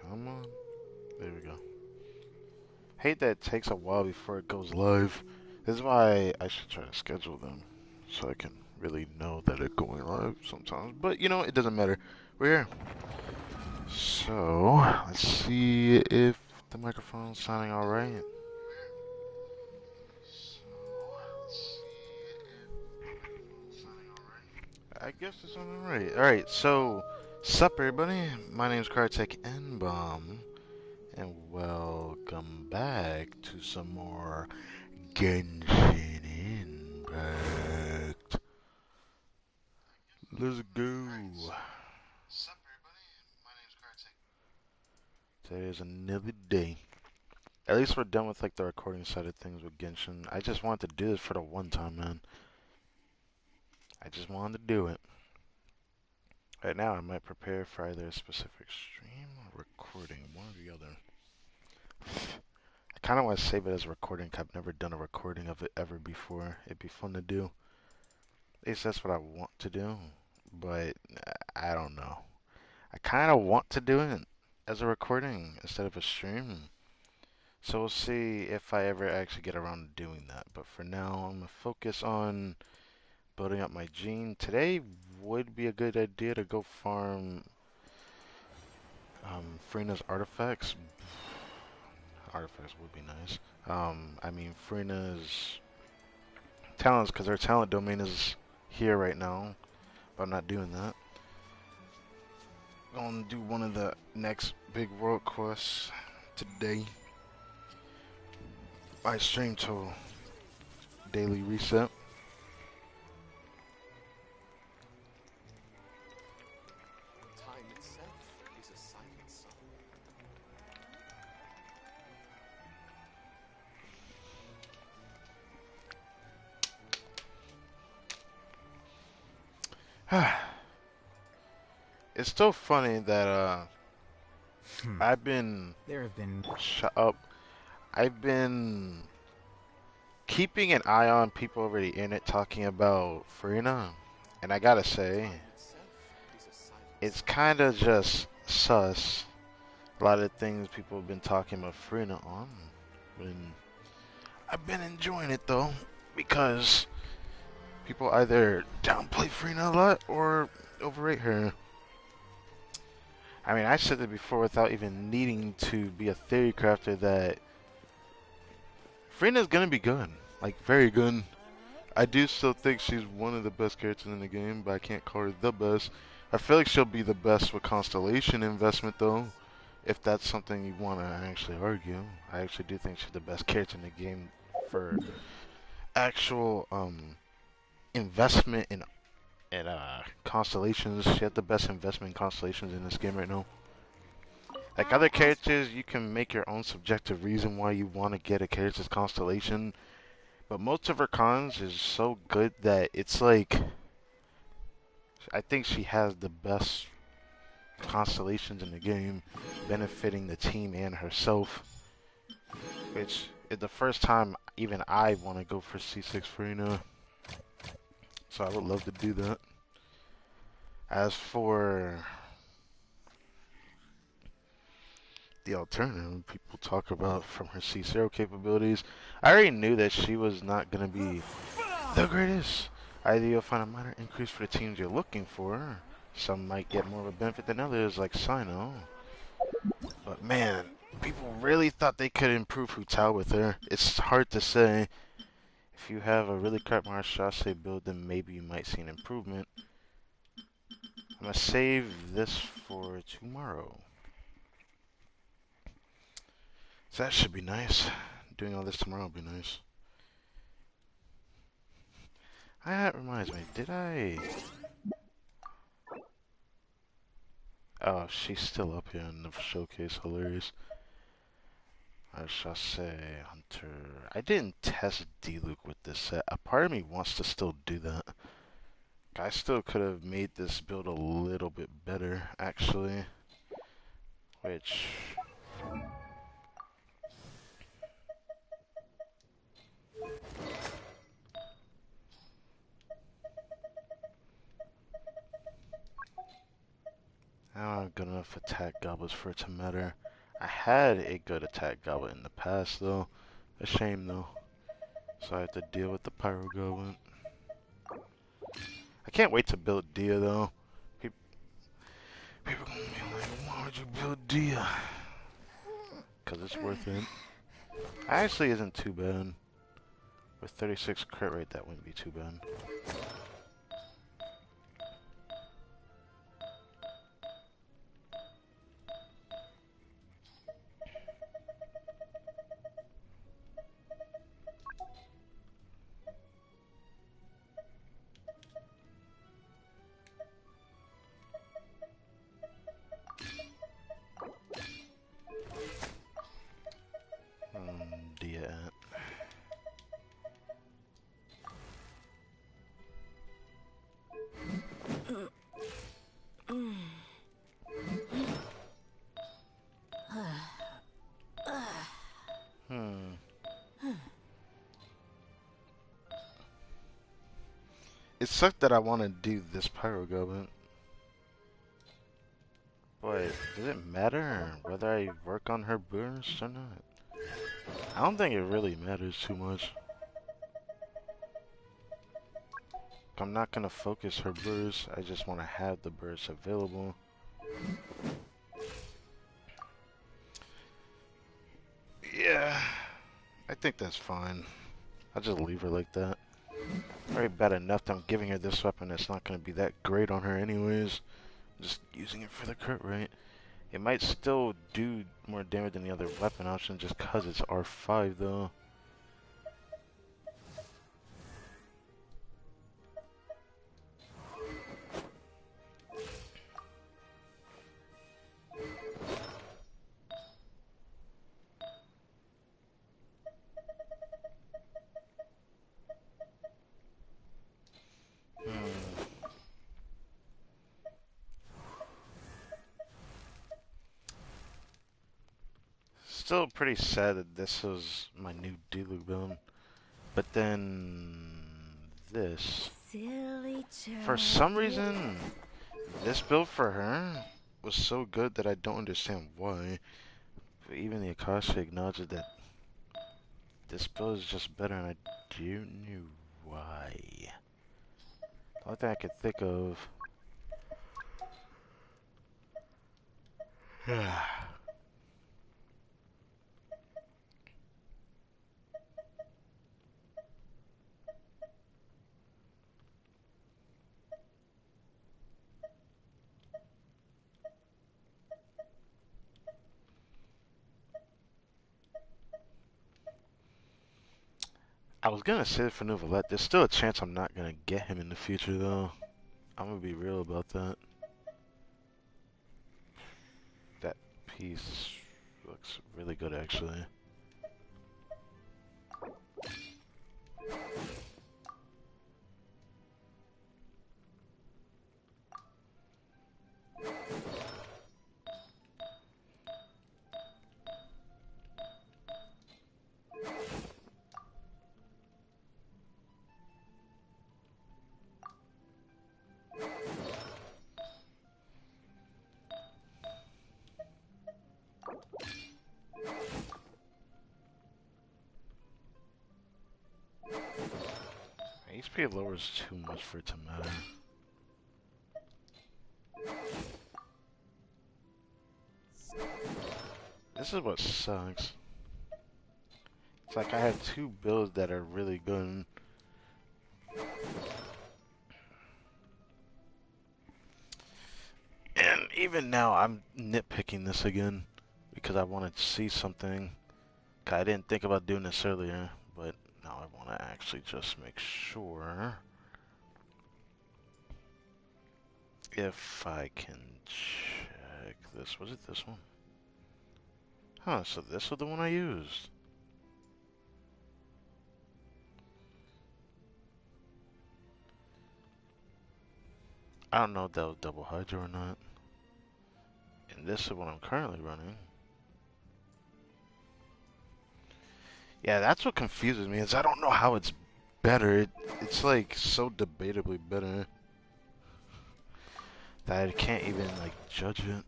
Come on. There we go. Hate that it takes a while before it goes live. This is why I should try to schedule them so I can really know that it's going live sometimes. But you know, it doesn't matter. We're here. So let's see if the microphone's sounding alright. I guess it's sounding alright. Alright, so sup everybody? My name's Kartek N-Bomb, and welcome back to some more Genshin Impact. Let's go. Today is another day. At least we're done with like the recording side of things with Genshin. I just wanted to do this for the one time, man. I just wanted to do it. Right now, I might prepare for either a specific stream or recording, one or the other. I kind of want to save it as a recording, 'cause I've never done a recording of it ever before. It'd be fun to do. At least that's what I want to do, but I don't know. I kind of want to do it as a recording instead of a stream. So we'll see if I ever actually get around to doing that. But for now, I'm going to focus on building up my gene. Today would be a good idea to go farm Freena's artifacts. Artifacts would be nice. I mean Freena's talents, because her talent domain is here right now. But I'm not doing that. I'm going to do one of the next big world quests today. I stream till daily reset. Time itself is a silent song. It's still funny that I've been There have been shut up. I've been keeping an eye on people over the internet talking about Freena, and I gotta say, Time itself is a silent it's song. kind of just sus. A lot of things people have been talking about Freena on, and I've been enjoying it though, because people either downplay Freena a lot or overrate her. I mean, I said it before without even needing to be a theory crafter that Freena's gonna be good. Like, very good. I do still think she's one of the best characters in the game, but I can't call her the best. I feel like she'll be the best with Constellation investment, though, if that's something you want to actually argue. I actually do think she's the best character in the game for actual investment in constellations. She had the best investment in constellations in this game right now. Like other characters, you can make your own subjective reason why you want to get a character's constellation, but most of her cons is so good that it's like, I think she has the best constellations in the game, benefiting the team and herself. Which is the first time even I want to go for C6 Farina, so I would love to do that. As for the alternative people talk about from her C0 capabilities, I already knew that she was not going to be the greatest. Either you'll find a minor increase for the teams you're looking for. Some might get more of a benefit than others, like Sino. But man, people really thought they could improve Hu Tao with her. It's hard to say. If you have a really crap Marshase build, then maybe you might see an improvement. I'm going to save this for tomorrow. So that should be nice. Doing all this tomorrow will be nice. That reminds me, did I... Oh, she's still up here in the showcase. Hilarious. Marshase, Hunter. I didn't test D-Luke with this set. A part of me wants to still do that. I still could have made this build a little bit better, actually. Which... I don't have good enough attack goblins for it to matter. I had a good attack goblin in the past though. A shame though. So I have to deal with the pyro goblin. I can't wait to build Dia though. People gonna be like, why would you build Dia? Cause it's worth it. Actually isn't too bad. With 36 crit rate, that wouldn't be too bad. Dia at. It sucked that I want to do this pyro goblin. But does it matter whether I work on her burst or not? I don't think it really matters too much. I'm not gonna focus her burst. I just want to have the burst available. Yeah, I think that's fine. I'll just leave her like that. Already bad enough that I'm giving her this weapon that's not gonna be that great on her anyways. Just using it for the crit rate. It might still do more damage than the other weapon option just cause it's R5 though. Still pretty sad that this was my new Dealer build. But then this. For some reason, this build for her was so good that I don't understand why. But even the Akasha acknowledges that this build is just better and I don't know why. The only thing I could think of. I was gonna say it for Novelette. There's still a chance I'm not gonna get him in the future though. I'm gonna be real about that. That piece looks really good actually. HP lowers too much for it to matter. This is what sucks. It's like I have two builds that are really good. And even now I'm nitpicking this again because I want to see something. I didn't think about doing this earlier, but now I want to actually just make sure if I can check this. Was it this one? Huh, so this was the one I used. I don't know if that was double Hydra or not. And this is what I'm currently running. Yeah, that's what confuses me, is I don't know how it's better. It's like so debatably better. that I can't even like judge it.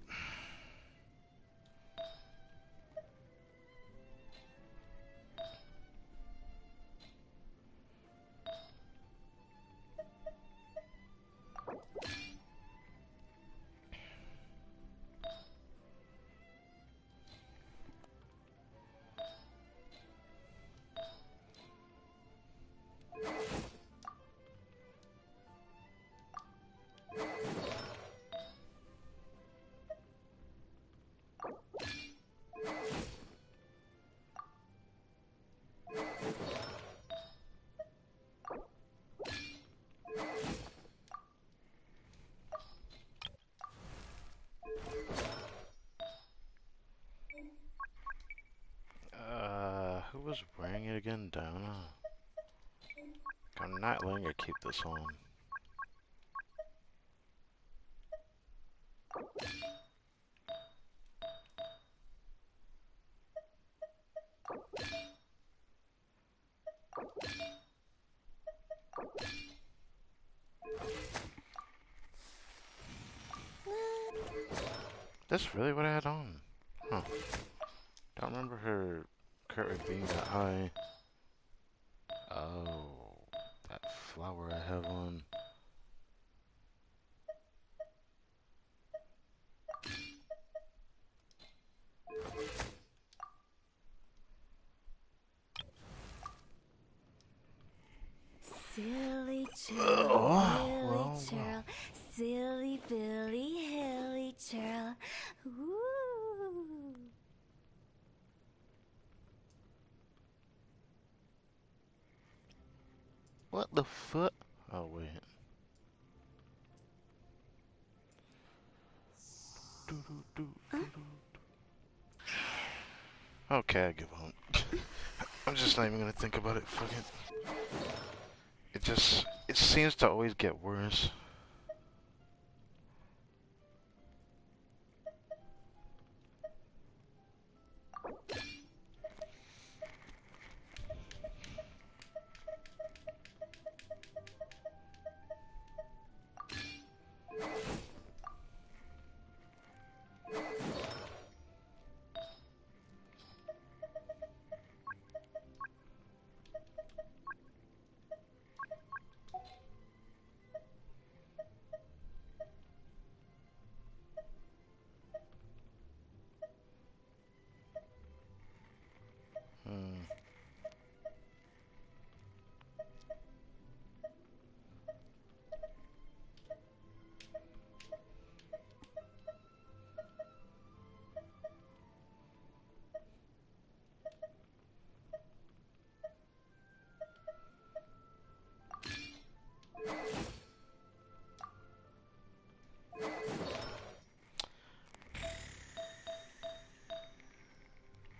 Who was wearing it again? Diana. I'm not letting her keep this on. That's really what I had on. Huh. Don't remember her curtain being that high. Oh, that flower I have on. Silly churl, Oh, Billy well, well. churl, silly Billy, hilly churl. Ooh. What the fuck? Oh, wait. Okay, I give up. I'm just not even gonna think about it. Fuck it. It seems to always get worse. Hmm.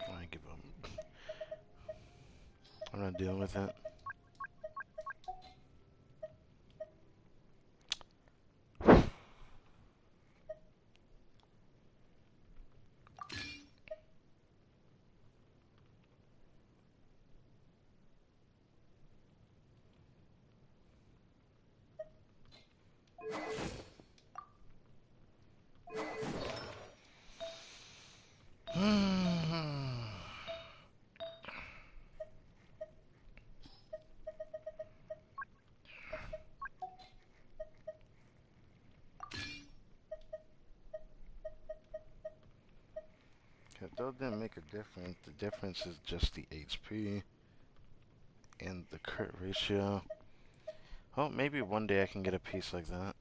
I give up. I'm not dealing with it. If those didn't make a difference, the difference is just the HP and the crit ratio. Oh, maybe one day I can get a piece like that.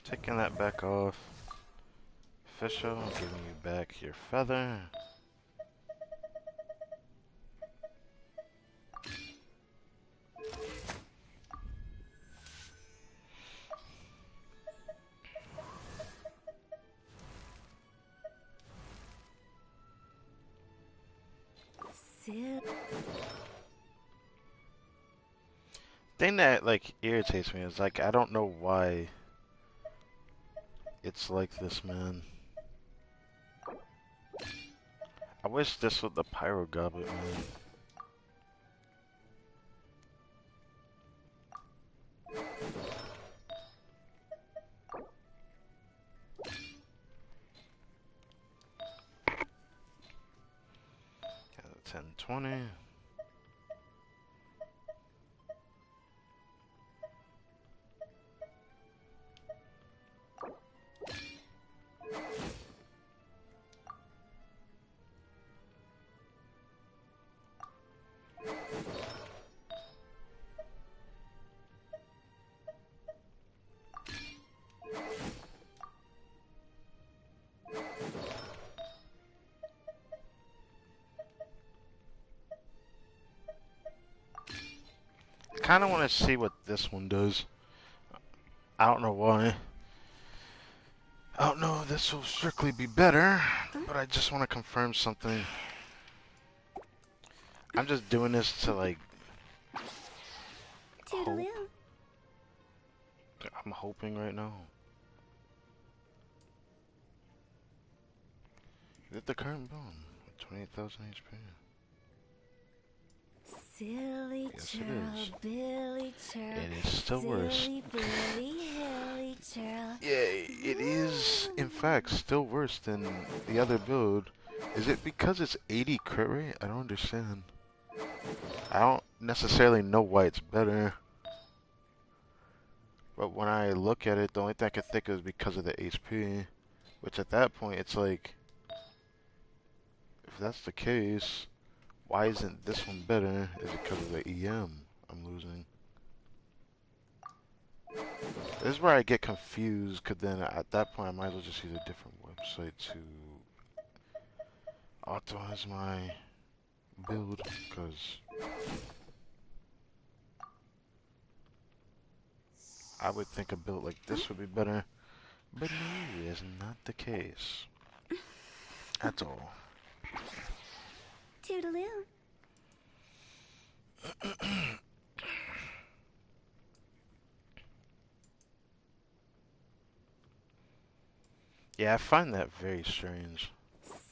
Taking that back off. Official, giving you back your feather. Thing that like irritates me is like I don't know why it's like this, man. I wish this was the Pyro Goblet, man. Got 1020. Kind of want to see what this one does. I don't know why. I don't know if this will strictly be better, but I just want to confirm something. I'm just doing this to like hope. I'm hoping right now. Is it the current bone? 28,000 HP. Silly Yes, it churl, is. Billy churl. It is still worse. Silly Billy, hilly churl. Yeah, it is in fact still worse than the other build. Is it because it's 80 crit rate? I don't understand. I don't necessarily know why it's better. But when I look at it, the only thing I can think of is because of the HP. Which at that point, it's like, if that's the case, why isn't this one better? Is it because of the EM I'm losing? This is where I get confused, because then at that point I might as well just use a different website to optimize my build, because I would think a build like this would be better, but no, it's not the case at all. Toodaloo. Yeah, I find that very strange.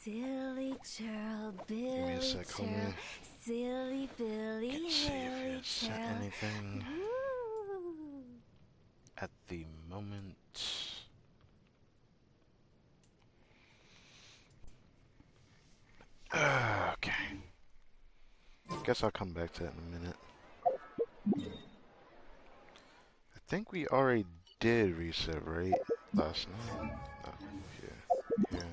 Silly churl, Give me a Billy sec, churl. homie. Silly Billy, Let's see if hilly it set churl. anything Woo. at the moment. Okay. Guess I'll come back to that in a minute. I think we already did reset, right? Last night? No, here.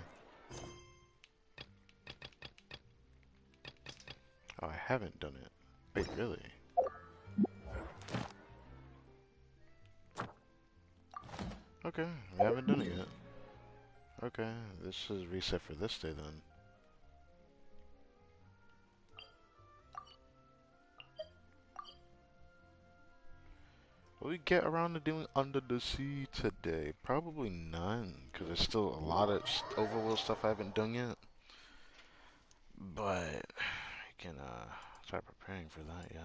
Oh, I haven't done it. Wait, really? Okay, we haven't done it yet. Okay, this is reset for this day then. Will we get around to doing Under the Sea today? Probably none, because there's still a lot of overworld stuff I haven't done yet. But we can start preparing for that, yeah.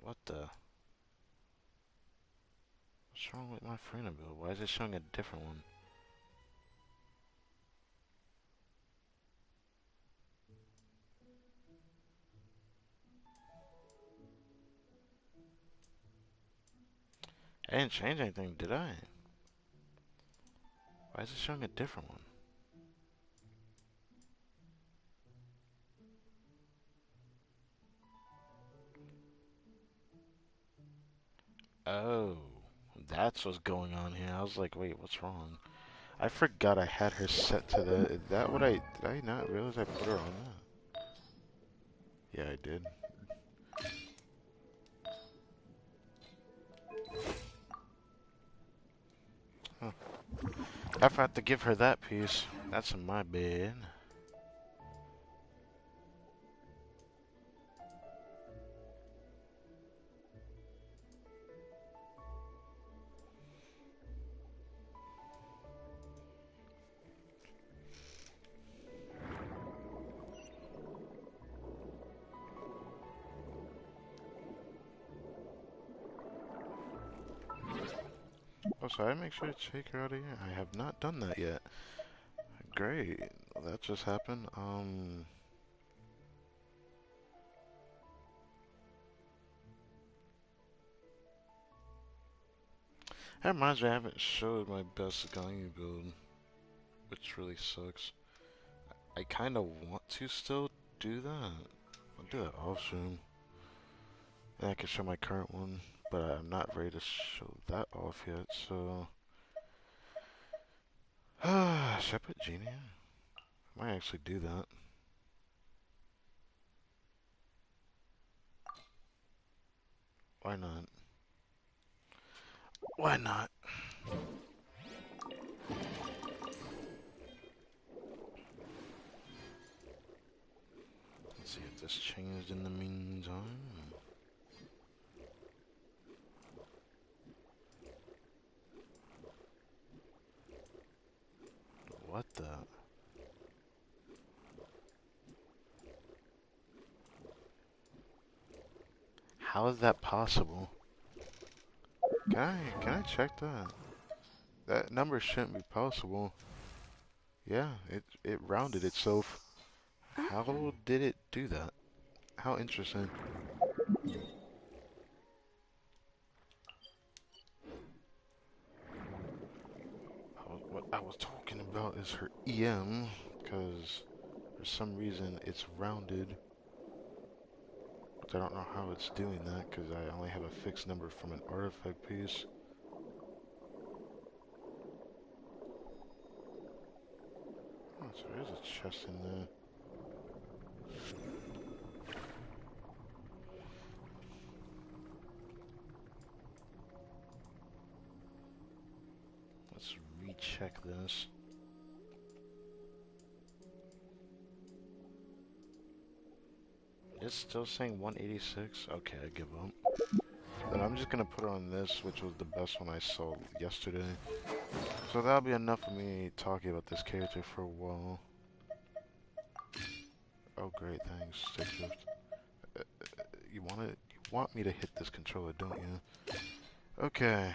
What the? What's wrong with my Frena build? Why is it showing a different one? I didn't change anything, did I? Why is it showing a different one? Oh, that's what's going on here. I was like, wait, what's wrong? I forgot I had her set to the... Is that what did I not realize I put her on that? Yeah, I did. Huh. I forgot to give her that piece. That's in my bed. Oh, so I make sure to take her out of here. I have not done that yet. Great. Well, that just happened. That reminds me, I haven't showed my best Ganyu build, which really sucks. I kind of want to still do that. I'll do that off soon. And I can show my current one, but I'm not ready to show that off yet, so... should I put Genie in? I might actually do that. Why not? Why not? Let's see if this changed in the meantime. What the? How is that possible? Can I check that? That number shouldn't be possible. Yeah, it rounded itself. How did it do that? How interesting. What I was talking about is her EM, because for some reason it's rounded. But I don't know how it's doing that, because I only have a fixed number from an artifact piece. Oh, so there's a chest in there. Let's recheck this. It's still saying 186? Okay, I give up. Then I'm just gonna put on this, which was the best one I saw yesterday. So that'll be enough for me talking about this character for a while. Oh great, thanks. Stick shift. You want me to hit this controller, don't you? Okay.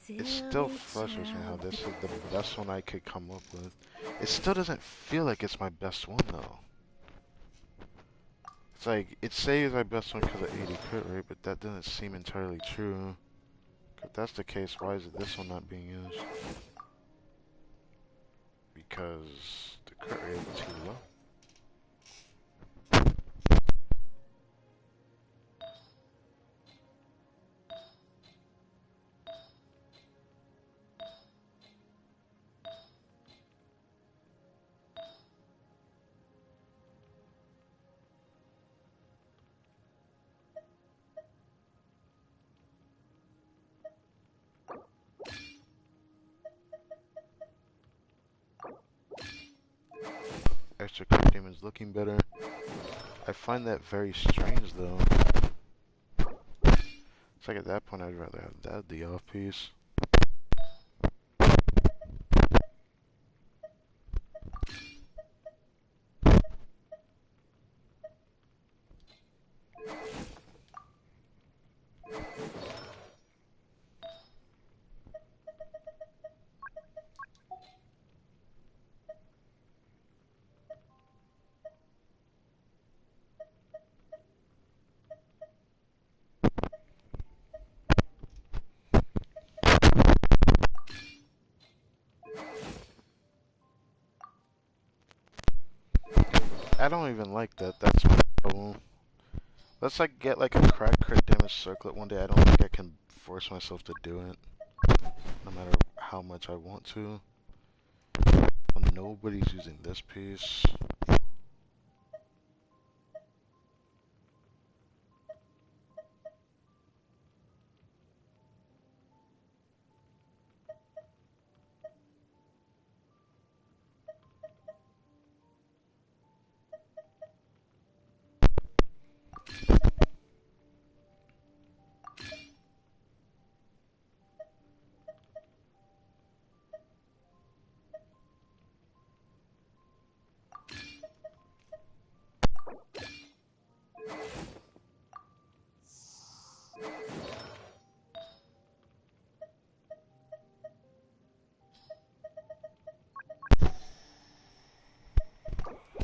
It still Silly frustrates me how child. this is the best one I could come up with. It still doesn't feel like it's my best one though. It's like, it says my best one because of 80 crit rate, but that doesn't seem entirely true. If that's the case, why is this one not being used? Because the crit rate is too low. Extra crit damage looking better. I find that very strange though. It's like at that point I'd rather have that the off piece. I don't even like that. That's my problem. Let's like get like a crit damage circlet one day. I don't think I can force myself to do it, no matter how much I want to. Nobody's using this piece.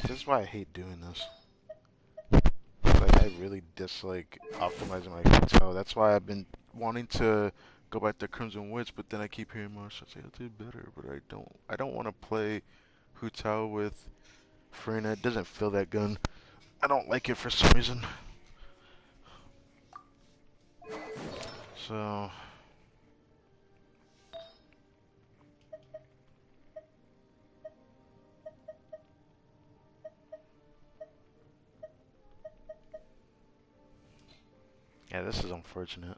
This is why I hate doing this. Like, I really dislike optimizing my hotel. That's why I've been wanting to go back to Crimson Witch, but then I keep hearing Marshall say I did better, but I don't. I don't want to play Hotel with Freyna. It doesn't feel that good. I don't like it for some reason. So yeah, this is unfortunate.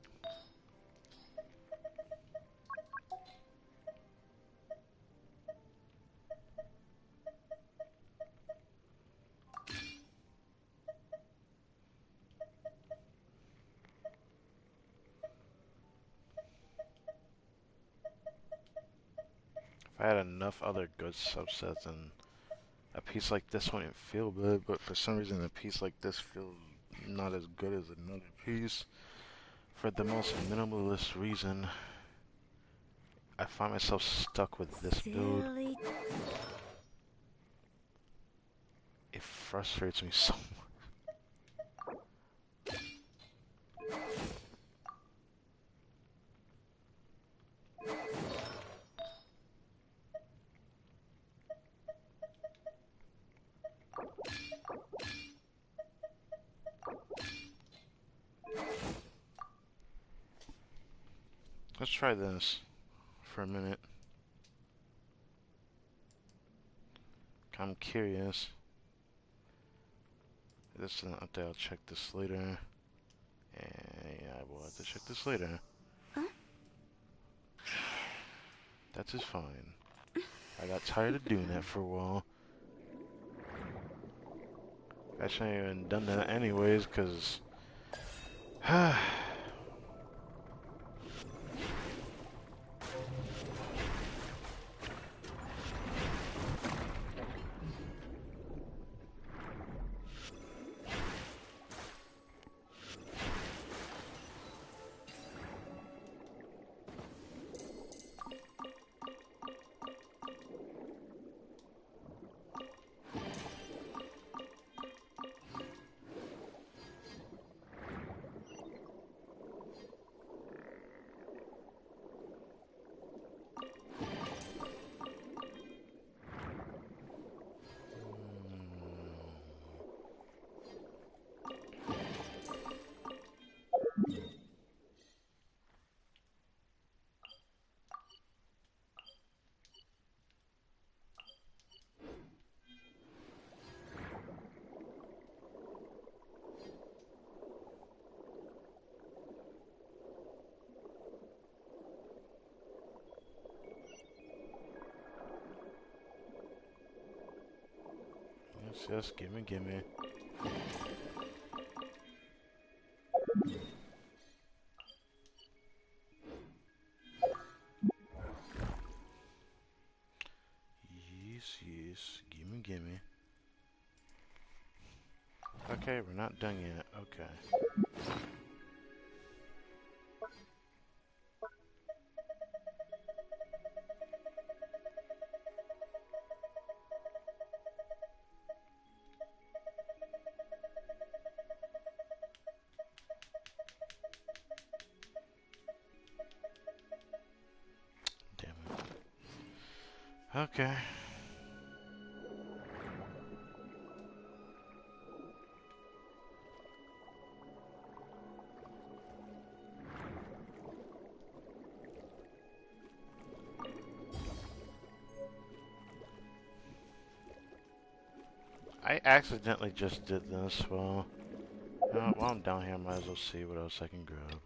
If I had enough other good subsets and a piece like this wouldn't feel good, but for some reason a piece like this feels not as good as another piece. For the most minimalist reason, I find myself stuck with this build. Silly. It frustrates me so much. Let's try this for a minute. I'm curious. This is not update. I'll check this later. And yeah, I will have to check this later. Huh? That is fine. I got tired of doing that for a while. I shouldn't have even done that anyways, cause yes, gimme, gimme. Yes, gimme, gimme. Okay, we're not done yet. Okay. Damn it. Okay. I accidentally just did this. Well, while I'm down here, I might as well see what else I can grab.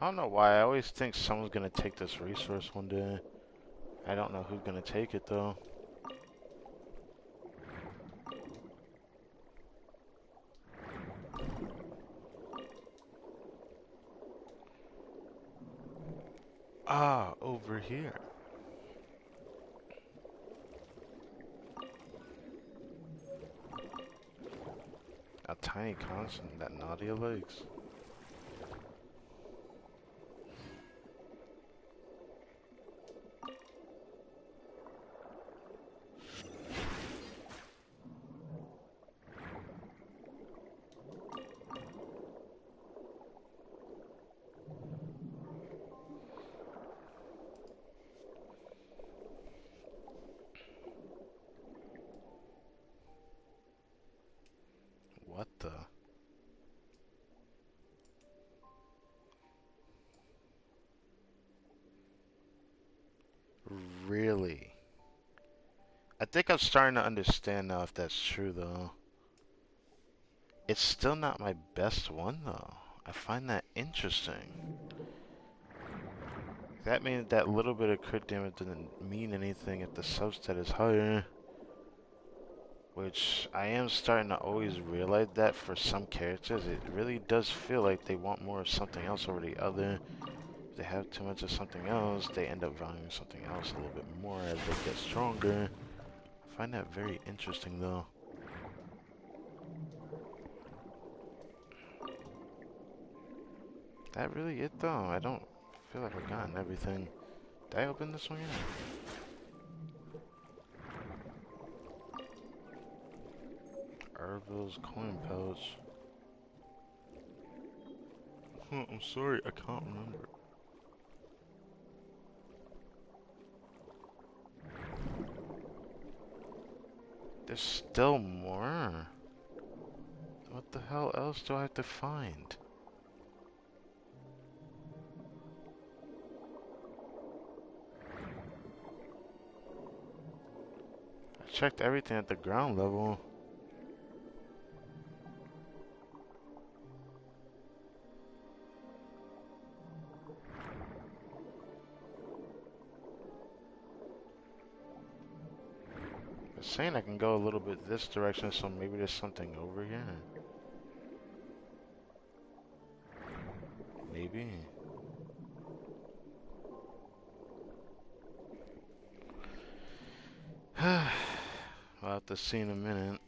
I don't know why. I always think someone's gonna take this resource one day. I don't know who's gonna take it though. Ah, over here. A tiny constant that Nadia likes. What the? Really? I think I'm starting to understand now if that's true though. It's still not my best one though. I find that interesting. That means that little bit of crit damage doesn't mean anything if the substat is higher. Which I am starting to always realize that for some characters, it really does feel like they want more of something else over the other. If they have too much of something else, they end up valuing something else a little bit more as they get stronger. I find that very interesting though. That really it though. I don't feel like I've gotten everything. Did I open this one yet? Ervil's coin pouch. I'm sorry, I can't remember. There's still more? What the hell else do I have to find? I checked everything at the ground level. It's saying I can go a little bit this direction, so maybe there's something over here. Maybe. We'll have to see in a minute.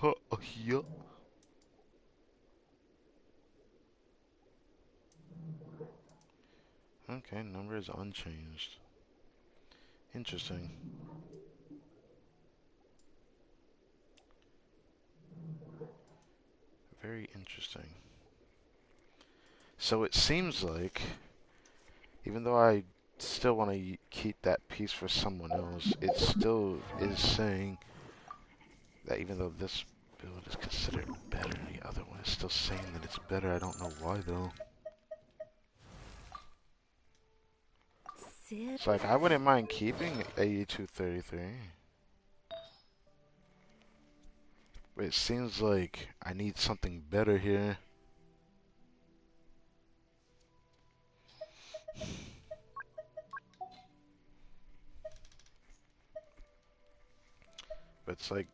Oh, yeah. Okay, number is unchanged. Interesting. Very interesting. So it seems like, even though I still want to keep that piece for someone else, it still is saying that even though this build is considered better, the other one is still saying that it's better. I don't know why though. It's like, I wouldn't mind keeping 8233. But it seems like I need something better here. But it's like,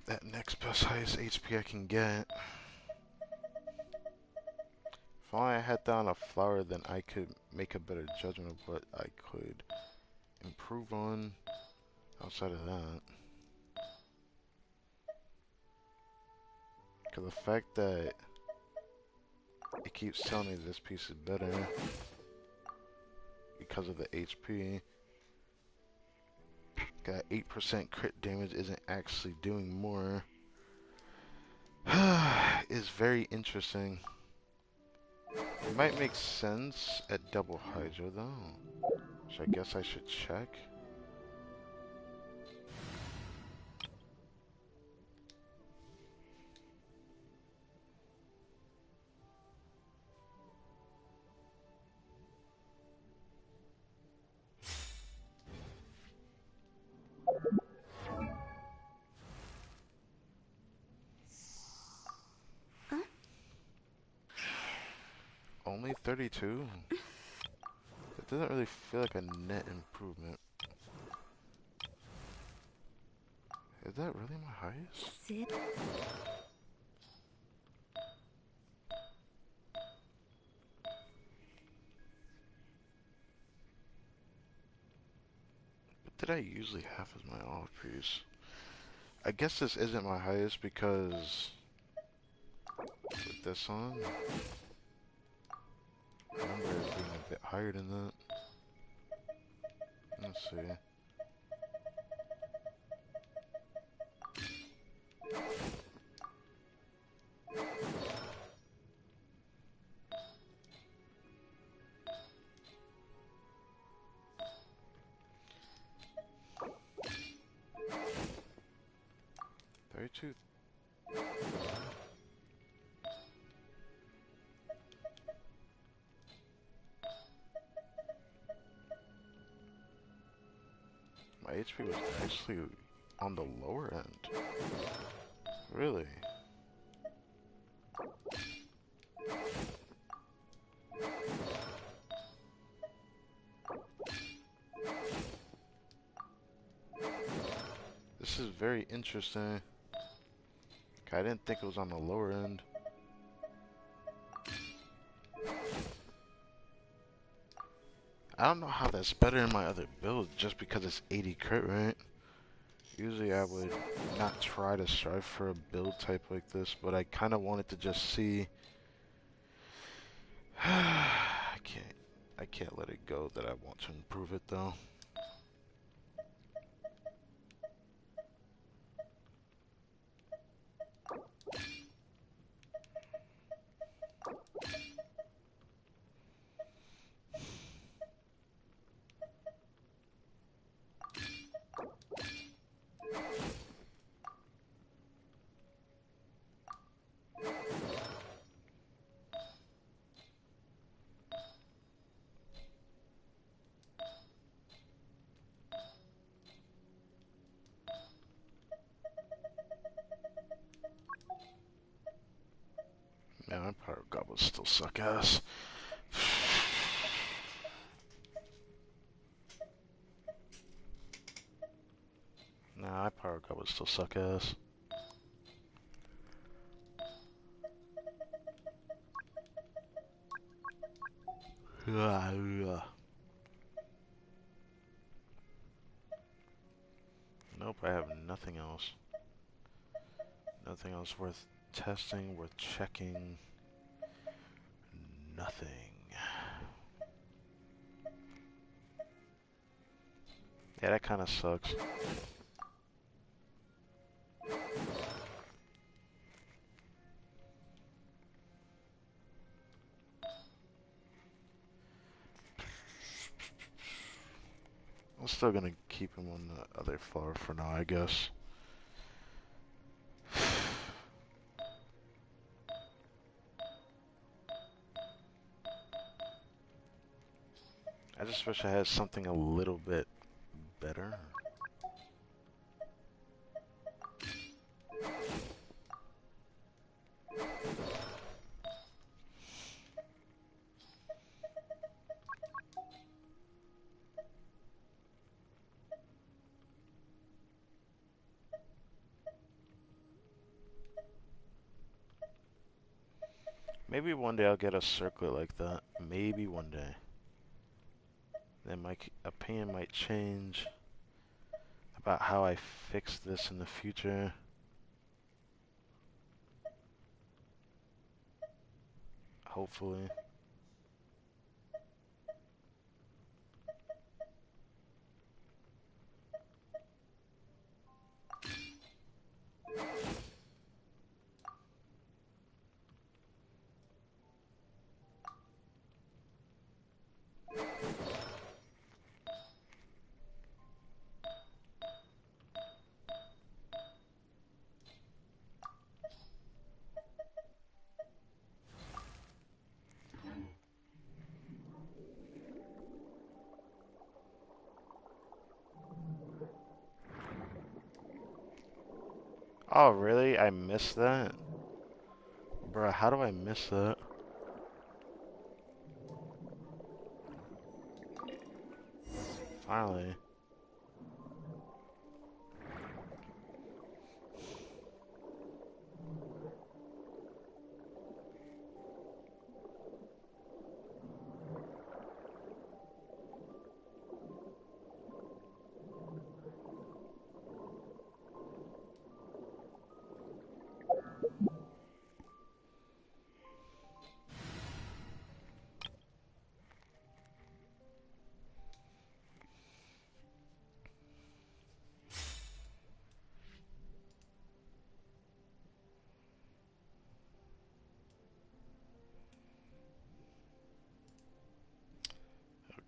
that next best highest HP I can get. If only I had down a flower, then I could make a better judgment of what I could improve on outside of that. Because the fact that it keeps telling me this piece is better because of the HP. Got 8% crit damage isn't actually doing more. Is very interesting. It might make sense at double Hydra though. So I guess I should check. Only 32? doesn't really feel like a net improvement. Is that really my highest? What did I usually have as my off piece? I guess this isn't my highest because with this on, I remember it being a bit higher than that. Let's see. $32. My HP was actually on the lower end. Really? This is very interesting. I didn't think it was on the lower end. I don't know how that's better in my other build just because it's 80 crit, right? Usually I would not try to strive for a build type like this, but I kind of wanted to just see. I can't let it go that I want to improve it though. Man, my power goblins still suck ass. Nah, my power goblins still suck ass. Nope, I have nothing else. Nothing else worth testing, worth checking. Nothing. Yeah, that kind of sucks. I'm still gonna keep him on the other floor for now, I guess. I just wish I had something a little bit better. Maybe one day I'll get a circlet like that. Maybe one day. Then my opinion might change about how I fix this in the future. Hopefully. Oh, really? I missed that? Bruh, how do I miss that? Finally.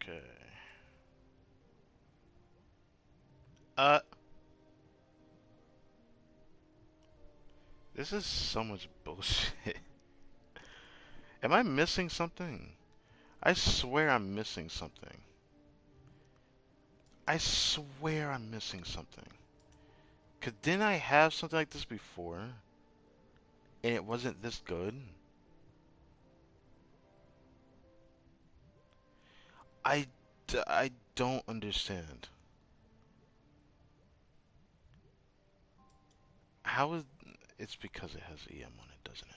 Okay. Uh, this is so much bullshit. Am I missing something? I swear I'm missing something. I swear I'm missing something. Cause didn't I have something like this before? And it wasn't this good? I don't understand. How is... It's because it has EM on it, doesn't it?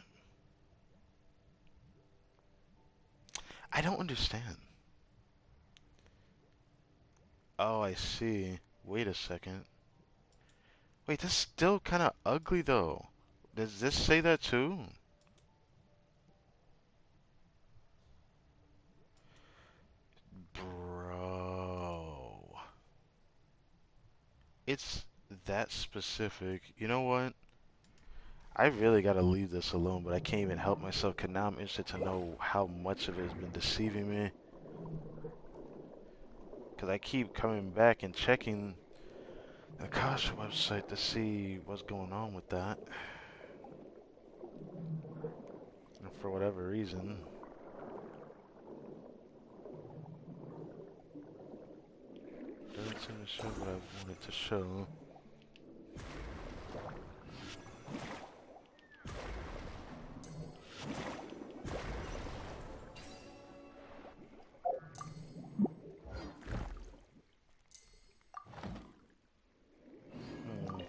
I don't understand. Oh, I see. Wait a second. Wait, that's still kind of ugly though. Does this say that too? Bro. It's that specific. You know what? I really gotta leave this alone, but I can't even help myself because now I'm interested to know how much of it has been deceiving me. Because I keep coming back and checking the Akasha website to see what's going on with that. And for whatever reason, doesn't seem to show what I wanted to show. Hmm.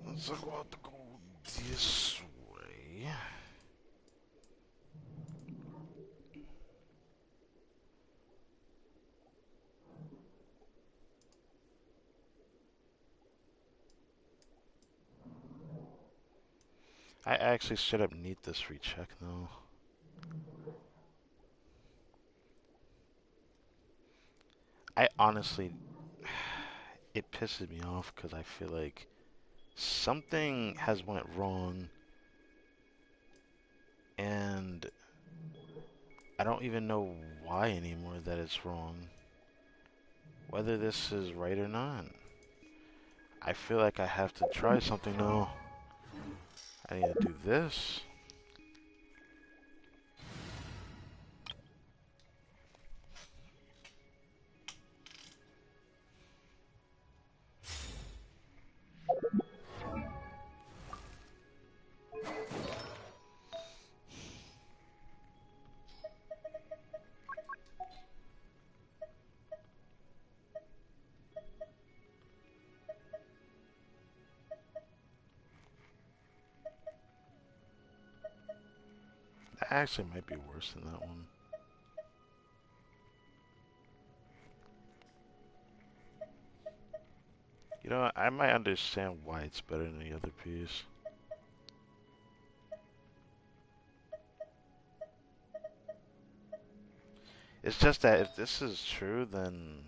Let's go out to go this way. I actually straight up need this recheck though. I honestly, it pisses me off because I feel like something has went wrong and I don't even know why anymore that it's wrong. Whether this is right or not. I feel like I have to try something now. I need to do this. That actually might be worse than that one. You know, I might understand why it's better than the other piece. It's just that if this is true, then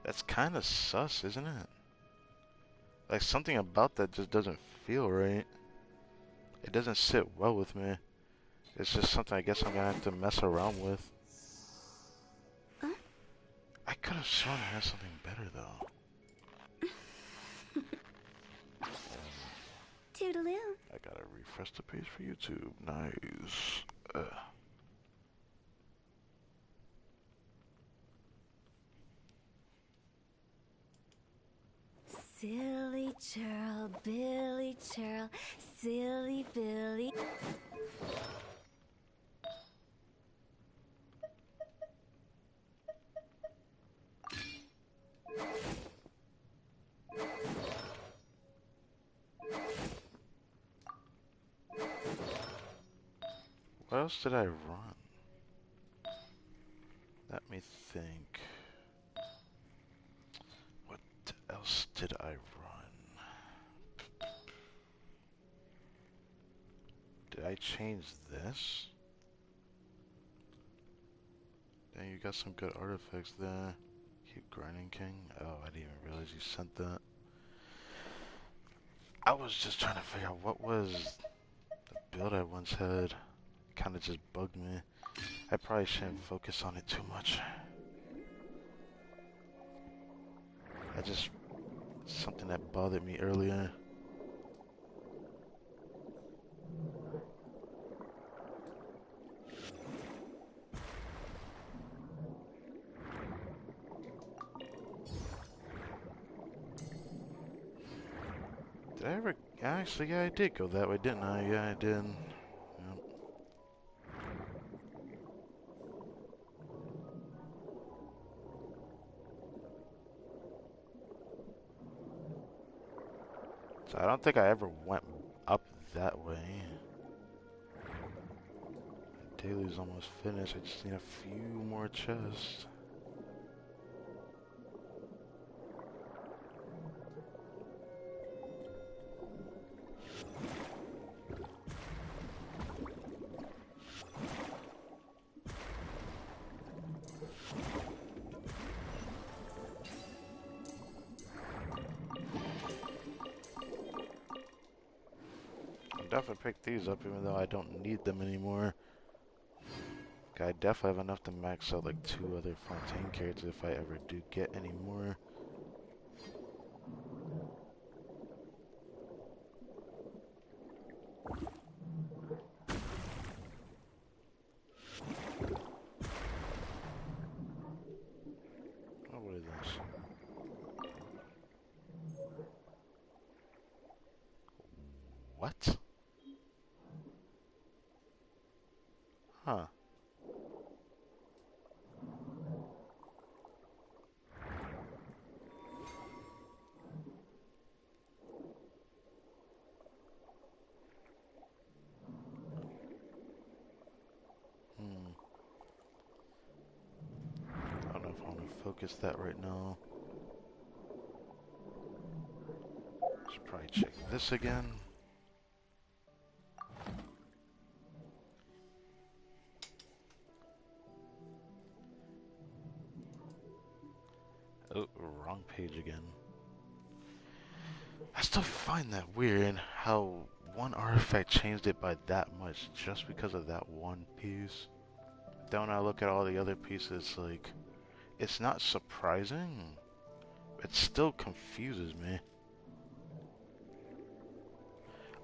that's kind of sus, isn't it? Like something about that just doesn't feel right. It doesn't sit well with me. It's just something I guess I'm gonna have to mess around with. Huh? I could have sworn I had something better though. Toodaloo. I gotta refresh the page for YouTube. Nice. Silly churl, Billy churl, silly Billy. What else did I run? Let me think. What else did I run? Did I change this? Dang, you got some good artifacts there. Keep grinding, King. Oh, I didn't even realize you sent that. I was just trying to figure out what was the build I once had. It kind of just bugged me. I probably shouldn't focus on it too much. Something that bothered me earlier. Did I ever? Actually, yeah, I did go that way, didn't I? Yeah, I did. Yep. So I don't think I ever went up that way. Daily's almost finished. I just need a few more chests. I'll definitely pick these up even though I don't need them anymore. I definitely have enough to max out like 2 other Fontaine characters if I ever do get any more. Oh, what is this? What? Huh. Hmm. I don't know if I want to focus that right now. Should probably check this again. Oh, wrong page again. I still find that weird how one artifact changed it by that much just because of that one piece. Then when I look at all the other pieces, like, it's not surprising. It still confuses me.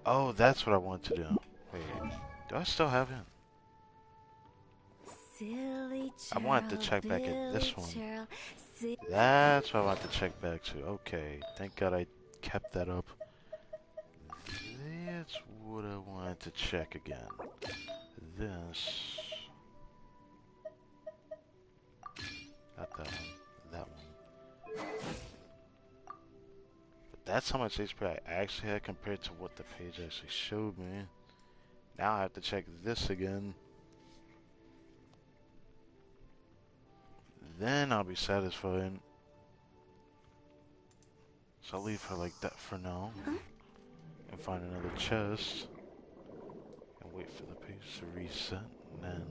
Oh, that's what I want to do. Wait, do I still have it? Silly I wanted to churl, check back at Billy this one. churl, That's what I want to check back to. Okay, thank God I kept that up. That's what I wanted to check again. This. Not that one. That one. But that's how much HP I actually had compared to what the page actually showed me. Now I have to check this again. Then I'll be satisfied. So I'll leave her like that for now. And find another chest. And wait for the page to reset. And then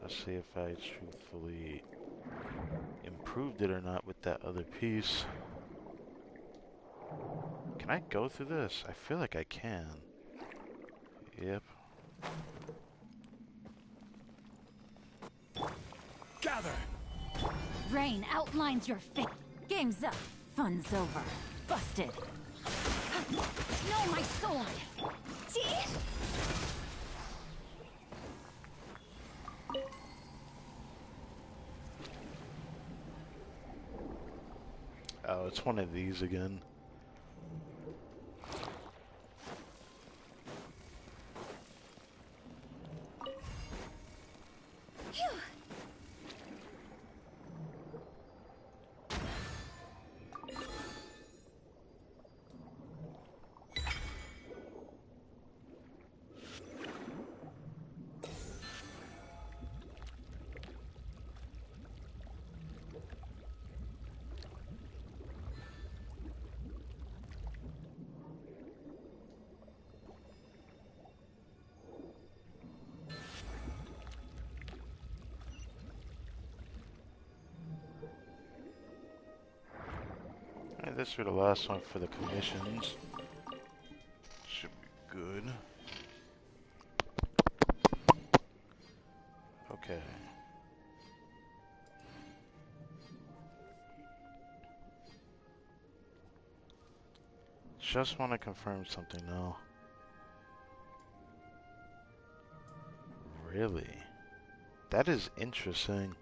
I'll see if I truthfully improved it or not with that other piece. Can I go through this? I feel like I can. Yep. Gather! Rain outlines your fate. Game's up. Fun's over. Busted. No, my sword! Gee! Oh, it's one of these again. Alright, this is the last one for the commissions. Should be good. Okay. Just want to confirm something now. Really? That is interesting.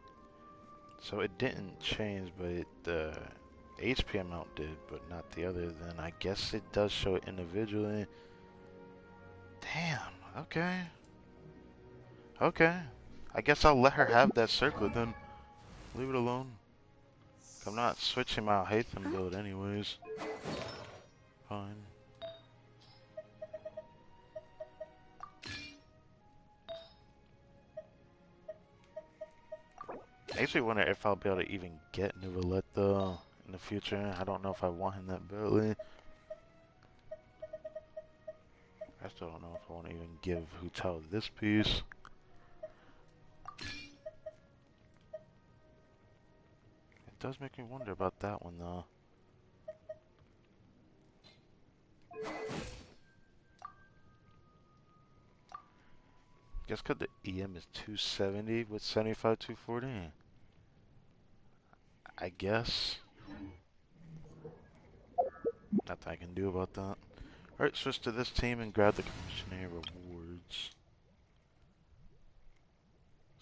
So it didn't change, but the HP amount did, but not the other. Then I guess it does show it individually. Damn, okay. Okay. I guess I'll let her have that circlet then. Leave it alone. I'm not switching my Hatham build anyways. Fine. Makes me wonder if I'll be able to even get Nuvalette though in the future. I don't know if I want him that badly. I still don't know if I want to even give Hu Tao this piece. It does make me wonder about that one though. Guess cause the EM is 270 with 75 240. I guess. Nothing I can do about that. Alright, switch to this team and grab the commissioner rewards.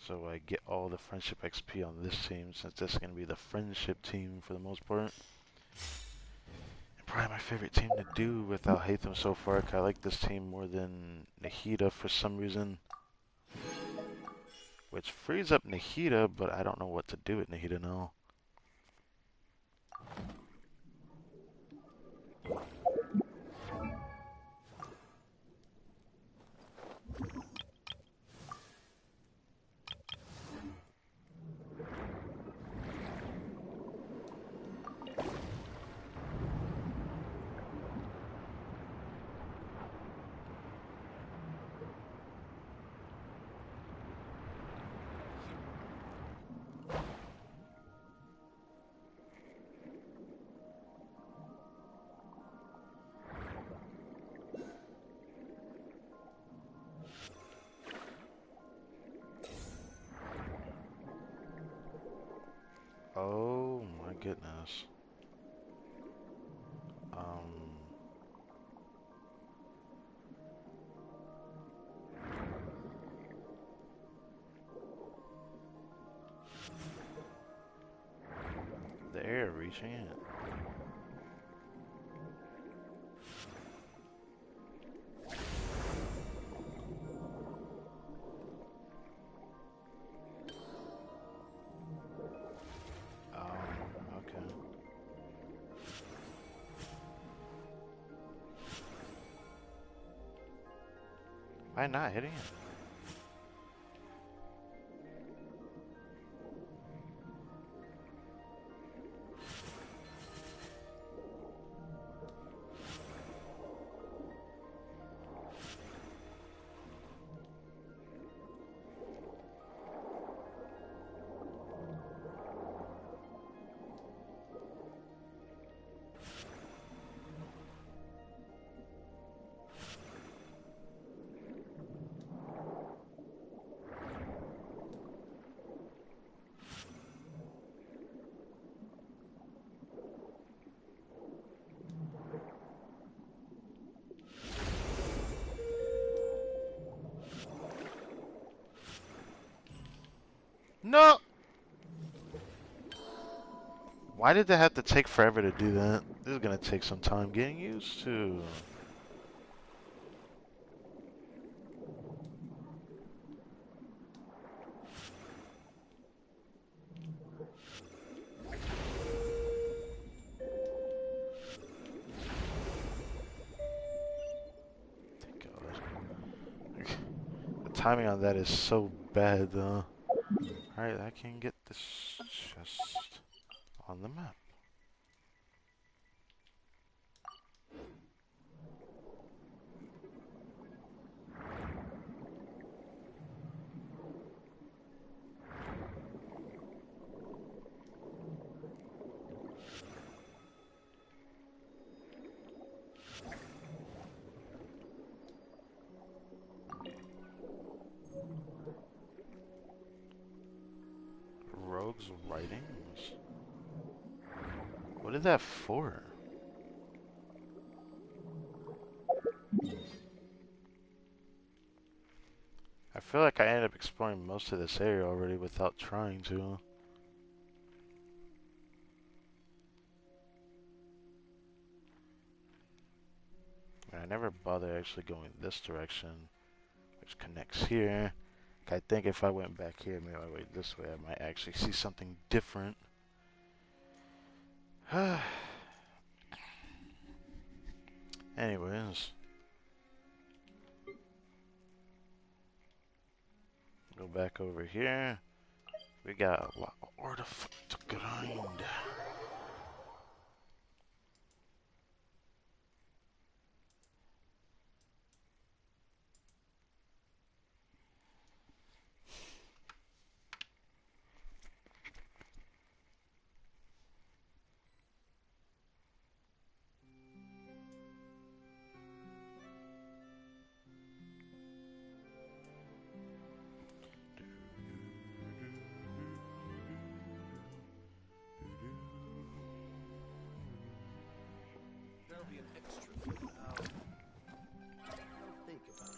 So I get all the friendship XP on this team, since this is going to be the friendship team for the most part. And probably my favorite team to do without Hatham so far, 'cause I like this team more than Nahida for some reason. Which frees up Nahida, but I don't know what to do with Nahida now. Oh my goodness. The air reaching it. Okay. Why not hitting it? No! Why did they have to take forever to do that? This is gonna take some time getting used to. Thank God. The timing on that is so bad, though. Alright, I can get this chest on the map. Rogue's writings? What is that for? I feel like I ended up exploring most of this area already without trying to. I never bother actually going this direction, which connects here. I think if I went back here, maybe I went this way, I might actually see something different. Anyways. Go back over here. We got a lot of artifacts to grind. There'll be an extra fee. I'll think about it.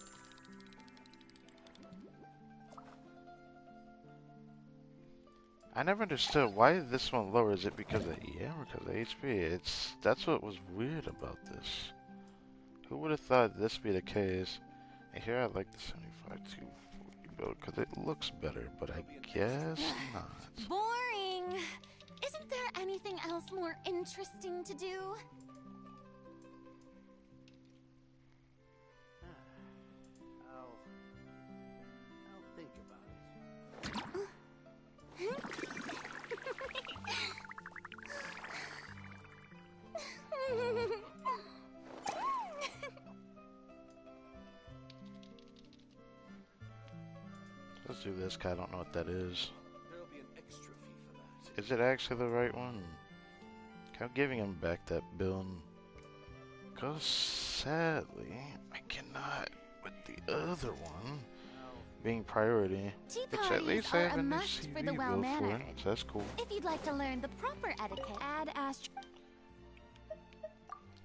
I never understood why this one lower. Is it because of EM or because of HP? That's what was weird about this. Who would have thought this be the case? And here I like the 75 240 build because it looks better, but I guess not. Boring. Isn't there anything else more interesting to do? I'll think about it. Let's do this, cause I don't know what that is. There'll be an extra fee for that. Is it actually the right one? I'm giving him back that build. Cause sadly, I cannot with the other one being priority. Tea Which at parties least I are have a a new must for CV the build for well-mannered. it, so that's cool. If you'd like to learn the proper etiquette, add Ast.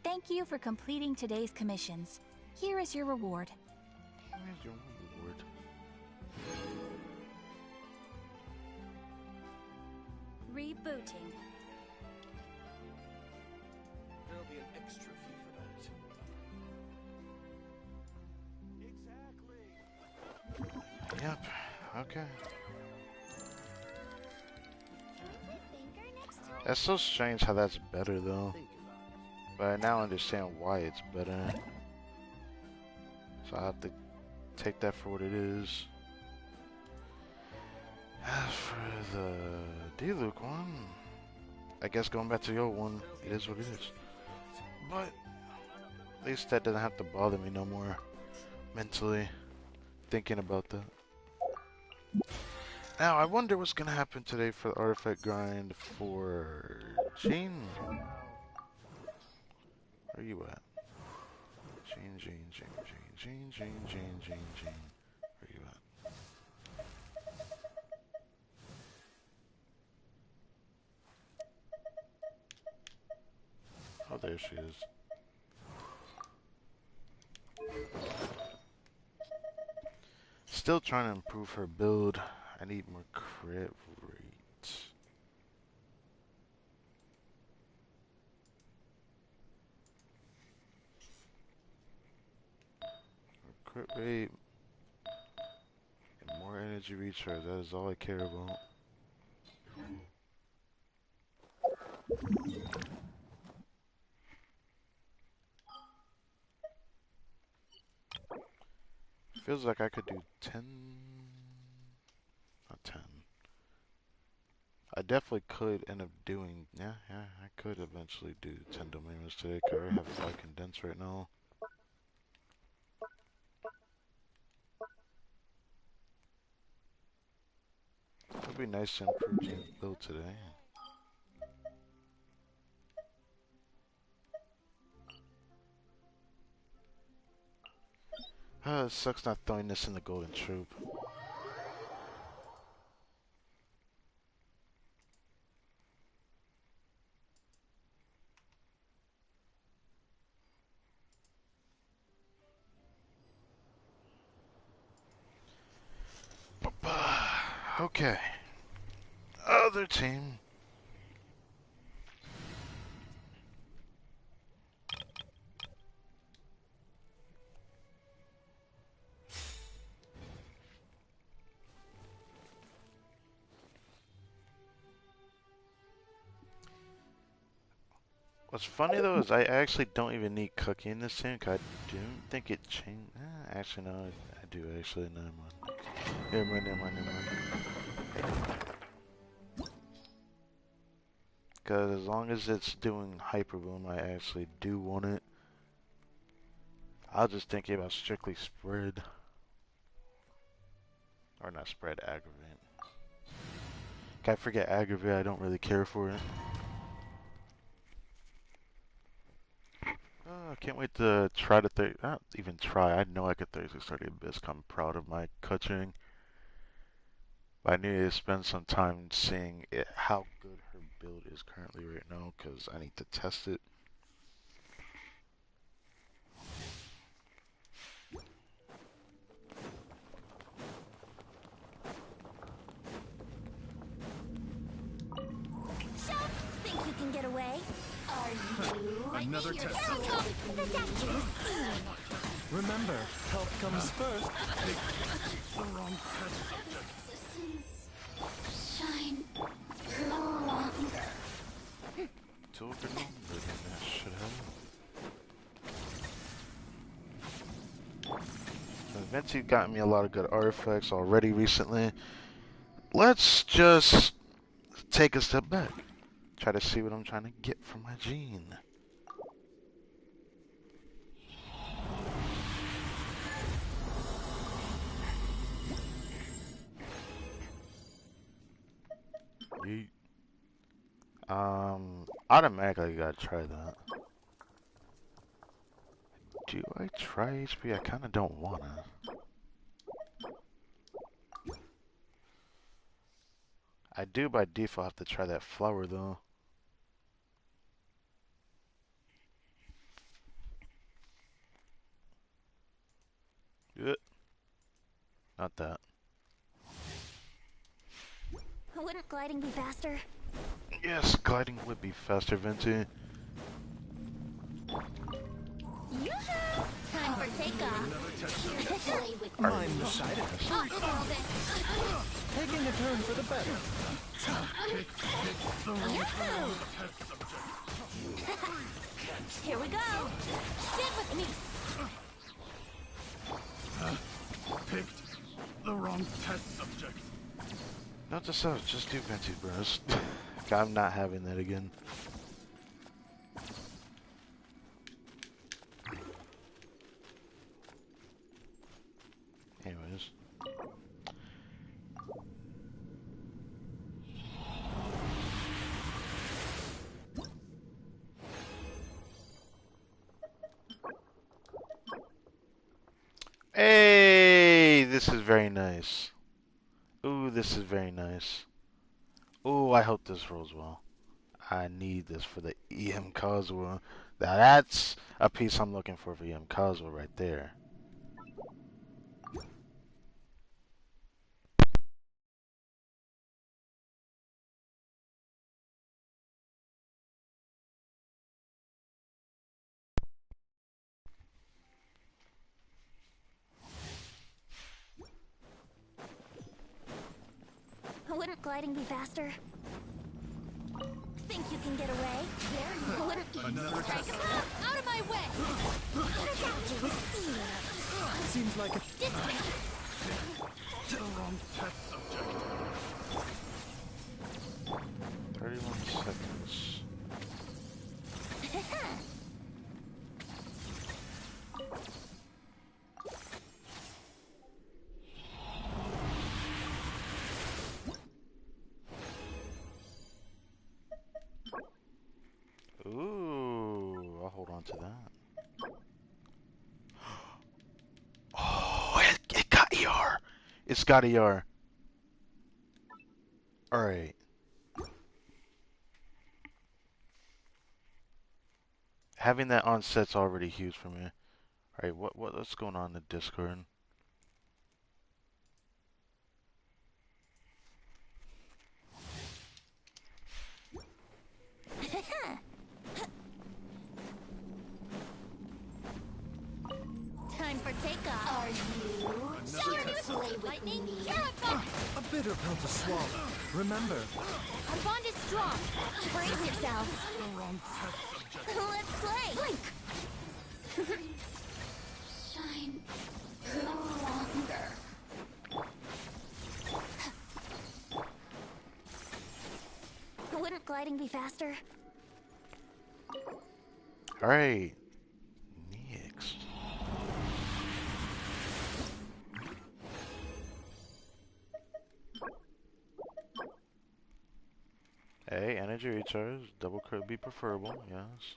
Thank you for completing today's commissions. Here is your reward. Here's your reward. Rebooting. There'll be an extra fee for that. Exactly. Yep. Okay. That's so strange how that's better though. Think about it. But I now understand why it's better. So I have to take that for what it is. As for the D-Luke one, I guess going back to the old one, it is what it is. But at least that doesn't have to bother me no more mentally thinking about that. Now I wonder what's gonna happen today for the artifact grind for Jean. Where you at? Jean. Where you at? Oh, there she is. Still trying to improve her build. I need more crit rates. crit rate, and more energy recharge. That is all I care about. Feels like I could do 10. Not 10. I definitely could end up doing. Yeah, I could eventually do 10 domains today. Cause I already have 5 condensed right now. It would be nice to improve James' build today. It sucks not throwing this in the golden troop. Okay. Other team. What's funny though is I actually don't even need cooking in this team. Cause I don't think it changed. Actually, no, I do actually. Never mind. Never mind. Because as long as it's doing Hyper Boom, I actually do want it. I was just thinking about strictly spread. Or not spread, aggravate. I forget aggravate, I don't really care for it. I can't wait to try to not even try, I know I could 3630 Abyss. I'm proud of my coaching. But I need to spend some time seeing how good her build is currently right now, because I need to test it. So, think you can get away? Are you? Another test. The deck is Remember, health comes first. The wrong test subject. shine no longer. Tool grenade, that should help. Venti got me a lot of good artifacts already recently. Let's just take a step back. Try to see what I'm trying to get from my gene. Yeet. Automatically gotta try that. Do I try HP? I kinda don't wanna. I do by default have to try that flower though. Yeah. Not that. Wouldn't gliding be faster? Yes, gliding would be faster, Venti. Yoo-hoo! Time for takeoff. Play with Mind the side effects. Taking a turn for the better. Yahoo! Here we go. Sit with me. Picked the wrong test subject. Not to self, just do Venti, bros. I'm not having that again. Anyways. Hey, this is very nice. Ooh, this is very nice. Ooh, I hope this rolls well. I need this for the EM Kazuha. Now that's a piece I'm looking for EM Kazuha right there. gliding be faster? Think you can get away? There wouldn't Another Strike test. out of my way! Seems like a Dismount! the wrong test subject. 31 seconds. Ooh, I'll hold on to that. Oh, it got ER. It's got ER. Alright. Having that on set's already huge for me. Alright, what's going on in the Discord? Time for takeoff. Are you? Another test subject. Lightning, here I come! A bitter pill to swallow. Remember, Our bond is strong! Brace yourself. the wrong test subject. Let's play. Blink. Shine no longer. Wouldn't gliding be faster? Alright. Next. Hey, energy recharge. Double could be preferable, yes.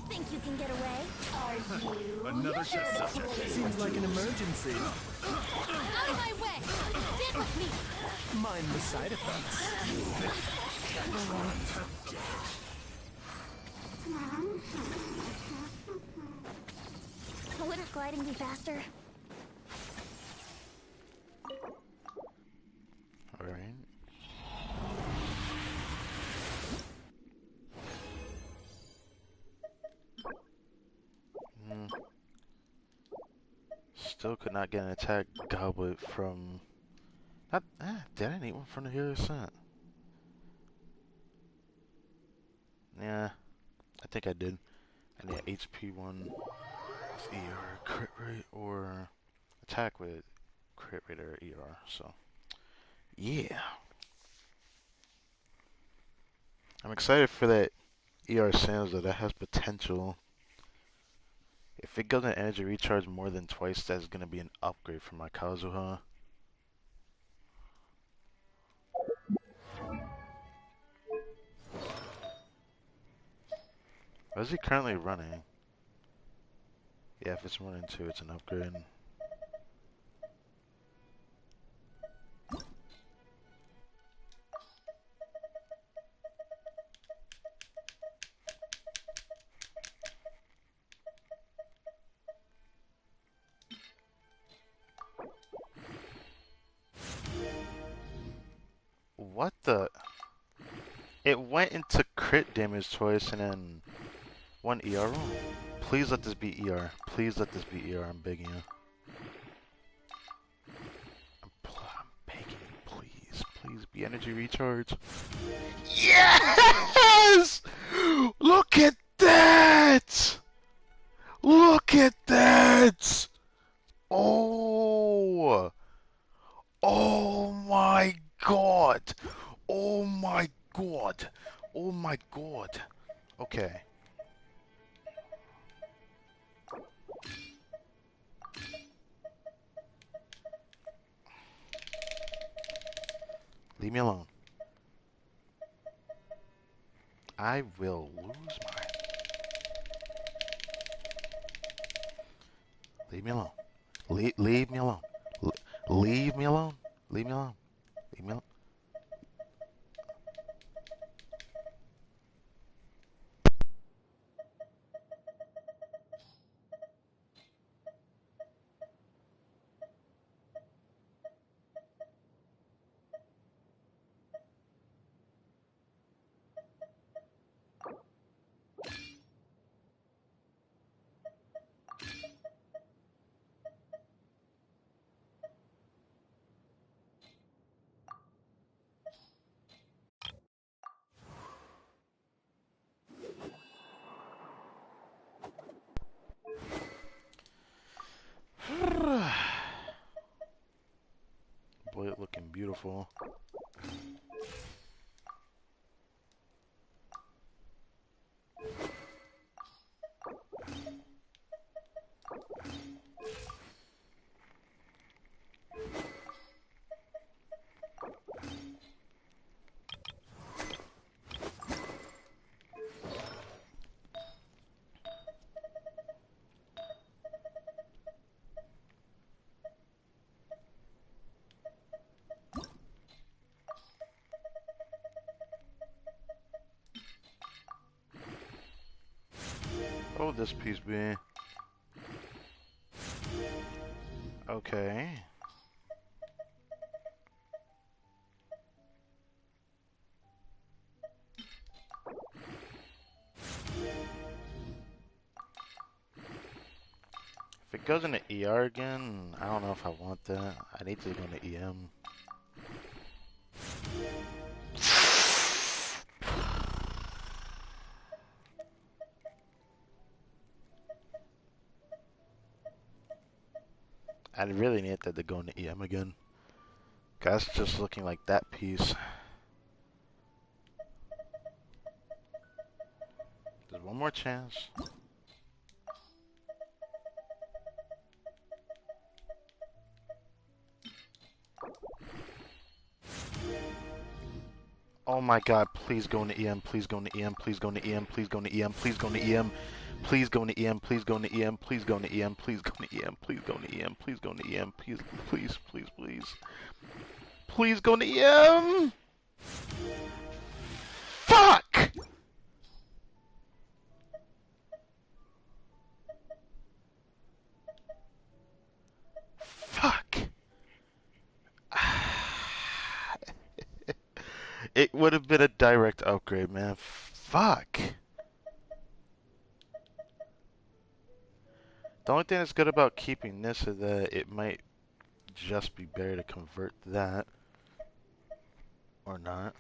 Think you can get away? Are you? Another test subject. Seems like an emergency. Out of my way! Stand with me! Mind the side effects. The wrong test subject. Wouldn't gliding be faster? Alright. Still could not get an attack goblet from... Not, did I need one from the healer scent? Yeah, I think I did. I need an HP one with ER crit rate or attack with crit rate or ER, so yeah. I'm excited for that ER Sands though, that has potential. If it goes an energy recharge more than twice, that's gonna be an upgrade for my Kazuha. What is he currently running? Yeah, if it's running 2, it's an upgrade. What the? It went into crit damage twice and then one ER roll. Please let this be ER. Please let this be ER. I'm begging you. I'm begging you. Please. Please be energy recharge. Yes! Look at that! Look at that! Oh! Oh my god! Oh my god! Oh my god! Okay. Leave me alone. I will lose mine. Leave me alone. Leave me alone. Leave me alone. Leave me alone. Leave me alone. boy looking beautiful. What would this piece be? Okay. If it goes into ER again, I don't know if I want that. I need to go into EM. I really need that to go into EM again. That's just looking like that piece. There's one more chance. Oh my god, please go into EM, please go into EM, please go into EM, please go into EM, please go into EM, please go into EM, please go into EM, please go into EM, please go into EM, please go into EM, please go into EM, please, please, please, please. Please go into EM! Fuck! Fuck! It would have been a direct upgrade, man. Fuck! The only thing that's good about keeping this is that it might just be better to convert that. Or not.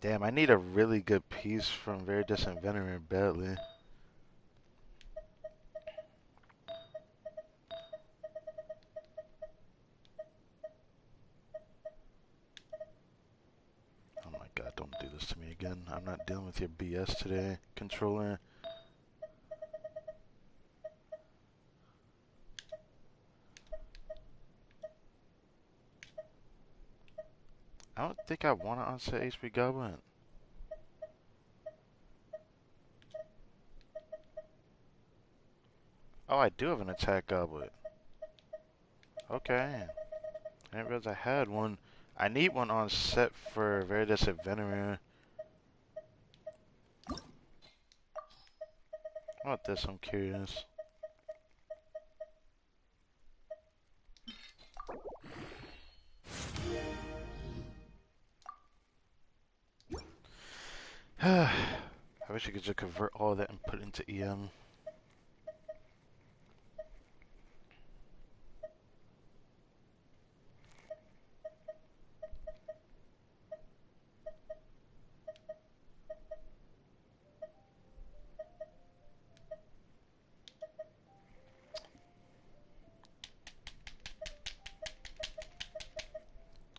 Damn, I need a really good piece from Very Distant Veteran badly. Oh my god, don't do this to me again. I'm not dealing with your BS today, controller. I don't think I want to onset HP Goblin. Oh, I do have an attack goblet. Okay. I didn't realize I had one. I need one on set for Very Distant Veteran. How about this? I'm curious. I wish I could just convert all of that and put it into EM.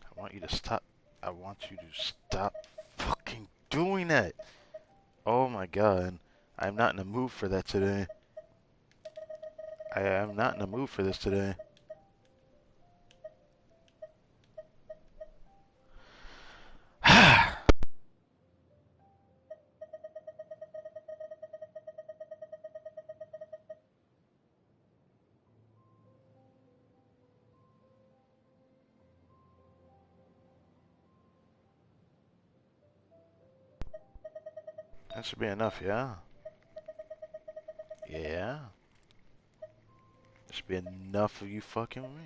I want you to stop. I want you to stop fucking doing that. Oh my god. I'm not in the mood for that today. I am not in the mood for this today. That should be enough, yeah? Yeah? That should be enough of you fucking with me.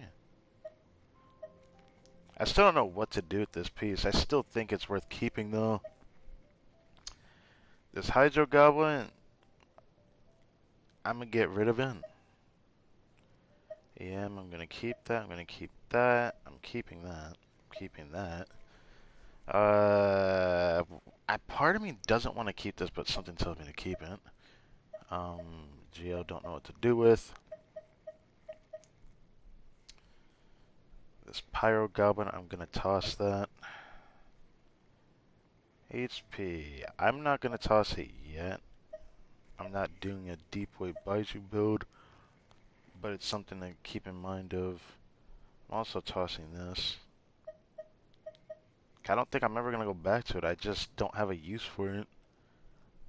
I still don't know what to do with this piece. I still think it's worth keeping, though. This Hydro Goblin, I'm gonna get rid of it. Yeah, I'm gonna keep that. I'm gonna keep that. I'm keeping that. I'm keeping that. Part of me doesn't want to keep this, but something tells me to keep it. Geo don't know what to do with. This Pyro Goblin, I'm gonna toss that. HP, I'm not gonna toss it yet. I'm not doing a deep wave Baiju build, but it's something to keep in mind of. I'm also tossing this. I don't think I'm ever gonna go back to it. I just don't have a use for it.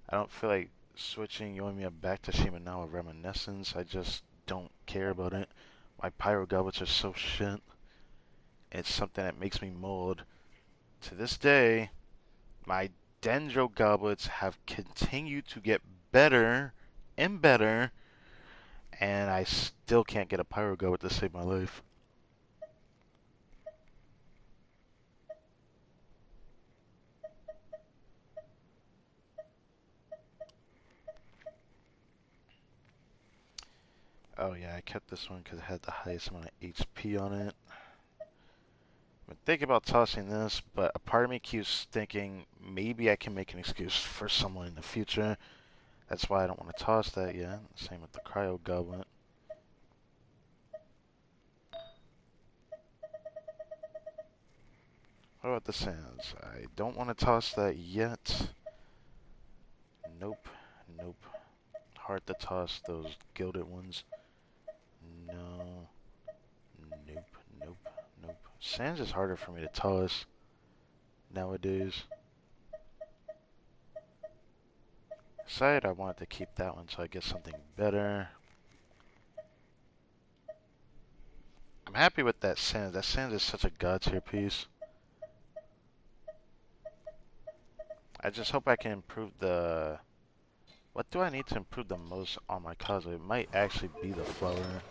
I don't feel like switching Yoimiya back to Shimanawa Reminiscence. I just don't care about it. My Pyro Goblets are so shit. It's something that makes me mold. To this day, my Dendro Goblets have continued to get better and better, and I still can't get a Pyro Goblet to save my life. Oh yeah, I kept this one because it had the highest amount of HP on it. I've been thinking about tossing this, but a part of me keeps thinking maybe I can make an excuse for someone in the future. That's why I don't want to toss that yet. Same with the Cryo Goblet. What about the Sands? I don't want to toss that yet. Nope. Nope. Hard to toss those gilded ones. No. Nope. Nope. Nope. Sands is harder for me to toss nowadays. Decided I wanted to keep that one so I get something better. I'm happy with that Sands. That Sands is such a god tier piece. I just hope I can improve the... What do I need to improve the most on my cosplay? It might actually be the flower.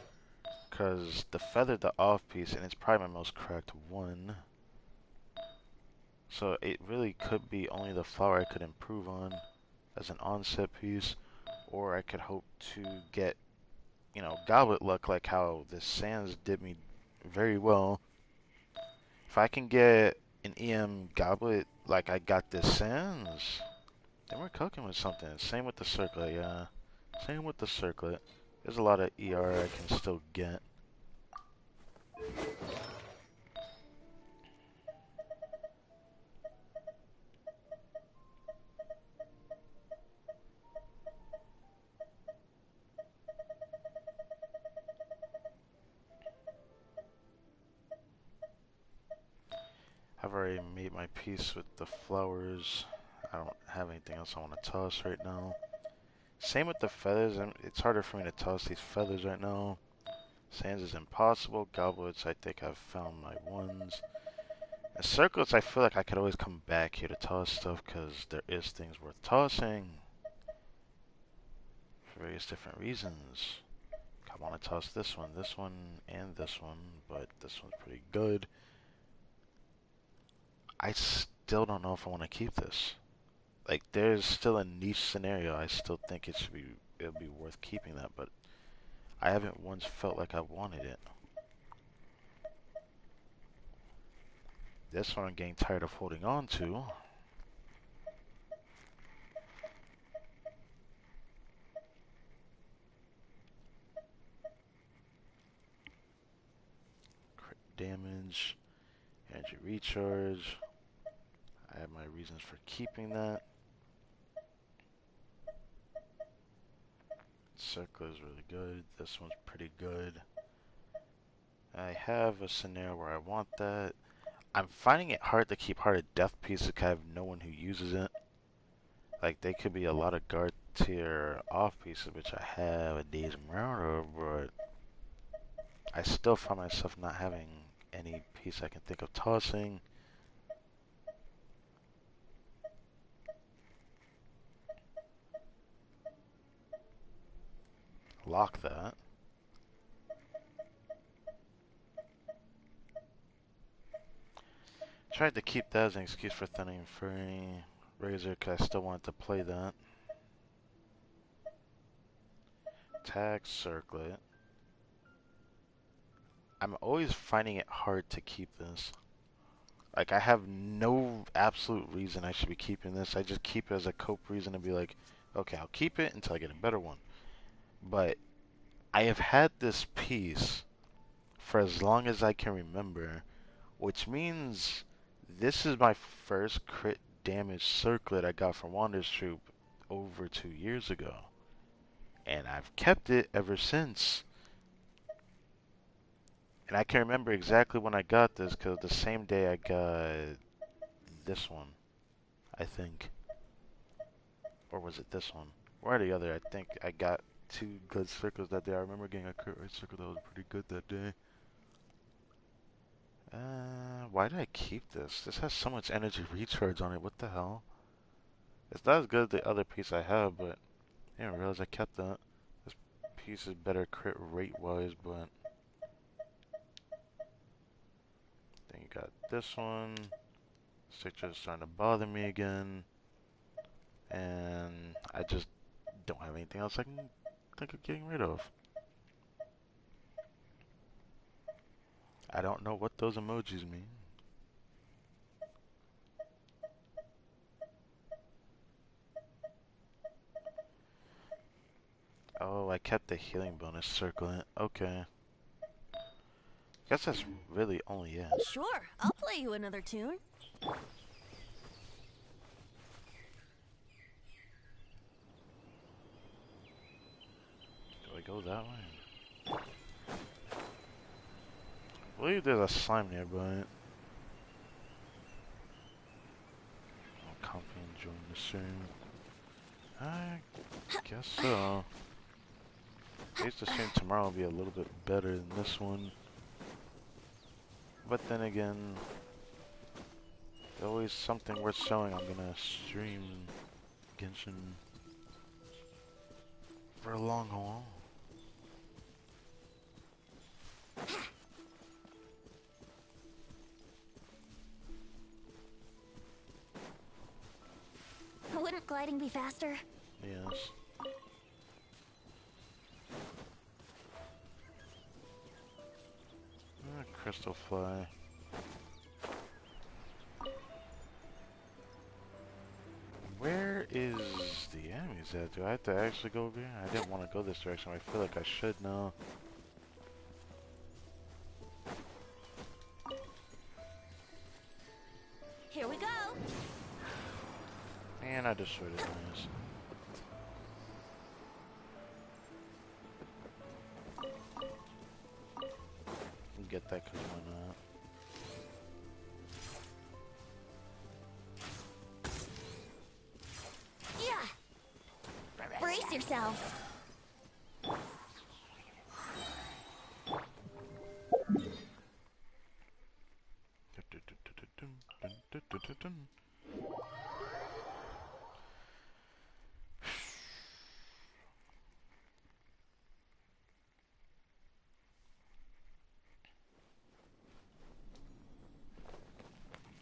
Because the feather, the off piece, and it's probably my most correct one. So it really could be only the flower I could improve on as an onset piece. Or I could hope to get, you know, goblet luck like how this Sands did me very well. If I can get an EM goblet like I got this Sands, then we're cooking with something. Same with the circlet, yeah. Same with the circlet. There's a lot of ER I can still get. I've already made my peace with the flowers. I don't have anything else I want to toss right now. Same with the feathers. It's harder for me to toss these feathers right now. Sands is impossible. Goblets, I think I've found my ones. And circlets, I feel like I could always come back here to toss stuff because there is things worth tossing. For various different reasons. I want to toss this one, and this one, but this one's pretty good. I still don't know if I want to keep this. Like, there's still a niche scenario. I still think it'll be worth keeping that, but I haven't once felt like I wanted it. This one I'm getting tired of holding on to. Crit damage, energy recharge. I have my reasons for keeping that. Circle is really good. This one's pretty good. I have a scenario where I want that. I'm finding it hard to keep Heart of Death pieces because I have no one who uses it. Like, they could be a lot of guard tier off pieces, which I have a Days Marauder, but I still find myself not having any piece I can think of tossing. Lock that. Tried to keep that as an excuse for Thundering Fury Razor because I still wanted to play that. Tag Circlet. I'm always finding it hard to keep this. Like, I have no absolute reason I should be keeping this. I just keep it as a cope reason to be like, okay, I'll keep it until I get a better one. but I have had this piece for as long as I can remember, which means this is my first crit damage circlet I got from Wander's Troop over 2 years ago. And I've kept it ever since. And I can remember exactly when I got this because the same day I got this one, I think. Or was it this one? One or the other. I think I got two good circles that day. I remember getting a crit rate circle that was pretty good that day. Why did I keep this? This has so much energy recharge on it. What the hell? It's not as good as the other piece I have, but I didn't realize I kept that. This piece is better crit rate wise, but then you got this one. Citrus starting to bother me again, and I just don't have anything else I can think of getting rid of. I don't know what those emojis mean. Oh, I kept the healing bonus circling. Okay. Guess that's really only it. Sure, I'll play you another tune. Do I go that way? I believe there's a slime nearby. I'm confident enjoying the stream. I guess so. At least the stream tomorrow will be a little bit better than this one. But then again, there's always something worth showing. I'm gonna stream Genshin for a long haul. Wouldn't gliding be faster? Yes. Crystal fly. Where is the enemies at? Do I have to actually go over here? I didn't want to go this direction. I feel like I should now. Here we go. And I destroyed his ass. Get that because why not? Yeah. Brace yourselves.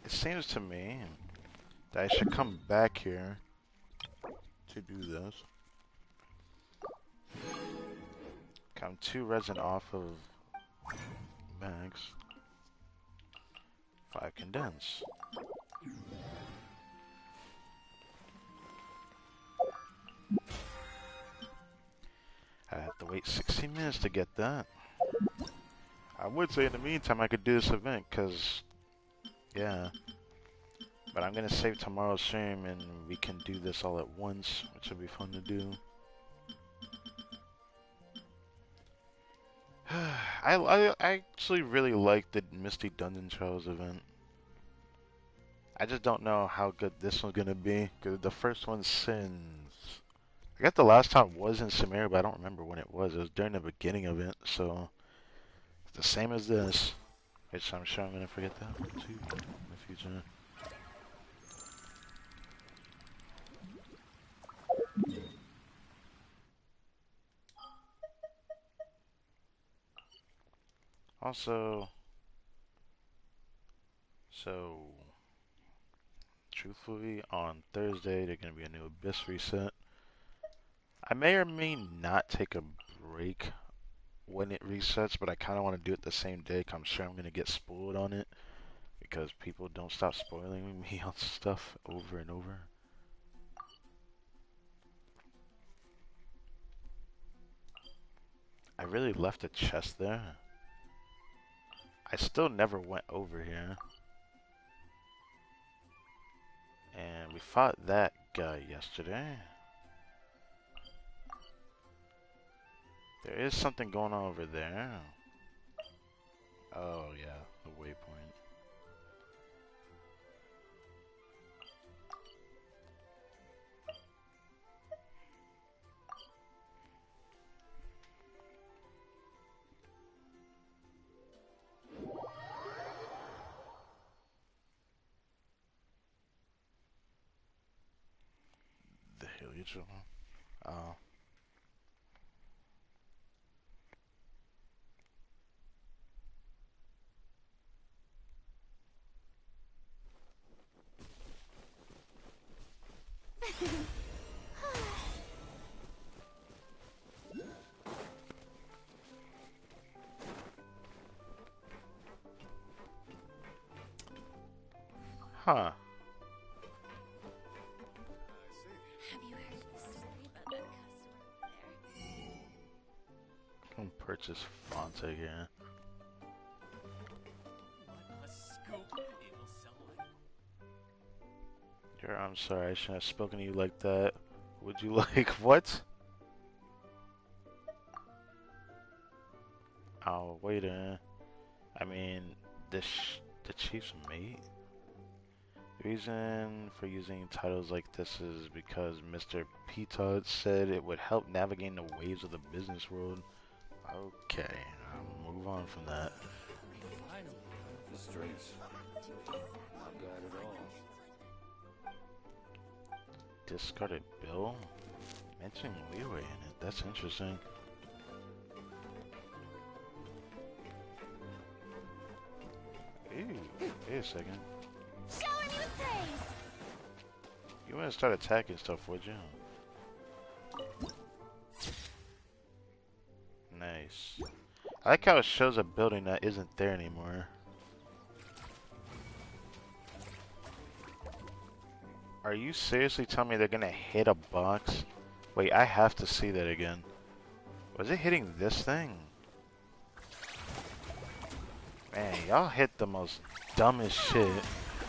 It seems to me that I should come back here to do this. I'm 2 resin off of max. 5 condense. I have to wait 16 minutes to get that. I would say in the meantime I could do this event, cause yeah. But I'm gonna save tomorrow's stream and we can do this all at once, which will be fun to do. I actually really like the Misty Dungeon Trials event. I just don't know how good this one's gonna be, because the first one's Sins. I guess the last time was in Samir, but I don't remember when it was. It was during the beginning of it, so it's the same as this. Which I'm sure I'm gonna forget that one too in the future. Also, so truthfully, on Thursday there's gonna be a new Abyss reset. I may or may not take a break when it resets, but I kind of want to do it the same day, 'cause I'm sure I'm gonna get spoiled on it because people don't stop spoiling me on stuff over and over. I really left a chest there. I still never went over here. And we fought that guy yesterday. There is something going on over there. Oh yeah, the waypoint. The hell you doing? Oh. Huh. Have you heard the story about that customer there? I can purchase Fonte here. What a scoop! It will sell like. I'm sorry, I shouldn't have spoken to you like that. Would you like what? Oh, wait a. I mean, the chief's mate. The reason for using titles like this is because Mr. Petard said it would help navigate the waves of the business world. Okay, I'll move on from that. Finally, the streets. Not bad at all. Discarded bill? Mentioning leeway in it, that's interesting. Ooh, wait a second. Showering you with praise! You wouldn't start attacking stuff, would you? Nice. I like how it shows a building that isn't there anymore. Are you seriously telling me they're gonna hit a box? Wait, I have to see that again. Was it hitting this thing? Man, y'all hit the most dumbest shit.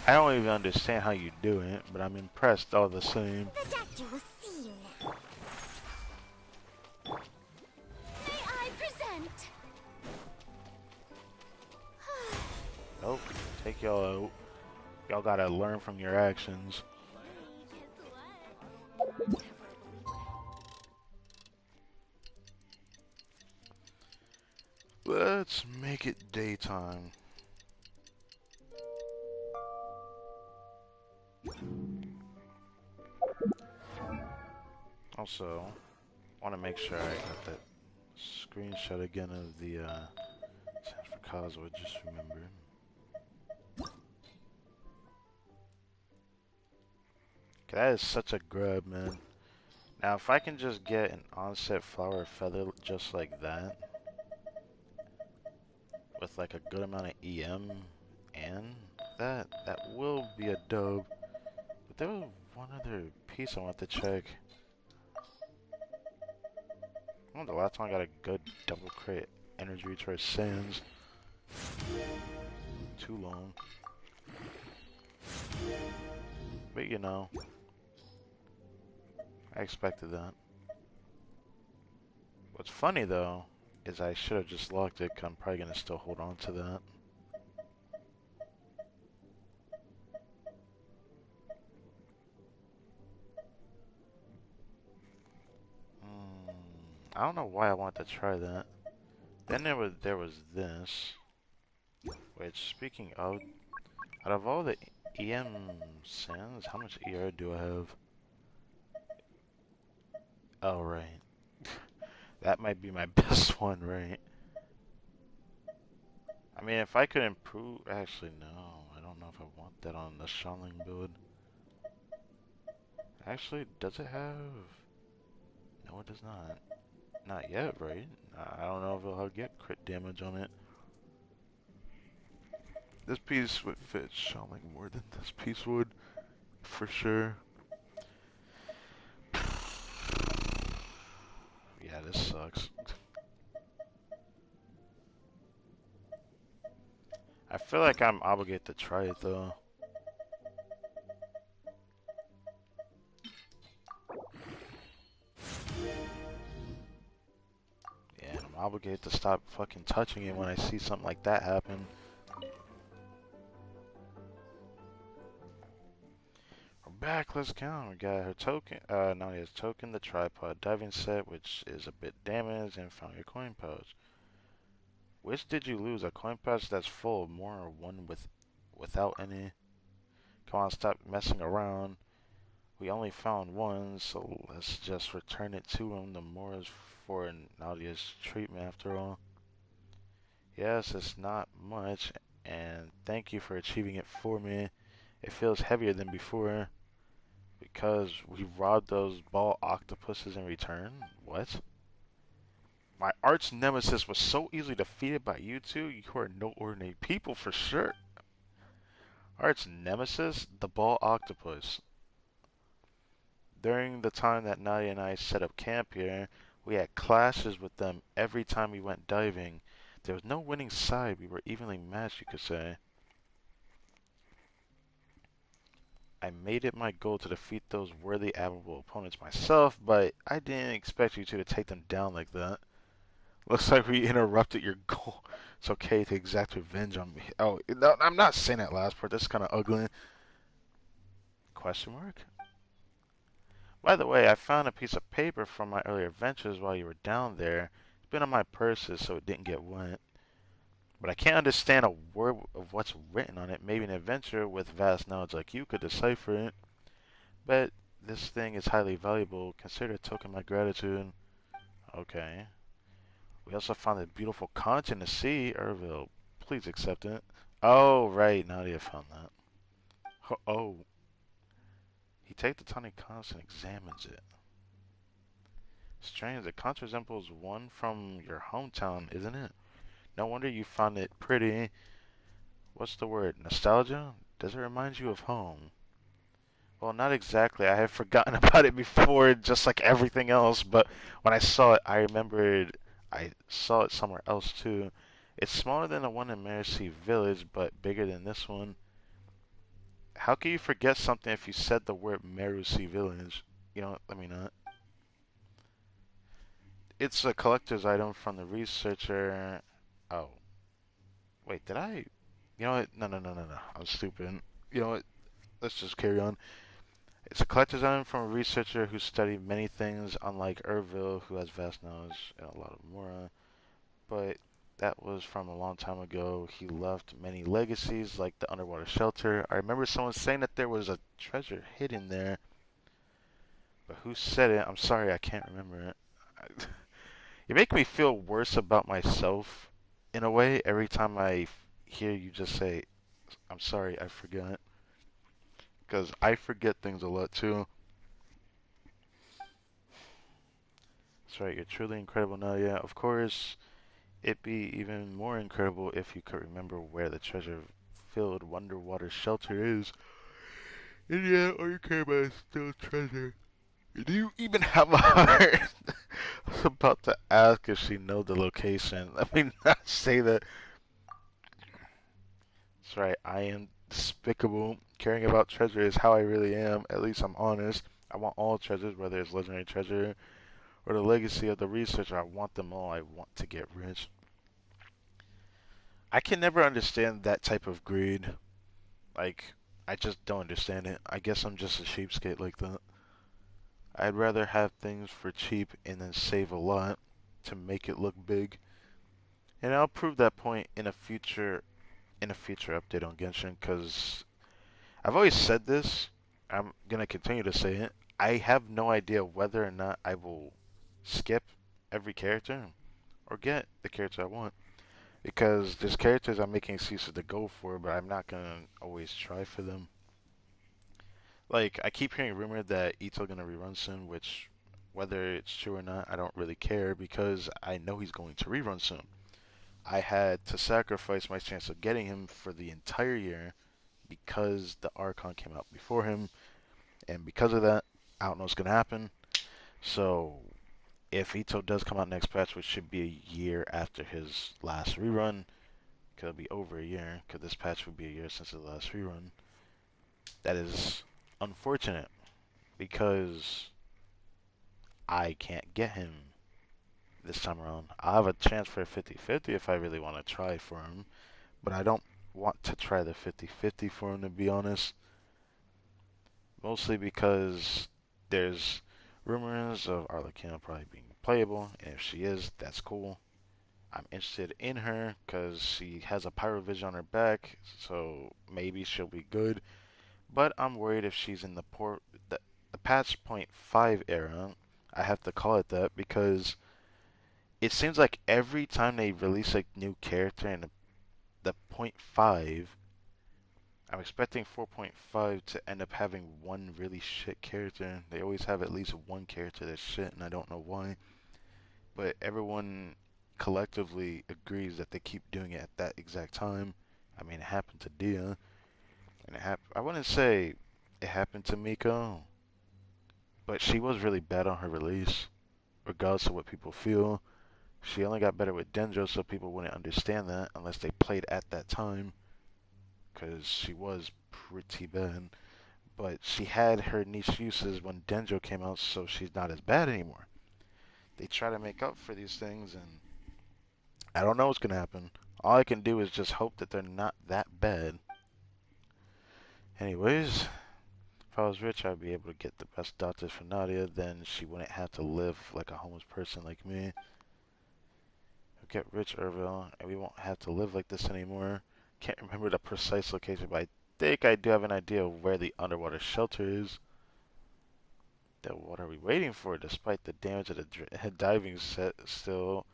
I don't even understand how you do it, but I'm impressed all the same. The doctor will see you now. May I present? Nope, take y'all out. Y'all gotta learn from your actions. Let's make it daytime. Also, want to make sure I got that screenshot again of the Sanford Causeway, just remember. That is such a grub, man. Now, if I can just get an onset flower feather just like that, with like a good amount of EM and that will be a dub. But there was one other piece I want to check. When was the last time I got a good double crit energy recharge sands? Too long. But you know, I expected that. What's funny though is I should have just locked it, 'cause I'm probably gonna still hold on to that. I don't know why I wanted to try that. Then there was this. Which, speaking of, out of all the EM sands, how much ER do I have? Oh right, that might be my best one, right? I mean, if I could improve, actually no, I don't know if I want that on the Shanling build. Actually, does it have? No, it does not. Not yet, right? I don't know if it'll get crit damage on it. This piece would fit Shanling more than this piece would, for sure. Yeah, this sucks. feel like I'm obligated to try it though. Yeah, and I'm obligated to stop fucking touching it when I see something like that happen. We're back, let's count. We got her token, Nadia's token, the tripod diving set, which is a bit damaged, and found your coin pouch. Which did you lose? A coin pouch that's full of more or one without any? Come on, stop messing around. We only found one, so let's just return it to him. The more is for Nadia's treatment after all. Yes, it's not much, and thank you for achieving it for me. It feels heavier than before. Because we robbed those ball octopuses in return? What? My arch nemesis was so easily defeated by you two? You are no ordinary people for sure. Arch nemesis? The ball octopus. During the time that Nadia and I set up camp here, we had clashes with them every time we went diving. There was no winning side. We were evenly matched, you could say. I made it my goal to defeat those worthy, admirable opponents myself, but I didn't expect you two to take them down like that. Looks like we interrupted your goal. It's okay to exact revenge on me. Oh, no, I'm not saying that last part. That's kind of ugly. Question mark? By the way, I found a piece of paper from my earlier adventures while you were down there. It's been on my purses, so it didn't get wet. But I can't understand a word of what's written on it. Maybe an adventurer with vast knowledge like you could decipher it. But this thing is highly valuable. Consider a token of my gratitude. Okay. We also found a beautiful conch in the sea. Ervil, please accept it. Oh, right. Nadia found that. Oh. He takes the tiny conch and examines it. Strange. The conch resembles one from your hometown, isn't it? No wonder you found it pretty. What's the word? Nostalgia? Does it remind you of home? Well, not exactly. I had forgotten about it before, just like everything else. But when I saw it, I remembered I saw it somewhere else too. It's smaller than the one in Mercy Village, but bigger than this one. How can you forget something if you said the word Merusi Village? You know, let me not. It's a collector's item from the researcher. Oh, wait, did I? You know what? No, no, no, no, no. I'm stupid. You know what? Let's just carry on. It's a collector's item from a researcher who studied many things, unlike Ervil, who has vast knowledge and a lot of more. But that was from a long time ago. He left many legacies, like the underwater shelter. I remember someone saying that there was a treasure hidden there, but who said it? I'm sorry, I can't remember it. You make me feel worse about myself, in a way, every time I hear you just say, I'm sorry, I forgot. Because I forget things a lot too. That's right, you're truly incredible now. Yeah, of course, it'd be even more incredible if you could remember where the treasure-filled underwater shelter is. And yeah, all you care about is still treasure. Do you even have a heart? I was about to ask if she knows the location. Let me not say that. That's right, I am despicable. Caring about treasure is how I really am. At least I'm honest. I want all treasures, whether it's legendary treasure or the legacy of the researcher. I want them all. I want to get rich. I can never understand that type of greed. Like, I just don't understand it. I guess I'm just a cheapskate like that. I'd rather have things for cheap and then save a lot to make it look big. And I'll prove that point in a future update on Genshin, because I've always said this. I'm gonna continue to say it. I have no idea whether or not I will skip every character or get the character I want. Because there's characters I'm making excuses to go for, but I'm not gonna always try for them. Like, I keep hearing rumored that Ito gonna rerun soon, which, whether it's true or not, I don't really care because I know he's going to rerun soon. I had to sacrifice my chance of getting him for the entire year because the Archon came out before him, and because of that, I don't know what's gonna happen. So, if Ito does come out next patch, which should be a year after his last rerun, 'cause it'll be over a year, 'cause this patch would be a year since the last rerun. That is unfortunate, because I can't get him this time around. I'll have a chance for a 50-50 if I really want to try for him, but I don't want to try the 50-50 for him, to be honest. Mostly because there's rumors of Arlecchino probably being playable, and if she is, that's cool. I'm interested in her because she has a Pyrovision on her back, so maybe she'll be good. But I'm worried if she's in the patch point 5 era. I have to call it that because it seems like every time they release a new character in the point 5, I'm expecting 4.5 to end up having one really shit character. They always have at least one character that's shit, and I don't know why. But everyone collectively agrees that they keep doing it at that exact time. I mean, it happened to Dia, and I wouldn't say it happened to Miko, but she was really bad on her release, regardless of what people feel. She only got better with Dendro, so people wouldn't understand that unless they played at that time, because she was pretty bad. But she had her niche uses when Dendro came out, so she's not as bad anymore. They try to make up for these things, and I don't know what's going to happen. All I can do is just hope that they're not that bad. Anyways, if I was rich, I'd be able to get the best doctors for Nadia, then she wouldn't have to live like a homeless person like me. We'll get rich, Irville, and we won't have to live like this anymore. Can't remember the precise location, but I think I do have an idea of where the underwater shelter is. Then what are we waiting for? Despite the damage of the diving set, still...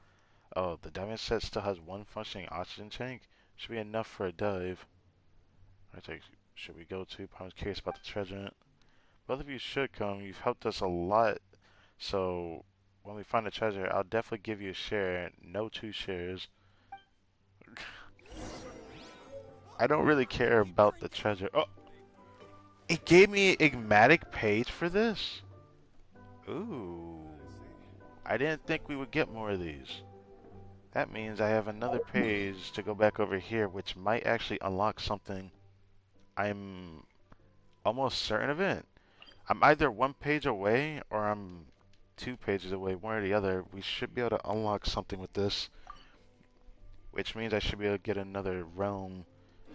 Oh, the diving set still has one functioning oxygen tank? Should be enough for a dive. Should we go to? I was curious about the treasure. Both of you should come. You've helped us a lot. So, when we find the treasure, I'll definitely give you a share. No 2 shares. I don't really care about the treasure. Oh! It gave me an enigmatic page for this? Ooh. I didn't think we would get more of these. That means I have another page to go back over here, which might actually unlock something. I'm almost certain of it. I'm either 1 page away or I'm 2 pages away, one or the other. We should be able to unlock something with this, which means I should be able to get another realm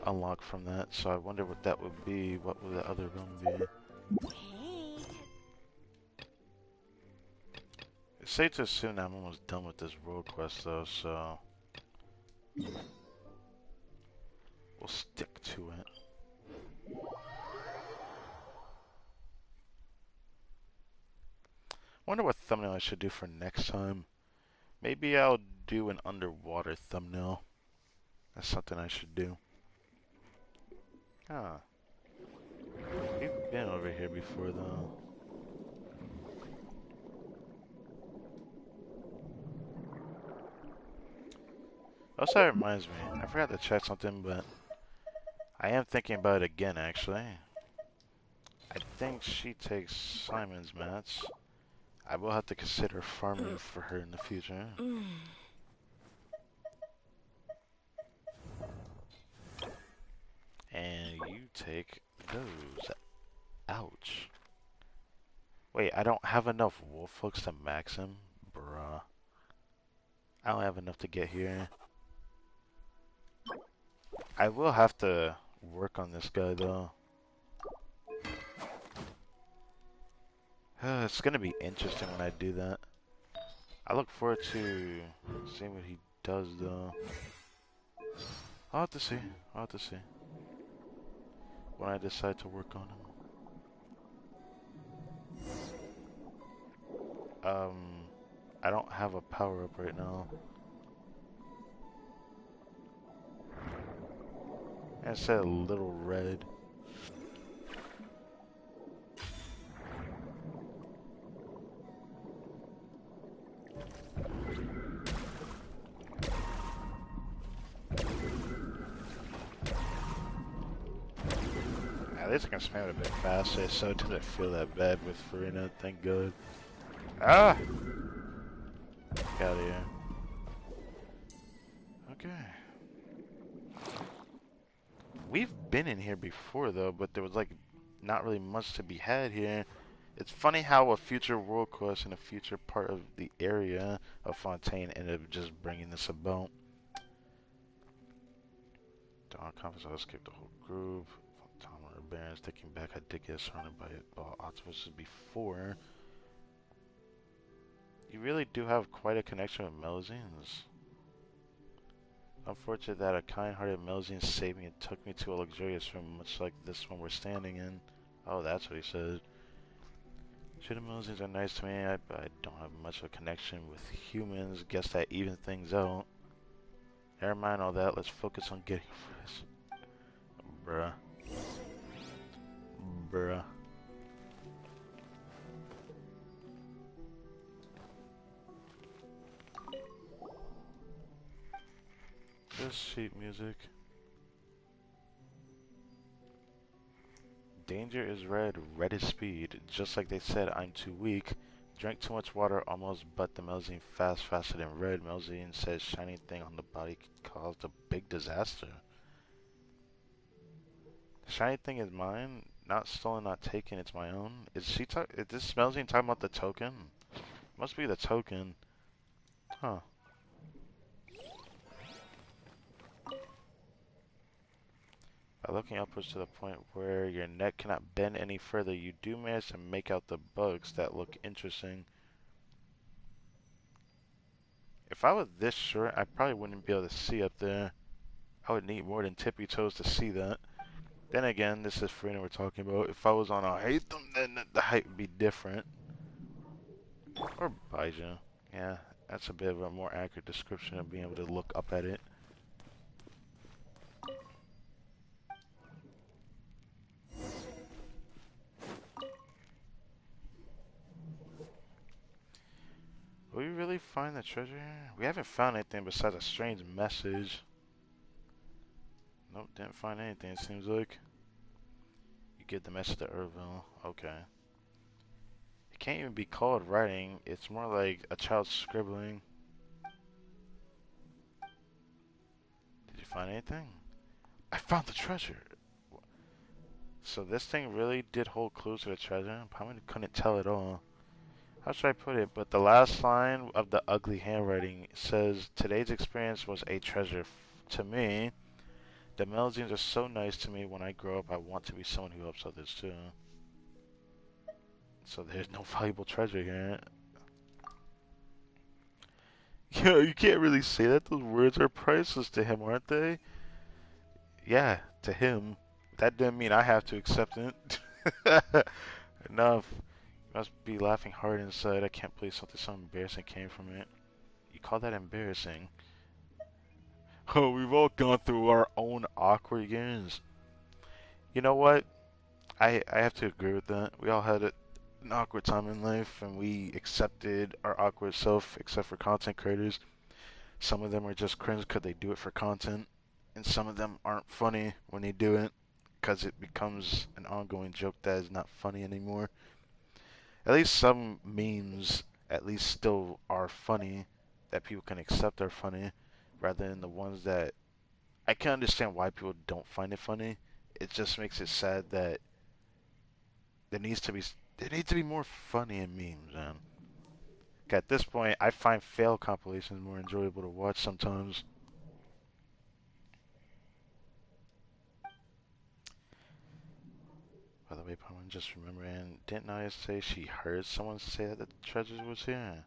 unlock from that. So I wonder what that would be. What would the other realm be? Hey. It's safe to assume that I'm almost done with this road quest though, so we'll stick to it. Wonder what thumbnail I should do for next time. Maybe I'll do an underwater thumbnail. That's something I should do. Ah. We've been over here before though. Also, that reminds me, I forgot to check something, but I am thinking about it again actually. I think she takes Simon's mats. I will have to consider farming for her in the future. And you take those. Ouch. Wait, I don't have enough wolf hooks to max him? Bruh. I don't have enough to get here. I will have to work on this guy though. It's gonna be interesting when I do that. I look forward to seeing what he does though. I'll have to see. I'll have to see. When I decide to work on him. I don't have a power up right now. I said a little red. At least I can spam it a bit faster, so it doesn't feel that bad with Farina, thank God. Ah! Get out of here. Okay. We've been in here before though, but there was like not really much to be had here. It's funny how a future world quest and a future part of the area of Fontaine ended up just bringing this about. Dawn conference, I'll skip the whole group. Tower Barons taking back, I did get surrounded by octopuses before. You really do have quite a connection with Melazines. Unfortunate that a kind-hearted Melazine saved me and took me to a luxurious room, much like this one we're standing in. Oh, that's what he said. Sure, the Melazines are nice to me, but I don't have much of a connection with humans. Guess that evens things out. Never mind all that, let's focus on getting this. Bruh. Bruh. Just sheet music. Danger is red, red is speed. Just like they said, I'm too weak. Drank too much water, almost but the Melazine faster than red. Melazine says shiny thing on the body caused a big disaster. The shiny thing is mine? Not stolen, not taken, it's my own? Is this Melazine talking about the token? Must be the token. Huh. By looking upwards to the point where your neck cannot bend any further, you do manage to make out the bugs that look interesting. If I was this short, I probably wouldn't be able to see up there. I would need more than tippy toes to see that. Then again, this is Frina we're talking about. If I was on a height, then the height would be different. Or Baiju. Yeah, that's a bit of a more accurate description of being able to look up at it. Will we really find the treasure here? We haven't found anything besides a strange message. Nope, didn't find anything, it seems like. You get the message to Ervil. Okay. It can't even be called writing. It's more like a child scribbling. Did you find anything? I found the treasure! So this thing really did hold clues to the treasure? Probably couldn't tell at all. How should I put it? But the last line of the ugly handwriting says, today's experience was a treasure to me. The Melazines are so nice to me. When I grow up, I want to be someone who helps others too. So there's no valuable treasure here. Yeah, you can't really say that. Those words are priceless to him, aren't they? Yeah, to him. That doesn't mean I have to accept it. Enough. You must be laughing hard inside. I can't believe something so embarrassing came from it. You call that embarrassing? Oh, we've all gone through our own awkward years. You know what? I have to agree with that. We all had an awkward time in life, and we accepted our awkward self, except for content creators. Some of them are just cringe because they do it for content, and some of them aren't funny when they do it because it becomes an ongoing joke that is not funny anymore. At least some memes at least still are funny, that people can accept are funny, rather than the ones that I can understand why people don't find it funny. It just makes it sad that there needs to be more funny in memes, man. At this point, I find fail compilations more enjoyable to watch sometimes. By the way, Paimon, just remembering, didn't I say she heard someone say that the treasure was here?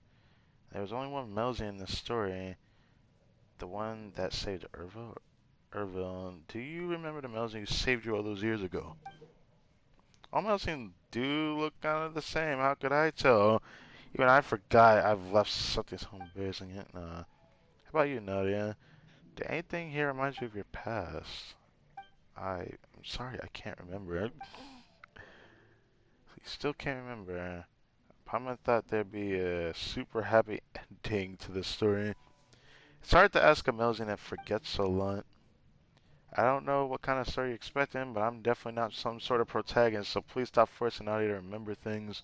There was only one Melzy in this story, the one that saved Ervil. Ervil, do you remember the Melzy who saved you all those years ago? All Melzy do look kind of the same. How could I tell? Even I forgot I've left something so embarrassing yet. Nah. How about you, Nadia? Did anything here remind you of your past? I'm sorry, I can't remember. You still can't remember. Paimon thought there'd be a super happy ending to this story. It's hard to ask a Melzian that forgets a lot. I don't know what kind of story you're expecting, but I'm definitely not some sort of protagonist, so please stop forcing Nadia to remember things.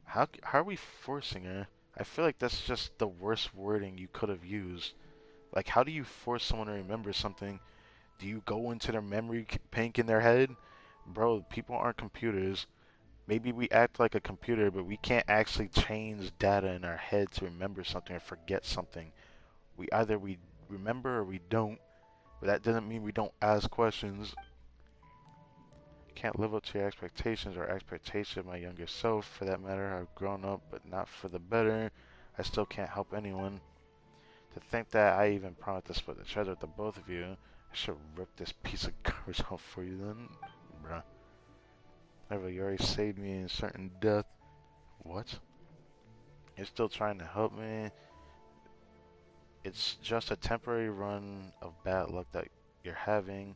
How are we forcing her? I feel like that's just the worst wording you could have used. Like, how do you force someone to remember something? Do you go into their memory bank in their head? Bro, people aren't computers. Maybe we act like a computer, but we can't actually change data in our head to remember something or forget something. We remember or we don't, but that doesn't mean we don't ask questions. Can't live up to your expectations or expectation of my younger self, for that matter. I've grown up, but not for the better. I still can't help anyone. To think that I even promised to split the treasure with the both of you. I should rip this piece of garbage off for you then. Bruh. Never, you already saved me in certain death. What? You're still trying to help me? It's just a temporary run of bad luck that you're having,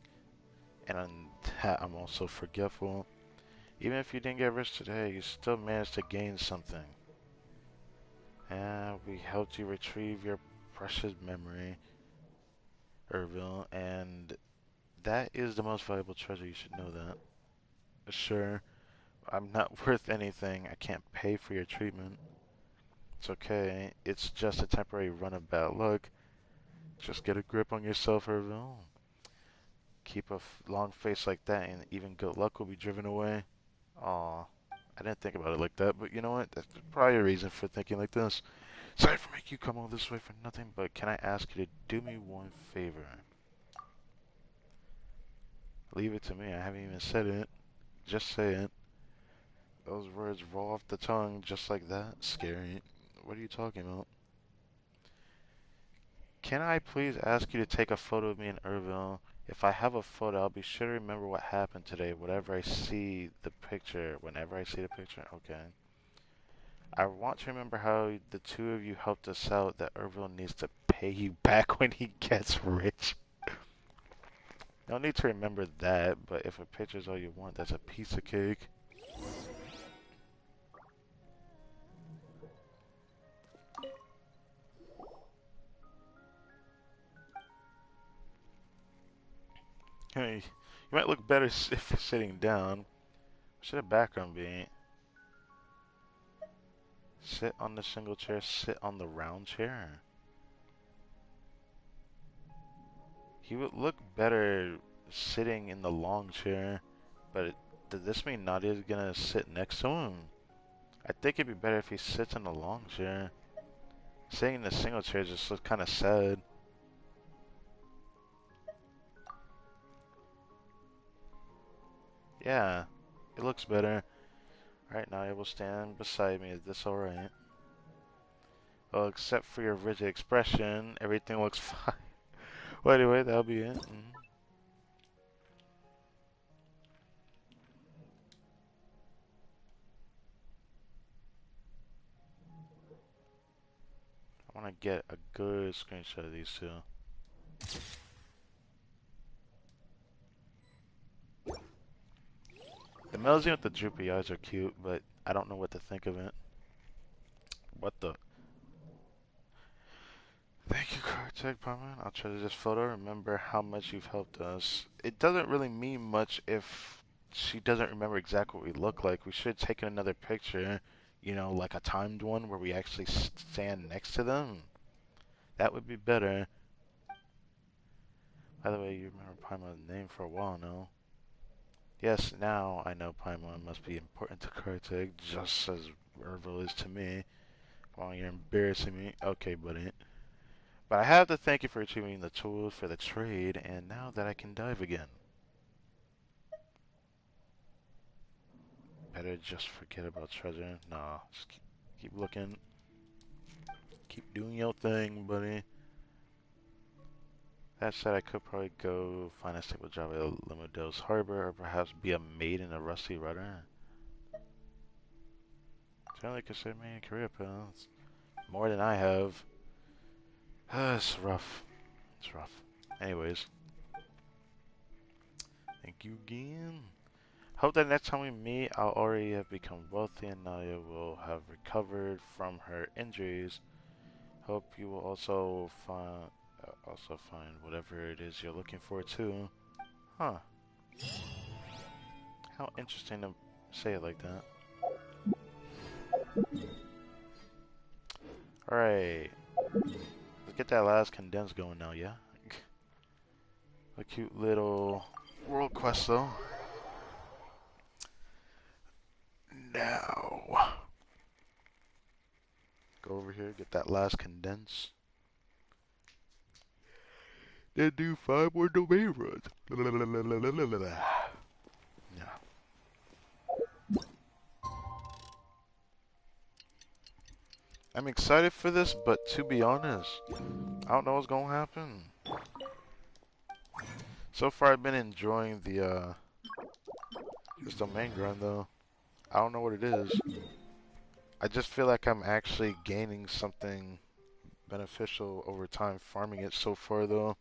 and on that I'm also forgetful. Even if you didn't get rich today, you still managed to gain something. And we helped you retrieve your precious memory, Ervil, and that is the most valuable treasure. You should know that. Sure, I'm not worth anything. I can't pay for your treatment. It's okay. It's just a temporary run of bad luck. Just get a grip on yourself, Ervil. Keep a long face like that, and even good luck will be driven away. Aw, I didn't think about it like that, but you know what? That's probably a reason for thinking like this. Sorry for making you come all this way for nothing, but can I ask you to do me one favor? Leave it to me. I haven't even said it. Just say it. Those words roll off the tongue just like that. Scary. What are you talking about? Can I please ask you to take a photo of me in Ervil? If I have a photo, I'll be sure to remember what happened today. Whenever I see the picture. Okay. I want to remember how the two of you helped us out. That Ervil needs to pay you back when he gets rich. No need to remember that, but if a picture's all you want, that's a piece of cake. Hey, you might look better if you're sitting down. What should the background be? Sit on the single chair, sit on the round chair. He would look better sitting in the long chair, but does this mean Nadia's gonna sit next to him? I think it'd be better if he sits in the long chair. Sitting in the single chair just looks kind of sad. Yeah, it looks better. Alright, Nadia will stand beside me. Is this alright? Well, except for your rigid expression, everything looks fine. Well, anyway, that'll be it. I want to get a good screenshot of these two. The Melzy with the droopy eyes are cute, but I don't know what to think of it. What the? Thank you, Kartek Parman. I'll treasure this photo. Remember how much you've helped us. It doesn't really mean much if she doesn't remember exactly what we look like. We should have taken another picture, you know, like a timed one where we actually stand next to them. That would be better. By the way, you remember Paimon's name for a while now. Yes, now I know Paimon must be important to Kartik, just as Ervil is to me. Well, you're embarrassing me. Okay, buddy. But I have to thank you for achieving the tools for the trade, and now that I can dive again. Better just forget about treasure. Nah, just keep looking. Keep doing your thing, buddy. That said, I could probably go find a stable job at Limodos Harbor, or perhaps be a maid in a rusty rudder. Certainly consider me a career path. More than I have. It's rough. It's rough. Anyways. Thank you again. Hope that next time we meet, I'll already have become wealthy and Nadia will have recovered from her injuries. Hope you will also find whatever it is you're looking for too. Huh. How interesting to say it like that. Alright. Let's get that last condensed going now, yeah? A cute little world quest though. Now, go over here, get that last condense. Then do 5 more domain runs. Yeah. I'm excited for this, but to be honest, I don't know what's gonna happen. So far, I've been enjoying the this domain grind though. I don't know what it is. I just feel like I'm actually gaining something beneficial over time farming it so far though.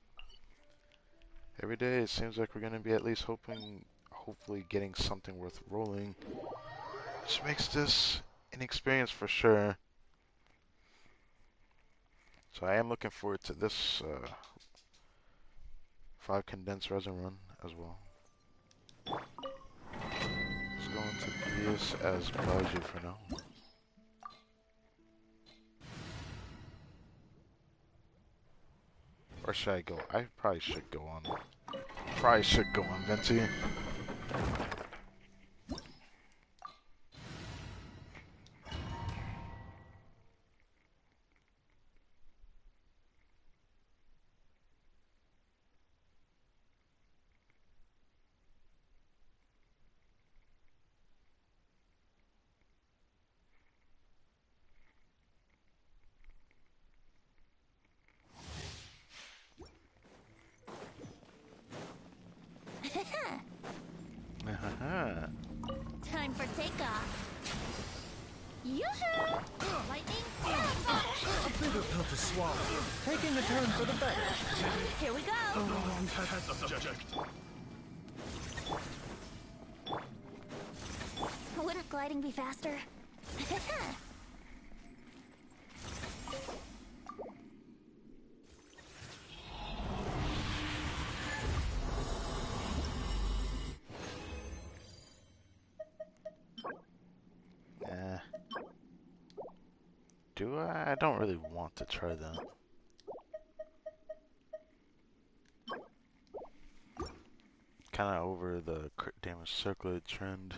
Every day it seems like we're gonna be at least hopefully getting something worth rolling, which makes this an experience for sure. So I am looking forward to this 5 condensed resin run as well. Let's go into this as Bowser for now. Or should I go? I probably should go on. Probably should go on Venti. Time for takeoff. Yoo-hoo! Lightning, A bitter pill to swallow. Taking a turn for the better. Here we go. Wouldn't gliding be faster? Do I? I don't really want to try that. Kind of over the crit damage circlet trend.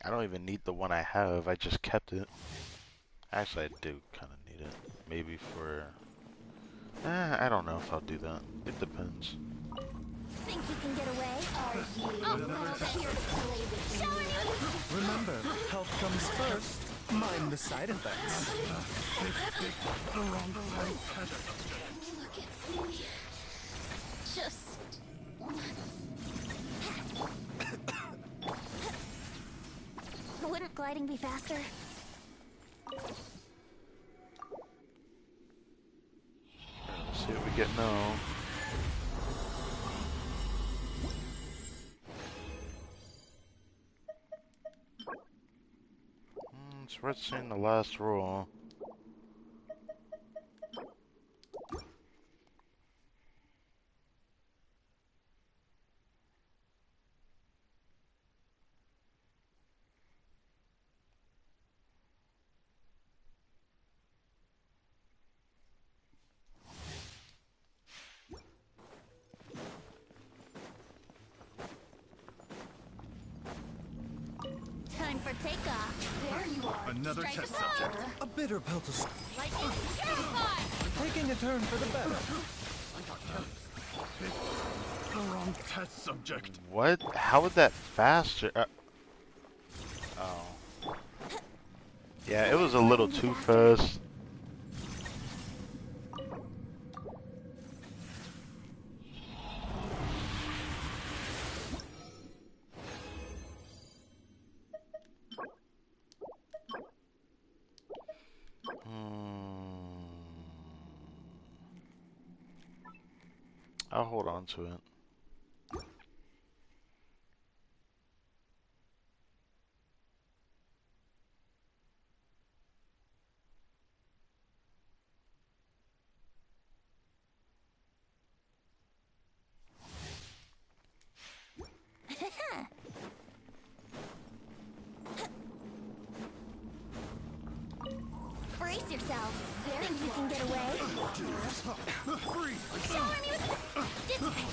I don't even need the one I have, I just kept it. Actually, I do kind of need it. Maybe for... I don't know if I'll do that. It depends. Think you can get away? Are you? I'll settle this. Shower you! Remember, health comes first. Mind the side effects. Look at me. Just wouldn't gliding be faster? Let's see what we get now. It's worth seeing the last roll. Time for takeoff. There you are. Another Strike test a blow. subject. A bitter pill to swallow. Lightning, purify! Taking a turn for the better. The wrong test subject. What? How would that faster? Oh. Yeah, it was a little too fast. I'll hold on to it. Brace yourselves. Think you can get away? Shower me with dissipate.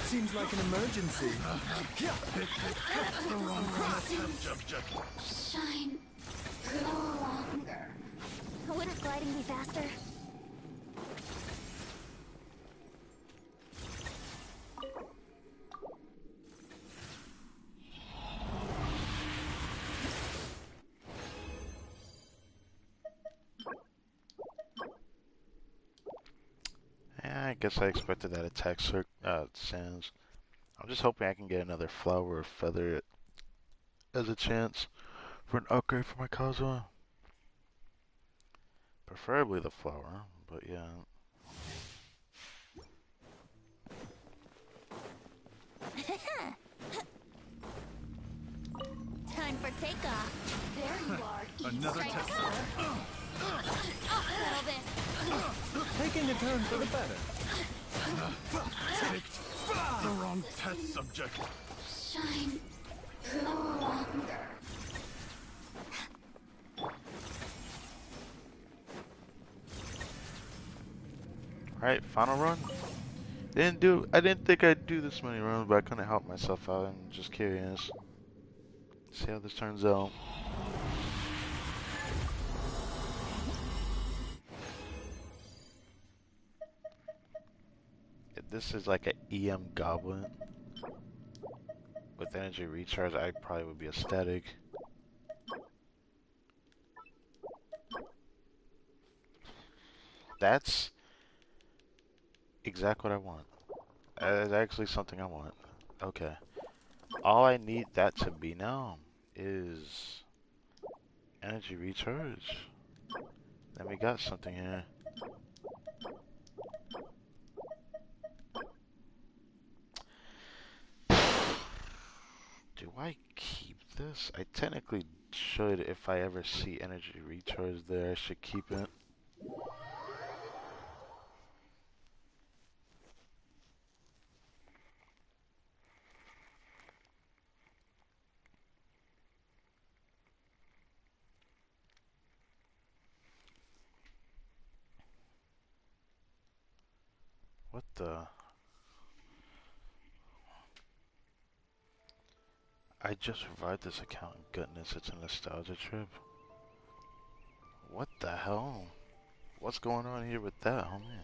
Seems like an emergency. Shine no longer. Wouldn't gliding be faster? Yeah, I guess I expected that attack sands. I'm just hoping I can get another flower or feather as a chance for an upgrade for my Kazuha. Preferably the flower, but yeah. Time for takeoff. There you are. Another Strike test. I'll settle this. Taking a turn for the better. The wrong test subject. Shine no longer. Alright, final run. I didn't think I'd do this many runs, but I couldn't help myself out. I'm just curious. See how this turns out. If this is like an EM goblin with energy recharge, I probably would be ecstatic. That's exactly what I want. That's actually something I want. Okay. All I need that to be now is energy recharge. Then we got something here. Do I keep this? I technically should. If I ever see energy recharge there, I should keep it. What the? I just revived this account. Goodness, it's a nostalgia trip. What the hell? What's going on here with that, homie?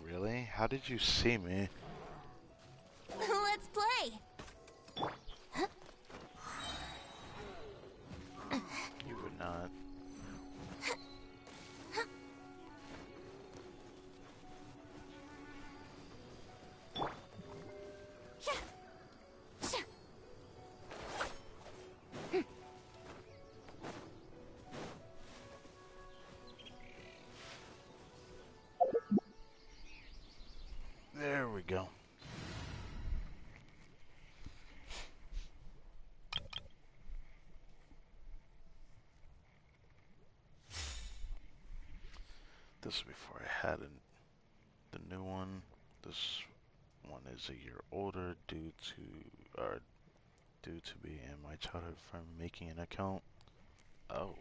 Really? How did you see me? Let's play. You would not. There we go. This is before I had the new one. This one is a year older due to be in my childhood friend making an account. Oh.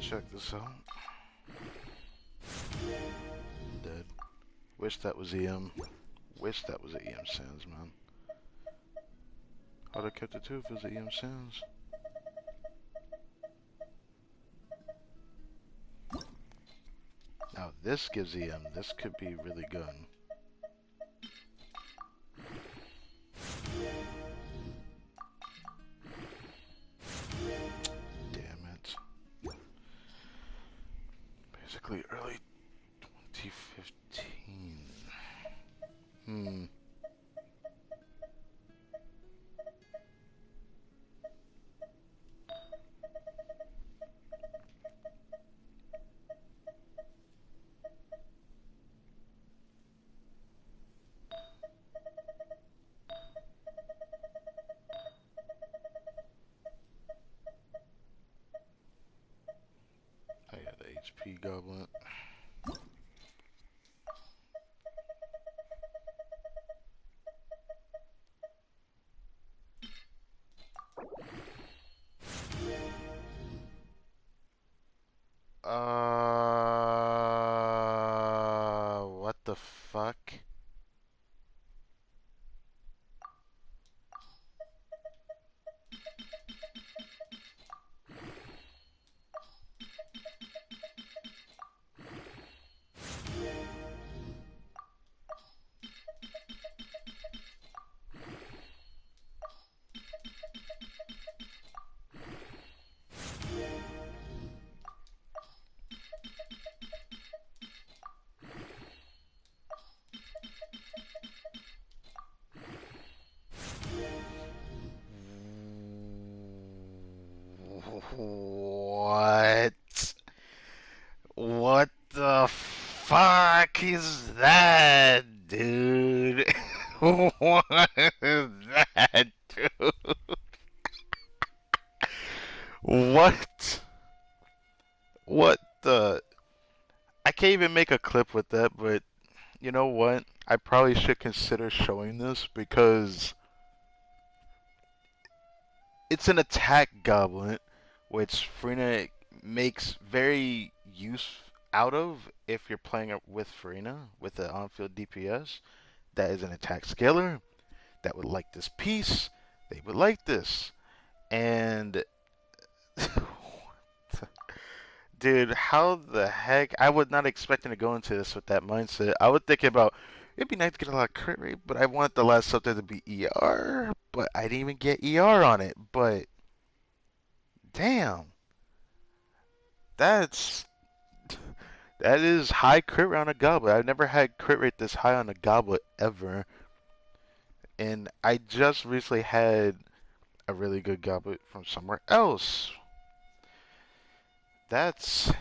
Check this out. Dead. Wish that was EM. Wish that was an EM Sans, man. I'd have kept it too if it was an EM Sans. Now this gives EM. This could be really good. Damn it. OP Goblin. What the fuck? What? What the fuck is that, dude? What is that, dude? What? What the? I can't even make a clip with that, but you know what? I probably should consider showing this because it's an attack goblet, which Farina makes very use out of if you're playing it with Farina with the on-field DPS. That is an attack scaler that would like this piece. They would like this, and dude, how the heck? I was not expecting to go into this with that mindset. I was thinking about it'd be nice to get a lot of crit rate, but I wanted the last subject to be ER, but I didn't even get ER on it. But damn, that's that is high crit rate on a goblet. I've never had crit rate this high on a goblet ever, and I just recently had a really good goblet from somewhere else. That's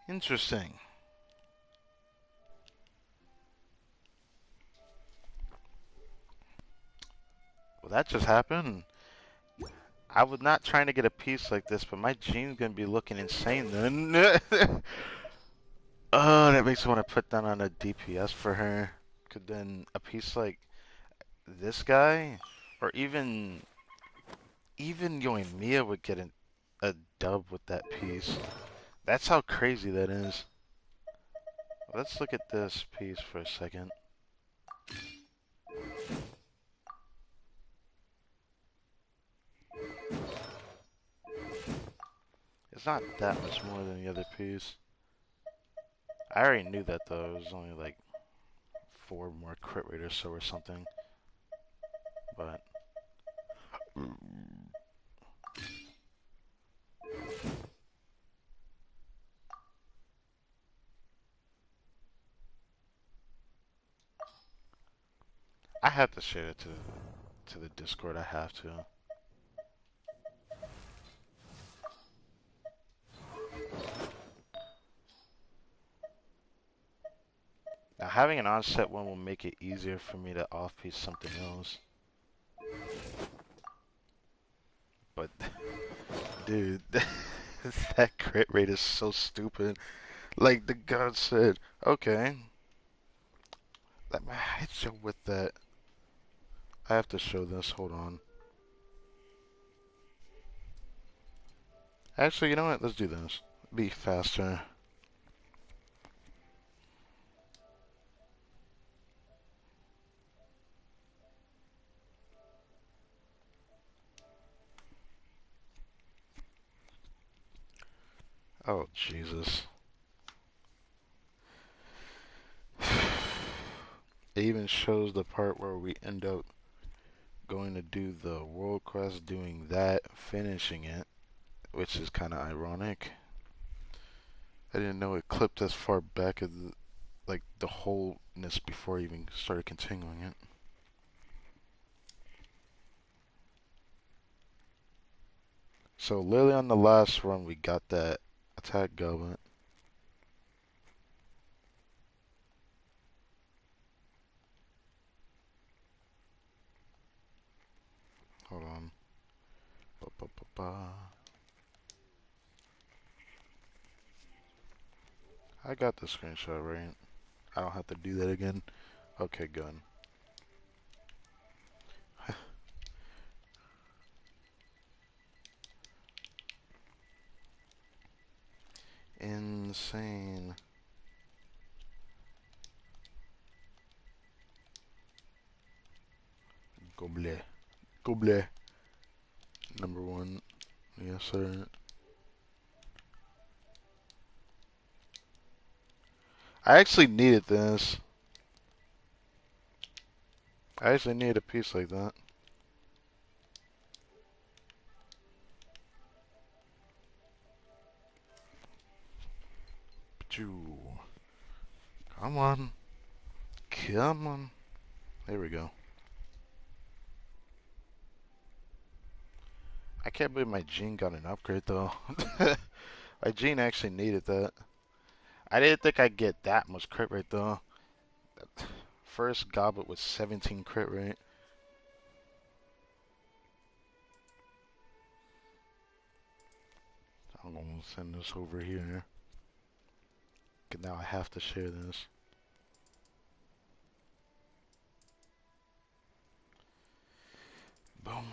interesting. Well, that just happened. I was not trying to get a piece like this, but my gene's gonna be looking insane then. Oh, that makes me want to put that on a DPS for her. Could then a piece like this guy, or even Yoimiya would get a dub with that piece. That's how crazy that is. Let's look at this piece for a second. It's not that much more than the other piece. I already knew that though. It was only like 4 more crit rate or so or something. But I have to share it to the Discord. I have to. Now having an onset one will make it easier for me to off-piece something else. But dude, that crit rate is so stupid. Like the god said, okay, let me hit you with that. I have to show this. Hold on. Actually, you know what? Let's do this. Be faster. Oh, Jesus. It even shows the part where we end up going to do the world quest, doing that, finishing it, which is kind of ironic. I didn't know it clipped as far back as like the wholeness before I even started continuing it. So literally on the last run, we got that attack goblin. Hold on. Ba, ba, ba, ba. I got the screenshot right. I don't have to do that again. Okay, good. Insane. Goble. Goble. Number one. Yes, sir. I actually needed this. I actually needed a piece like that. Pachoo. Come on. Come on. There we go. I can't believe my Jean got an upgrade though. My Jean actually needed that. I didn't think I'd get that much crit rate though. First goblet was 17 crit rate. I'm gonna send this over here. 'Cause now I have to share this. Boom.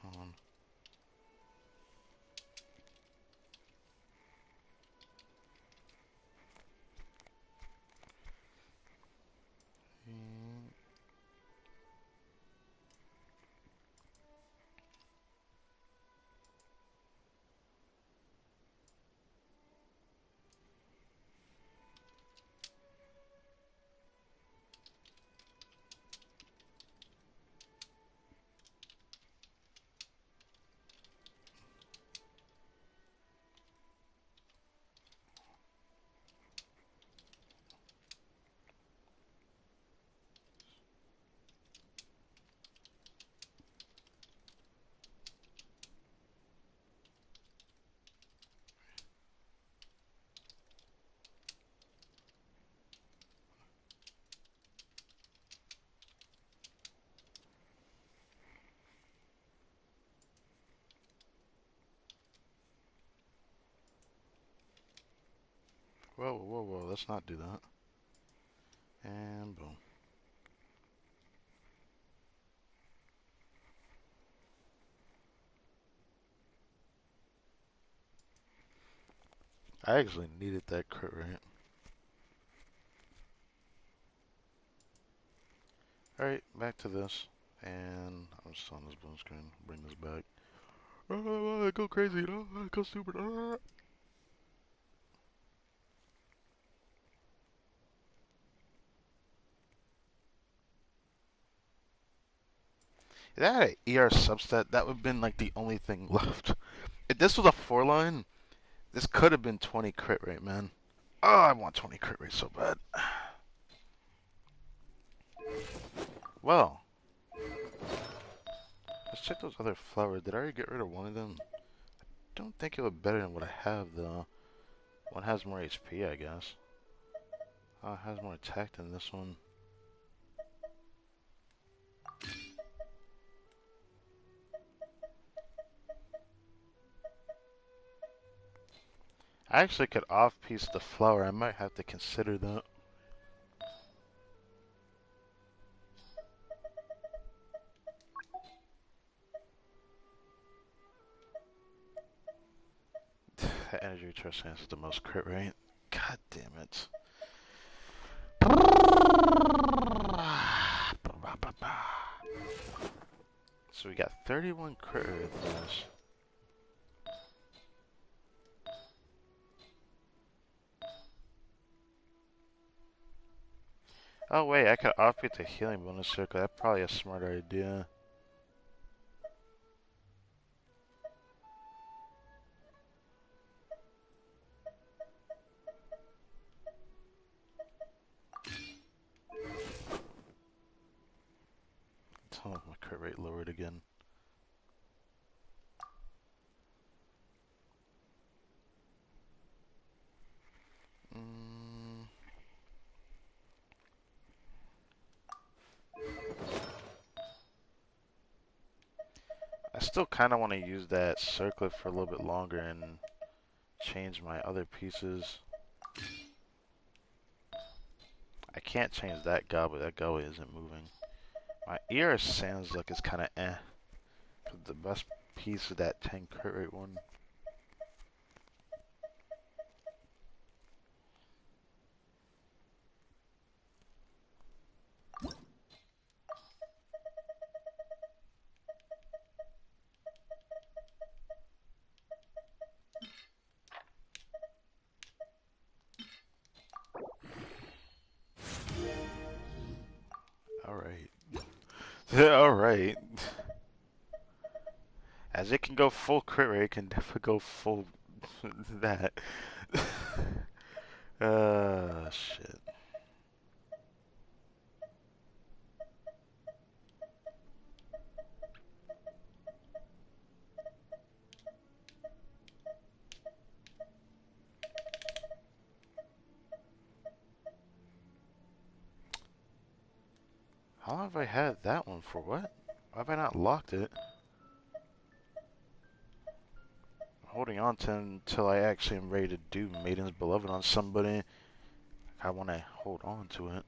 On. Whoa, whoa, whoa, let's not do that. And boom. I actually needed that crit rate. Alright, back to this. And I'm just on this boom screen. Bring this back. Go crazy. Go stupid. If that had an ER substat, that would have been like the only thing left. If this was a 4-line, this could have been 20 crit rate, man. Oh, I want 20 crit rate so bad. Well, let's check those other flowers. Did I already get rid of one of them? Don't think it would better than what I have, though. One has more HP, I guess. Oh, it has more attack than this one. I actually could off-piece the flower. I might have to consider that. That energy recharge has the most crit rate. God damn it. So we got 31 crit rate with this. Oh wait, I could offbeat the healing bonus circle. That's probably a smarter idea. Oh, my crit rate lowered again. I still kind of want to use that circlet for a little bit longer and change my other pieces. I can't change that goblet. That goblet isn't moving. My ear sounds like it's kind of eh. But the best piece of that 10 crit rate one. Alright. Alright. As it can go full crit rate, it can definitely go full that. Shit. How long have I had that one for? What? Why have I not locked it? I'm holding on to until I actually am ready to do Maiden's Beloved on somebody. I want to hold on to it.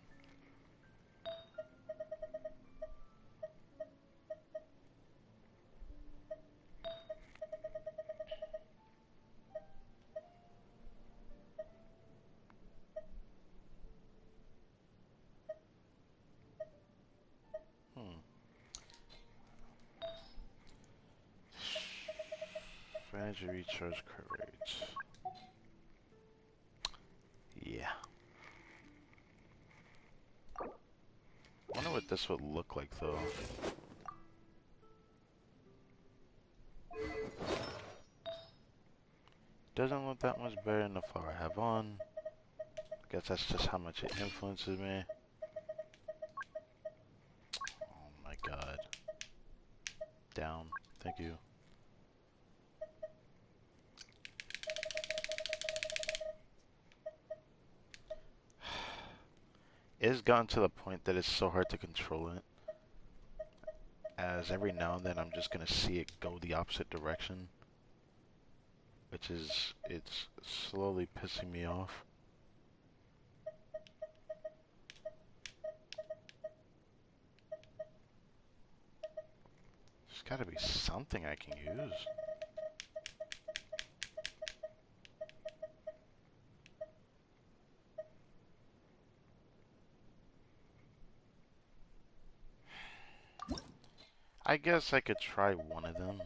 Energy recharge crit rates. Yeah. I wonder what this would look like though. Doesn't look that much better than the flower I have on. Guess that's just how much it influences me. Oh my god. Down. Thank you. It's gotten to the point that it's so hard to control it. As every now and then I'm just gonna see it go the opposite direction. Which is, it's slowly pissing me off. There's gotta be something I can use. I guess I could try one of them.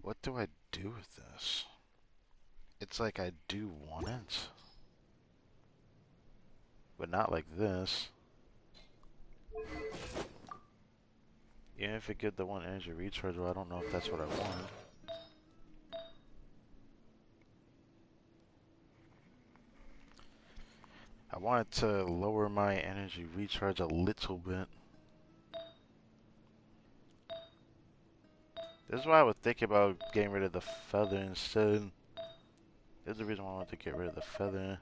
What do I do with this? It's like I do want it, but not like this. Even if it get the one energy recharge, well, I don't know if that's what I want. I wanted to lower my energy recharge a little bit. This is why I was thinking about getting rid of the feather instead. There's the reason why I wanted to get rid of the feather.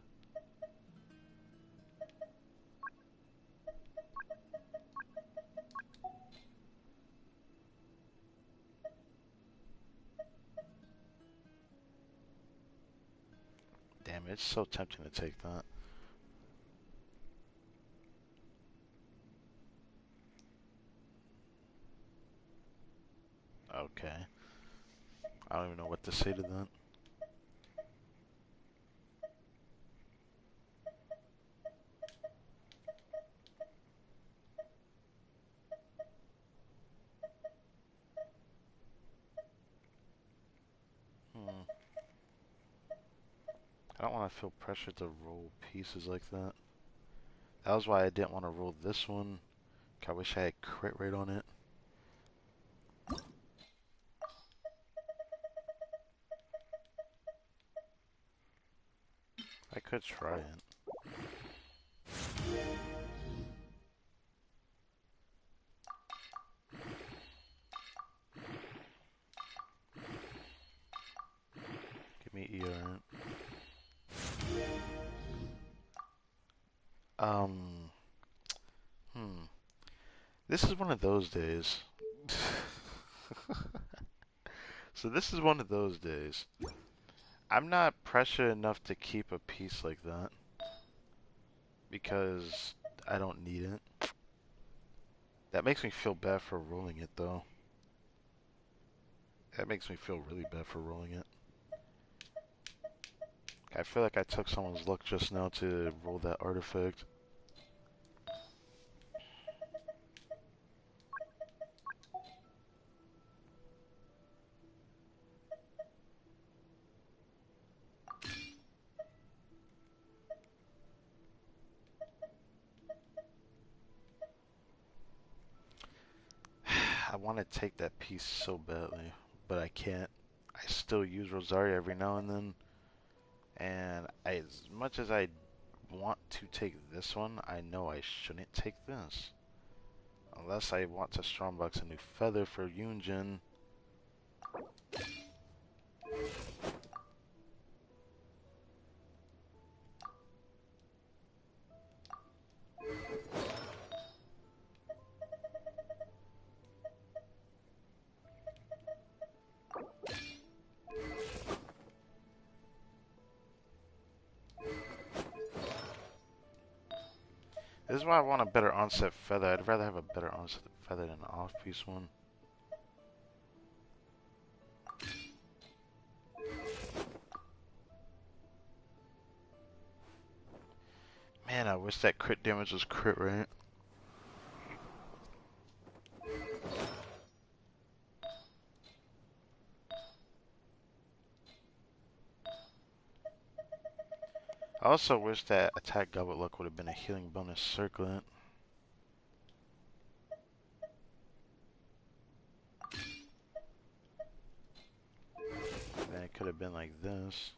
Damn, it's so tempting to take that. Okay. I don't even know what to say to that. I don't want to feel pressured to roll pieces like that. That was why I didn't want to roll this one. I wish I had crit rate on it. I could try it. Give me ER. This is one of those days. So this is one of those days. I'm not pressured enough to keep a piece like that. Because I don't need it. That makes me feel bad for rolling it though. That makes me feel really bad for rolling it. I feel like I took someone's luck just now to roll that artifact. I want to take that piece so badly, but I can't. I still use Rosaria every now and then. And as much as I want to take this one, I know I shouldn't take this. Unless I want to strongbox a new feather for Yunjin. This is why I want a better onset feather. I'd rather have a better onset feather than an off-piece one. Man, I wish that crit damage was crit rate. I also wish that attack goblet luck would have been a healing bonus circlet. Then it could have been like this.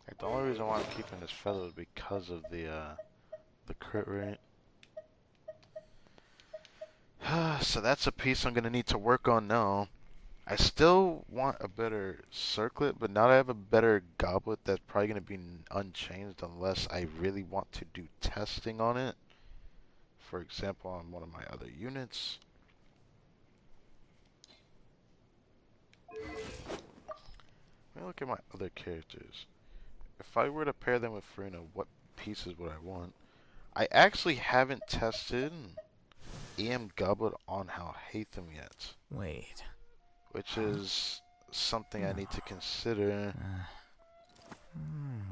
Like, the only reason why I'm keeping this feather is because of the crit rate. So that's a piece I'm gonna need to work on now. I still want a better circlet, but now that I have a better goblet, that's probably gonna be unchanged unless I really want to do testing on it. For example, on one of my other units. Let me look at my other characters. If I were to pair them with Farina, what pieces would I want? I actually haven't tested EM Goblet on Hatham yet. Wait. Which is something I need to consider.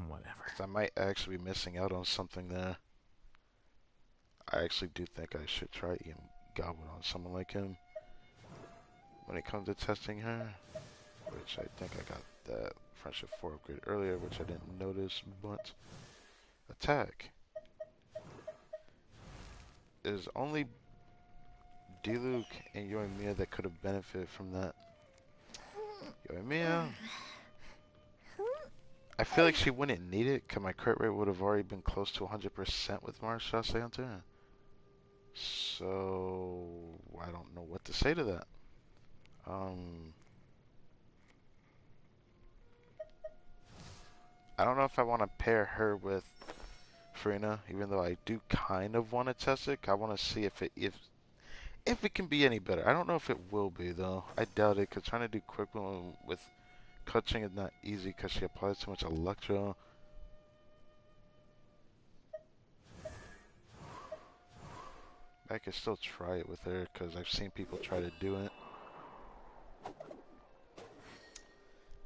Whatever. 'Cause I might actually be missing out on something there. I actually do think I should try EM Goblet on someone like him. When it comes to testing her. Which I think I got that Friendship 4 upgrade earlier, which I didn't notice, but attack. There's only Diluc and Yoimiya that could have benefited from that. Yoimiya, I feel like she wouldn't need it, because my crit rate would have already been close to 100% with Marshall Hunter. So, I don't know what to say to that. I don't know if I want to pair her with Farina, even though I do kind of want to test it. I want to see if it can be any better. I don't know if it will be though. I doubt it, because trying to do quick one with clutching is not easy because she applies too much electro. I could still try it with her because I've seen people try to do it.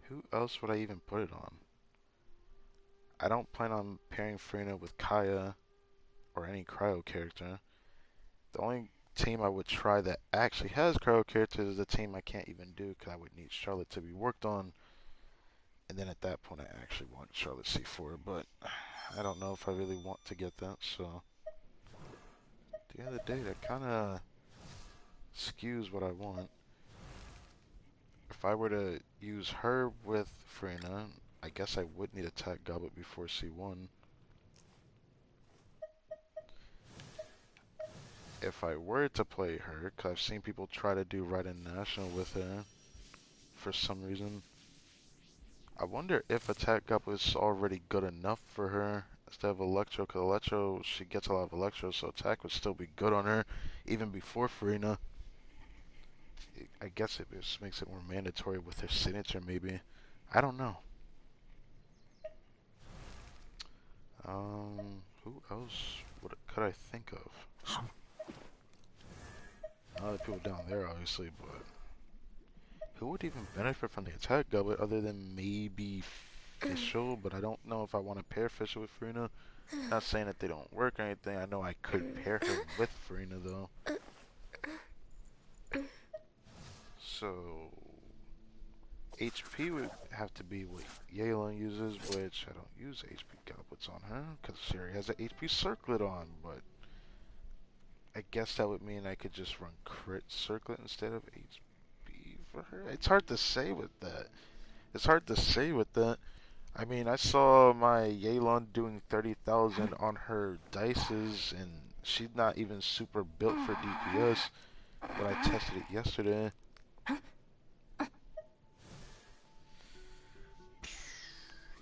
Who else would I even put it on? I don't plan on pairing Frina with Kaya or any cryo character. The only team I would try that actually has cryo characters is the team I can't even do because I would need Charlotte to be worked on. And then at that point, I actually want Charlotte C4, but I don't know if I really want to get that. So at the end of the day, that kind of skews what I want. If I were to use her with Frina, I guess I would need attack Goblet before C1. If I were to play her, because I've seen people try to do right in National with her for some reason. I wonder if attack Goblet is already good enough for her instead of Electro, because Electro, she gets a lot of Electro, so attack would still be good on her even before Farina. I guess it just makes it more mandatory with her signature, maybe. I don't know. Who else what could I think of? Other people down there, obviously, but who would even benefit from the attack goblet other than maybe Fischl? But I don't know if I want to pair Fischl with Farina. Not saying that they don't work or anything. I know I could pair her with Farina though. So HP would have to be what Yelan uses, which I don't use HP goblets on her because she already has an HP circlet on. But I guess that would mean I could just run crit circlet instead of HP for her. It's hard to say with that. It's hard to say with that. I mean, I saw my Yelan doing 30,000 on her dices, and she's not even super built for DPS. But I tested it yesterday.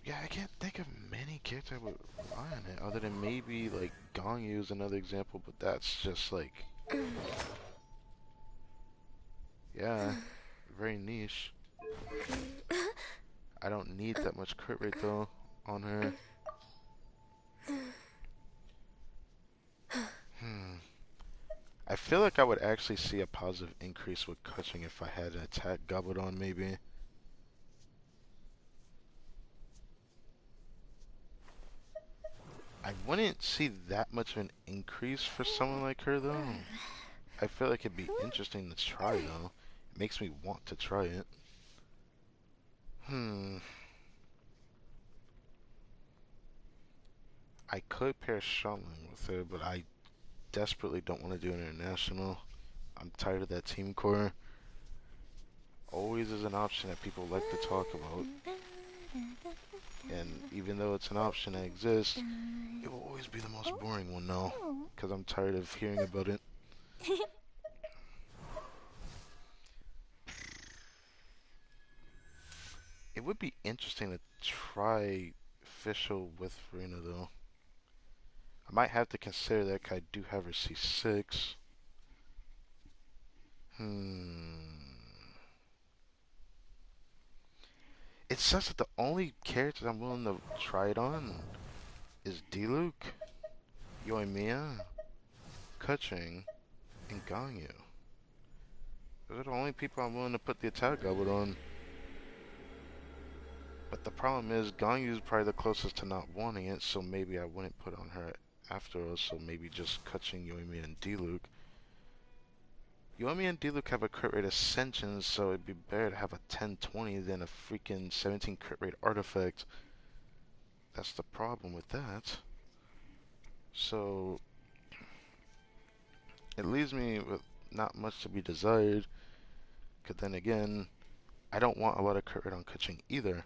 Yeah, I can't think of many characters I would rely on it, other than maybe like Gongyu is another example, but that's just like, yeah, very niche. I don't need that much crit rate though on her. Hmm. I feel like I would actually see a positive increase with Kuching if I had an attack goblet on, maybe. I wouldn't see that much of an increase for someone like her, though. I feel like it'd be interesting to try, though. It makes me want to try it. Hmm. I could pair Shaman with her, but I desperately don't want to do an international. I'm tired of that team core. Always is an option that people like to talk about. And even though it's an option that exists, it will always be the most boring one, though. Because I'm tired of hearing about it. It would be interesting to try Fischl with Farina, though. I might have to consider that because I do have her C6. Hmm. It sucks that the only characters I'm willing to try it on is Diluc, Yoimiya, Keqing, and Ganyu. Those are the only people I'm willing to put the attack goblet on. But the problem is, Ganyu's probably the closest to not wanting it, so maybe I wouldn't put on her after us, so maybe just Keqing, Yoimiya, and Diluc. Yomi and Diluc have a crit rate ascension, so it'd be better to have a 10-20 than a freaking 17 crit rate artifact. That's the problem with that. So it leaves me with not much to be desired. Because then again, I don't want a lot of crit rate on Keqing either.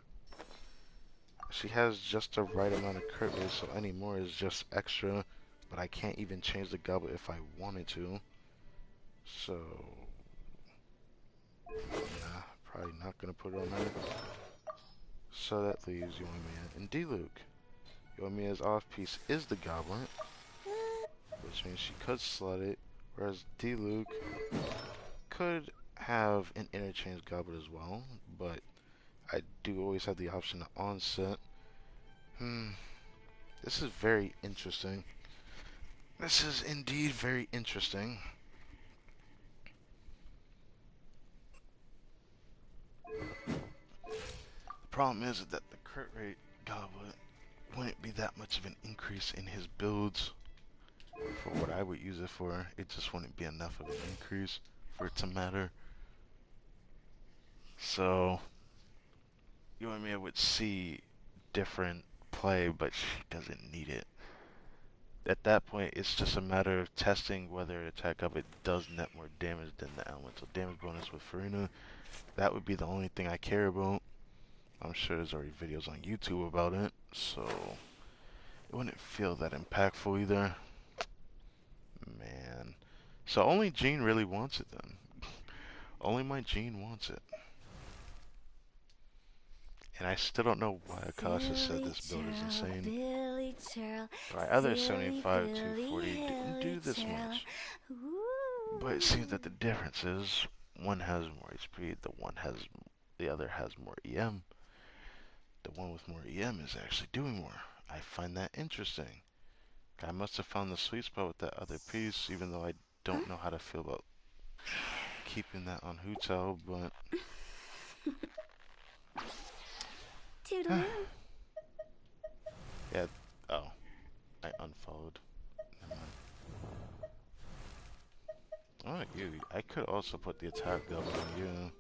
She has just the right amount of crit rate, so any more is just extra. But I can't even change the goblet if I wanted to. So yeah, probably not gonna put it on her. So that leaves Yoimiya and Diluc. Yoimiya's off-piece is the Goblet, which means she could slot it, whereas Diluc could have an interchange Goblet as well, but I do always have the option to onset. This is very interesting. This is indeed very interesting. The problem is that the crit rate Goblet wouldn't be that much of an increase in his builds for what I would use it for. It just wouldn't be enough of an increase for it to matter. So, you and me would see different play, but she doesn't need it. At that point, it's just a matter of testing whether attack of it does net more damage than the elemental damage bonus with Farina. That would be the only thing I care about. I'm sure there's already videos on YouTube about it, so it wouldn't feel that impactful either. Man. So only Jean really wants it then. Only my Jean wants it. And I still don't know why Akasha said this build is insane. Billy Churl, My other silly 75 Billy 240 didn't do this Churl. much. Ooh. But it seems that the difference is one has more HP, the other has more EM. The one with more EM is actually doing more. I find that interesting. I must have found the sweet spot with that other piece, even though I don't know how to feel about keeping that on Hu Tao, but Toodaloo. yeah. Oh, I unfollowed. Never mind. Oh, you. I could also put the attack double on you.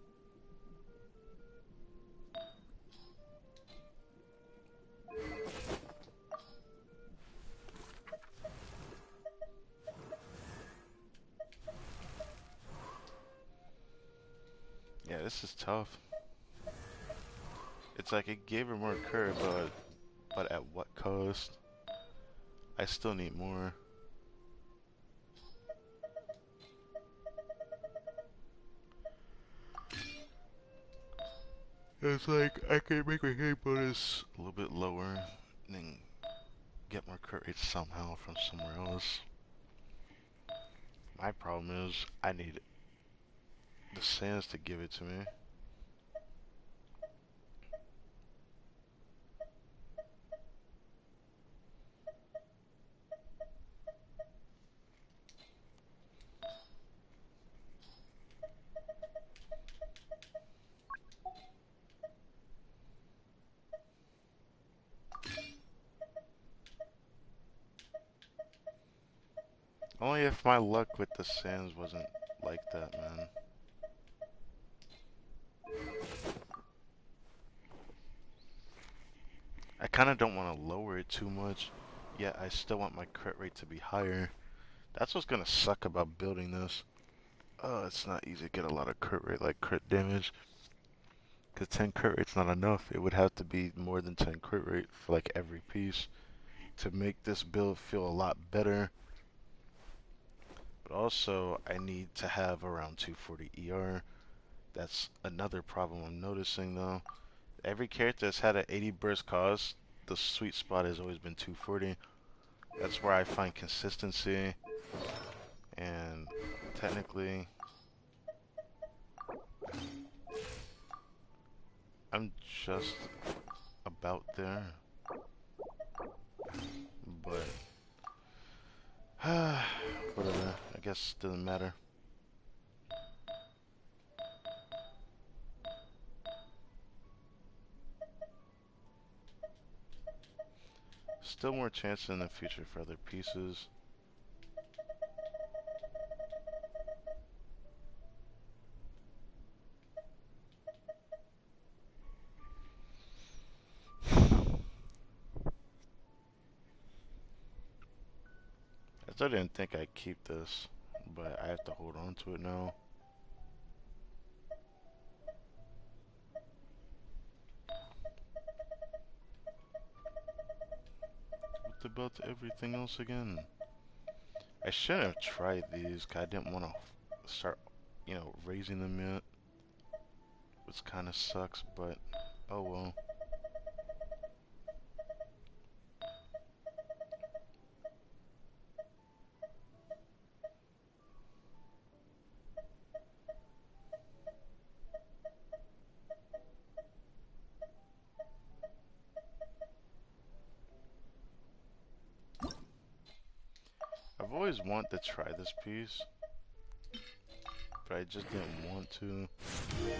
Yeah, this is tough. It's like it gave her more curve, but at what cost? I still need more. It's like I could make my hit bonus a little bit lower and then get more crit rate somehow from somewhere else. My problem is I need the sands to give it to me. Only if my luck with the sands wasn't like that, man. I kind of don't want to lower it too much, yet I still want my crit rate to be higher. That's what's gonna suck about building this. Oh, it's not easy to get a lot of crit rate, like crit damage. Because 10 crit rate's not enough. It would have to be more than 10 crit rate for like every piece to make this build feel a lot better. But also, I need to have around 240 ER. That's another problem I'm noticing though. Every character that's had an 80 burst cost, the sweet spot has always been 240. That's where I find consistency. And technically, I'm just about there. But, whatever. I guess it doesn't matter. Still more chance in the future for other pieces. I still didn't think I'd keep this, but I have to hold on to it now. What about everything else again? I shouldn't have tried these, 'cause I didn't want to start, raising them yet. Which kind of sucks, but oh well. I've always wanted to try this piece, but I just didn't want to.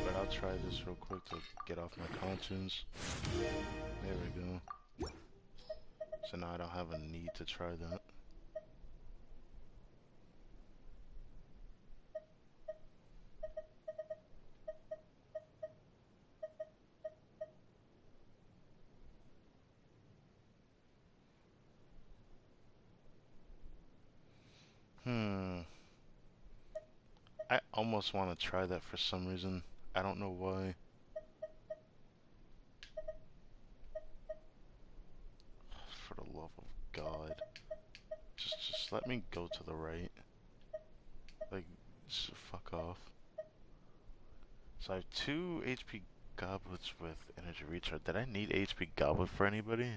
But I'll try this real quick to get off my conscience. There we go. So now I don't have a need to try that. Hmm. I almost want to try that for some reason. I don't know why. For the love of God. Just let me go to the right. Like, just fuck off. So I have 2 HP goblets with energy recharge. Did I need HP goblet for anybody?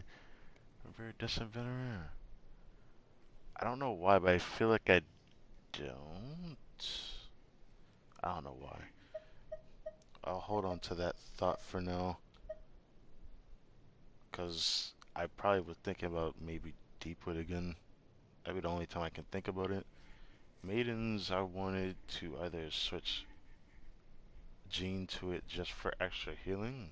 A very distant veteran. I don't know why, but I feel like I don't. I don't know why. I'll hold on to that thought for now. Because I probably was thinking about maybe Deepwood again. That'd be the only time I can think about it. Maidens, I wanted to either switch Jean to it just for extra healing.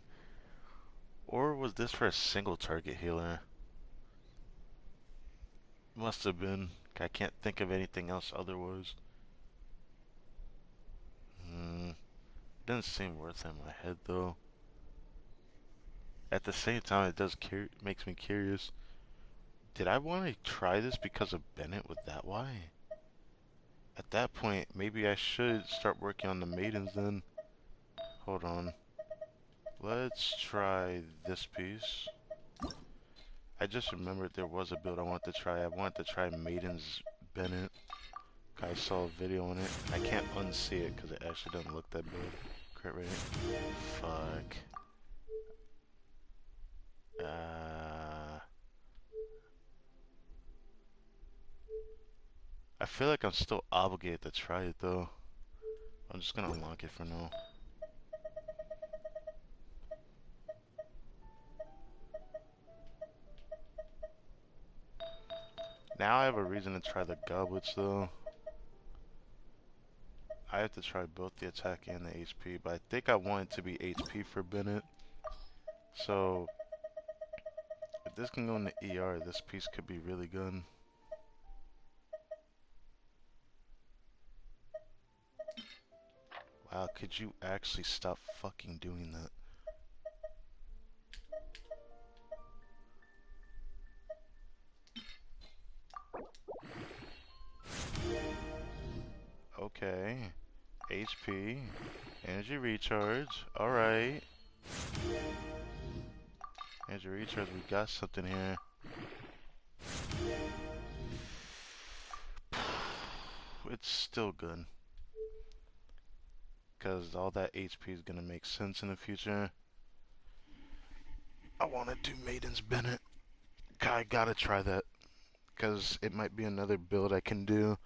Or was this for a single target healer? Must have been. I can't think of anything else otherwise. Didn't seem worth it in my head though. At the same time, it does makes me curious. Did I want to try this because of Bennett with that Y? At that point, maybe I should start working on the maidens then. Hold on. Let's try this piece. I just remembered there was a build I wanted to try. I wanted to try Maidens Bennett. I saw a video on it. I can't unsee it because it actually doesn't look that bad. Crit rate. Fuck. I feel like I'm still obligated to try it though. I'm just gonna unlock it for now. Now I have a reason to try the goblets though. I have to try both the attack and the HP, but I think I want it to be HP for Bennett. So, if this can go in the ER, this piece could be really good. Wow, could you actually stop fucking doing that? Okay. HP. Energy recharge. Alright. Energy recharge, we got something here. It's still good. Because all that HP is gonna make sense in the future. I wanna do Maiden's Bennett. I gotta try that. Because it might be another build I can do.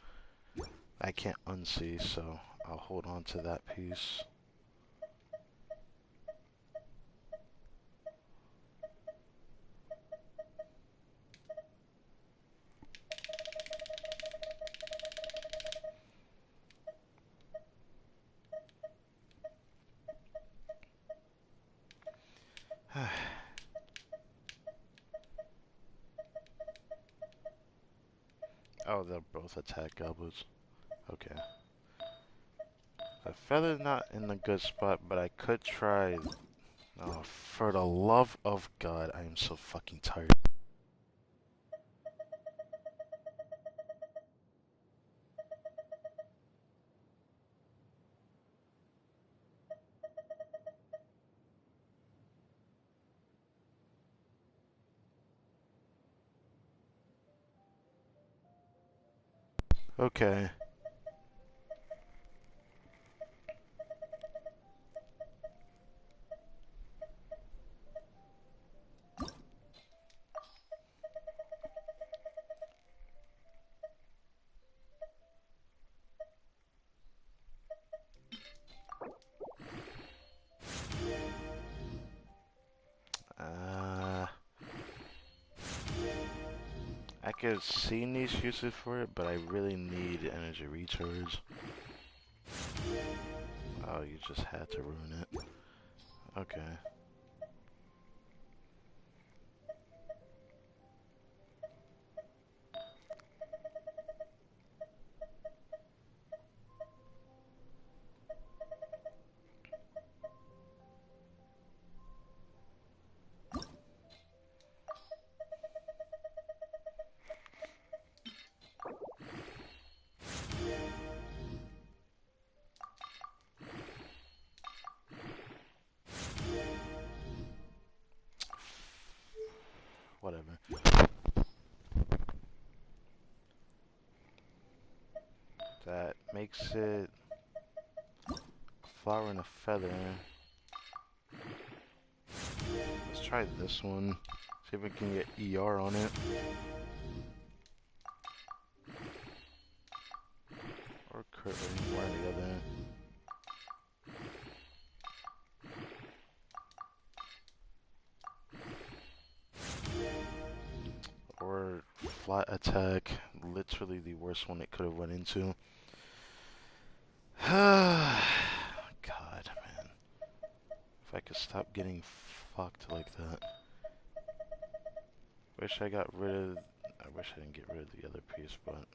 I can't unsee, so I'll hold on to that piece. Oh, they'll both attack goblins. Okay. A feather's not in a good spot, but I could try. Oh, for the love of God, I am so fucking tired. Okay. I could see niche uses for it, but I really need energy recharge. Oh, you just had to ruin it. Okay. whatever. That makes it a flower and a feather. Let's try this one. See if we can get ER on it. Or crit rate, one or the other. Or flat attack, literally the worst one it could have went into. God, man. If I could stop getting fucked like that. Wish I got rid of... I wish I didn't get rid of the other piece, but...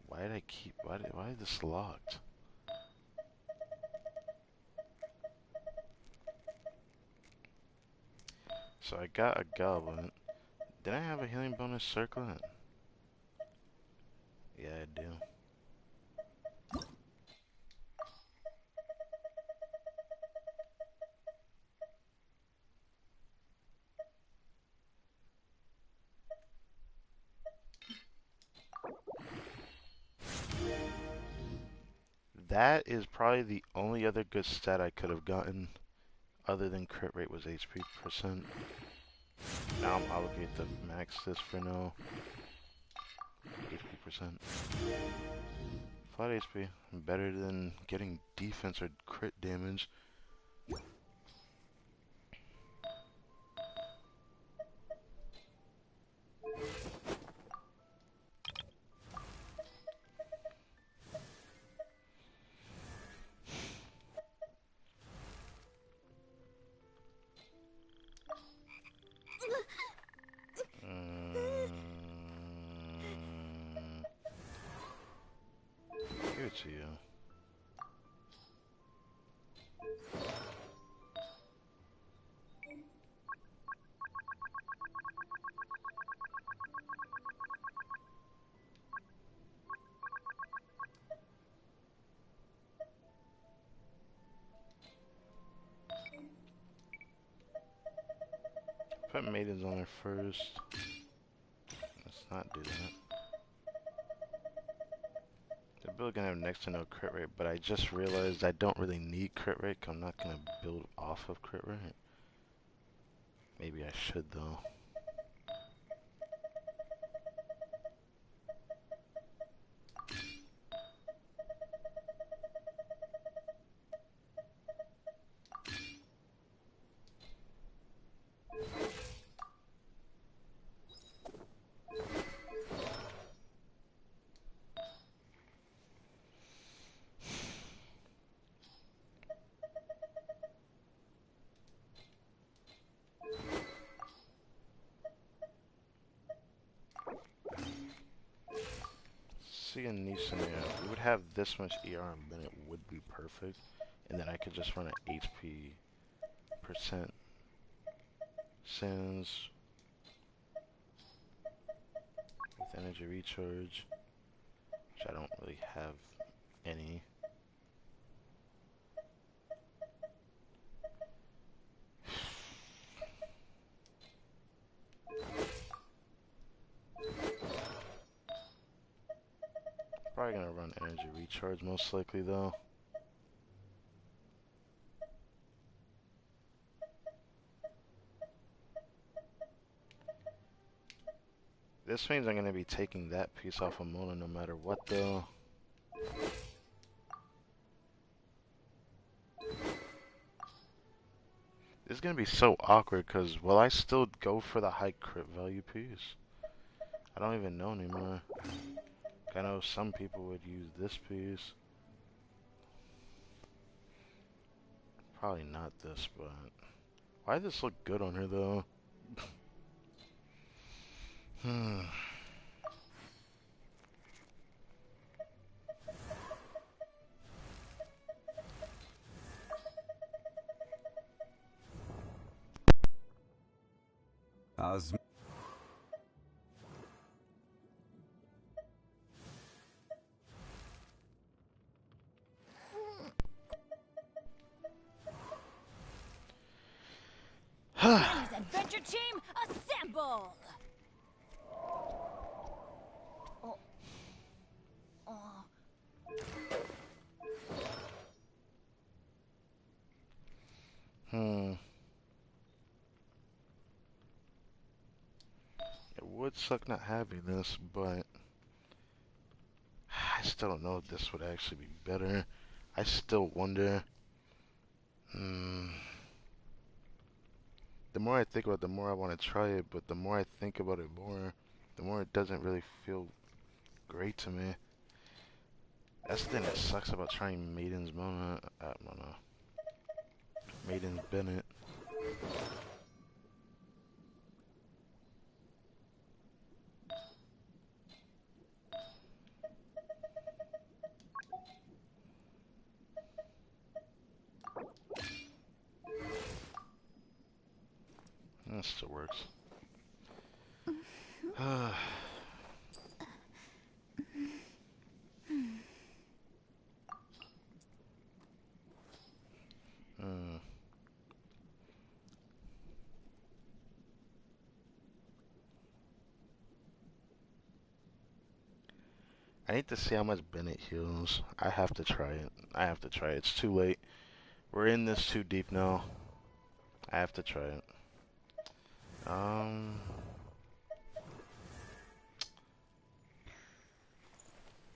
Why did I keep... Why is this locked? So I got a goblin. Did I have a healing bonus circlet? Yeah, I do. That is probably the only other good stat I could have gotten other than crit rate was HP percent. Now I'm obligated to max this for now. HP percent. Flat HP. Better than getting defense or crit damage. Give it to you. Put maidens on there first. Let's not do that. The build gonna have next to no crit rate, but I just realized I don't really need crit rate. 'Cause I'm not gonna build off of crit rate. Maybe I should though. See, in these scenarios, we would have this much ER and then it would be perfect. And then I could just run an HP percent sins with energy recharge, which I don't really have any. Probably gonna run energy recharge most likely though. This means I'm gonna be taking that piece off of Mona no matter what though. This is gonna be so awkward because will I still go for the high crit value piece? I don't even know anymore. I know some people would use this piece. Probably not this, but why does this look good on her though? As would suck not having this, but I still don't know if this would actually be better. I still wonder. Hmm. The more I think about it, the more I want to try it, but the more I think about it more, the more it doesn't really feel great to me. That's the thing that sucks about trying Maiden's Moment. Mona. Maiden's Bennett. That still works. Hmm. I need to see how much Bennett heals. I have to try it. I have to try it. It's too late. We're in this too deep now. I have to try it.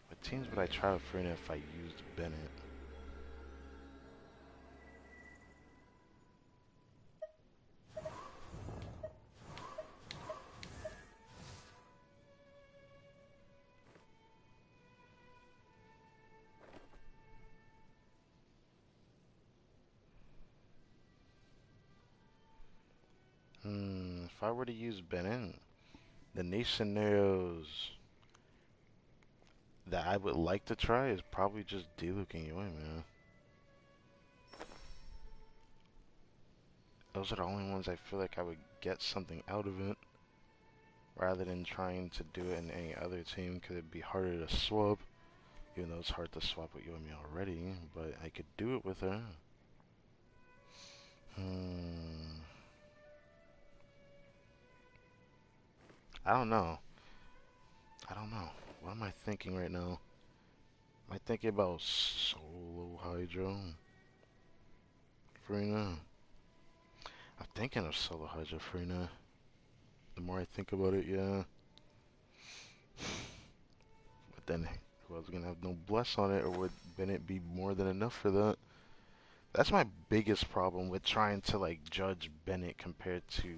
What teams would I try with Frina if I used Bennett? If I were to use Bennett, the niche scenarios that I would like to try is probably just D-Luke and Yui, man. Those are the only ones I feel like I would get something out of it, rather than trying to do it in any other team, because it'd be harder to swap, even though it's hard to swap with Yumi already, but I could do it with her. I don't know. I don't know. What am I thinking right now? Am I thinking about solo Hydro? Frina? I'm thinking of solo Hydro Frina. The more I think about it, yeah. But then, who else gonna have no bless on it, or would Bennett be more than enough for that? That's my biggest problem with trying to like judge Bennett compared to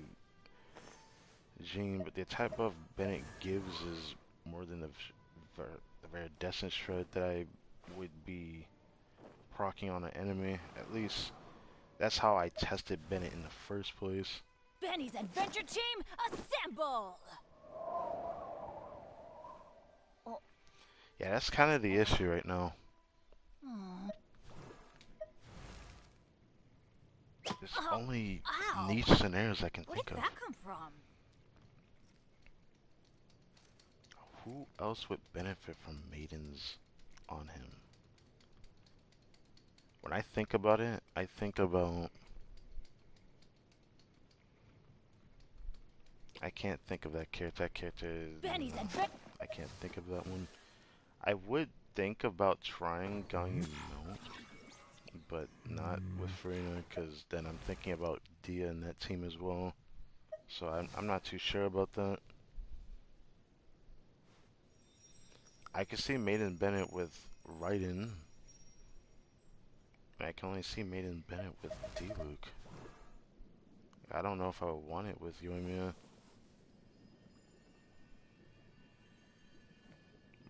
Jean, but the type of Bennett gives is more than the Viridescent Shred that I would be proccing on an enemy. At least that's how I tested Bennett in the first place. Benny's adventure team, assemble! Yeah, that's kind of the issue right now. There's only niche scenarios I can think of. Where did that come from? Who else would benefit from maidens on him? When I think about it, I think about... I can't think of that character. That character is... I can't think of that one. I would think about trying Ganyu Melt, but not with Farina, because then I'm thinking about Dia and that team as well. So I'm not too sure about that. I could see Maiden Bennett with Raiden. I can only see Maiden Bennett with D-Luke. I don't know if I would want it with Yoimiya.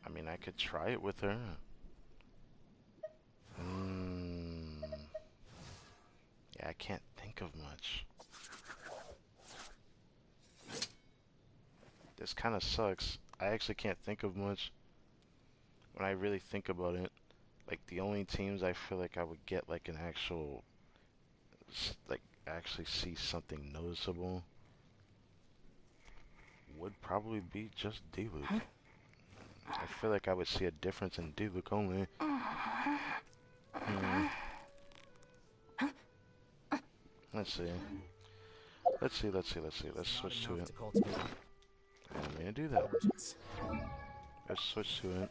I mean, I could try it with her. Yeah, I can't think of much. This kind of sucks. I actually can't think of much when I really think about it. Like, the only teams I feel like I would get, like, an actual... like, actually see something noticeable would probably be just D-Luke. I feel like I would see a difference in D-Luke only. Let's see. Let's switch to it. I didn't mean to do that. Let's switch to it.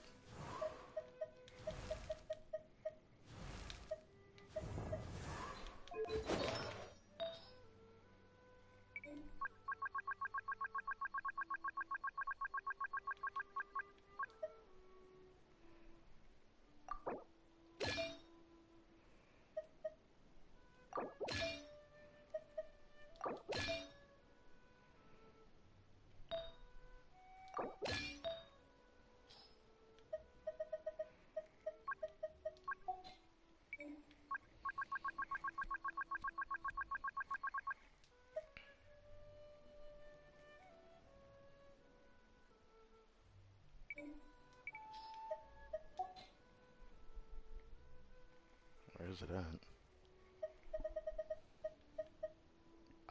is it at?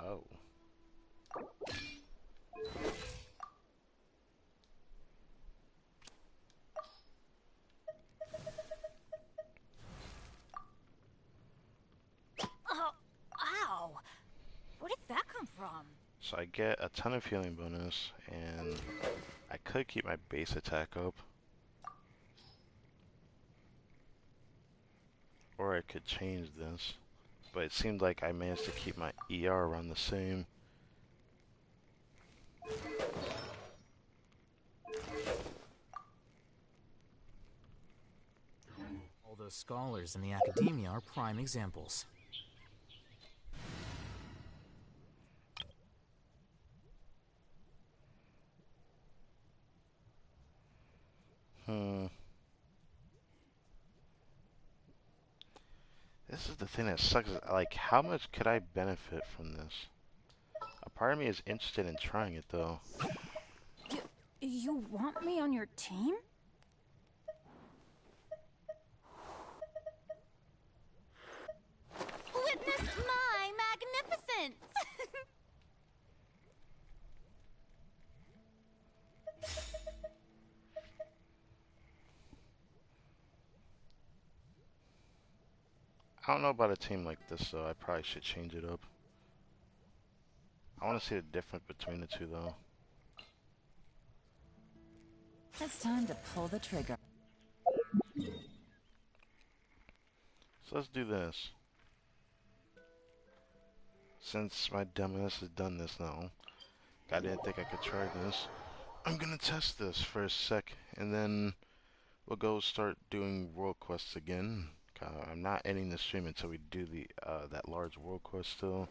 Oh. Oh, ow! Where did that come from? So I get a ton of healing bonus, and I could keep my base attack up. Or I could change this. But it seemed like I managed to keep my ER around the same. All those scholars in the academia are prime examples. This is the thing that sucks. Like, how much could I benefit from this? A part of me is interested in trying it, though. You want me on your team? Witness my magnificence! I don't know about a team like this, though. I probably should change it up. I want to see the difference between the two, though. It's time to pull the trigger. So let's do this. Since my dumbass has done this now, I didn't think I could try this. I'm gonna test this for a sec, and then we'll go start doing world quests again. I'm not ending the stream until we do the that large world quest still.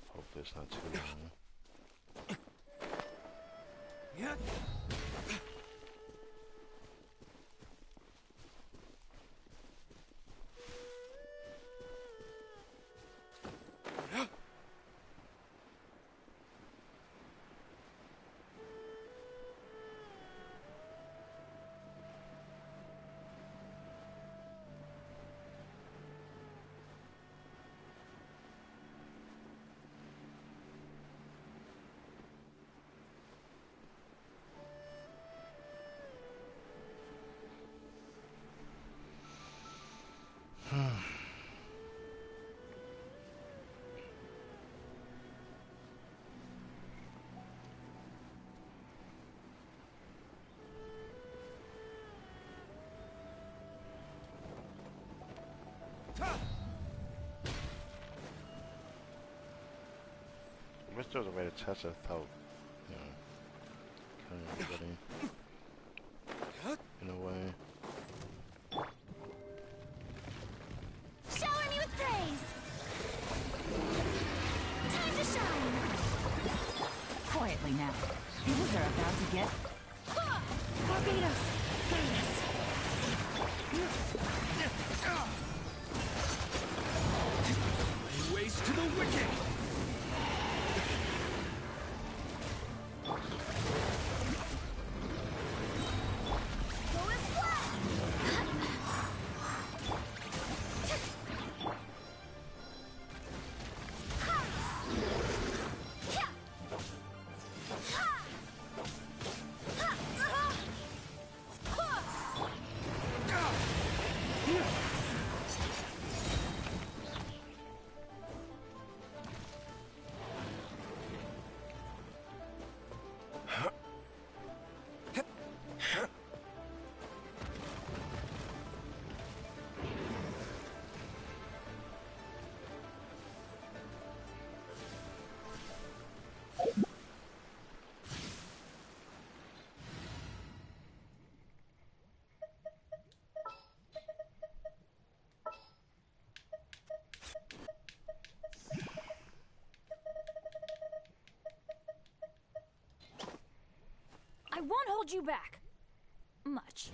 Hopefully it's not too long. Yeah. I wish there was a way to test it without, you know, killing everybody. In a way. Shower me with praise! Time to shine! Quietly now. Things are about to get... Barbados! Barbados! Waste to the wicked! I won't hold you back. Much.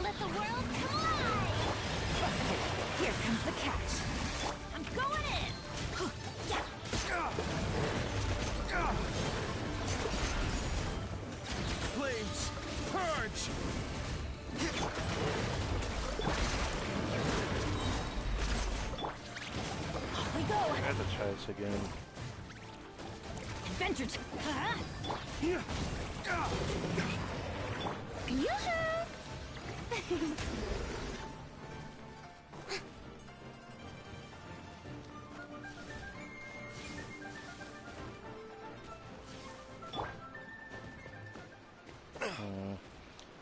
Let the world collide! Busted. Here comes the catch. I'm going in! We go. I have to try this again. Adventure time. Yoo-hoo!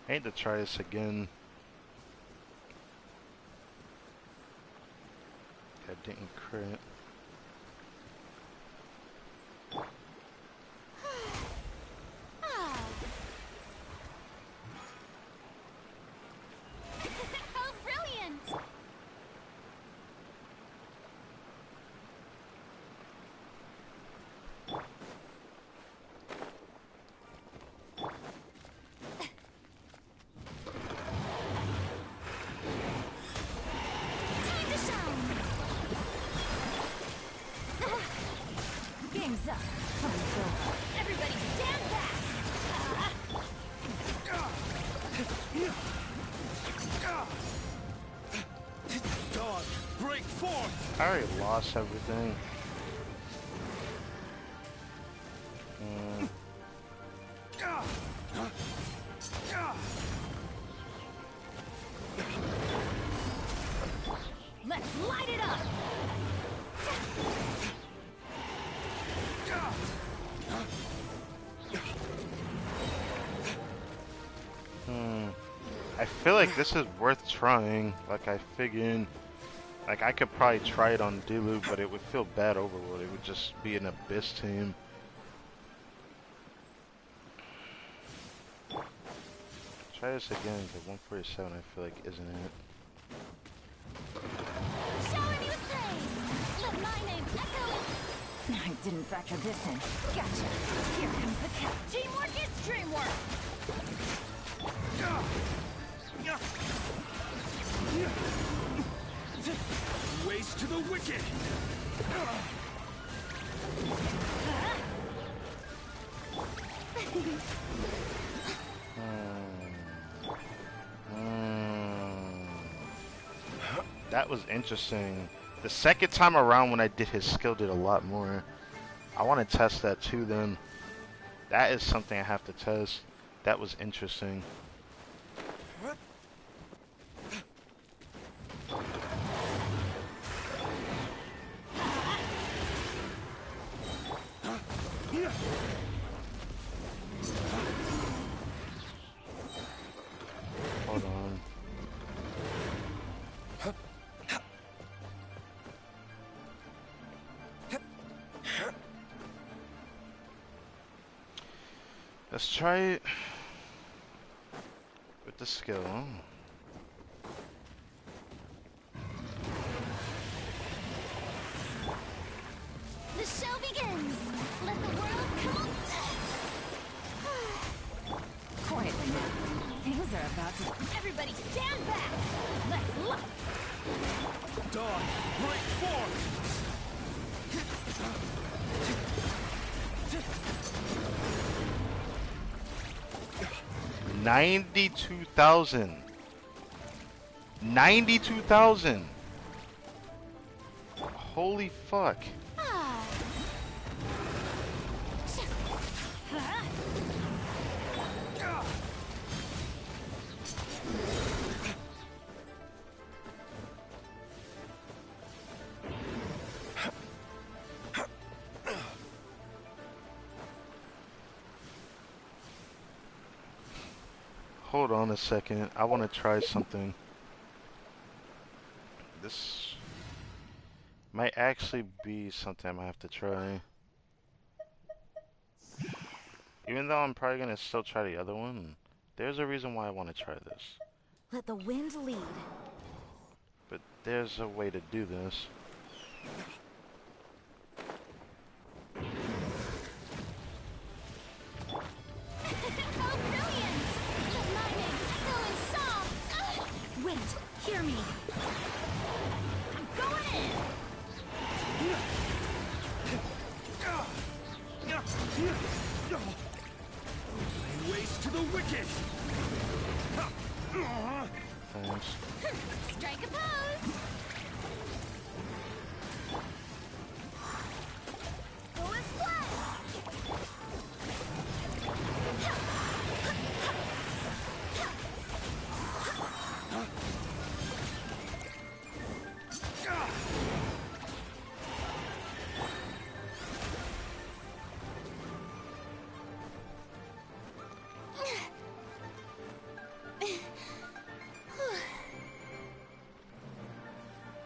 I hate to try this again. I didn't crit. How brilliant! Time to shine! Game's up. Fun's over. Everybody stand back! Dawn, break forth! I already lost everything. Let's light it up. I feel like this is worth trying. Like I figured, like I could probably try it on Dilu, but it would feel bad overworld. It would just be an Abyss team. Try this again, because 147 I feel like isn't it. Shower me with praise! Let my name echo in... I didn't factor this in. Gotcha. Here comes the cat. Teamwork is dreamwork! Waste to the wicked! That was interesting. The second time around when I did his skill did a lot more. I want to test that too then. That is something I have to test. That was interesting. Hold on. Let's try it with the skill. The show begins! Let the world come up! Quietly now. Things are about to... Everybody stand back! Let's look. Dawn, break forth! 92,000. 92,000. Holy fuck. Ah. Hold on a second. I want to try something. This might actually be something I might have to try. Even though I'm probably going to still try the other one, there's a reason why I want to try this. Let the wind lead. But there's a way to do this. How brilliant! Let my name echo in song! Wait, hear me. I'm going in! Waste to the wicked! Strike a pose. Go a split.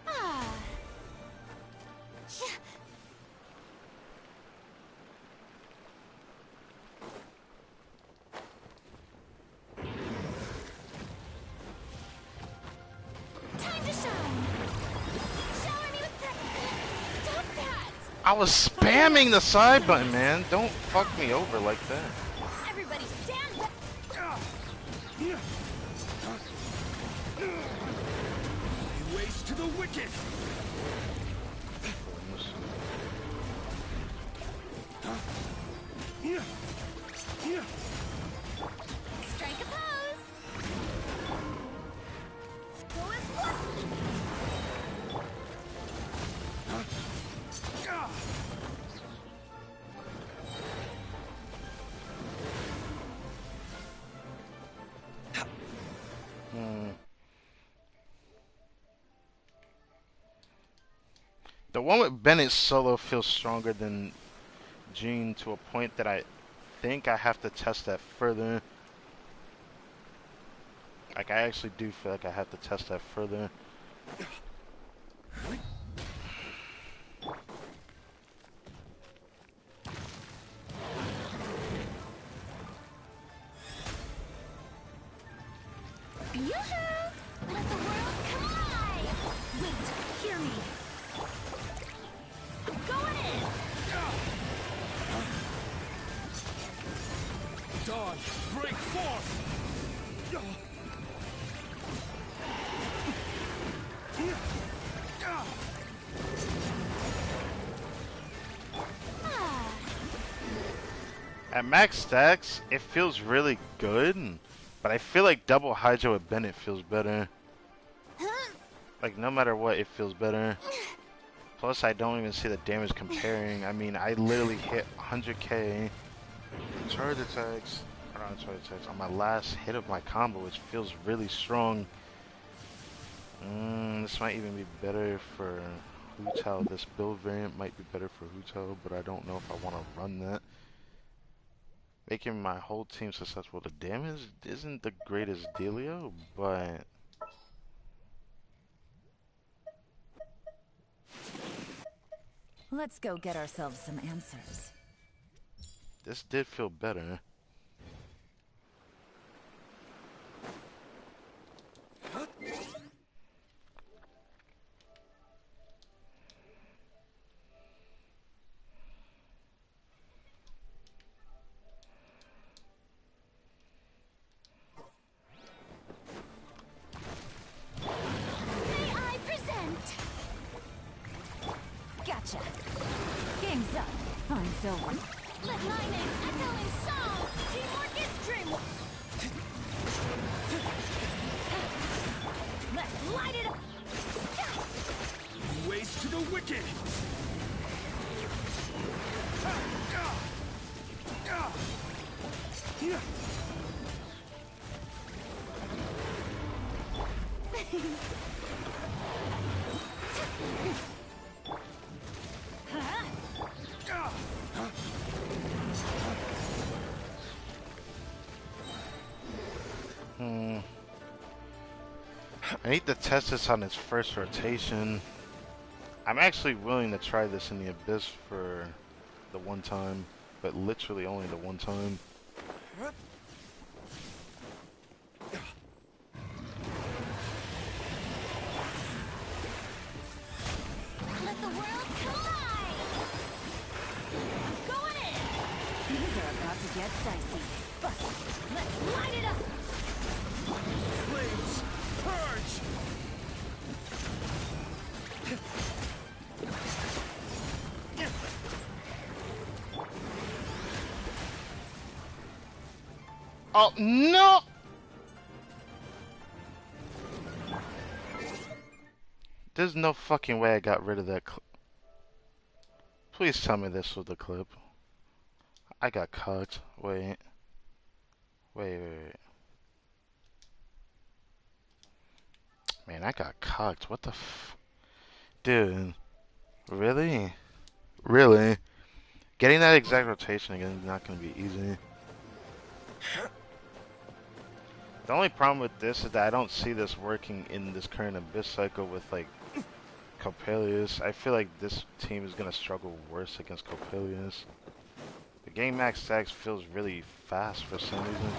Ah. Time to shine. Shower me with Stop that. I was spamming the side button, man. Don't fuck me over like that. Everybody stand back. Ways to the wicked. Strike a pose. Go a split. The one with Bennett solo feels stronger than Jean to a point that I think I have to test that further. Like, I actually do feel like I have to test that further. Yoo-hoo! Let the world collide! Wait, hear me. I'm going in! Dawn, break forth. Ah. At max stacks, it feels really good, but I feel like double Hydro with Bennett feels better. Huh? Like, no matter what, it feels better. Plus, I don't even see the damage comparing. I mean, I literally hit 100k charge attacks, or not charge attacks, on my last hit of my combo, which feels really strong. This might even be better for Hu Tao. This build variant might be better for Hu Tao, but I don't know if I want to run that. Making my whole team successful. The damage isn't the greatest dealio, but Let's go get ourselves some answers. this did feel better. May I present? Gotcha. Game's up. Fun's over. Let my name echo in song! Teamwork is dreamwork! Let's light it up. Ways to the wicked. I need to test this on its first rotation. I'm actually willing to try this in the Abyss for the one time, but literally only the one time. Let the world collide! I'm going in! Things are about to get dicey. Bust it. Let's light it up. Flames, purge. Oh no! There's no fucking way I got rid of that clip. Please tell me this was the clip. I got cucked. Wait. Man, I got cucked. What the f... Dude. Really? Really? Getting that exact rotation again is not going to be easy. The only problem with this is that I don't see this working in this current Abyss cycle with, like, Coppelius. I feel like this team is going to struggle worse against Coppelius. The game max stacks feels really fast for some reason.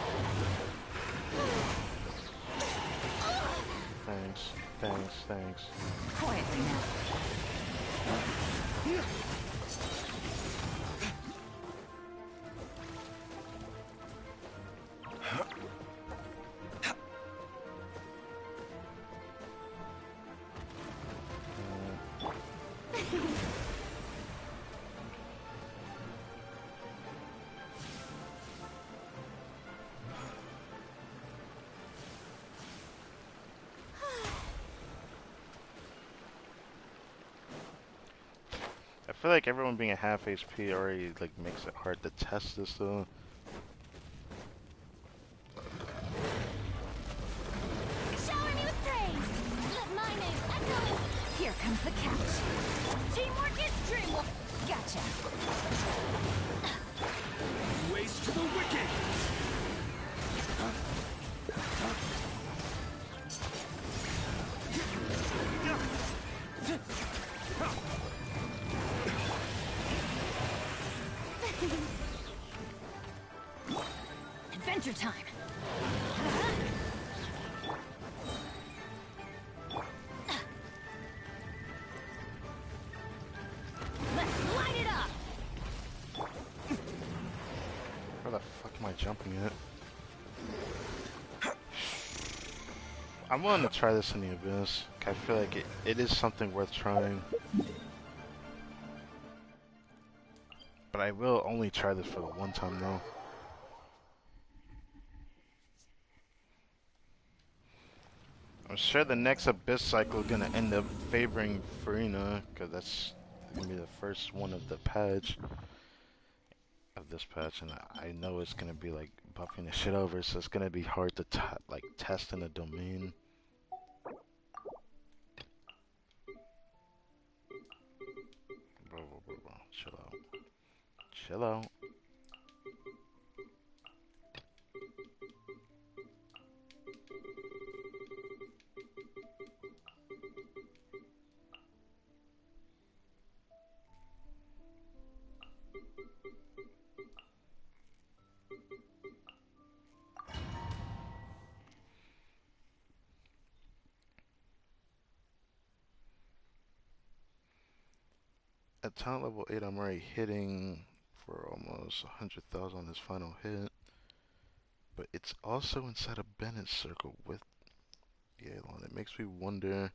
Thanks. Quietly now. I feel like everyone being a half HP already like makes it hard to test this though. Shower me with praise. Let my name echo. Here comes the catch. Teamwork is dreamwork. Gotcha. Waste to the wicked! Adventure time. Let's light it up. Where the fuck am I jumping at? I'm willing to try this in the Abyss. I feel like it is something worth trying. But I will only try this for the one time though. I'm sure the next Abyss cycle is gonna end up favoring Farina, because that's gonna be the first one of the patch. Of this patch, and I know it's gonna be like buffing the shit over, so it's gonna be hard to like test in the domain. Bro. Chill out. At talent level 8, I'm already hitting for almost 100,000 on this final hit. But it's also inside a Bennett circle with Yelan. It makes me wonder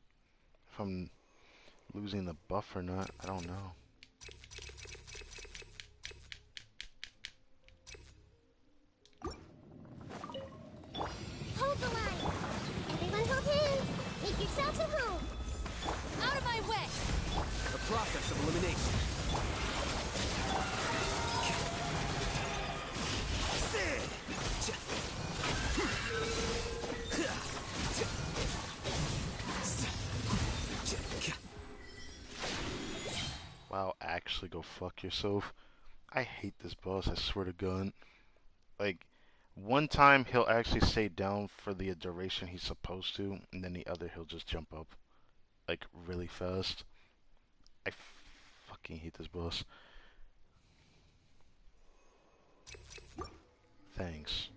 if I'm losing the buff or not. I don't know. Hold the line. Everyone hold hands. Make yourselves at home. Out of my way. The process of elimination. Wow, actually go fuck yourself. I hate this boss, I swear to God. Like, one time he'll actually stay down for the duration he's supposed to, and then the other he'll just jump up. Like, really fast. I fucking hate this boss. Thanks.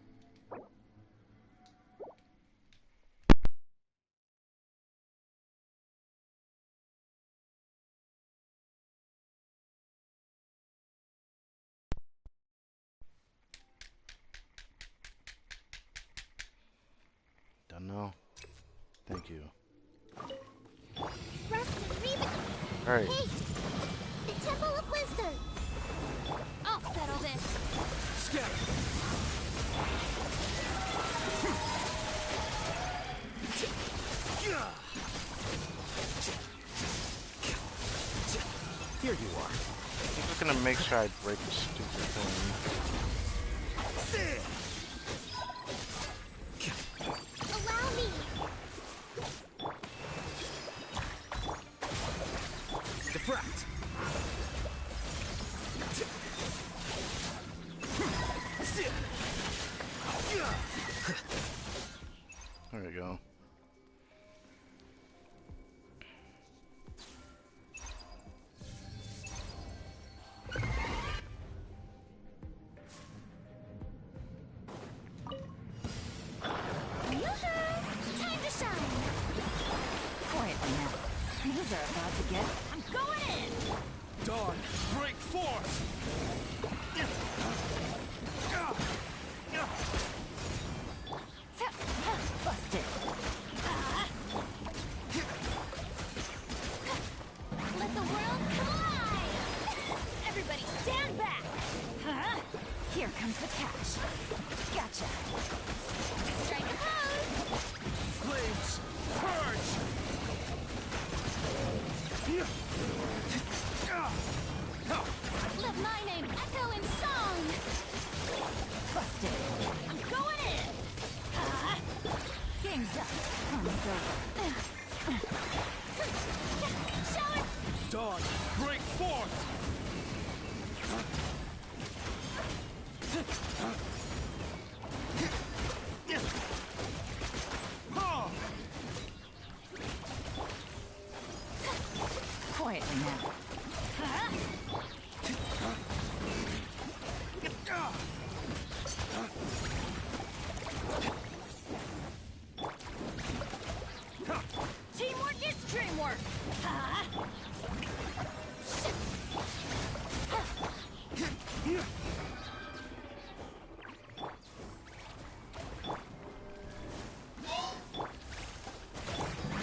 Don't know. Thank you. Rest and Reba. Alright. Hey, the Temple of Wisdom. I'll settle this. Here you are. I'm just gonna make sure I break the stupid thing. Allow me. Defract. There we go. Time to shine. Quietly now. These are about to get... I'm going in. Dawn, break forth. Busted. Let the world collide. Everybody stand back. Here comes the catch. Gotcha. Strike a pose. Flames, purge. Let my name echo in song. Busted. I'm going in. Game's up. Fun's over. Shower. Dawn, break forth. Quietly now. Teamwork is dreamwork.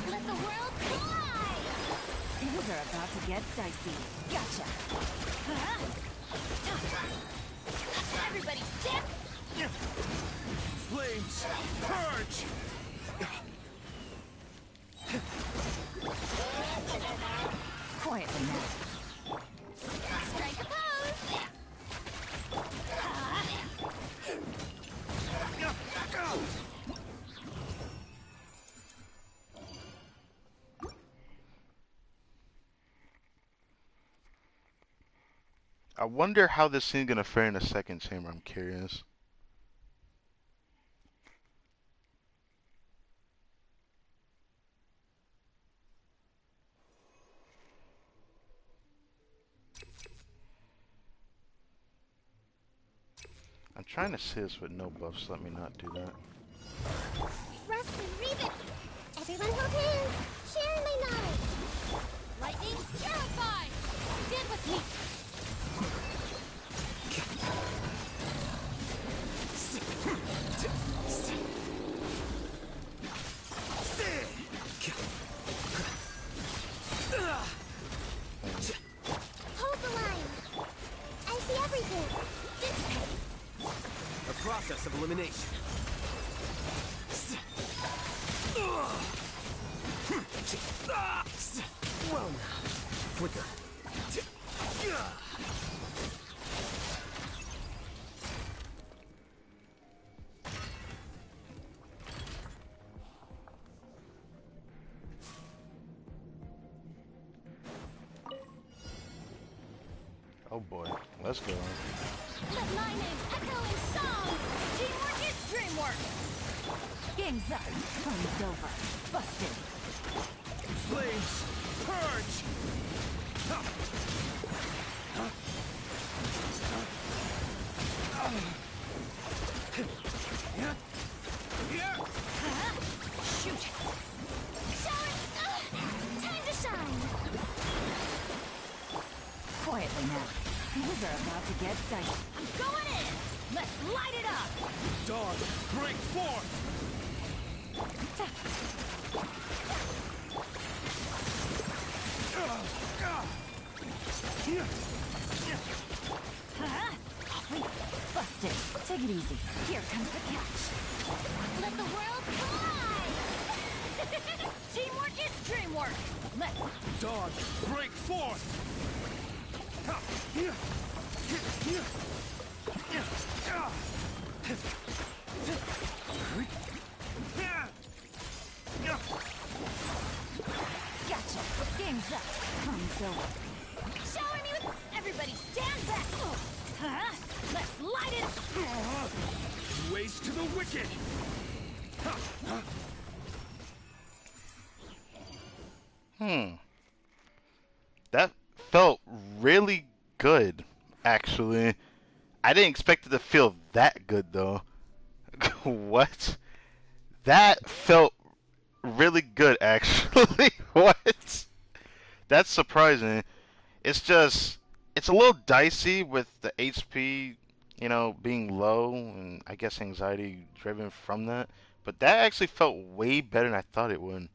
Let the world collide. Things are about to get dicey. Gotcha. Everybody step. Flames, purge. Quietly now. Strike a pose. I wonder how this scene's gonna fare in the second chamber. I'm curious. I'm trying to see this with no buffs. Let me not do that. Rust and Reeve it. Everyone hold hands. Share my knowledge. Lightning, terrified. Stand with me. Hold the line. I see everything. Dissipate. A process of elimination. Well now, flicker. Oh boy, let's go. Let my name echo in song. Teamwork is dreamwork. Game's up. Fun's over. Busted. Flames, purge. Shoot. Shower. Time to shine. Quietly now. Things are about to get dicey. I'm going in. Let's light it up. Dawn, break forth. Busted. Take it easy. Here comes the catch. Let the world collide. Teamwork is dreamwork. Let's Dawn, break forth. Gotcha. Game's up. Time's over. Shower me with... Everybody stand back! Huh? Let's light it up! Ways to the wicked! That felt really good, actually. I didn't expect it to feel that good, though. What? That felt really good, actually. What? That's surprising. It's just, it's a little dicey with the HP, being low, and I guess anxiety driven from that. But that actually felt way better than I thought it would.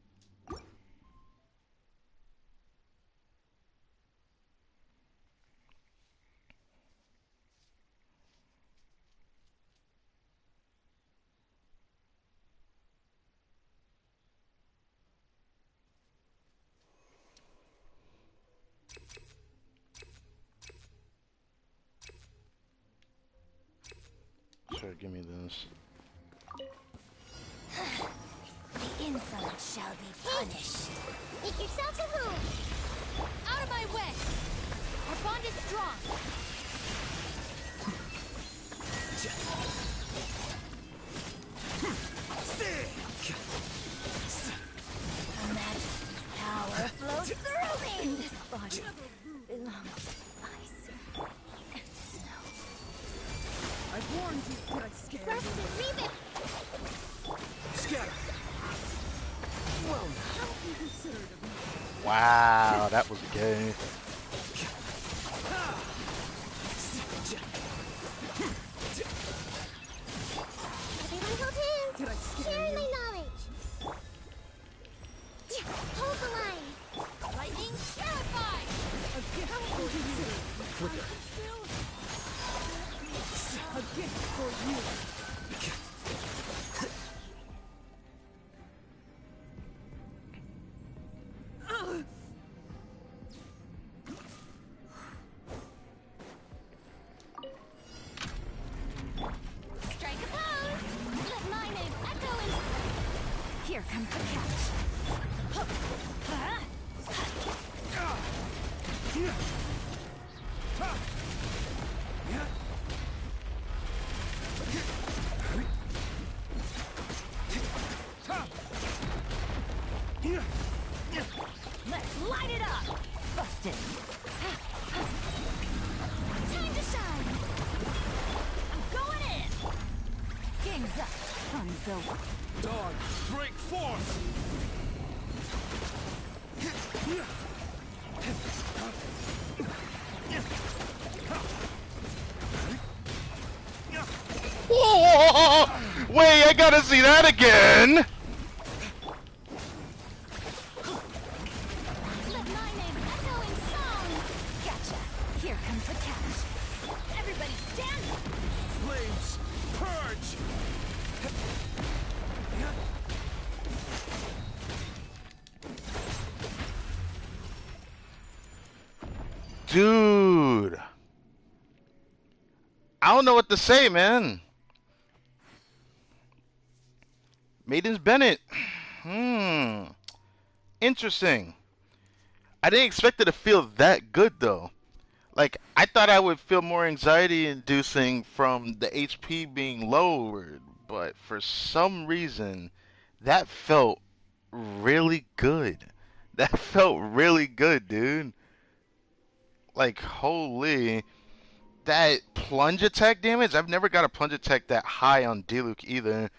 Sure, give me this. The insolent shall be punished. Make yourselves at home. Out of my way! Our bond is strong. Her Majesty's power flows through me. This body belongs to ice and snow. I warned you, did I scare you? Rest and reap it. Scatter! Well, Wow, that was gay. Everyone hold hands. did I scare Share you? my knowledge. Hold the line. Lightning terrified! A gift for you. Flicker. A gift for you. Strike a pose! Let my name echo in... Here comes the catch. Huh? Let's light it up! Busted! Time to shine! I'm going in! Game's up. Fun's over. Dog, break forth! Whoa! Wait, I gotta see that again! Let my name echo in song! Gotcha! Here comes the catch. Everybody stand! Flames, purge! Dude. I don't know what to say, man. Maiden's Bennett. Interesting. I didn't expect it to feel that good, though. Like, I thought I would feel more anxiety inducing from the HP being lowered, but for some reason, that felt really good. That felt really good, dude. Like, holy. That plunge attack damage, I've never got a plunge attack that high on Diluc either.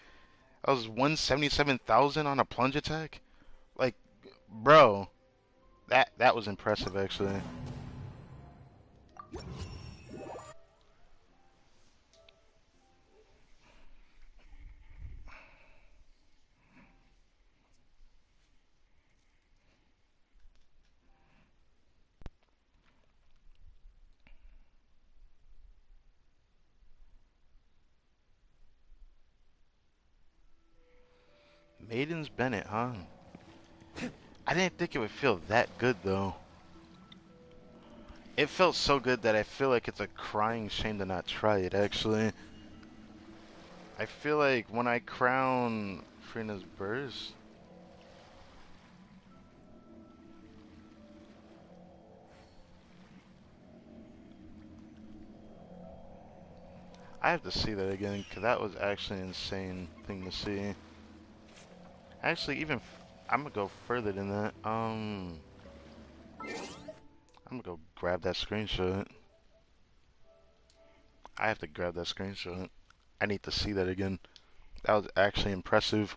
That was 177,000 on a plunge attack. Like, bro, that was impressive, actually. Maiden's Bennett, huh? I didn't think it would feel that good, though. It felt so good that I feel like it's a crying shame to not try it, actually. I feel like when I crown Freena's Burst, I have to see that again, because that was actually an insane thing to see. Actually, I'm gonna go further than that. I'm gonna go grab that screenshot. I have to grab that screenshot. I need to see that again. That was actually impressive.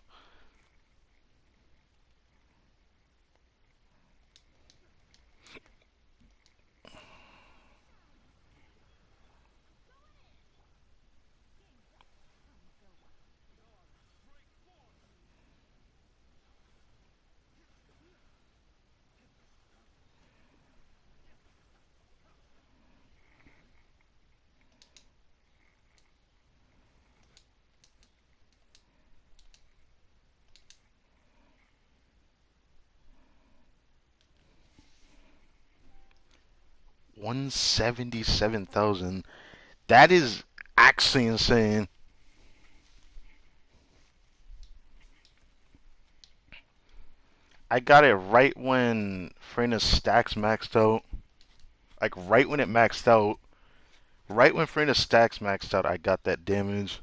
$177,000. That is actually insane. I got it right when Freena's stacks maxed out. Like right when it maxed out. Right when Freena's stacks maxed out, I got that damage.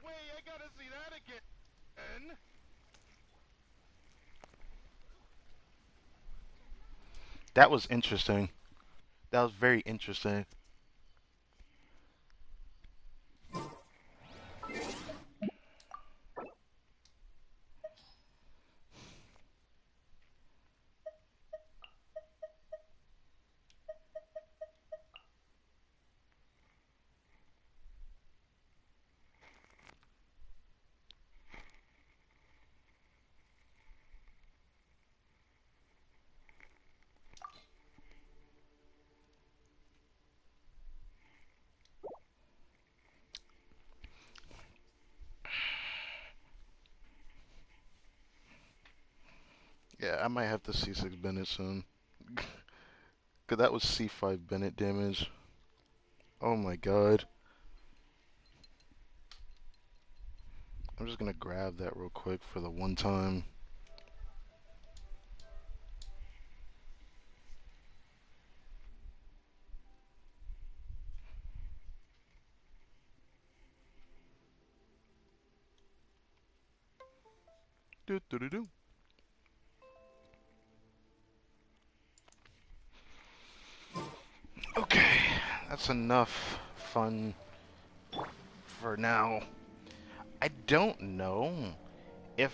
Wait, I gotta see that again. That was interesting. That was very interesting. Yeah, I might have to C6 Bennett soon. Cause that was C5 Bennett damage. Oh my god. I'm just gonna grab that real quick for the one time. Do do do do. Okay, that's enough fun for now. I don't know if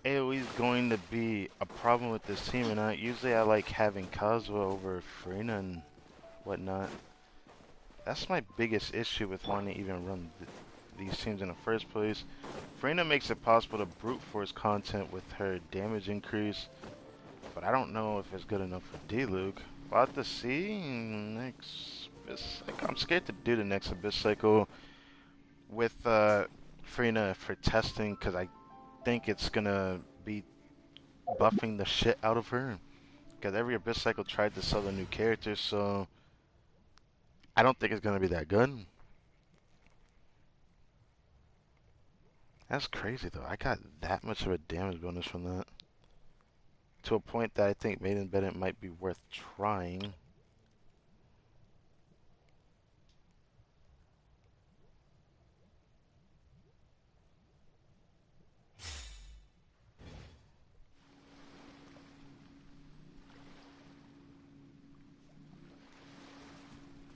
AoE is going to be a problem with this team or not. Usually I like having Kazuha over Farina and whatnot. That's my biggest issue with wanting to even run these teams in the first place. Farina makes it possible to brute force content with her damage increase, but I don't know if it's good enough for D-Luke. We'll have to see next Abyss Cycle. I'm scared to do the next Abyss Cycle with Farina for testing because I think it's gonna be buffing the shit out of her. Because every Abyss Cycle tried to sell a new character, so I don't think it's gonna be that good. That's crazy though. I got that much of a damage bonus from that. To a point that I think Maiden Bennett might be worth trying.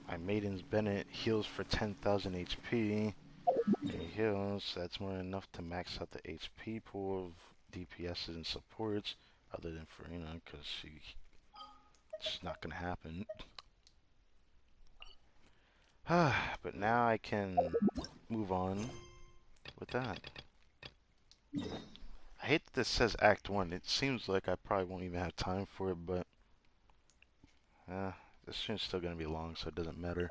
My Maiden's Bennett heals for 10,000 HP. He heals, that's more than enough to max out the HP pool of DPSs and supports, other than Farina, because it's not gonna happen. But now I can move on with that. I hate that this says Act 1. It seems like I probably won't even have time for it, but This stream's still gonna be long, so it doesn't matter.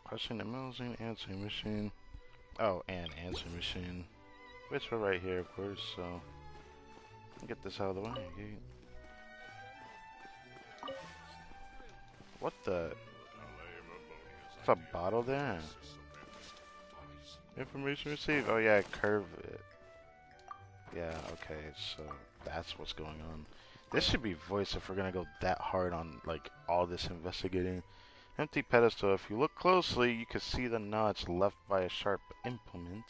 Question the Milsing answering machine. Oh, and answering machine. Which we're right here, of course, so get this out of the way. Okay. What the? It's a bottle there. Information received. Oh yeah, curve it. Yeah, okay, so that's what's going on. This should be voice if we're gonna go that hard on like all this investigating. Empty pedestal. If you look closely, you can see the notch left by a sharp implement.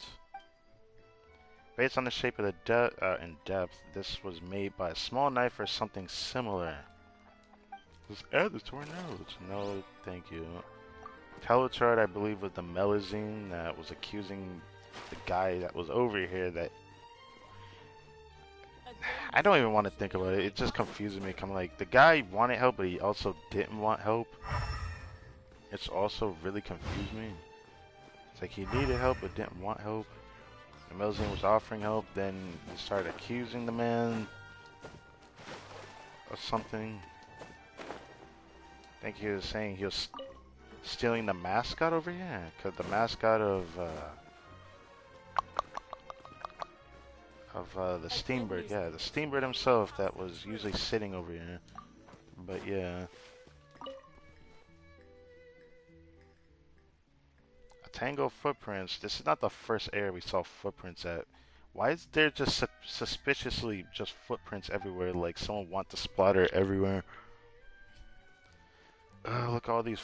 Based on the shape of the in depth, this was made by a small knife or something similar. Let's add this to our notes. No, thank you. Telechart, I believe, was the Melazine that was accusing the guy that was over here that... I don't even want to think about it. It just confuses me. I'm like, the guy wanted help, but he also didn't want help. It's also really confused me. It's like he needed help, but didn't want help. The Melazine was offering help, then he started accusing the man of something. I think he was saying he was stealing the mascot over here, because the mascot of the Steambird, yeah, the Steambird himself that was usually sitting over here. But yeah, Tango footprints. This is not the first area we saw footprints at. Why is there just suspiciously just footprints everywhere? Like someone want to splatter everywhere. Look at all these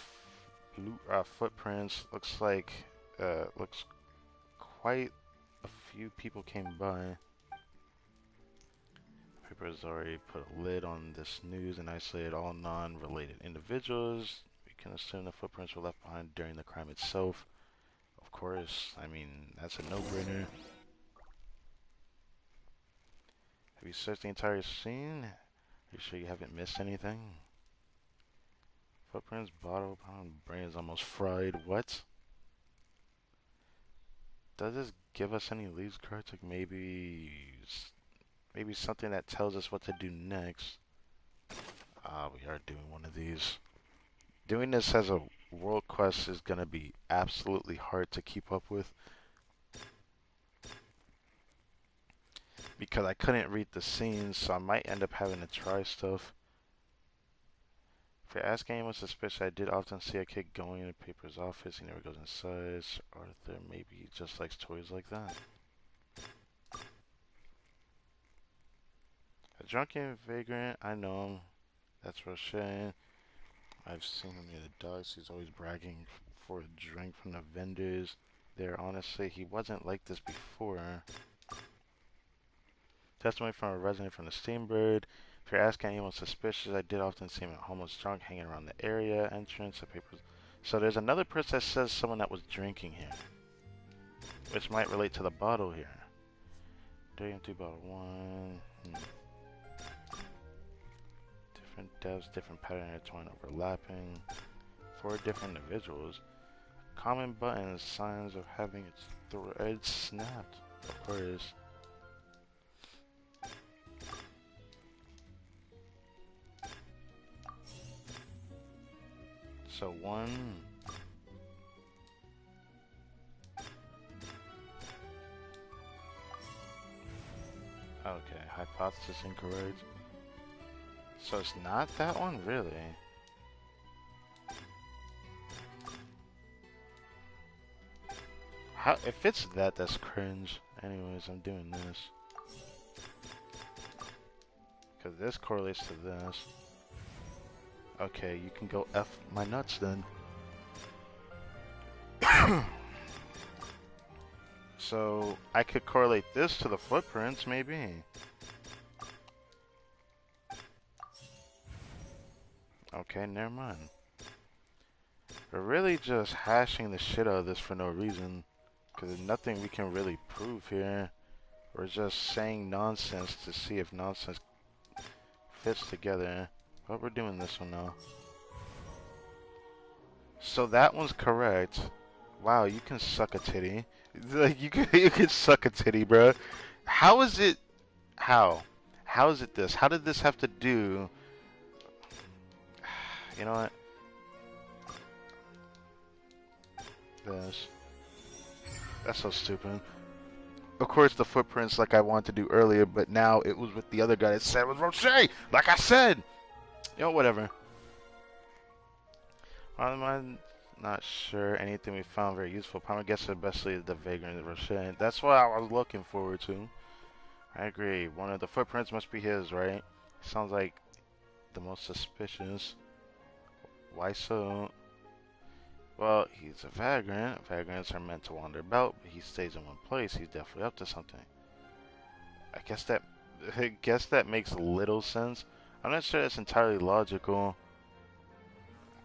footprints. Looks like looks quite a few people came by. Paper has already put a lid on this news and isolated all non-related individuals. We can assume the footprints were left behind during the crime itself. Of course, I mean, that's a no-brainer. Have you searched the entire scene? Are you sure you haven't missed anything? Footprints, bottle, pound, brain is almost fried. What? Does this give us any leads cards? Like maybe something that tells us what to do next. We are doing one of these. Doing this as a world quest is gonna be absolutely hard to keep up with. Because I couldn't read the scenes, so I might end up having to try stuff. If you're asking anyone suspicious, I did often see a kid going in Paper's office. He never goes inside. Arthur maybe just likes toys like that. A drunken vagrant, I know him. That's Rochelle. I've seen him near the docks. He's always bragging for a drink from the vendors there. Honestly, he wasn't like this before. Testimony from a resident from the Steambird. If you're asking anyone suspicious, I did often see him at homeless drunk hanging around the area entrance. Of papers. So there's another person that says someone that was drinking here, which might relate to the bottle here. Dirty empty bottle one. Different depths, different pattern intertwined, overlapping. 4 different individuals. Common buttons, signs of having its thread snapped. Of course. So 1. Okay, hypothesis incorrect. So it's not that one, really? How, if it's that, that's cringe. Anyways, I'm doing this. Because this correlates to this. Okay, you can go F my nuts then. So, I could correlate this to the footprints, maybe. Okay, never mind. We're really just hashing the shit out of this for no reason. Because there's nothing we can really prove here. We're just saying nonsense to see if nonsense fits together. But we're doing this one now. So that one's correct. Wow, you can suck a titty. Like you can suck a titty, bro. How is it? How? How is it this? How did this have to do? You know what? This. That's so stupid. Of course, the footprints like I wanted to do earlier, but now it was with the other guy that said it was Roche. Like I said. You know, whatever. I'm not sure anything we found very useful. Probably guess especially the vagrant Roche. That's what I was looking forward to. I agree. One of the footprints must be his, right? Sounds like the most suspicious. Why so? Well, he's a vagrant. Vagrants are meant to wander about, but he stays in one place. He's definitely up to something. I guess that makes little sense. I'm not sure it's entirely logical.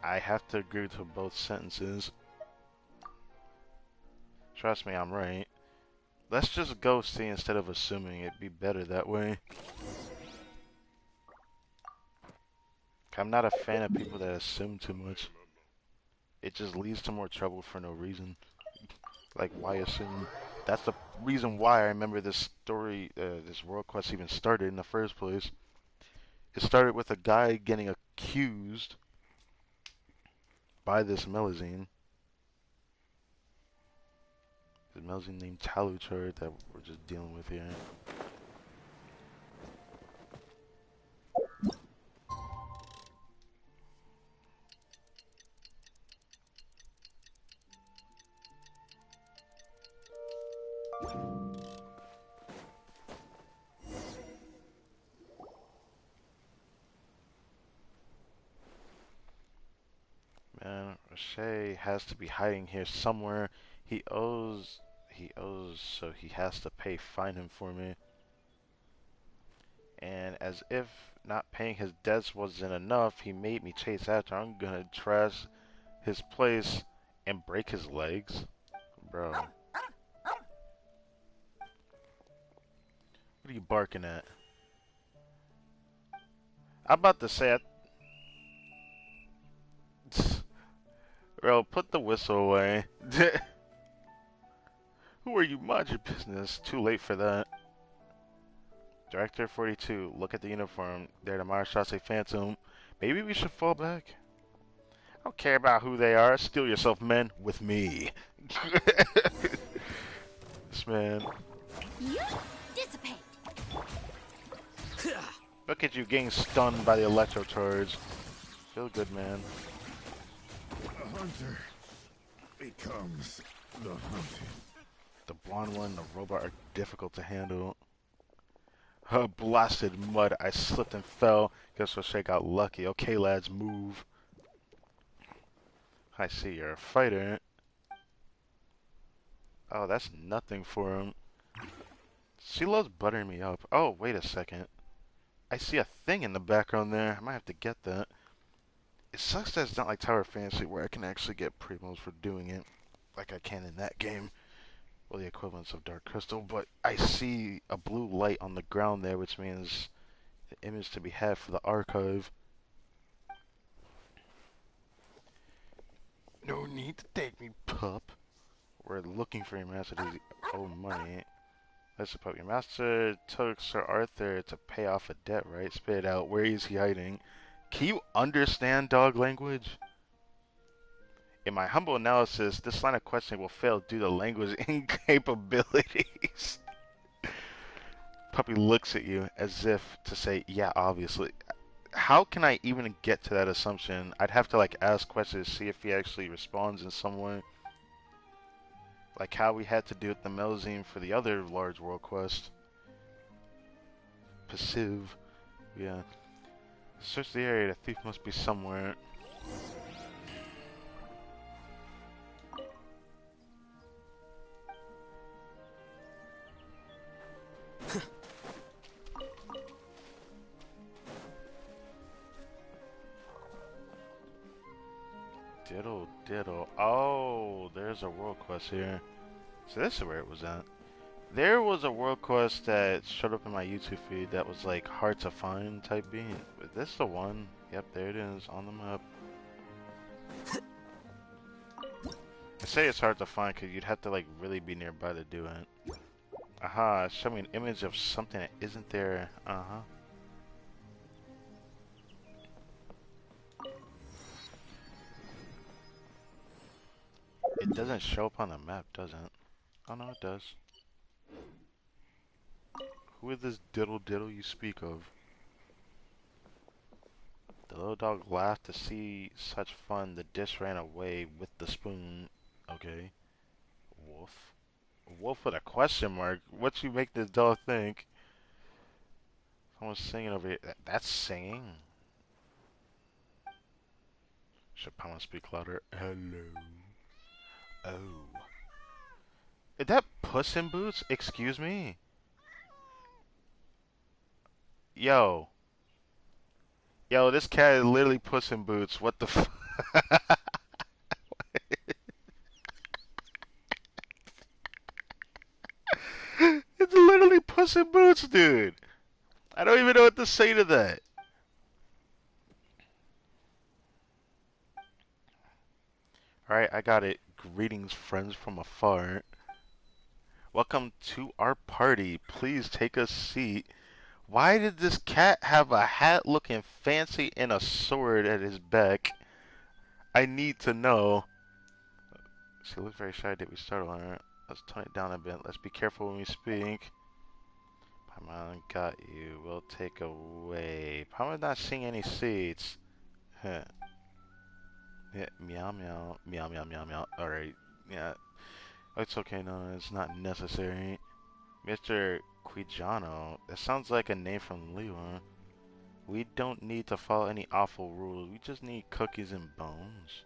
I have to agree to both sentences. Trust me, I'm right. Let's just go see instead of assuming. It'd be better that way. I'm not a fan of people that assume too much. It just leads to more trouble for no reason. Like, why assume? That's the reason why I remember this story, this world quest even started in the first place. It started with a guy getting accused by this Melazine. This Melazine named Taluchard that we're just dealing with here. Man, Roche has to be hiding here somewhere. He owes, so he has to pay. Find him for me. And as if not paying his debts wasn't enough, he made me chase after. I'm gonna trash his place and break his legs, bro. What are you barking at? I'm about to say, bro, put the whistle away. Who are you? Mind your business. Too late for that. Director 42, look at the uniform. They're the Marechaussee Phantom. Maybe we should fall back. I don't care about who they are. Steal yourself, men, with me. This man. You dissipate. Look at you getting stunned by the electro charge. Feel good, man. The hunter becomes the hunted. The blonde one and the robot are difficult to handle. Blasted mud. I slipped and fell. Guess Roche got lucky. Okay, lads, move. I see you're a fighter. Oh, that's nothing for him. She loves buttering me up. Oh, wait a second. I see a thing in the background there. I might have to get that. It sucks that it's not like Tower Fantasy where I can actually get primos for doing it like I can in that game. Well, the equivalents of Dark Crystal, but I see a blue light on the ground there, which means the image to be had for the archive. No need to take me, pup. We're looking for your master to owe money. Let's suppose your master took Sir Arthur to pay off a debt, right? Spit it out. Where is he hiding? Can you understand dog language? In my humble analysis, this line of questioning will fail due to language incapabilities. Puppy looks at you as if to say, yeah, obviously. How can I even get to that assumption? I'd have to like ask questions, see if he actually responds in some way. Like how we had to do with the Melazine for the other large world quest. Passive. Yeah. Search the area. The thief must be somewhere. Diddle diddle. Oh, there's a world quest here. So this is where it was at. There was a world quest that showed up in my YouTube feed that was like hard to find type beat. But this the one. Yep, there it is on the map. I say it's hard to find because you'd have to like really be nearby to do it. Aha, show me an image of something that isn't there. Uh-huh. It doesn't show up on the map, does it? Oh no, it does. Who is this diddle diddle you speak of? The little dog laughed to see such fun. The dish ran away with the spoon. Okay. Wolf. Wolf with a question mark. What you make this dog think? Someone's singing over here. That's singing. Should Pama speak louder? Hello. Oh. Is that Puss in Boots? Excuse me? Yo. Yo, this cat is literally Puss in Boots. What the f- It's literally Puss in Boots, dude. I don't even know what to say to that. Alright, I got it. Greetings, friends from afar. Welcome to our party. Please take a seat. Why did this cat have a hat looking fancy and a sword at his back? I need to know. She looked very shy. Did we startle her? Let's tone it down a bit. Let's be careful when we speak. Paimon got you. We'll take away. Paimon's not seeing any seats. Huh. Yeah, meow meow. Meow meow meow meow. Alright. Yeah. It's okay, no, it's not necessary. Mr. Quijano. That sounds like a name from Liyue. We don't need to follow any awful rules. We just need cookies and bones.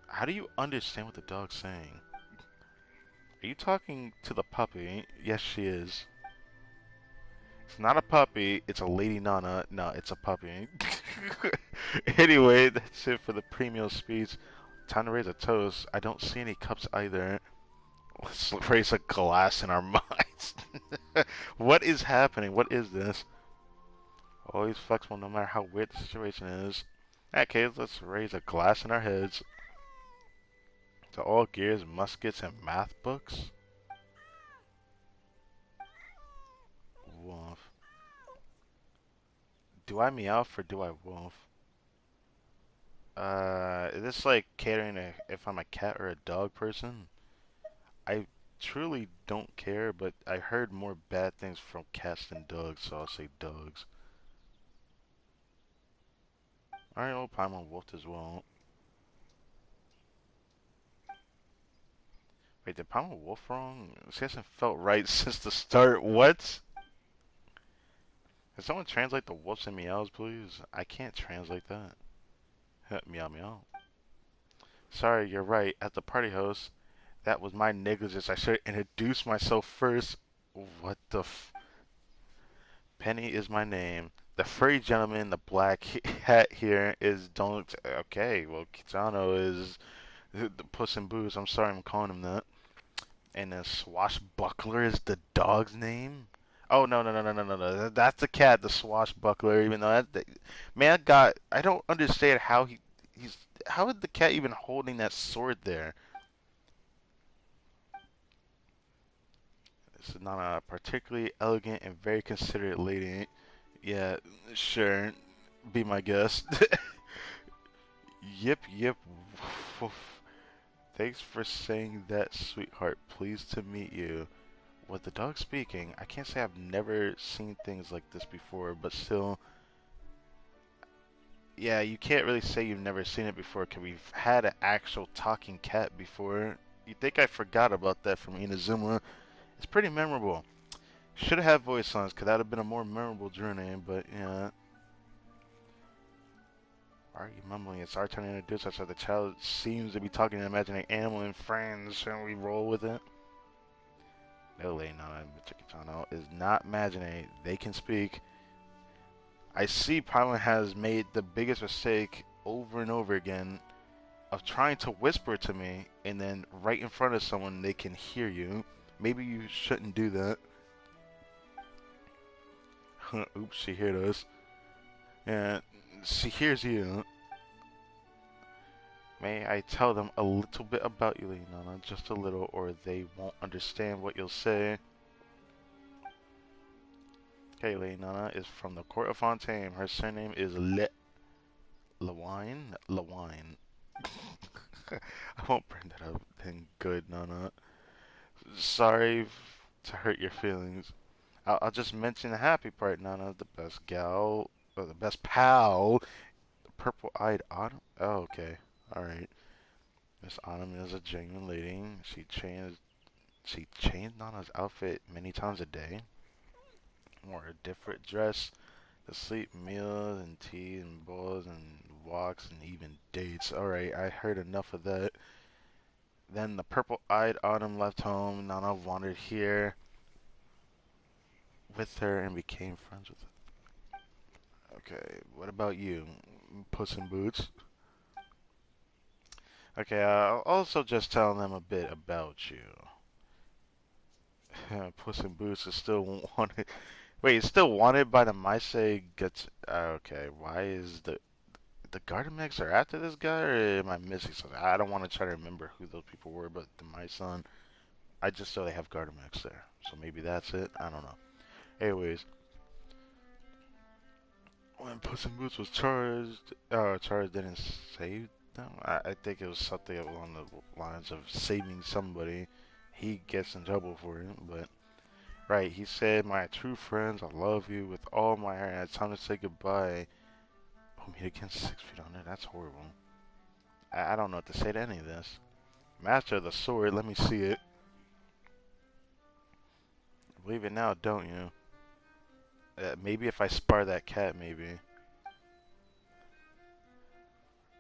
How do you understand what the dog's saying? Are you talking to the puppy? Yes, she is. It's not a puppy. It's a lady nana. No, it's a puppy. Anyway, that's it for the premium speech. Time to raise a toast. I don't see any cups either. Let's raise a glass in our minds. What is happening? What is this? Always flexible no matter how weird the situation is. In that case, let's raise a glass in our heads. To all gears, muskets, and math books? Wolf. Do I meowth or do I wolf? Is this like catering to if I'm a cat or a dog person? I truly don't care, but I heard more bad things from cats than dogs, so I'll say dogs. Alright, well, Paimon wolfed as well. Wait, did Paimon wolf wrong? This hasn't felt right since the start. What? Can someone translate the wolves and meows, please? I can't translate that. Meow meow. Sorry, you're right. As the party host, that was my negligence. I should introduce myself first. What the f... Penny is my name. The furry gentleman in the black hat here is don't... Okay, well, Kitano is the Puss in Boots. I'm sorry I'm calling him that. And then Swashbuckler is the dog's name? Oh, no, no, no, no, no, no, no. That's the cat, the Swashbuckler, even though that... Man, God, I don't understand how he's... How is the cat even holding that sword there? This is not a particularly elegant and very considerate lady. Yeah, sure. Be my guest. Yip, yip. Woof. Thanks for saying that, sweetheart. Pleased to meet you. Was the dog speaking? I can't say I've never seen things like this before, but still... Yeah, you can't really say you've never seen it before, because we've had an actual talking cat before. You'd think I forgot about that from Inazuma. It's pretty memorable. Should have had voice lines, because that would have been a more memorable journey, but yeah. Why are you mumbling? It's our turn to introduce ourselves. The child seems to be talking and imagining animal and friends. Shouldn't we roll with it? No, Lady Nana Chikitano is not imagining. They can speak. I see Paimon has made the biggest mistake over and over again of trying to whisper to me, and then right in front of someone they can hear you. Maybe you shouldn't do that. Oops, she heard us. And she hears you. May I tell them a little bit about you, Lady Nana? Just a little, or they won't understand what you'll say. Okay, Lady Nana is from the court of Fontaine. Her surname is Lewine? Lewine. I won't bring that up. Then good, Nana. Sorry to hurt your feelings. I'll just mention the happy part, Nana. The best gal, or the best pal, the purple-eyed Autumn. Oh, okay. Alright. Miss Autumn is a genuine lady. She changed Nana's outfit many times a day. Wore a different dress to sleep, meals, and tea, and balls, and walks, and even dates. Alright, I heard enough of that. Then the purple-eyed Autumn left home. Nana wandered here with her and became friends with her. Okay, what about you, Puss in Boots? Okay, I'll also just tell them a bit about you. Puss in Boots is still wanted. Wait, it's still wanted by the Maisei Guts. Okay, why is the Gardamex are after this guy, or am I missing something? I don't want to try to remember who those people were, but the my son, I just saw they have Gardamex there, so maybe that's it. I don't know. Anyways, when Puss in Boots was charged, charged didn't save them. I think it was something along the lines of saving somebody. He gets in trouble for it, but right, he said, "My true friends, I love you with all my heart. And it's time to say goodbye." We'll meet again 6 feet under. That's horrible. I don't know what to say to any of this. Master of the sword, let me see it. Believe it now, don't you? Maybe if I spar that cat, maybe.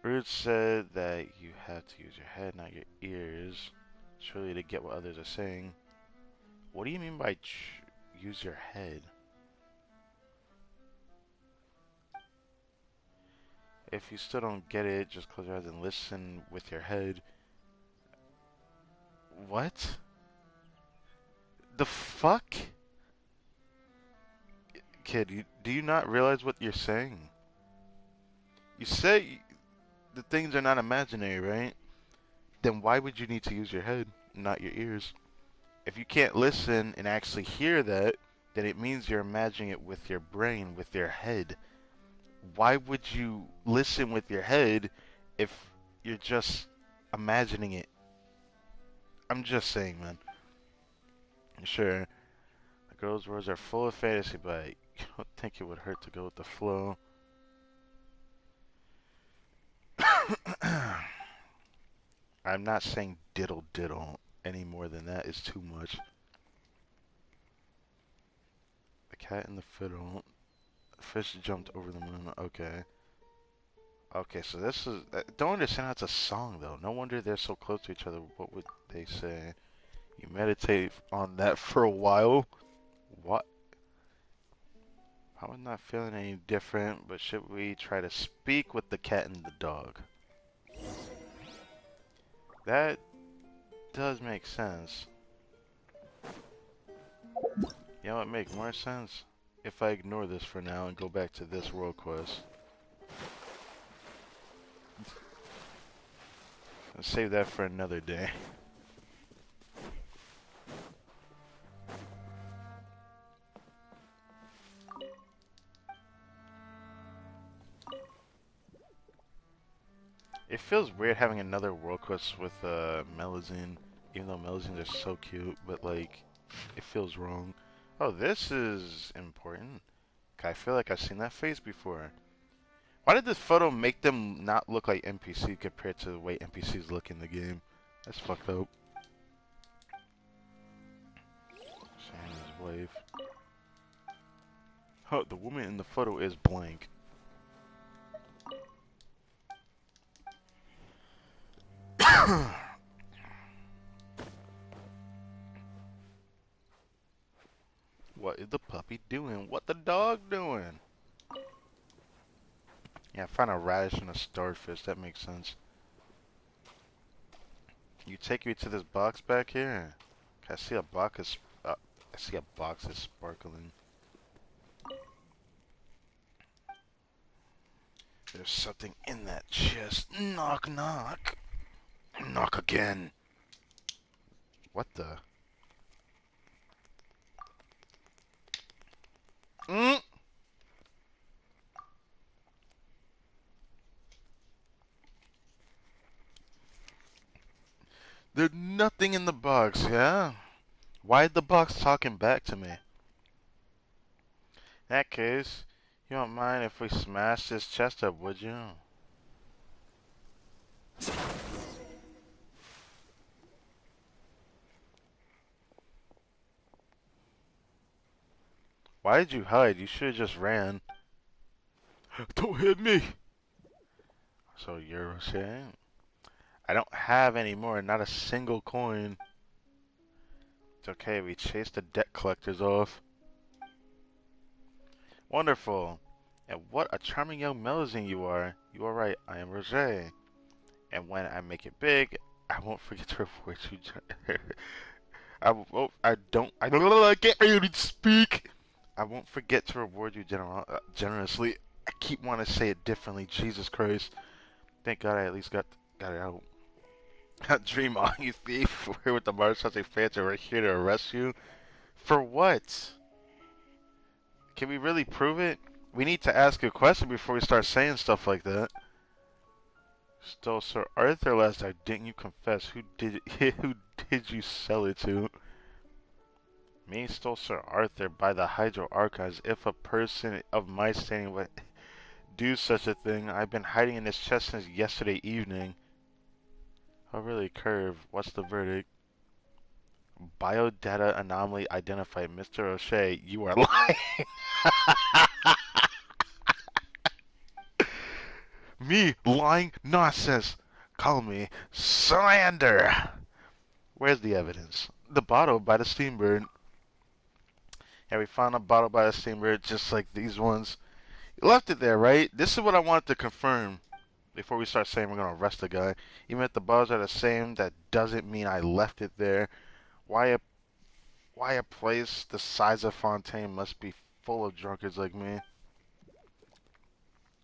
Rude said that you have to use your head, not your ears, surely to get what others are saying. What do you mean by use your head? If you still don't get it, just close your eyes and listen with your head. What? The fuck? Kid, do you not realize what you're saying? You say the things are not imaginary, right? Then why would you need to use your head, not your ears? If you can't listen and actually hear that, then it means you're imagining it with your brain, with your head. Why would you listen with your head if you're just imagining it? I'm just saying, man. Sure, the girls' words are full of fantasy, but I don't think it would hurt to go with the flow. I'm not saying diddle diddle any more than that is too much. The cat and the fiddle. The fish jumped over the moon. Okay. Okay, so this is... I don't understand how it's a song, though. No wonder they're so close to each other. What would they say? You meditate on that for a while? What? I'm not feeling any different, but should we try to speak with the cat and the dog? That does make sense. You know what make more sense? If I ignore this for now and go back to this world quest. And save that for another day. It feels weird having another world quest with Melazine, even though Melazines are so cute, but like, it feels wrong. Oh, this is important. I feel like I've seen that face before. Why did this photo make them not look like NPC compared to the way NPCs look in the game? That's fucked up. Shannon's wife. Huh, the woman in the photo is blank. What is the puppy doing? What the dog doing? Yeah, find a radish and a starfish. That makes sense. You take me to this box back here. I see a box is. I see a box is sparkling. There's something in that chest. Knock, knock. Knock again. What the? Mm? There's nothing in the box, yeah? Why is the box talking back to me? In that case, you don't mind if we smash this chest up, would you? Why did you hide? You should have just ran. Don't hit me! So you're saying? I don't have any more, not a single coin. It's okay, we chased the debt collectors off. Wonderful. And what a charming young Melusine you are. You are right, I am Roger. And when I make it big, I won't forget to reward you. I can't really speak. I won't forget to reward you generously. I keep wanting to say it differently. Jesus Christ. Thank God I at least got it out. Dream on, you thief. We're with the Moderators fans are right here to arrest you. For what? Can we really prove it? We need to ask a question before we start saying stuff like that. Stole Sir Arthur last night. Didn't you confess? Who did who did you sell it to? Me stole Sir Arthur by the Hydro Archives. If a person of my standing would do such a thing, I've been hiding in this chest since yesterday evening. Oh really, Curve. What's the verdict? Biodata anomaly identified. Mr. O'Shea, you are lying. Me lying? Nonsense. Call me slander. Where's the evidence? The bottle by the steambird. Yeah, we found a bottle by the steambird just like these ones. You left it there, right? This is what I wanted to confirm before we start saying we're going to arrest the guy. Even if the bottles are the same, that doesn't mean I left it there. Why a place the size of Fontaine must be full of drunkards like me.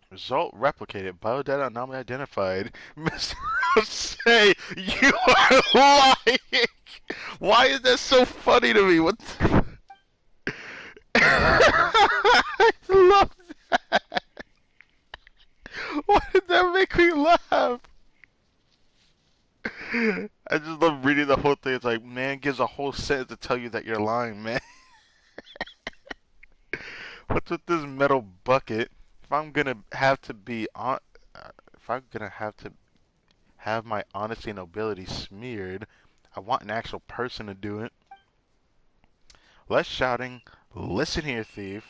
Result replicated. Biodata anomaly identified. Mr. Say, you are lying! Why is that so funny to me? What the... I love that! Why did that make me laugh? I just love reading the whole thing. It's like, man gives a whole sentence to tell you that you're lying, man. What's with this metal bucket? If I'm gonna have to be on... if I'm gonna have my honesty and nobility smeared, I want an actual person to do it. Less shouting. Listen here, thief.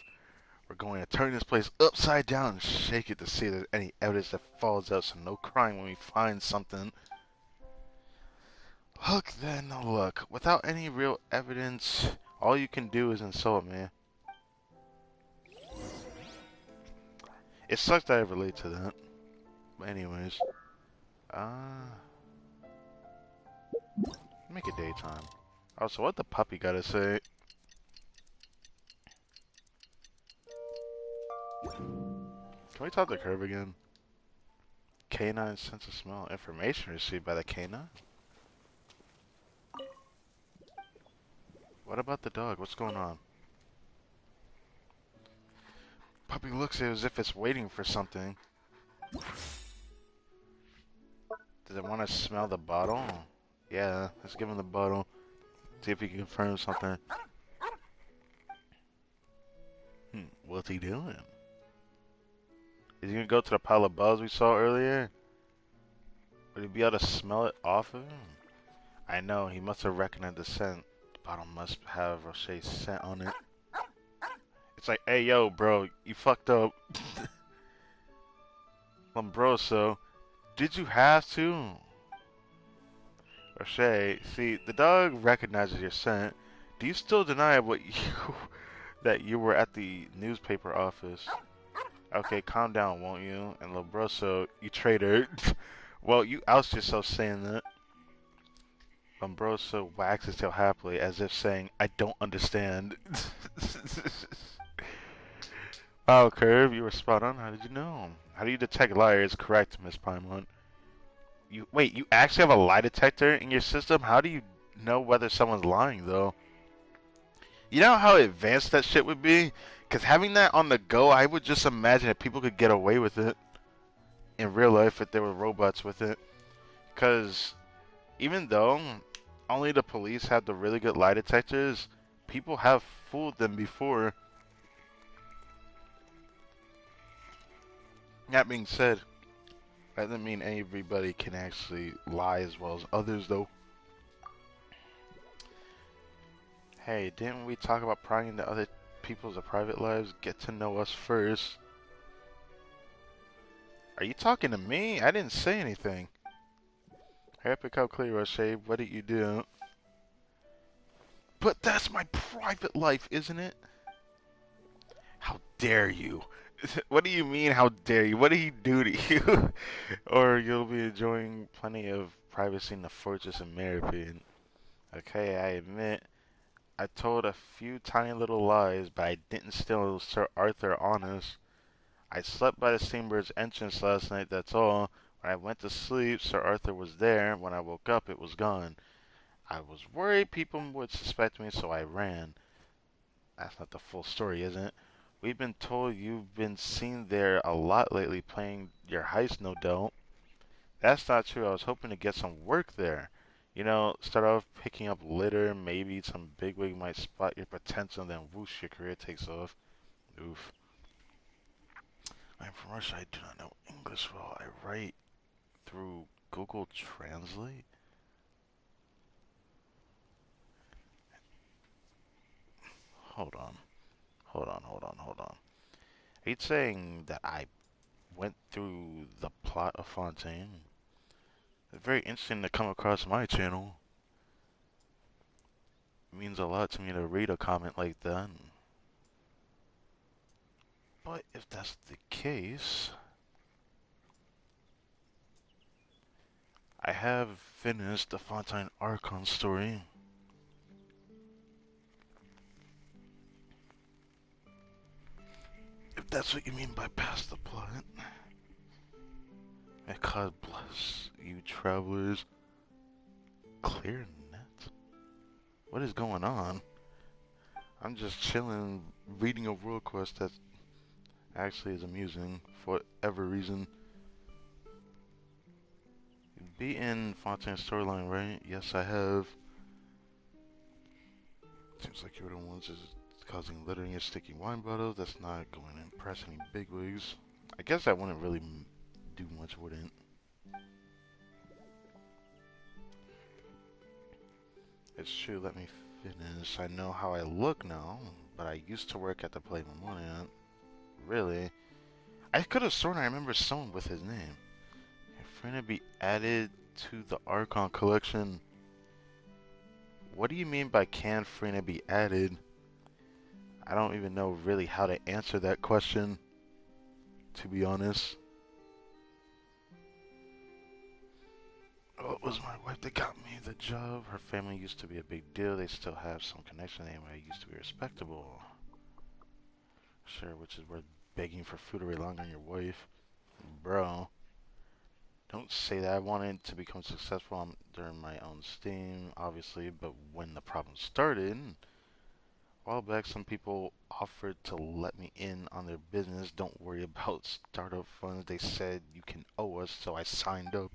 We're going to turn this place upside down and shake it to see if there's any evidence that falls out, so no crying when we find something. Look then, look. Without any real evidence, all you can do is insult me. It sucks that I relate to that. But anyways. Make it daytime. Oh, so what the puppy gotta say? Can we talk to Curve again? Canine sense of smell. Information received by the canine? What about the dog? What's going on? Puppy looks as if it's waiting for something. Does it want to smell the bottle? Yeah, let's give him the bottle. See if he can confirm something. What's he doing? Is he gonna go to the pile of bugs we saw earlier? Would he be able to smell it off of him? I know, he must have recognized the scent. Bottom must have Roche scent on it. It's like, hey yo, bro, you fucked up. Lombroso, did you have to? Roche, see, the dog recognizes your scent. Do you still deny what you that you were at the newspaper office? Okay, calm down, won't you? And Lombroso, you traitor. Well, you oust yourself saying that. Lombroso wags his tail happily, as if saying, I don't understand. Wow, Curve, you were spot on. How did you know? How do you detect liars? Correct, Miss Paimon. Wait, you actually have a lie detector in your system? How do you know whether someone's lying, though? You know how advanced that shit would be? Because having that on the go, I would just imagine if people could get away with it in real life if there were robots with it. Because even though only the police have the really good lie detectors, people have fooled them before. That being said, that doesn't mean everybody can actually lie as well as others, though. Hey, didn't we talk about prying into other people's private lives? Get to know us first. Are you talking to me? I didn't say anything. Hurry up and clear, Roche. What did you do? But that's my private life, isn't it? How dare you? What do you mean, how dare you? What did he do to you? Or you'll be enjoying plenty of privacy in the fortress of Meripede. Okay, I admit, I told a few tiny little lies, but I didn't steal Sir Arthur honest. I slept by the Steambird's entrance last night, that's all. When I went to sleep, Sir Arthur was there. When I woke up, it was gone. I was worried people would suspect me, so I ran. That's not the full story, isn't it? We've been told you've been seen there a lot lately playing your heist, no doubt. That's not true. I was hoping to get some work there. You know, start off picking up litter, maybe some bigwig might spot your potential, and then whoosh, your career takes off. Oof. I'm from Russia. I do not know English well. I write through Google Translate. Hold on. Hold on. Are you saying that I went through the plot of Fontaine? It's very interesting to come across my channel. It means a lot to me to read a comment like that. But if that's the case, I have finished the Fontaine Archon story. If that's what you mean by past the plot. May God bless you travelers. Clear net? What is going on? I'm just chilling, reading a world quest that actually is amusing for whatever reason. You've beaten Fontaine's storyline, right? Yes, I have. Seems like you're the ones that's causing littering and sticky wine bottles. That's not going to impress any bigwigs. I guess that wouldn't really do much, wouldn't? It's true, let me finish. I know how I look now, but I used to work at the Play Memorial. Really? I could have sworn I remember someone with his name. If we're gonna be added to the Archon collection, what do you mean by can Frina be added? I don't even know really how to answer that question, to be honest. Well, it was my wife that got me the job. Her family used to be a big deal. They still have some connection anyway. I used to be respectable. Sure, which is worth begging for food or relying on your wife. Bro, don't say that. I wanted to become successful during my own steam, obviously, but when the problem started, a while back, some people offered to let me in on their business. Don't worry about startup funds. They said you can owe us, so I signed up.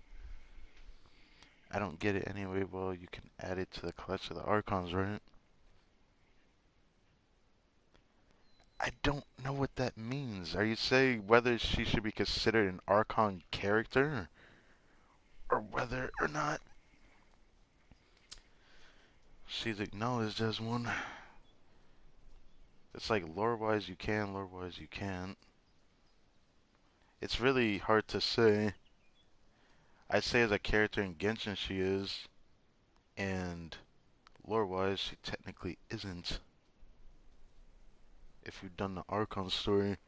I don't get it anyway. Well, you can add it to the collection of the Archons, right? I don't know what that means. Are you saying whether she should be considered an Archon character? Or whether or not She's acknowledged as one. It's like lore-wise you can, lore-wise you can't. It's really hard to say. I say as a character in Genshin she is, and lore-wise she technically isn't. If you've done the Archon story,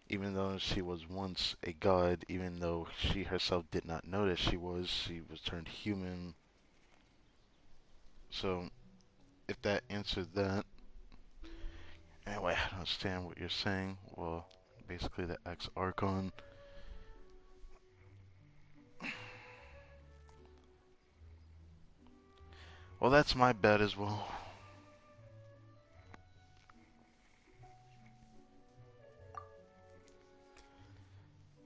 even though she was once a god, even though she herself did not know that she was turned human. So, if that answered that, anyway, I don't understand what you're saying. Well, basically the ex-Archon. Well, that's my bet as well.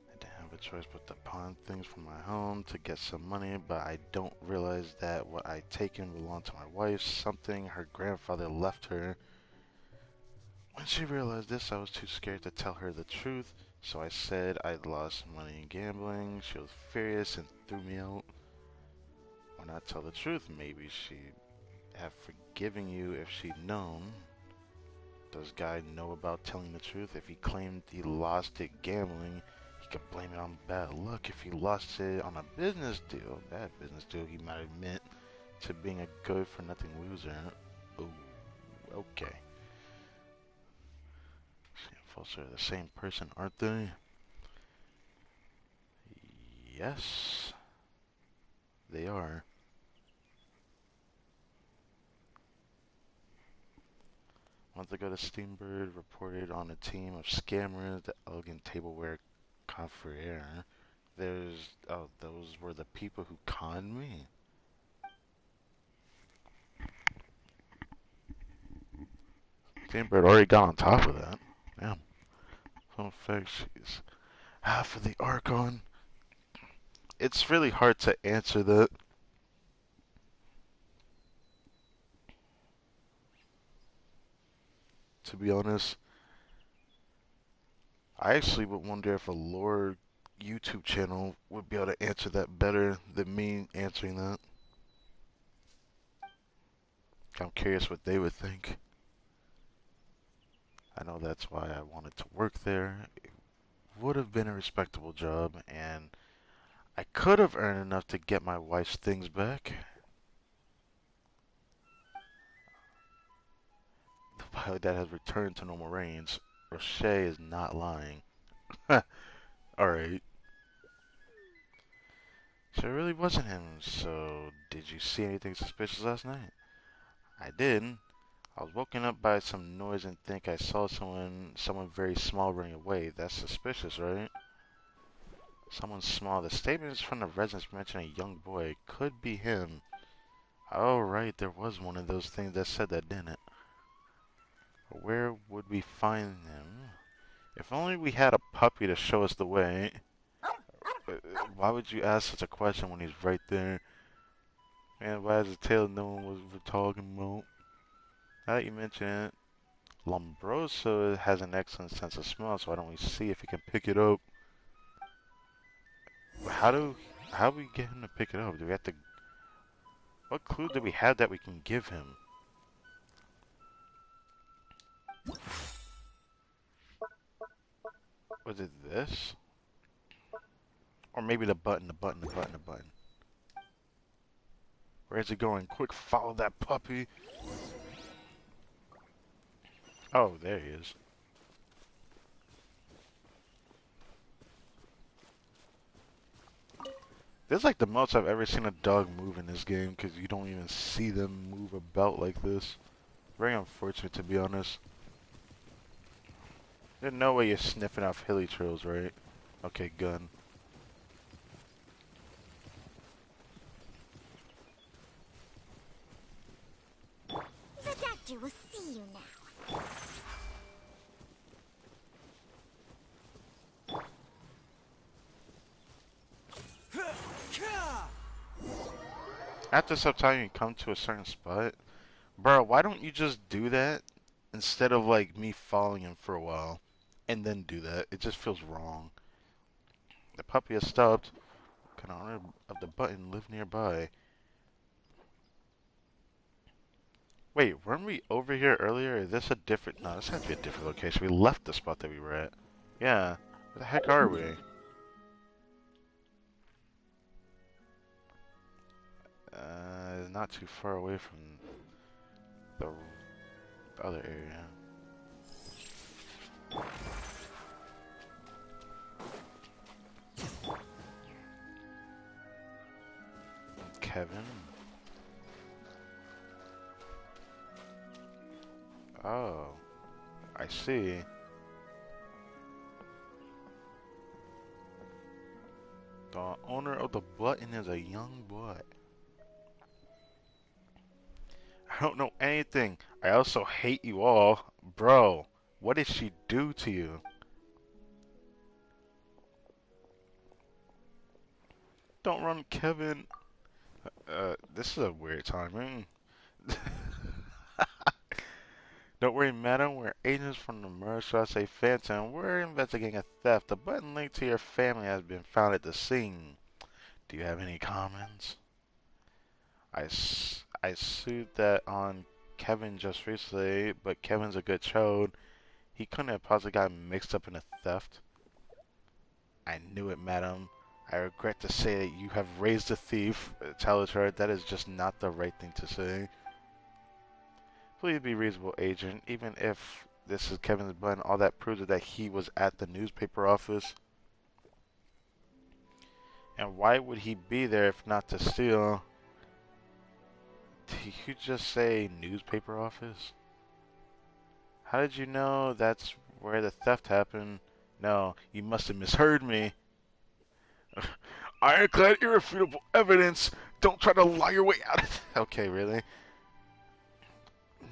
I didn't have a choice but to pawn things from my home to get some money, but I don't realize that what I'd taken belonged to my wife, something her grandfather left her. When she realized this, I was too scared to tell her the truth, so I said I'd lost money in gambling. She was furious and threw me out. Why not tell the truth? Maybe she'd have forgiven you if she'd known. Does Guy know about telling the truth? If he claimed he lost it gambling, he could blame it on bad luck. If he lost it on a business deal, bad business deal, he might admit to being a good-for-nothing loser. Ooh, okay. Folks are the same person, aren't they? Yes, they are. A month ago, the Steambird reported on a team of scammers, the elegant tableware confrere. Those were the people who conned me. Steambird already got on top of that. Damn. Fun fact, she's half of the Archon. It's really hard to answer that. To be honest, I actually would wonder if a lore YouTube channel would be able to answer that better than me answering that. I'm curious what they would think. I know that's why I wanted to work there. It would have been a respectable job, and I could have earned enough to get my wife's things back. The pilot that has returned to normal range. Roche is not lying. Alright. So it really wasn't him. So, did you see anything suspicious last night? I did. I was woken up by some noise and think I saw someone very small running away. That's suspicious, right? Someone small. The statements from the residents mention a young boy. Could be him. Oh, right. There was one of those things that said that, didn't it? Where would we find him? If only we had a puppy to show us the way. Why would you ask such a question when he's right there? And why has his tail knowing what we're talking about? Now that you mention it, Lombroso has an excellent sense of smell, so why don't we see if he can pick it up? How do we get him to pick it up? Do we have to? What clue do we have that we can give him? Was it this? Or maybe the button, the button, the button, the button. Where's it going? Quick, follow that puppy. Oh, there he is. This is like the most I've ever seen a dog move in this game, because you don't even see them move about like this. Very unfortunate, to be honest. There's no way you're sniffing out hilly trails, right? Okay, gun. The doctor will see you now. After some time, you come to a certain spot. Bro, why don't you just do that instead of like me following him for a while and then do that? It just feels wrong. The puppy has stopped. Can owner of the button live nearby? Wait, weren't we over here earlier? Is this a different... No, this has to be a different location. We left the spot that we were at. Yeah. Where the heck are we? It's not too far away from the other area. Kevin? Oh, I see. The owner of the button is a young boy. I don't know anything. I also hate you all. Bro, what did she do to you? Don't run, Kevin. This is a weird timing. Don't worry, madam. We're agents from the Mercer Phantom. We're investigating a theft. The button linked to your family has been found at the scene. Do you have any comments? I sued that on Kevin just recently, but Kevin's a good chode. He couldn't have possibly gotten mixed up in a theft. I knew it, madam. I regret to say that you have raised a thief. Tell her that is just not the right thing to say. Please be reasonable, agent. Even if this is Kevin's button, all that proves is that he was at the newspaper office. And why would he be there if not to steal? Did you just say newspaper office? How did you know that's where the theft happened? No, you must have misheard me. Ironclad irrefutable evidence. Don't try to lie your way out of it. Okay, really?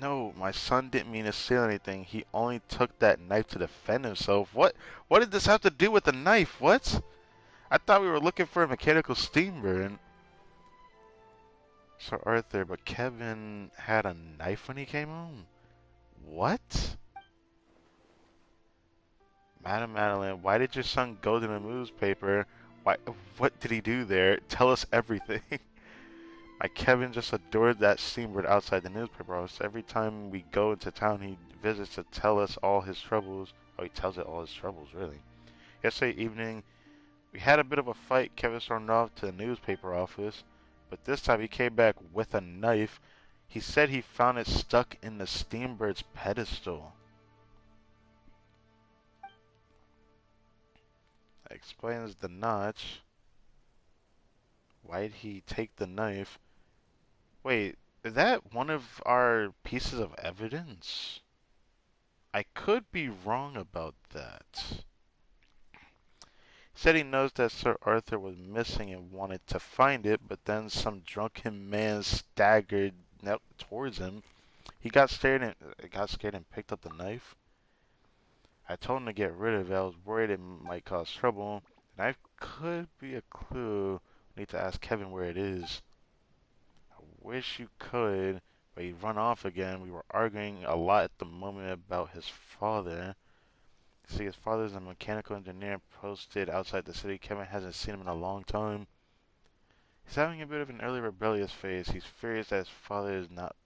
No, my son didn't mean to steal anything. He only took that knife to defend himself. What did this have to do with the knife? What? I thought we were looking for a mechanical steamboat. Sir Arthur, but Kevin had a knife when he came home? What? Madam Madeline, why did your son go to the newspaper? What did he do there? Tell us everything. My Kevin just adored that steamboat outside the newspaper office. Every time we go into town, he visits to tell us all his troubles. Oh, he tells it all his troubles, really. Yesterday evening, we had a bit of a fight. Kevin stormed off to the newspaper office, but this time he came back with a knife. He said he found it stuck in the steamboat's pedestal. That explains the notch. Why did he take the knife? Wait, is that one of our pieces of evidence? I could be wrong about that. He said he knows that Sir Arthur was missing and wanted to find it, but then some drunken man staggered towards him. He got scared and picked up the knife. I told him to get rid of it. I was worried it might cause trouble. The knife could be a clue. I need to ask Kevin where it is. I wish you could, but he'd run off again. We were arguing a lot at the moment about his father. See, his father's a mechanical engineer posted outside the city. Kevin hasn't seen him in a long time. He's having a bit of an early rebellious phase. He's furious that his father is not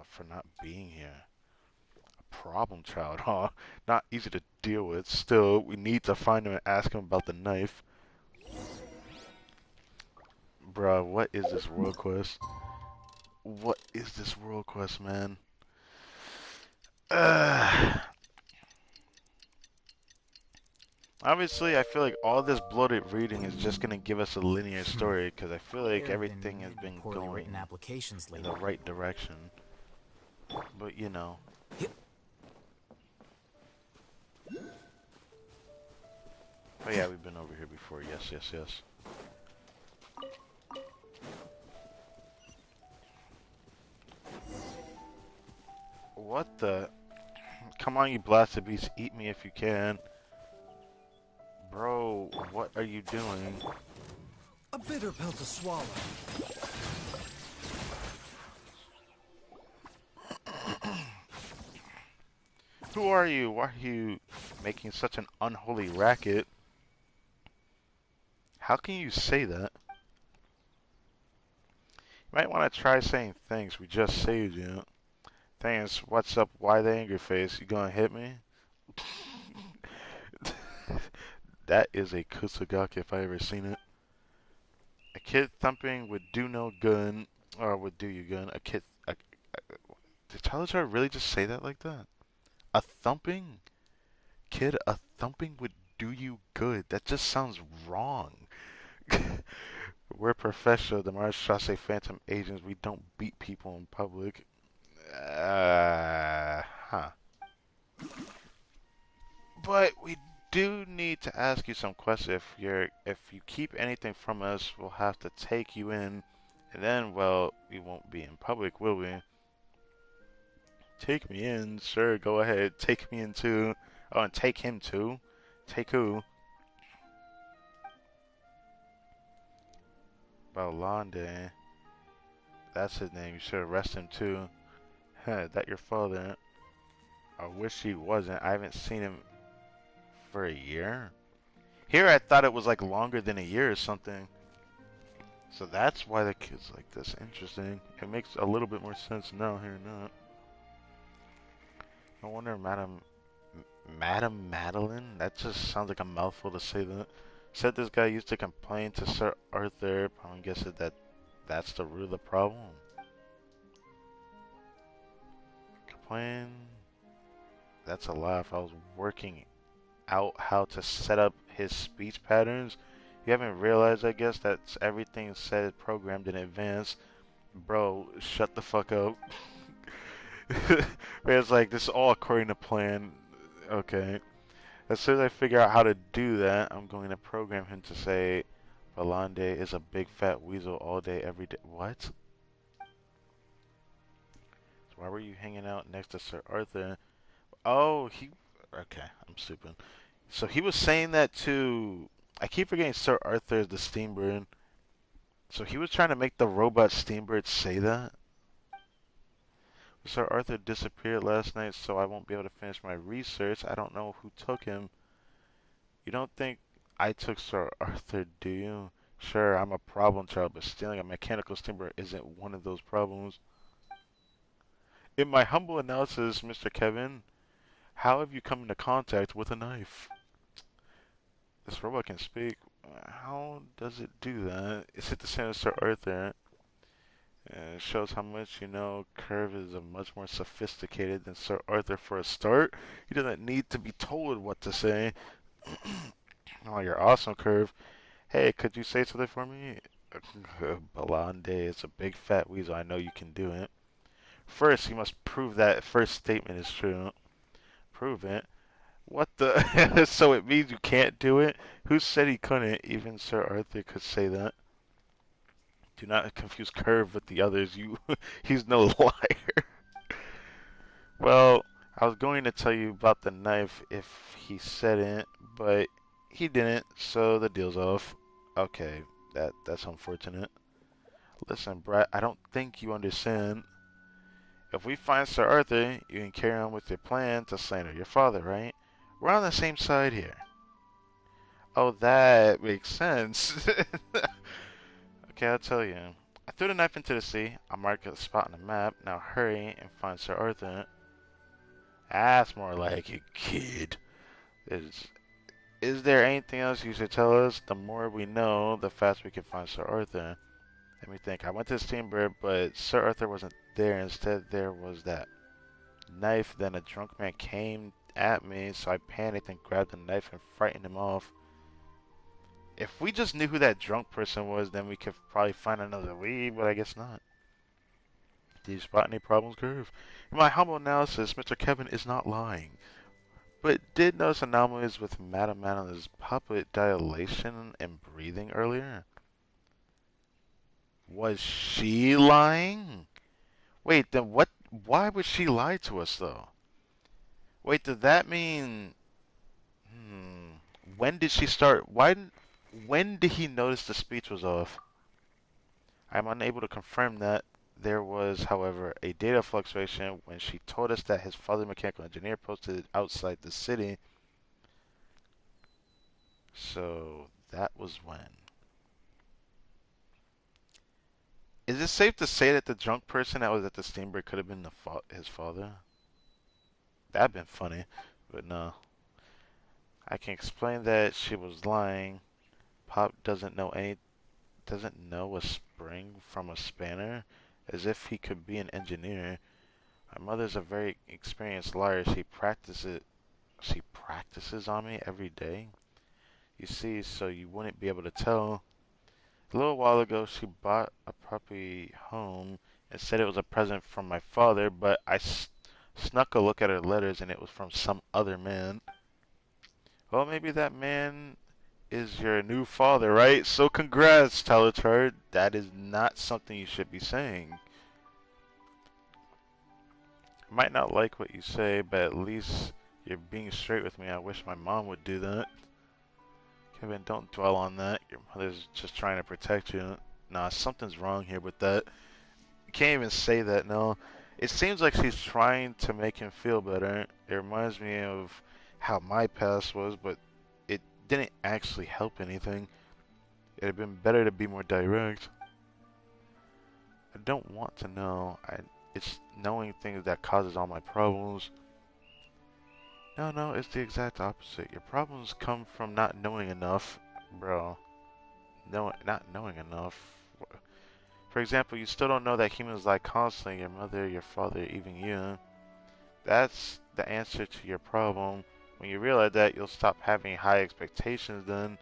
for not being here. A problem child, huh? Not easy to deal with. Still, we need to find him and ask him about the knife. Bruh, what is this world quest? What is this world quest, man? Obviously, I feel like all this bloated reading is just gonna give us a linear story, because I feel like There have everything has been poorly going written applications in lately. the right direction. But you know. Oh yeah, we've been over here before. Yes, yes, yes. What the? Come on, you blasted beast. Eat me if you can. Bro, what are you doing? A bitter pill to swallow. Who are you? Why are you making such an unholy racket? How can you say that? You might want to try saying thanks. We just saved you. Thanks. What's up? Why the angry face? You gonna hit me? That is a kusagaki if I ever seen it. A kid thumping would do no good, or would do you good. A kid. Did Charizard really just say that like that? A thumping? Kid, a thumping would do you good. That just sounds wrong. We're professional. The Marshall Phantom agents. We don't beat people in public. Huh. But we do need to ask you some questions. If you keep anything from us, we'll have to take you in, and then, well, we won't be in public, will we? Take me in, sure. Go ahead. Take me in too. Oh, and take him too. Take who? Balande. That's his name. You should arrest him too. Huh, that your father? I wish he wasn't. I haven't seen him for a year. Here I thought it was like longer than a year or something. So that's why the kid's like this. Interesting. It makes a little bit more sense now, here not. No wonder Madam Madeline? That just sounds like a mouthful to say that. Said this guy used to complain to Sir Arthur. I'm guessing that's the root of the problem. Complain? That's a laugh. I was working out how to set up his speech patterns. You haven't realized, I guess, that everything said programmed in advance. Bro, shut the fuck up. It's like, this is all according to plan. Okay. As soon as I figure out how to do that, I'm going to program him to say, Valande is a big fat weasel all day, every day. What? So why were you hanging out next to Sir Arthur? Oh, okay, I'm stupid. So he was saying that to... I keep forgetting Sir Arthur is the Steambird. So he was trying to make the robot Steambird say that? Sir Arthur disappeared last night, so I won't be able to finish my research. I don't know who took him. You don't think I took Sir Arthur, do you? Sure, I'm a problem child, but stealing a mechanical steamboat isn't one of those problems. In my humble analysis, Mr. Kevin, how have you come into contact with a knife? This robot can speak. How does it do that? Is it the same as Sir Arthur? It shows how much you know. Curve is a much more sophisticated than Sir Arthur for a start. He doesn't need to be told what to say. Oh, you're awesome, Curve. Hey, could you say something for me? Balande is a big fat weasel. I know you can do it. First, you must prove that first statement is true. Prove it? What the? So it means you can't do it? Who said he couldn't? Even Sir Arthur could say that. Do not confuse Curve with the others. He's no liar. Well, I was going to tell you about the knife if he said it, but he didn't, so the deal's off. Okay, that's unfortunate. Listen, Brett, I don't think you understand. If we find Sir Arthur, you can carry on with your plan to slander your father, right? We're on the same side here. Oh, that makes sense. Okay, I'll tell you. I threw the knife into the sea. I'll mark a spot on the map. Now hurry and find Sir Arthur. That's more like it, kid. Is there anything else you should tell us? The more we know, the faster we can find Sir Arthur. Let me think. I went to the Steamboat, but Sir Arthur wasn't there. Instead, there was that knife. Then a drunk man came at me, so I panicked and grabbed the knife and frightened him off. If we just knew who that drunk person was, then we could probably find another lead, but I guess not. Did you spot any problems, Curve? In my humble analysis, Mr. Kevin is not lying, but did notice anomalies with Madame Madeline's puppet dilation and breathing earlier. Was she lying? Wait, then what? Why would she lie to us, though? Wait, did that mean... When did she start... When did he notice the speech was off? I'm unable to confirm that. There was, however, a data fluctuation when she told us that his father, mechanical engineer, posted outside the city. So, that was when. Is it safe to say that the drunk person that was at the steamboat could have been his father? That'd been funny, but no. I can explain that she was lying. Pop doesn't know a spring from a spanner, as if he could be an engineer. My mother's a very experienced liar. She practices on me every day. You see, so you wouldn't be able to tell. A little while ago, she bought a puppy home and said it was a present from my father, but snuck a look at her letters and it was from some other man. Well, maybe that man is your new father, right? So congrats, Telechart. That is not something you should be saying. I might not like what you say, but at least you're being straight with me. I wish my mom would do that. Kevin, don't dwell on that. Your mother's just trying to protect you. Nah, something's wrong here with that. You can't even say that, no. It seems like she's trying to make him feel better. It reminds me of how my past was, but it didn't actually help anything. It'd have been better to be more direct. I don't want to know. It's knowing things that causes all my problems. No, it's the exact opposite. Your problems come from not knowing enough, bro. No, not knowing enough. For example, you still don't know that humans lie constantly. Your mother, your father, even you. That's the answer to your problem. When you realize that, you'll stop having high expectations. Then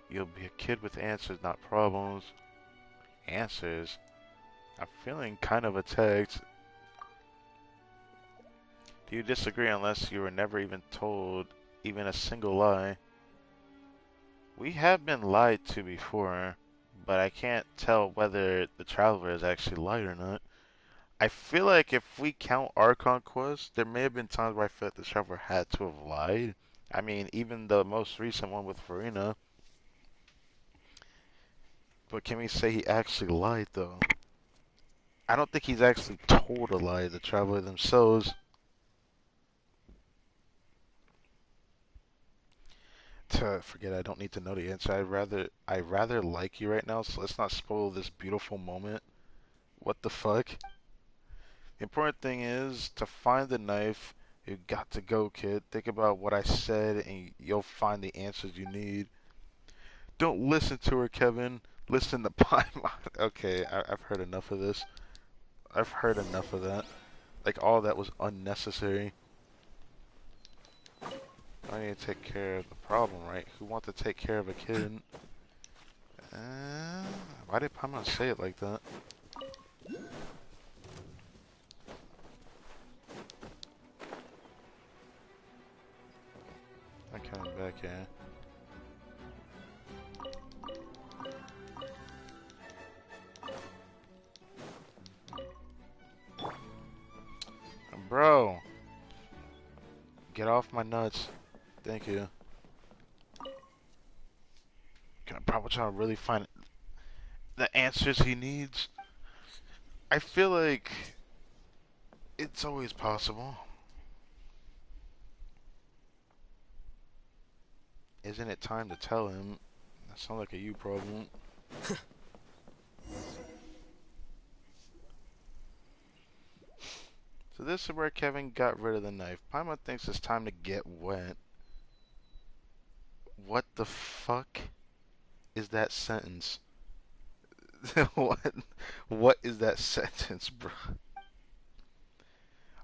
you'll be a kid with answers, not problems. Answers? I'm feeling kind of attacked. Do you disagree unless you were never even told even a single lie? We have been lied to before, but I can't tell whether the traveler has actually lied or not. I feel like if we count our conquest, there may have been times where I feel like the traveler had to have lied. I mean, even the most recent one with Farina. But can we say he actually lied, though? I don't think he's actually told a lie, the traveler themselves. Forget, I don't need to know the answer. I rather like you right now, so let's not spoil this beautiful moment. What the fuck? The important thing is to find the knife. You got to go, kid. Think about what I said, and you'll find the answers you need. Don't listen to her, Kevin. Listen to Paimon. Okay, I've heard enough of this. I've heard enough of that. Like, all that was unnecessary. I need to take care of the problem, right? Who wants to take care of a kid? Uh, why did Paimon say it like that? I'm coming back here. Bro, get off my nuts. Thank you. Can I probably try to really find the answers he needs? I feel like it's always possible. Isn't it time to tell him? That sounds like a you problem. So this is where Kevin got rid of the knife. Paimon thinks it's time to get wet. What the fuck is that sentence? what? What is that sentence, bro?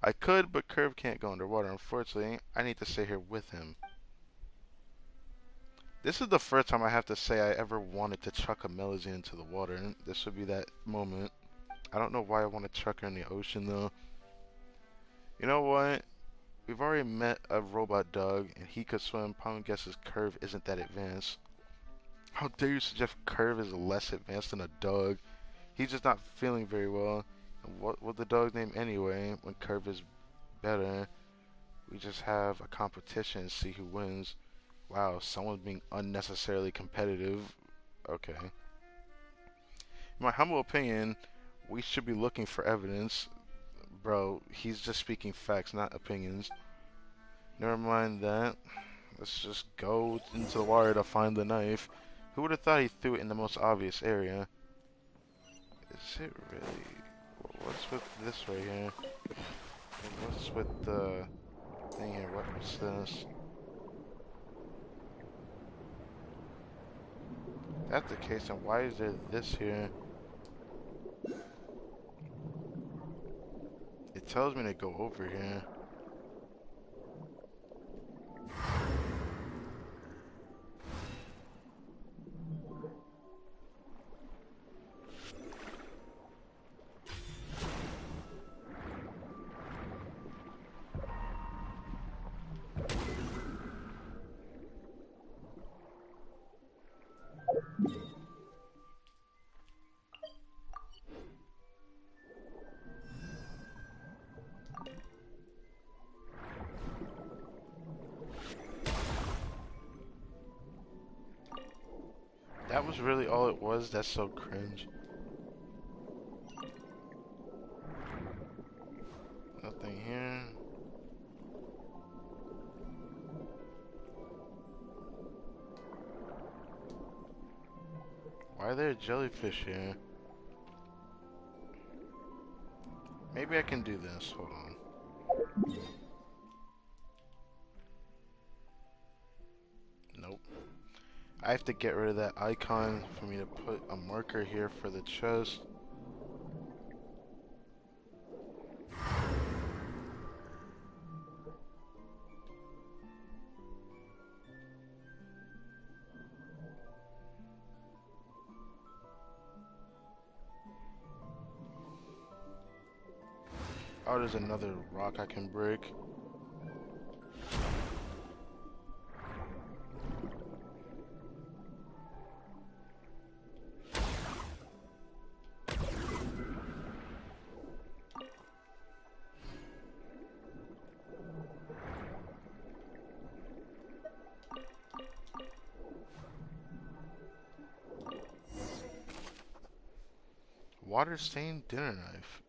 I could, but Curve can't go underwater. Unfortunately, I need to stay here with him. This is the first time I have to say I ever wanted to chuck a Melazine into the water. This would be that moment. I don't know why I want to chuck her in the ocean, though. You know what? We've already met a robot dog, and he could swim. Paimon guesses Curve isn't that advanced. How dare you suggest Curve is less advanced than a dog? He's just not feeling very well. And what would the dog's name anyway, when Curve is better? We just have a competition and see who wins. Wow, someone's being unnecessarily competitive. Okay. In my humble opinion, we should be looking for evidence. Bro, he's just speaking facts, not opinions. Never mind that. Let's just go into the water to find the knife. Who would have thought he threw it in the most obvious area? Is it really? What's with this right here? What's with the thing here? What's this? If that's the case, then why is there this here? It tells me to go over here. That was really all it was? That's so cringe. Nothing here. Why are there jellyfish here? Maybe I can do this. Hold on. Nope. I have to get rid of that icon for me to put a marker here for the chest. Oh, there's another rock I can break. Water stained dinner knife.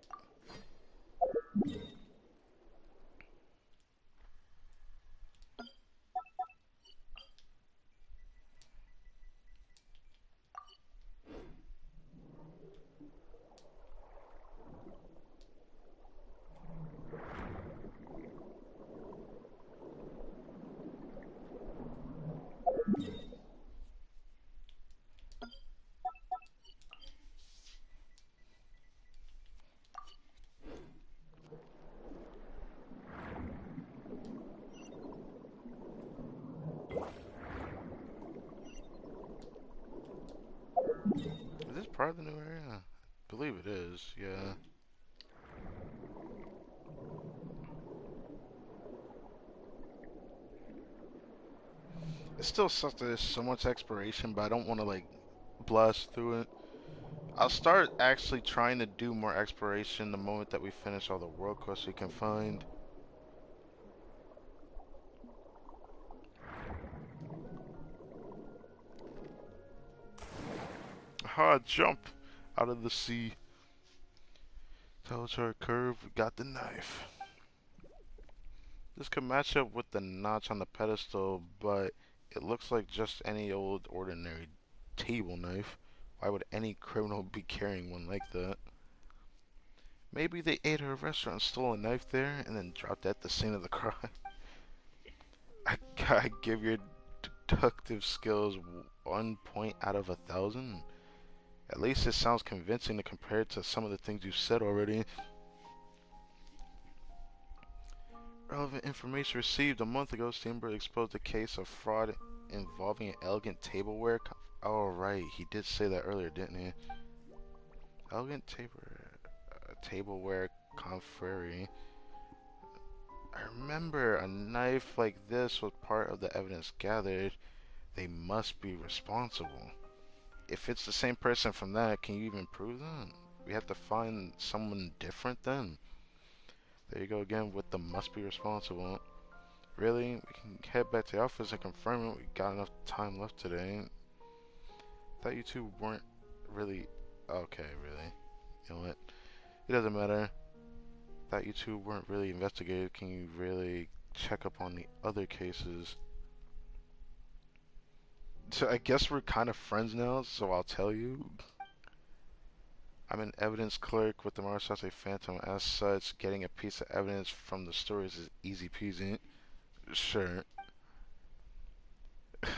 Is this part of the new area? I believe it is, yeah. It still sucks that there's so much exploration, but I don't want to like blast through it. I'll start actually trying to do more exploration the moment that we finish all the world quests we can find. Aha, jump out of the sea. Telechart curve, we got the knife. This could match up with the notch on the pedestal, but it looks like just any old ordinary table knife. Why would any criminal be carrying one like that? Maybe they ate at a restaurant, stole a knife there, and then dropped it at the scene of the crime. I give your deductive skills 1 point out of 1,000. At least it sounds convincing to compare it to some of the things you said already. Relevant information received a month ago. Steinberg exposed a case of fraud involving an elegant tableware. Oh, right. He did say that earlier, didn't he? Elegant tableware confrery. I remember a knife like this was part of the evidence gathered. They must be responsible. If it's the same person from that, can you even prove that? We have to find someone different then. There you go again with the must be responsible. Really? We can head back to the office and confirm it. We got enough time left today. Thought you two weren't really... Okay, really. You know what? It doesn't matter. Thought you two weren't really investigated. Can you really check up on the other cases? So I guess we're kind of friends now, so I'll tell you. I'm an evidence clerk with the Marshals a Phantom. As such, getting a piece of evidence from the stories is easy peasy. Sure.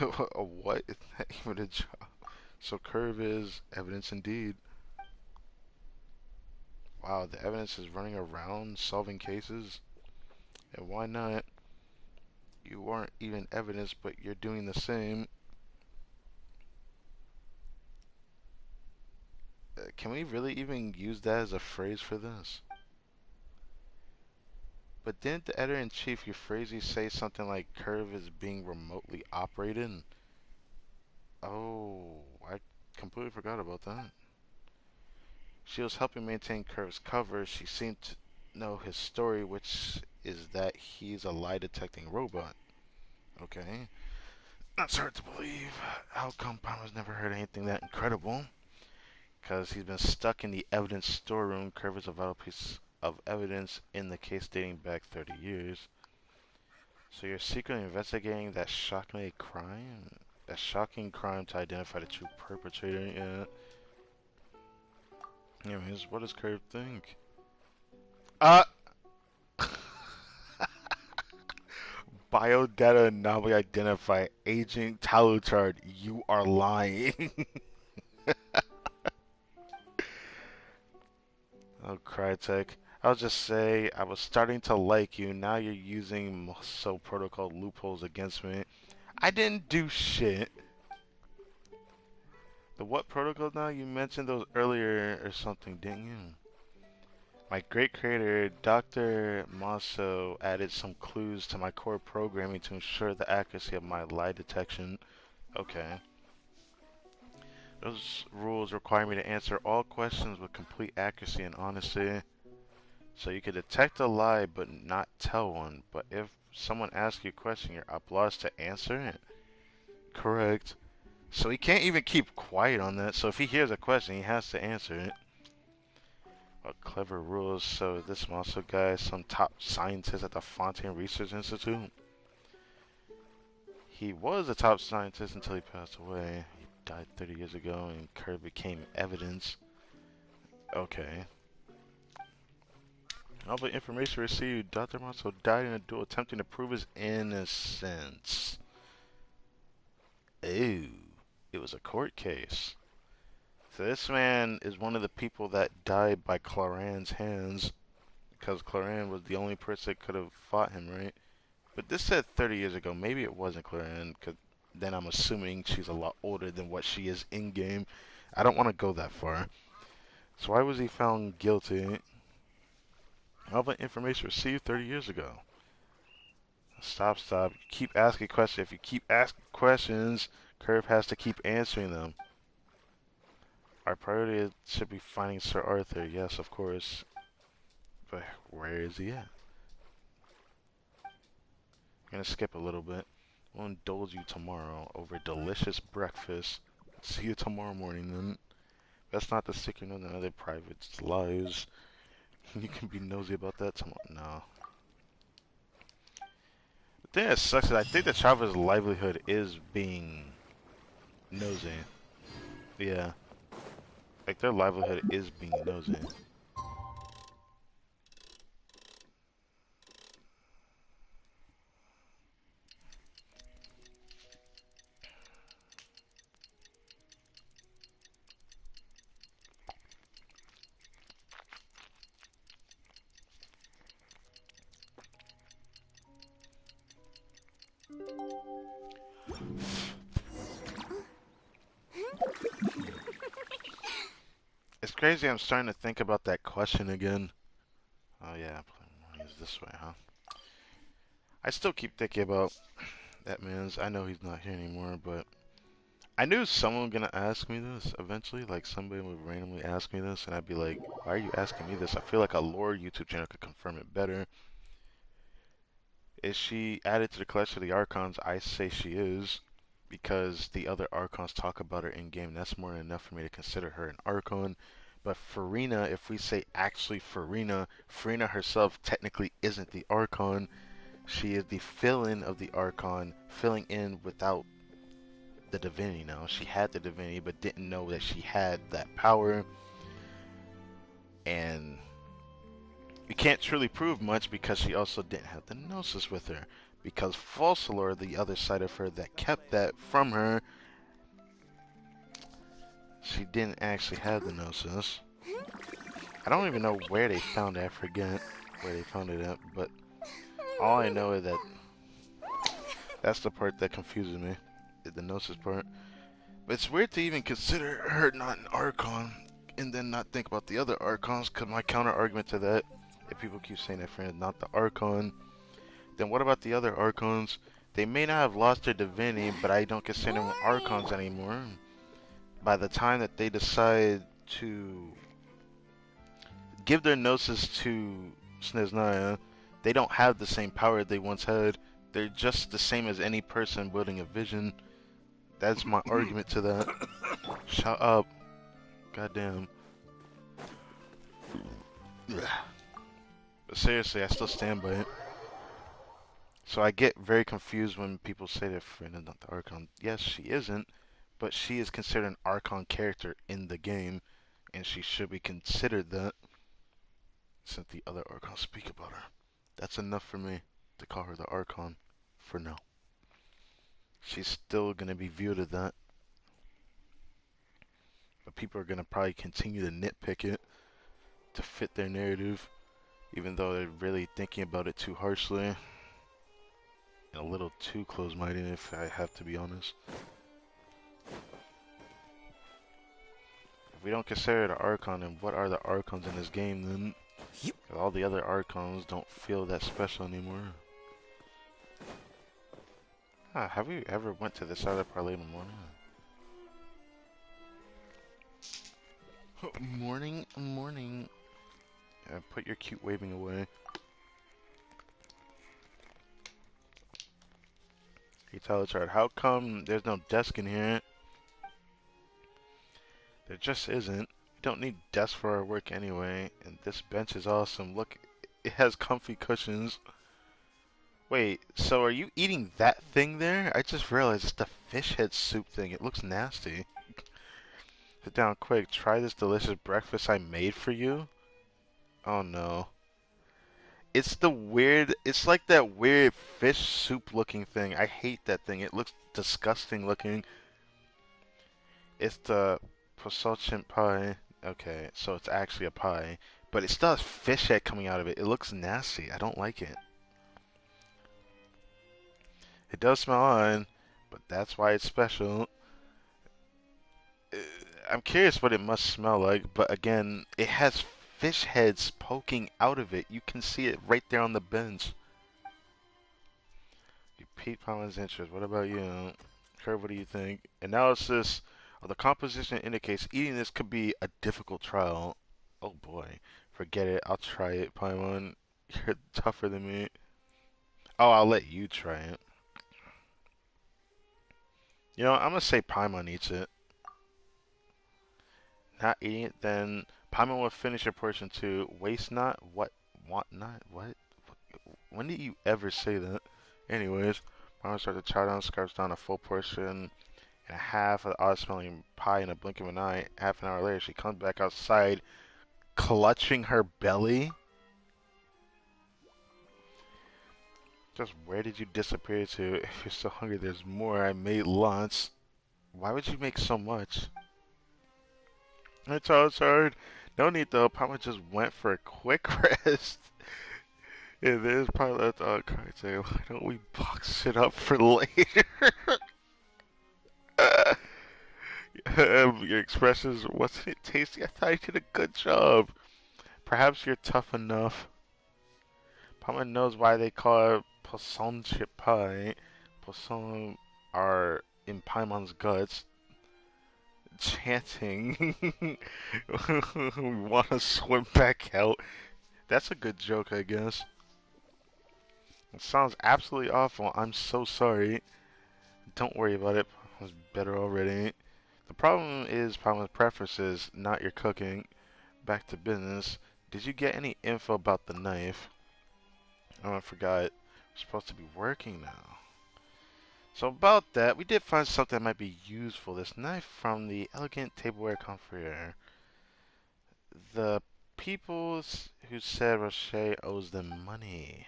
What is that even a job? So Curve is evidence indeed. Wow, the evidence is running around solving cases. And why not? You aren't even evidence, but you're doing the same. Can we really even use that as a phrase for this? But didn't the editor-in-chief Euphrasia say something like Curve is being remotely operated? Oh, I completely forgot about that. She was helping maintain Curve's cover. She seemed to know his story, which is that he's a lie-detecting robot. Okay. That's hard to believe. How come Palmer's never heard anything that incredible? Because he's been stuck in the evidence storeroom. Curve is a vital piece of evidence in the case dating back 30 years. So you're secretly investigating that shocking crime? That shocking crime to identify the true perpetrator? Yeah. Anyways, what does Curve think? Uh! Biodata anomaly identified. Agent Taluchard, you are lying. Oh, Crytek. I'll just say, I was starting to like you. Now you're using so protocol loopholes against me. I didn't do shit. The what protocol now? You mentioned those earlier or something, didn't you? My great creator, Dr. Maso, added some clues to my core programming to ensure the accuracy of my lie detection. Okay. Those rules require me to answer all questions with complete accuracy and honesty. So you can detect a lie but not tell one. But if someone asks you a question, you're obliged to answer it. Correct. So he can't even keep quiet on that. So if he hears a question, he has to answer it. What clever rules. So this monster guy is some top scientist at the Fontaine Research Institute. He was a top scientist until he passed away. He died 30 years ago and Kerr became evidence. Okay. All the information received, Dr. Monso died in a duel attempting to prove his innocence. Ooh, it was a court case. So this man is one of the people that died by Claran's hands, because Claran was the only person that could have fought him, right? But this said 30 years ago. Maybe it wasn't Claran, because then I'm assuming she's a lot older than what she is in-game. I don't want to go that far. So why was he found guilty? All the information received 30 years ago. Stop, stop. You keep asking questions. If you keep asking questions, Curve has to keep answering them. Our priority should be finding Sir Arthur. Yes, of course. But where is he at? I'm gonna skip a little bit. We'll indulge you tomorrow over delicious breakfast. See you tomorrow morning then. That's not the secret of the other private lives. You can be nosy about that tomorrow. No. The thing that sucks is I think the traveler's livelihood is being nosy. Yeah. Like their livelihood is being nosy. It's crazy I'm starting to think about that question again. Oh yeah, is this way, huh? I still keep thinking about that man's. I know he's not here anymore, but I knew someone was gonna ask me this eventually. Like somebody would randomly ask me this, and I'd be like, "Why are you asking me this?" I feel like a lore YouTube channel could confirm it better. Is she added to the collection of the Archons? I say she is, because the other Archons talk about her in game. That's more than enough for me to consider her an Archon. But Farina, if we say actually Farina, Farina herself technically isn't the Archon. She is the fill-in of the Archon, filling in without the divinity now. She had the divinity, but didn't know that she had that power. And we can't truly prove much because she also didn't have the Gnosis with her. Because Falsalor, the other side of her that kept that from her, she didn't actually have the Gnosis. I don't even know where they found it. I forget where they found it at. But all I know is that that's the part that confuses me. The Gnosis part. But it's weird to even consider her not an Archon and then not think about the other Archons, because my counter argument to that, if people keep saying that friend is not the Archon, then what about the other Archons? They may not have lost their divinity, but I don't consider them Archons anymore. By the time that they decide to give their Gnosis to Sneznaya, they don't have the same power they once had. They're just the same as any person wielding a vision. That's my argument to that. Shut up. Goddamn. But seriously, I still stand by it. So I get very confused when people say that Freyna's not the Archon. Yes, she isn't, but she is considered an Archon character in the game, and she should be considered that since the other Archons speak about her. That's enough for me to call her the Archon for now. She's still going to be viewed as that, but people are going to probably continue to nitpick it to fit their narrative, even though they're really thinking about it too harshly and a little too close-minded, if I have to be honest. If we don't consider the Archon, then what are the Archons in this game then? All the other Archons don't feel that special anymore. Have we ever went to this other parlay in the morning? Morning. Put your cute waving away. Hey, Telechart, how come there's no desk in here? There just isn't. We don't need desks for our work anyway. And this bench is awesome. Look, it has comfy cushions. Wait, so are you eating that thing there? I just realized it's the fish head soup thing. It looks nasty. Sit down quick. Try this delicious breakfast I made for you. Oh no. It's like that weird fish soup looking thing. I hate that thing. It looks disgusting looking. It's the possauchin pie. Okay, so it's actually a pie. But it still has fish head coming out of it. It looks nasty. I don't like it. It does smell odd, but that's why it's special. I'm curious what it must smell like, but again, it has fish heads poking out of it. You can see it right there on the bench. You Pete Palmer's interest. What about you? Kurt, what do you think? Analysis of the composition indicates eating this could be a difficult trial. Oh boy. Forget it. I'll try it, Paimon. You're tougher than me. Oh, I'll let you try it. You know, I'm gonna say Paimon eats it. Not eating it, then Paimon will finish your portion too. Waste not, what, want not, what? When did you ever say that? Anyways, Paimon starts to chow down, scarfs down a full portion and a half of the odd-smelling pie in a blink of an eye. Half an hour later, she comes back outside, clutching her belly. Just where did you disappear to? If you're so hungry, there's more. I made lunch. Why would you make so much? It's all hard. No need though. Papa just went for a quick rest. Yeah, there's probably that card say, why don't we box it up for later? Your expressions, wasn't it tasty? I thought you did a good job. Perhaps you're tough enough. Papa knows why they call it poisson chip pie. Poisson are in Paimon's guts. Chanting, we want to swim back out. That's a good joke, I guess. It sounds absolutely awful. I'm so sorry. Don't worry about it. I was better already. The problem is Palmer's preferences, not your cooking. Back to business. Did you get any info about the knife? Oh, I forgot. We're supposed to be working now. So about that, we did find something that might be useful. This knife from the Elegant Tableware Confrere. The people who said Roche owes them money.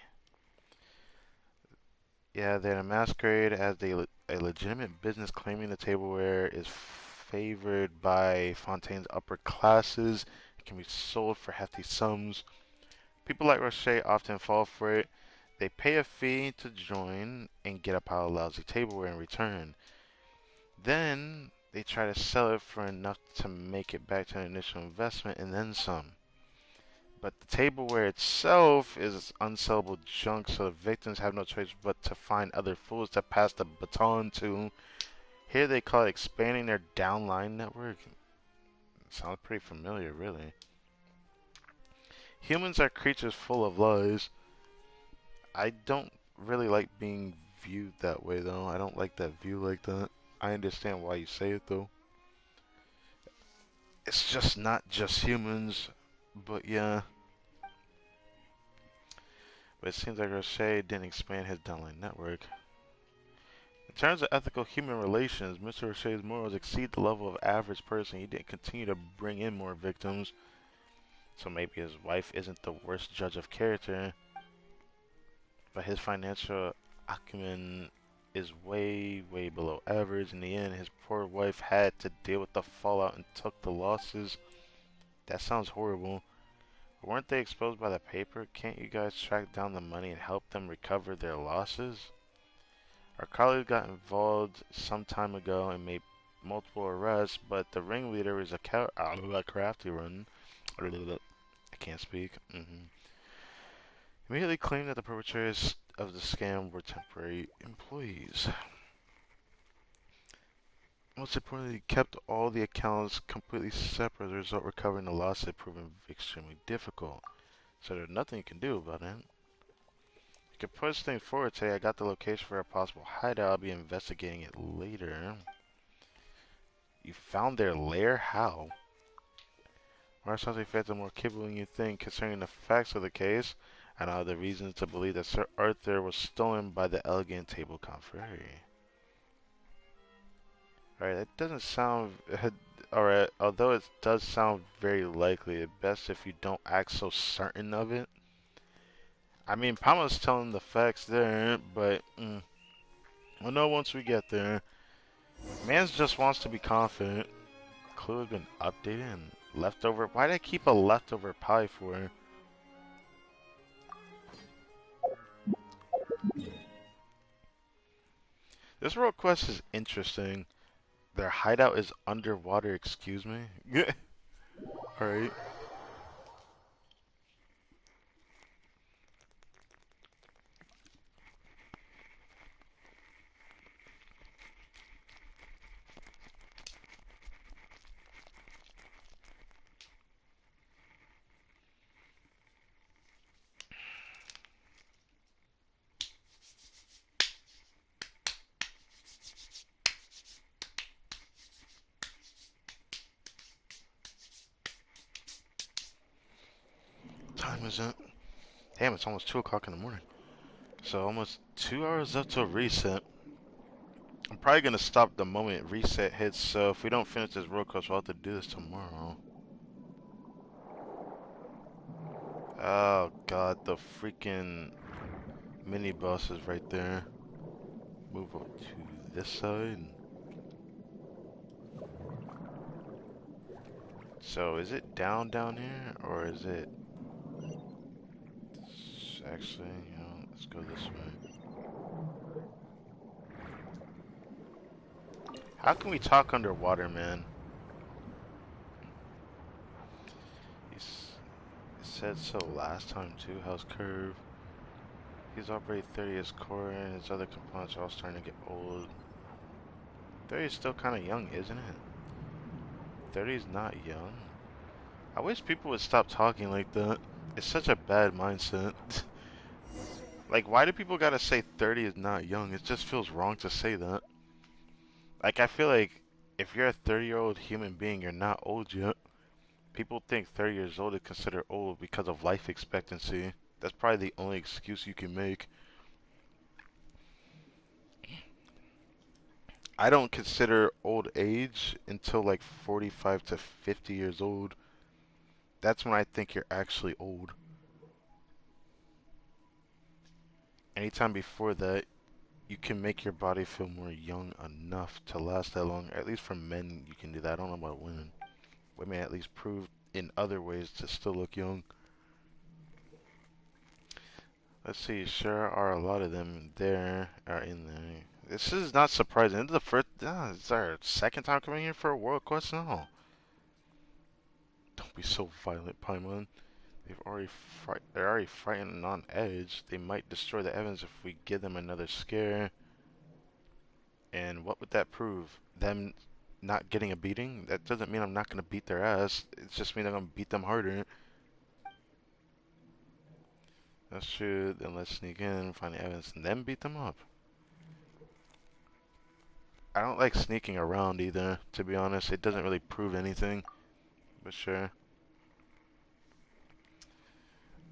Yeah, they're masquerade as a legitimate business claiming the tableware is favored by Fontaine's upper classes. It can be sold for hefty sums. People like Roche often fall for it. They pay a fee to join and get a pile of lousy tableware in return. Then they try to sell it for enough to make it back to an initial investment and then some. But the tableware itself is unsellable junk, so the victims have no choice but to find other fools to pass the baton to. Here they call it expanding their downline network. Sounds pretty familiar, really. Humans are creatures full of lies. I don't really like being viewed that way, though. I don't like that view like that. I understand why you say it, though. It's just not just humans, but yeah. But it seems like Roche didn't expand his downline network. In terms of ethical human relations, Mr. Roche's morals exceed the level of average person. He didn't continue to bring in more victims. So maybe his wife isn't the worst judge of character, but his financial acumen is way, way below average. In the end, his poor wife had to deal with the fallout and took the losses. That sounds horrible. Weren't they exposed by the paper? Can't you guys track down the money and help them recover their losses? Our colleague got involved some time ago and made multiple arrests, but the ringleader is a crafty one. I can't speak. Immediately claimed that the perpetrators of the scam were temporary employees. Most importantly, kept all the accounts completely separate. As a result, recovering the loss had proven extremely difficult. So there's nothing you can do about it. You can push things forward today. I got the location for a possible hideout. I'll be investigating it later. You found their lair? How? Mars sounds like fans are more capable than you think. Concerning the facts of the case, I now have the reasons to believe that Sir Arthur was stolen by the elegant table confrerie. Alright, that doesn't sound... Alright, although it does sound very likely, it's best if you don't act so certain of it. I mean, Pama's telling the facts there, but... we'll know once we get there. Mans just wants to be confident. Clue has been updated and leftover... Why'd I keep a leftover pie for? This world quest is interesting. Their hideout is underwater, excuse me? Alright. Time is it? Damn, it's almost 2 o'clock in the morning. So almost 2 hours up till reset. I'm probably gonna stop the moment reset hits, so if we don't finish this road quest, we'll have to do this tomorrow. Oh god, the freaking mini boss is right there. Move over to this side. So is it down here, or is it... Actually, let's go this way. How can we talk underwater, man? It said so last time too. How's Curve? He's operating 30 as core, and his other components are all starting to get old. 30 is still kind of young, isn't it? 30 is not young. I wish people would stop talking like that. It's such a bad mindset. Like, why do people gotta say 30 is not young? It just feels wrong to say that. Like, I feel like if you're a 30-year-old human being, you're not old yet. People think 30 years old is considered old because of life expectancy. That's probably the only excuse you can make. I don't consider old age until like 45 to 50 years old. That's when I think you're actually old. Anytime before that, you can make your body feel more young enough to last that long. At least for men, you can do that. I don't know about women. Women at least prove in other ways to still look young. Let's see. Sure are a lot of them there are in there. This is not surprising. This is the first. It's our second time coming here for a world quest now. Don't be so violent, Paimon. They're already frightened and on edge. They might destroy the evidence if we give them another scare. And what would that prove? Them not getting a beating? That doesn't mean I'm not gonna beat their ass. It just means I'm gonna beat them harder. That's true. Then let's sneak in, find the evidence, and then beat them up. I don't like sneaking around either, to be honest. It doesn't really prove anything. But sure.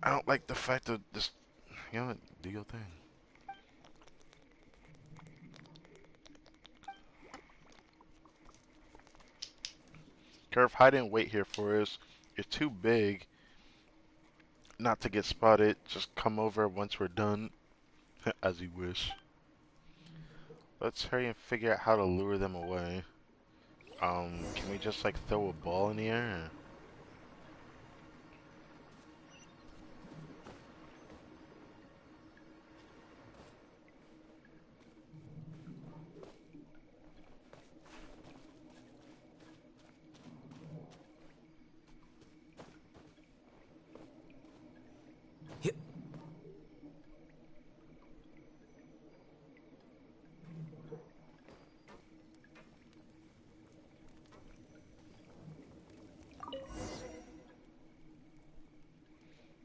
I don't like the fact of this. You know, do your thing. Curve, hide and wait here for us. You're too big not to get spotted. Just come over once we're done, as you wish. Let's hurry and figure out how to lure them away. Can we just like throw a ball in the air?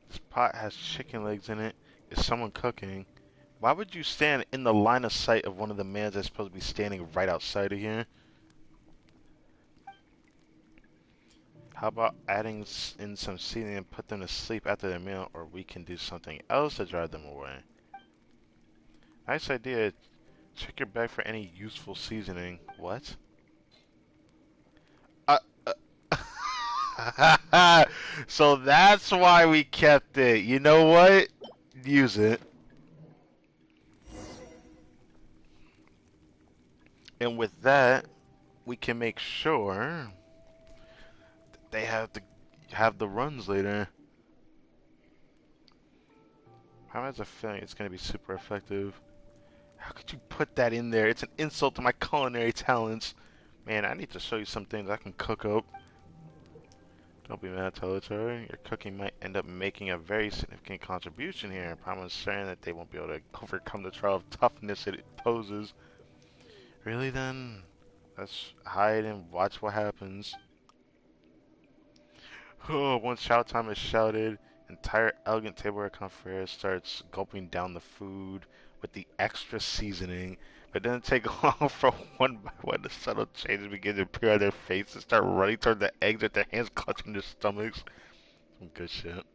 This pot has chicken legs in it. Is someone cooking? Why would you stand in the line of sight of one of the mans that's supposed to be standing right outside of here? How about adding in some seasoning and put them to sleep after their meal, or we can do something else to drive them away. Nice idea. Check your bag for any useful seasoning. What? Uh, so that's why we kept it. You know what? Use it. And with that, we can make sure they have the runs later. How has a feeling it's gonna be super effective? How could you put that in there? It's an insult to my culinary talents. Man, I need to show you some things I can cook up. Don't be mad, Teletor. Your cooking might end up making a very significant contribution here. I'm certain that they won't be able to overcome the trial of toughness it poses. Really then? Let's hide and watch what happens. Oh, once shout time is shouted, entire elegant tableware conference starts gulping down the food with the extra seasoning. It doesn't take long for one by one the subtle changes begin to appear on their faces, start running toward the eggs with their hands clutching their stomachs. Some good shit.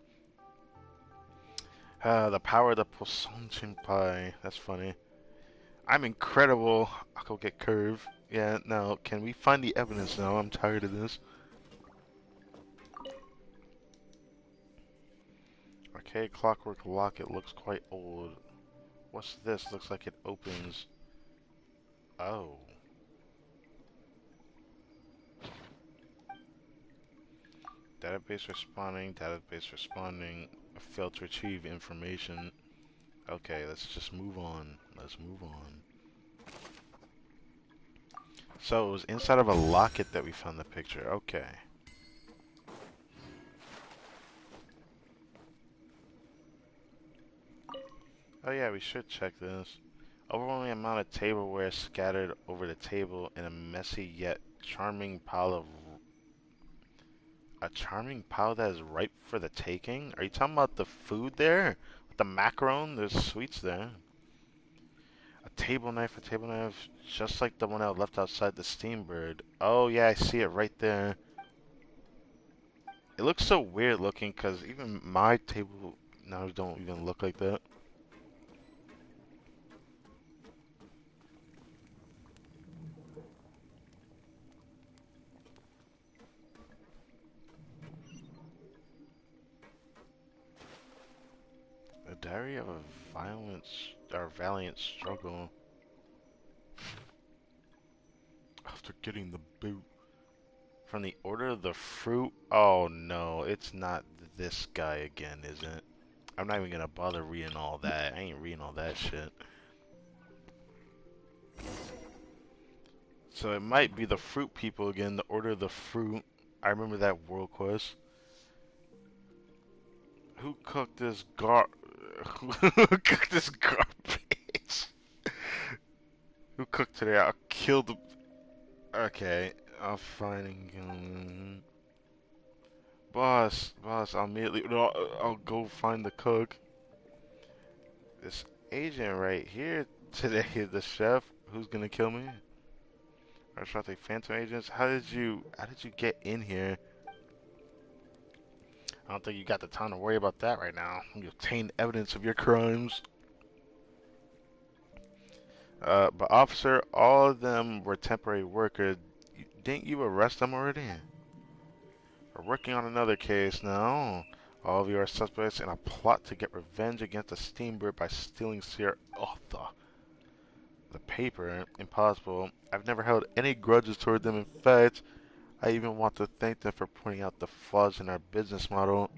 The power of the Possonchen pie. That's funny. I'm incredible. I'll go get Curve. Yeah, now, can we find the evidence now? I'm tired of this. Arcade clockwork lock. It looks quite old. What's this? Looks like it opens. Oh. Database responding. Failed to retrieve information. Okay, let's just move on. Let's move on. So it was inside of a locket that we found the picture. Okay. Oh yeah, we should check this. Overwhelming amount of tableware scattered over the table in a messy yet charming pile of... A charming pile that is ripe for the taking? Are you talking about the food there? With the macaron? There's sweets there. A table knife, just like the one I left outside the Steambird. Oh yeah, I see it right there. It looks so weird looking because even my table knives don't even look like that. A diary of a valiant struggle. After getting the boot. From the Order of the Fruit? Oh no, it's not this guy again, is it? I'm not even gonna bother reading all that. I ain't reading all that shit. So it might be the Fruit people again, the Order of the Fruit. I remember that world quest. Who cooked this Who cooked this garbage? Who cooked today? I'll kill the... Okay, I'll find... Boss, I'll immediately... No, I'll go find the cook. This agent right here today is the chef. Who's gonna kill me? Or should I say phantom agents? How did you get in here? I don't think you got the time to worry about that right now. You obtained evidence of your crimes. But officer, all of them were temporary workers. Didn't you arrest them already? We're working on another case now. All of you are suspects in a plot to get revenge against the Steambird by stealing Sierra. Oh, the paper. Impossible. I've never held any grudges toward them. In fact, I even want to thank them for pointing out the flaws in our business model.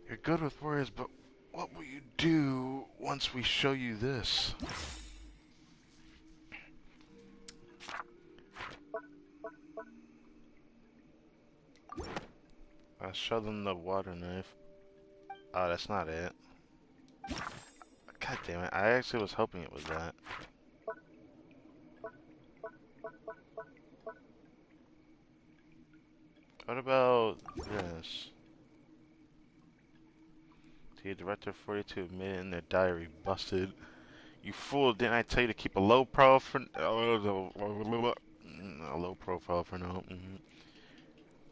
You're good with words, but what will you do once we show you this? I'll show them the water knife. Oh, that's not it. God damn it, I actually was hoping it was that. What about this? The director 42 admitted in their diary, busted. You fool, didn't I tell you to keep a low profile for a low profile for now.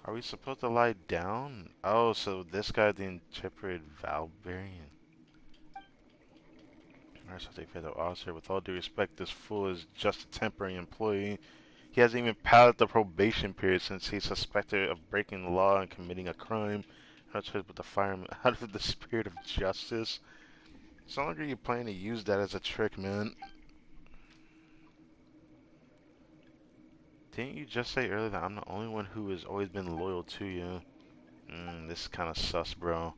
Are we supposed to lie down? Oh, so this guy the interpreted Valbarian. Alright, so take federal officer. With all due respect, this fool is just a temporary employee. He hasn't even passed the probation period since he's suspected of breaking the law and committing a crime. No choice but to fire him out of the spirit of justice. So long as you plan to use that as a trick, man. Didn't you just say earlier that I'm the only one who has always been loyal to you? This is kind of sus, bro.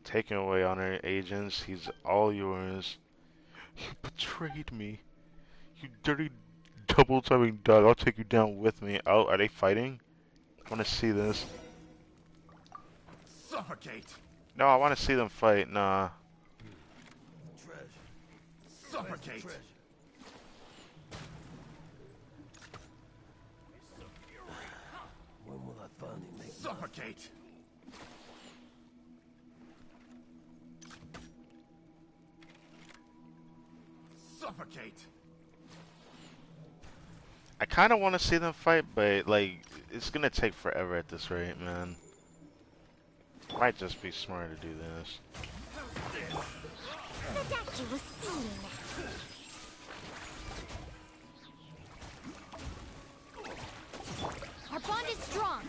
Taking away honor agents, he's all yours. You betrayed me. You dirty double-timing dog. I'll take you down with me. Oh, are they fighting? I want to see this. Suffocate! No, I want to see them fight. Nah. Suffocate! When will I finally make Suffocate! Suffocate! I kind of want to see them fight, but, like, it's going to take forever at this rate, man. Might just be smart to do this. Tadachi was seen. Our bond is strong.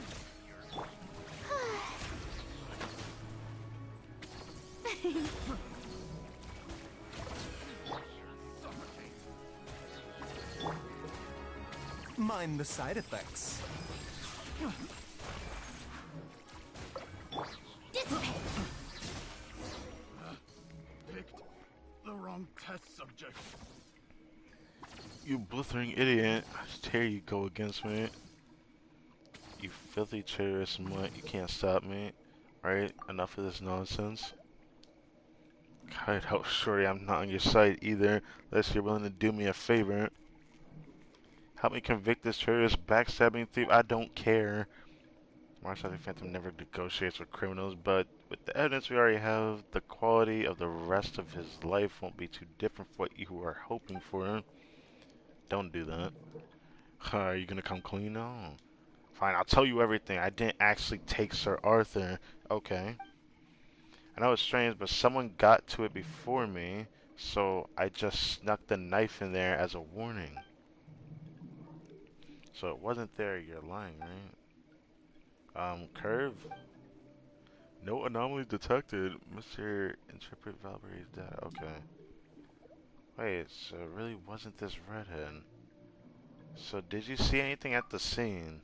mind the side effects? Dissipate. Picked the wrong test subject. You blithering idiot. How dare you go against me? You filthy terrorist mutt. You can't stop me. Right? Enough of this nonsense. God, oh, shorty, I'm not on your side either, unless you're willing to do me a favor. Help me convict this terrorist backstabbing thief. I don't care. Marshall Phantom never negotiates with criminals, but with the evidence we already have, the quality of the rest of his life won't be too different from what you are hoping for. Don't do that. Are you gonna come clean now? Fine, I'll tell you everything. I didn't actually take Sir Arthur. Okay. I know it's strange, but someone got to it before me, so I just snuck the knife in there as a warning. So it wasn't there, you're lying, right? Curve? No anomaly detected. Mr. Intrepid Valverde data. Okay. Wait, so it really wasn't this redhead. So did you see anything at the scene?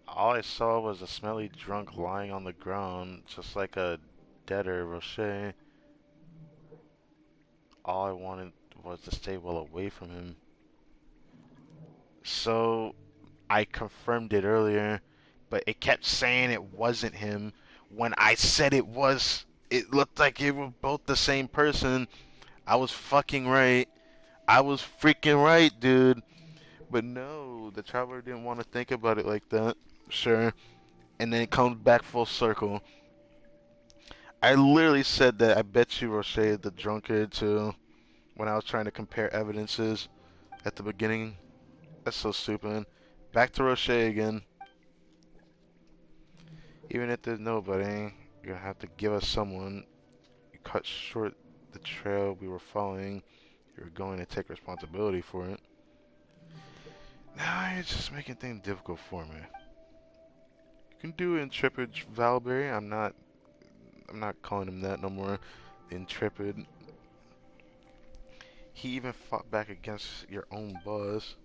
All I saw was a smelly drunk lying on the ground, just like a deader Rocher. All I wanted was to stay well away from him. So I confirmed it earlier, but it kept saying it wasn't him. When I said it was, it looked like it were both the same person. I was fucking right. I was freaking right, dude. But no, the traveler didn't want to think about it like that. Sure. And then it comes back full circle. I literally said that I bet you Roche is the drunkard too when I was trying to compare evidences at the beginning. That's so stupid. Back to Roche again. Even if there's nobody, you're gonna have to give us someone. You cut short the trail we were following. You were going to take responsibility for it. Now you're just making things difficult for me. You can do Intrepid Valberry. I'm not calling him that no more. The Intrepid. He even fought back against your own boss.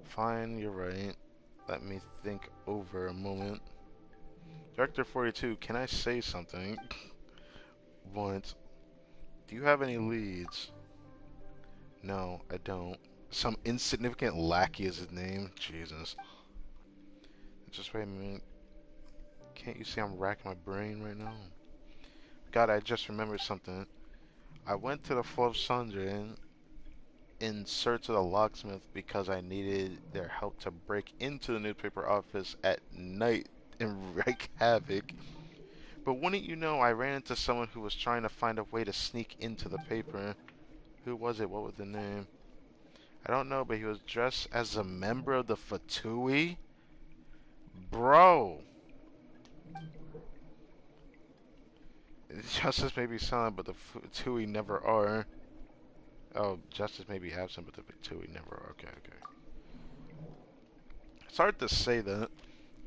Fine, you're right. Let me think over a moment. Director 42, can I say something? Once. Do you have any leads? No, I don't. Some insignificant lackey is his name? Jesus. Just wait a minute. Can't you see I'm racking my brain right now? God, I just remembered something. I went to the Fleuve Cendré in search of the locksmith because I needed their help to break into the newspaper office at night and wreak havoc. But wouldn't you know, I ran into someone who was trying to find a way to sneak into the paper. Who was it? What was the name? I don't know, but he was dressed as a member of the Fatui? Bro! Justice may be silent, but the Fatui never are. Oh, justice may be absent, but the Fatui never are. Okay, okay. It's hard to say that.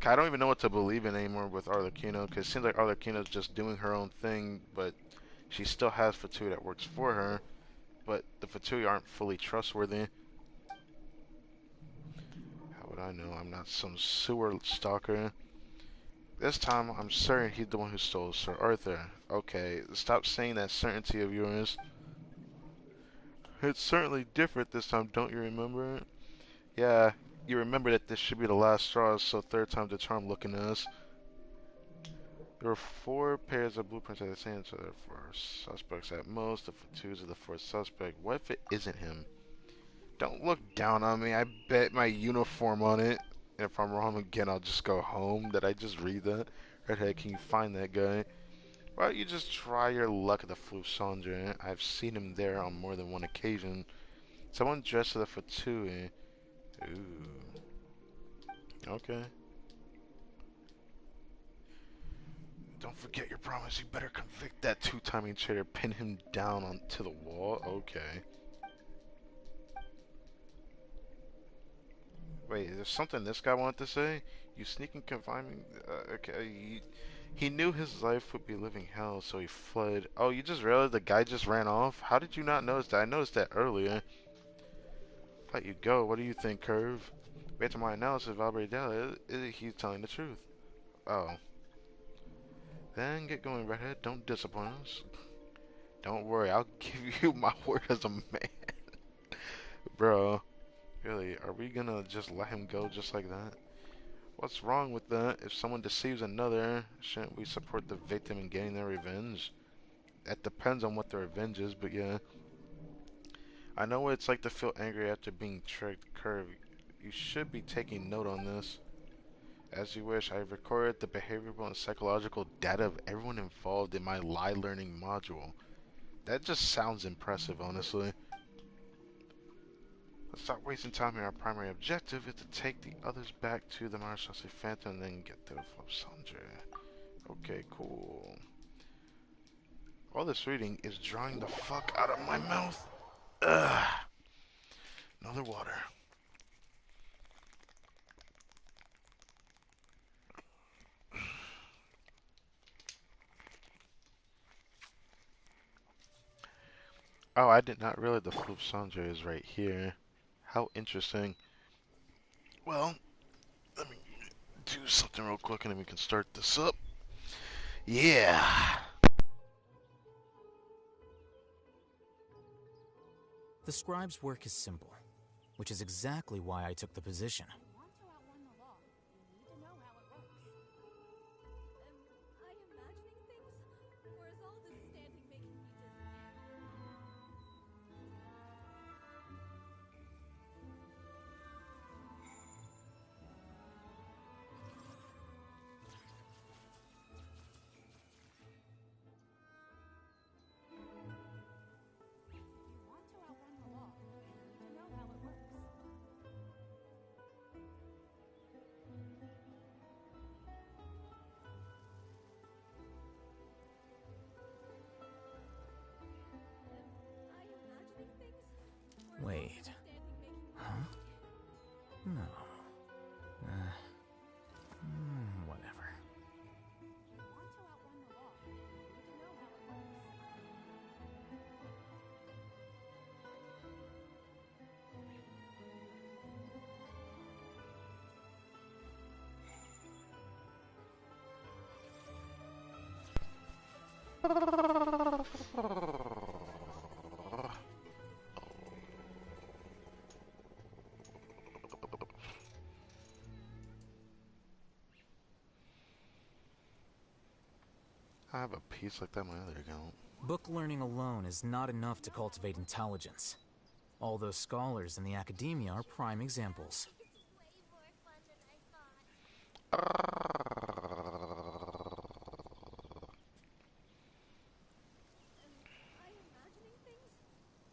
I don't even know what to believe in anymore with Arlecchino, because it seems like Arlecchino's just doing her own thing, but she still has Fatui that works for her, but the Fatui aren't fully trustworthy. How would I know? I'm not some sewer stalker. This time, I'm certain he's the one who stole Sir Arthur. Okay, stop saying that certainty of yours. It's certainly different this time, don't you remember? Yeah, you remember that this should be the last straw, so third time's the charm looking at us. There were 4 pairs of blueprints at the same time, so there are 4 suspects at most. The twos of the 4th suspect. What if it isn't him? Don't look down on me. I bet my uniform on it. And if I'm wrong again, I'll just go home. Did I just read that? Redhead, can you find that guy? Why don't you just try your luck at the Fleuve Cendré? I've seen him there on more than one occasion. Someone dressed as a Fatui. Ooh. Okay. Don't forget your promise. You better convict that two-timing traitor. Pin him down onto the wall. Okay. Wait, is there something this guy wanted to say? You sneaking confinement? Okay. He knew his life would be living hell, so he fled. Oh, you just realized the guy just ran off? How did you not notice that? I noticed that earlier. Let you go. What do you think, Curve? Based on my analysis, Valbrede he's telling the truth. Oh. Then get going, Redhead. Don't disappoint us. Don't worry, I'll give you my word as a man. Bro, really, are we gonna just let him go just like that? What's wrong with that? If someone deceives another, shouldn't we support the victim in getting their revenge? That depends on what the revenge is, but yeah. I know what it's like to feel angry after being tricked. Curve, you should be taking note on this. As you wish, I have recorded the behavioral and psychological data of everyone involved in my lie learning module. That just sounds impressive, honestly. Let's stop wasting time here. Our primary objective is to take the others back to the Marshall's Phantom and then get to the Fleuve Cendré. Okay, cool. All this reading is drying the fuck out of my mouth. Ugh. Another water. Oh, I did not realize the flute Sandra is right here. How interesting. Well, let me do something real quick and then we can start this up. Yeah. The scribe's work is simple, which is exactly why I took the position. Want to outrun the law, you need to know how it works. Am I imagining things? Or is all this standing making me dizzy? If you want to outrun the law, you need to know how it works. Am I imagining things? Or is all Wait. this standing making me Huh? dizzy? No. Whatever. If you want to outrun the law, you need to know how it works. I have a piece like that in my other account. Book learning alone is not enough to cultivate intelligence. All those scholars in the academia are prime examples. It's way more fun than I thought. Am I imagining things?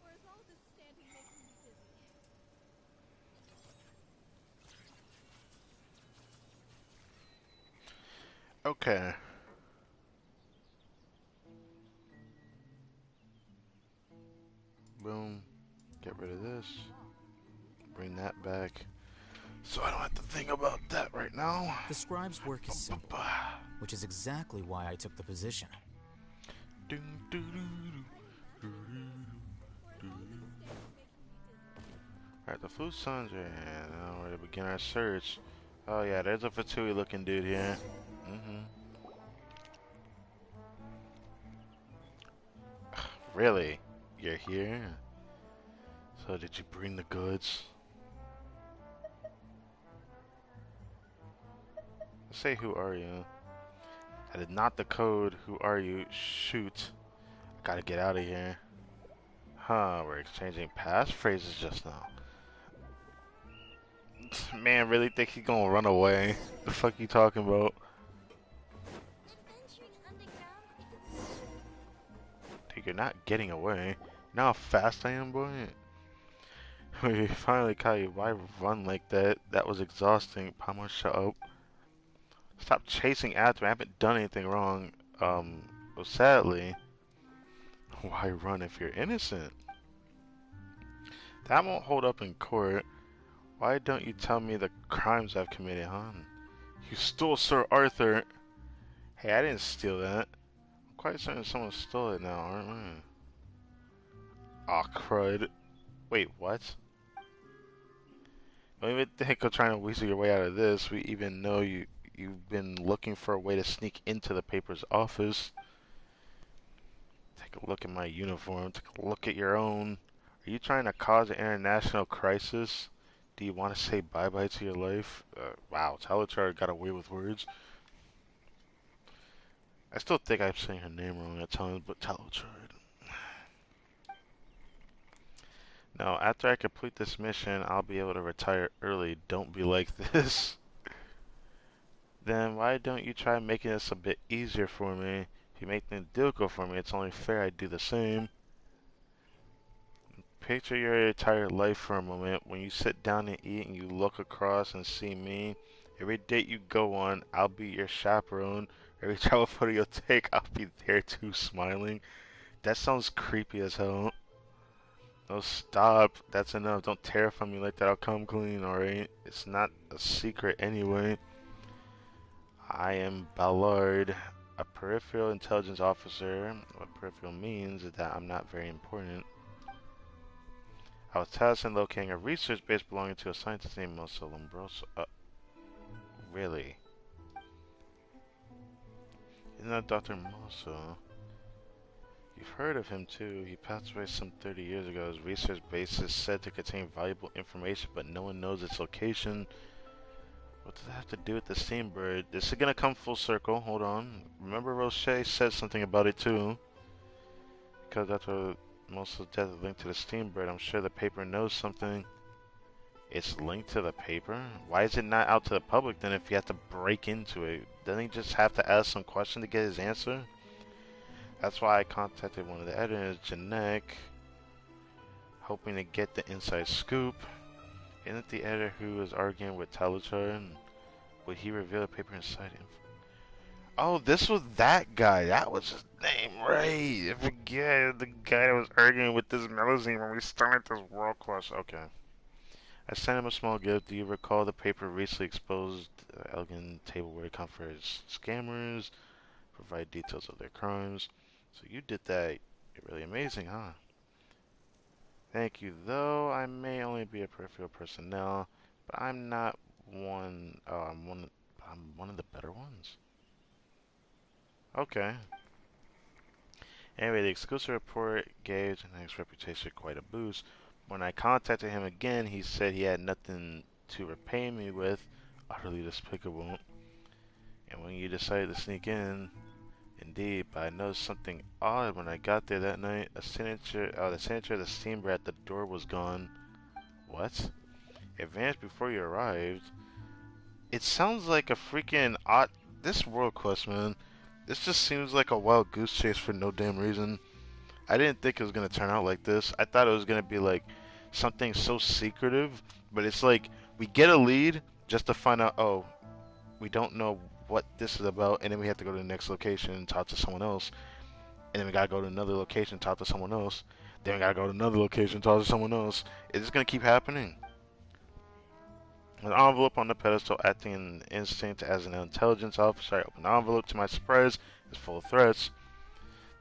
Or is all this standing making me dizzy? Okay. Boom. Get rid of this. Bring that back. So I don't have to think about that right now. The scribe's work is simple, which is exactly why I took the position. Alright, the food Sandra, and now we're to begin our search. Oh yeah, there's a Fatui looking dude here. Really? You're here? So did you bring the goods? Say who are you? That is not the code. Who are you? Shoot. I gotta get out of here. Huh, we're exchanging passphrases just now. Man, really think he's gonna run away? The fuck you talking about? Adventuring underground is Dude, you're not getting away. You know how fast I am, boy? We finally caught you. Why run like that? That was exhausting. Palmer, shut up. Stop chasing after me. I haven't done anything wrong. Well, sadly, why run if you're innocent? That won't hold up in court. Why don't you tell me the crimes I've committed, huh? You stole Sir Arthur. Hey, I didn't steal that. I'm quite certain someone stole it now, aren't we? Aw, crud. Wait, what? Don't even think of trying to weasel your way out of this. We even know you've been looking for a way to sneak into the paper's office. Take a look at my uniform. Take a look at your own. Are you trying to cause an international crisis? Do you want to say bye-bye to your life? Wow, Talachar got away with words. I still think I'm saying her name wrong at times, but Talachar. Now, after I complete this mission, I'll be able to retire early. Don't be like this. Then why don't you try making this a bit easier for me? If you make things difficult for me, it's only fair I do the same. Picture your entire life for a moment. When you sit down and eat and you look across and see me, every date you go on, I'll be your chaperone. Every travel photo you'll take, I'll be there too, smiling. That sounds creepy as hell. No, stop. That's enough. Don't terrify me like that. I'll come clean, alright? It's not a secret anyway. I am Ballard, a peripheral intelligence officer. What peripheral means is that I'm not very important. I was tasked in locating a research base belonging to a scientist named Mosso Lombroso. Really? Isn't that Dr. Mosso? You've heard of him too. He passed away some 30 years ago. His research base is said to contain valuable information, but no one knows its location. What does that have to do with the steam bird? This is gonna come full circle. Hold on. Remember Roche said something about it too. Because that's what most of the death is linked to the steam bird. I'm sure the paper knows something. It's linked to the paper? Why is it not out to the public then if you have to break into it? Doesn't he just have to ask some question to get his answer? That's why I contacted one of the editors, Janek, hoping to get the inside scoop. Isn't it the editor who was arguing with Talachar? And would he reveal the paper inside him? Oh, this was that guy. That was his name, right? I forget the guy that was arguing with this magazine when we started this world quest. Okay. I sent him a small gift. Do you recall the paper recently exposed Elgin tableware comforts scammers, provide details of their crimes? So you did that. You're really amazing, huh? Thank you, though I may only be a peripheral personnel, but I'm not one. Oh, I'm one of the better ones. Okay. Anyway, the exclusive report gave Janek's reputation quite a boost. When I contacted him again, he said he had nothing to repay me with. Utterly despicable. And when you decided to sneak in, indeed, but I noticed something odd when I got there that night. The signature of the steamer at the door was gone. What? It vanished before you arrived. It sounds like a freaking odd. This world quest, man. This just seems like a wild goose chase for no damn reason. I didn't think it was gonna turn out like this. I thought it was gonna be like something so secretive, but it's like we get a lead just to find out. Oh, we don't know what this is about, and then we have to go to the next location and talk to someone else, and then we gotta go to another location, talk to someone else, then we gotta go to another location, talk to someone else. It's just gonna keep happening. An envelope on the pedestal, acting in instinct as an intelligence officer. I open the envelope. To my surprise, it's full of threats.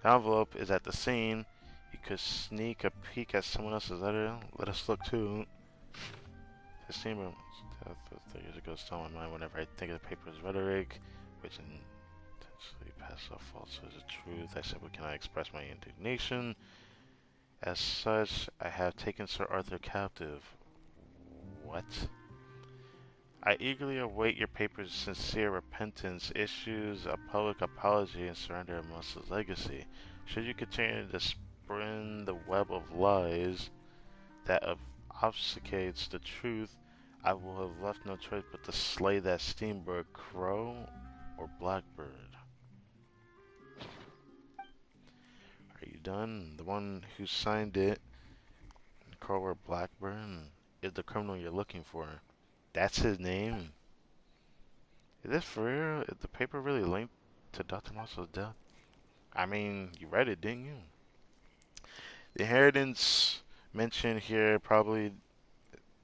The envelope is at the scene. You could sneak a peek at someone else's letter. Let us look too. The scene room. 30 years ago, still on my mind whenever I think of the paper's rhetoric, which intentionally passes off falsehoods as truth. I simply cannot express my indignation. As such, I have taken Sir Arthur captive. What? I eagerly await your paper's sincere repentance, issues a public apology, and surrender of Musa's legacy. Should you continue to spin the web of lies that obfuscates the truth, I will have left no choice but to slay that steambird, crow or blackbird. Are you done? The one who signed it, crow or blackbird, is the criminal you're looking for. That's his name? Is this for real? Is the paper really linked to Dr. Marshall's death? I mean, you read it, didn't you? The inheritance mentioned here, probably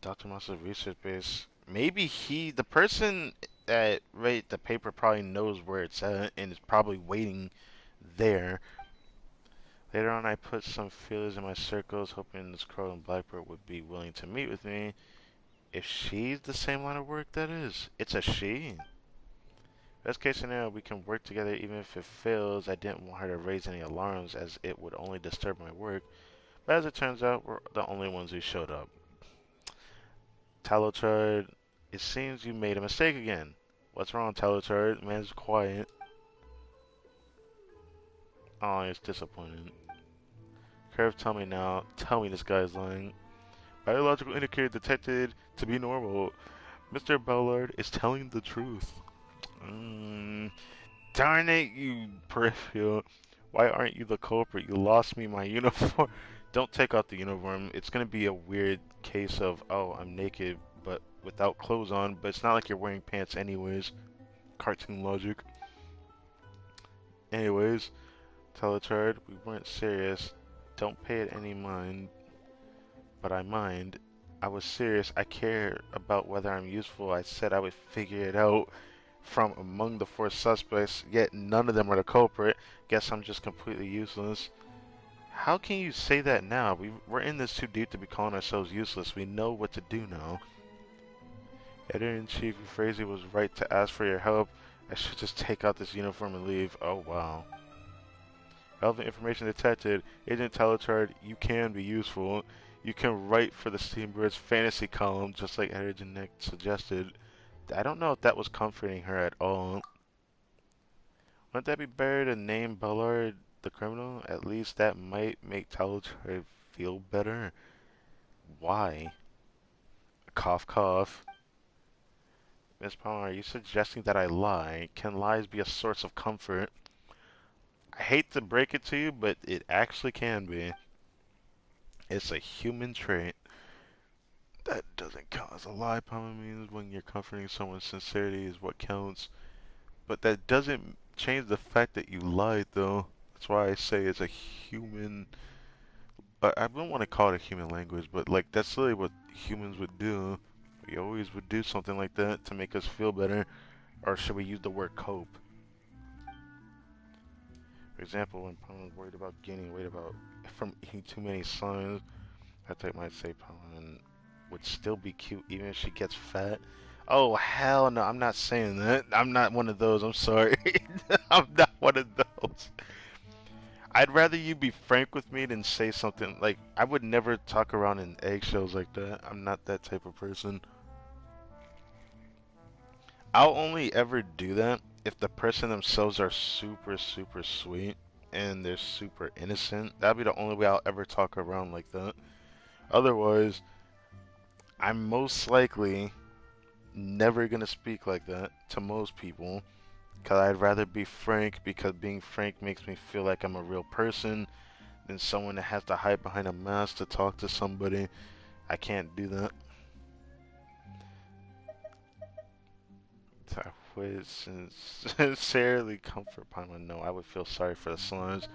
Dr. Marshall's research base. Maybe the person that wrote the paper probably knows where it's at and is probably waiting there. Later on, I put some feelers in my circles, hoping this crow and blackbird would be willing to meet with me. If she's the same line of work, that is. It's a she. Best case scenario, we can work together even if it fails. I didn't want her to raise any alarms as it would only disturb my work. But as it turns out, we're the only ones who showed up. Talotard, it seems you made a mistake again. What's wrong, Talotard? Man's quiet. Oh, he's disappointed. Curve, tell me now. Tell me this guy's lying. Biological indicator detected to be normal. Mr. Ballard is telling the truth. Darn it, you peripheral. Why aren't you the culprit? You lost me my uniform. Don't take off the uniform. It's going to be a weird case of, oh, I'm naked, but without clothes on. But it's not like you're wearing pants anyways. Cartoon logic. Anyways, Telechard, we weren't serious. Don't pay it any mind. But I mind. I was serious. I care about whether I'm useful. I said I would figure it out from among the 4 suspects, yet none of them are the culprit. Guess I'm just completely useless. How can you say that now? We're in this too deep to be calling ourselves useless. We know what to do now. Editor-in-Chief Euphrasia was right to ask for your help. I should just take out this uniform and leave. Oh, wow. Relevant information detected. Agent Telechard, you can be useful. You can write for the Steambird's fantasy column, just like Editor Nick suggested. I don't know if that was comforting her at all. Wouldn't that be better to name Ballard the criminal? At least that might make Telechard feel better. Why? Cough, cough. Miss Palmer, are you suggesting that I lie? Can lies be a source of comfort? I hate to break it to you, but it actually can be. It's a human trait. That doesn't count as a lie, Palmer means when you're comforting someone's sincerity is what counts. But that doesn't change the fact that you lied, though. That's why I say it's a human... I don't want to call it a human language, but like that's really what humans would do. We always would do something like that to make us feel better. Or should we use the word cope? For example, when Palmer's worried about gaining weight from eating too many slimes, I think might say Palmer would still be cute even if she gets fat. Oh, hell no, I'm not saying that. I'm not one of those, I'm sorry. I'm not one of those. I'd rather you be frank with me than say something like, I would never talk around in eggshells like that. I'm not that type of person. I'll only ever do that if the person themselves are super, super sweet and they're super innocent. That'll be the only way I'll ever talk around like that. Otherwise, I'm most likely never gonna speak like that to most people. Because I'd rather be frank, because being frank makes me feel like I'm a real person than someone that has to hide behind a mask to talk to somebody. I can't do that. I would sincerely comfort Paimon. No, I would feel sorry for the slimes.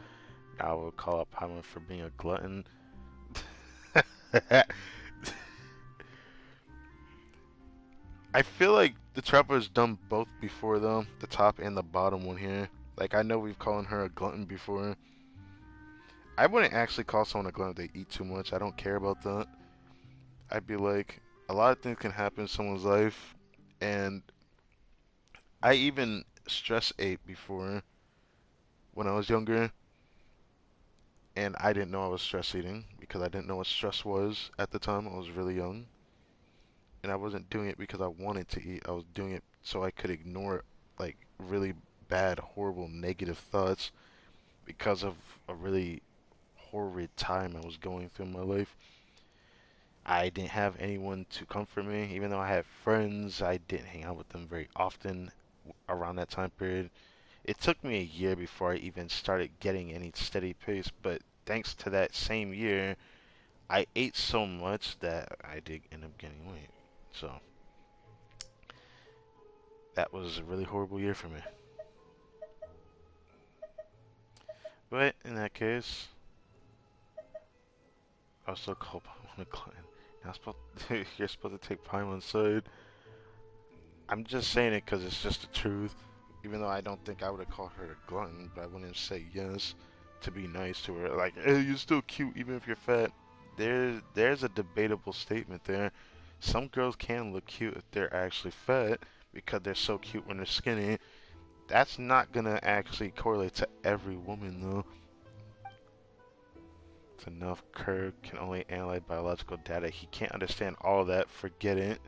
I would call out Paimon for being a glutton. I feel like the Trapper has done both before though, the top and the bottom one here. Like I know we've called her a glutton before. I wouldn't actually call someone a glutton if they eat too much. I don't care about that. I'd be like, a lot of things can happen in someone's life, and I even stress ate before when I was younger, and I didn't know I was stress eating because I didn't know what stress was at the time. I was really young, and I wasn't doing it because I wanted to eat. I was doing it so I could ignore like really bad, horrible, negative thoughts because of a really horrid time I was going through in my life. I didn't have anyone to comfort me, even though I had friends. I didn't hang out with them very often around that time period. It took me a year before I even started getting any steady pace, but thanks to that same year, I ate so much that I did end up gaining weight. So, that was a really horrible year for me. But in that case, I'll still call Paimon a glutton. You're supposed to take Paimon's side. I'm just saying it because it's just the truth. Even though I don't think I would have called her a glutton, but I wouldn't say yes to be nice to her. Like, hey, you're still cute even if you're fat. There's a debatable statement there. Some girls can look cute if they're actually fat because they're so cute when they're skinny. That's not gonna actually correlate to every woman though. It's enough. Kirk can only analyze biological data. He can't understand all that. Forget it.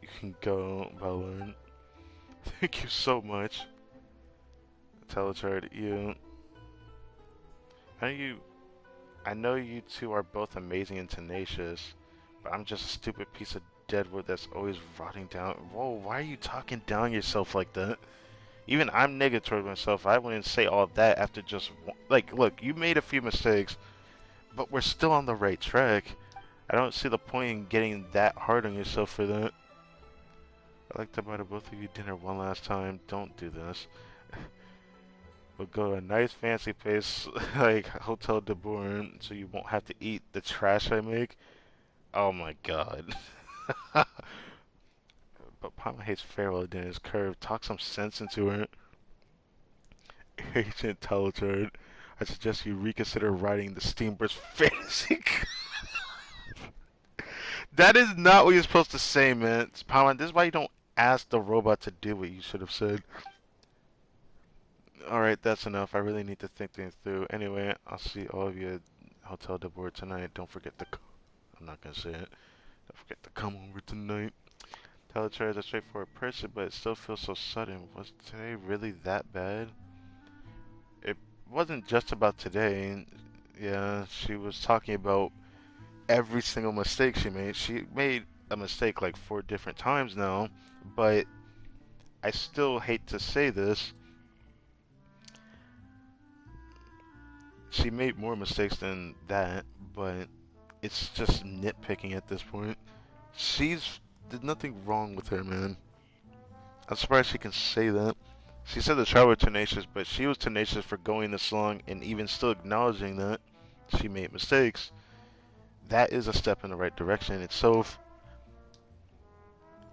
You can go, Ballard. Thank you so much. Telechard, I know you I know you two are both amazing and tenacious, but I'm just a stupid piece of deadwood that's always rotting down. Whoa, why are you talking down yourself like that? Even I'm negative toward myself. I wouldn't say all that after just like, look, you made a few mistakes, but we're still on the right track. I don't see the point in getting that hard on yourself for that. I'd like to buy the both of you dinner one last time. Don't do this. We'll go to a nice fancy place like Hotel de Bourne so you won't have to eat the trash I make. Oh my god. But Papa hates farewell dinners. Curve, talk some sense into her. Agent Telechard. I suggest you reconsider writing the Steamburst fantasy. That is not what you're supposed to say, man. Paimon, this is why you don't ask the robot to do what you should have said. Alright, that's enough. I really need to think things through. Anyway, I'll see all of you at Hotel de Boer tonight. Don't forget to I'm not gonna say it. Don't forget to come over tonight. Telechair is a straightforward person, but it still feels so sudden. Was today really that bad? It wasn't just about today. Yeah, she was talking about every single mistake she made. She made a mistake like 4 different times now, but I still hate to say this. She made more mistakes than that, but it's just nitpicking at this point. There's nothing wrong with her, man. I'm surprised she can say that. She said the child was tenacious, but she was tenacious for going this long and even still acknowledging that she made mistakes. That is a step in the right direction. It's so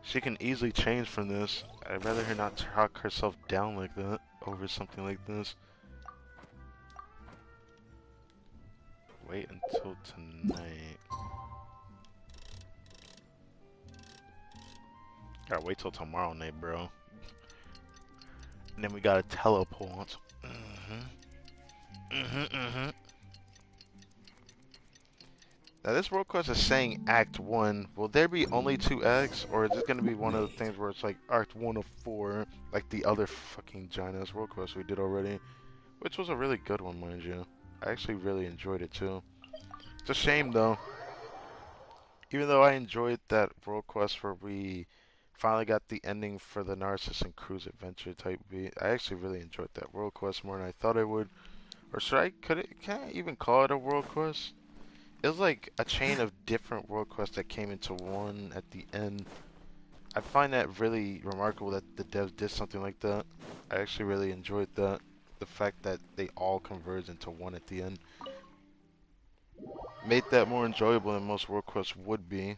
she can easily change from this. I'd rather her not talk herself down like that over something like this. Wait until tonight. Gotta wait till tomorrow night, bro. And then we gotta teleport. Now this world quest is saying Act 1. Will there be only 2 acts? Or is this gonna be one of the things where it's like Act 1 of 4? Like the other fucking giant ass world quest we did already. Which was a really good one, mind you. I actually really enjoyed it too. It's a shame though. Even though I enjoyed that world quest where we finally got the ending for the Narcissus and Cruise Adventure type beat, I actually really enjoyed that world quest more than I thought I would. Or can I even call it a world quest? It was like a chain of different world quests that came into one at the end. I find that really remarkable that the devs did something like that. I actually really enjoyed that. The fact that they all converged into one at the end. Made that more enjoyable than most world quests would be.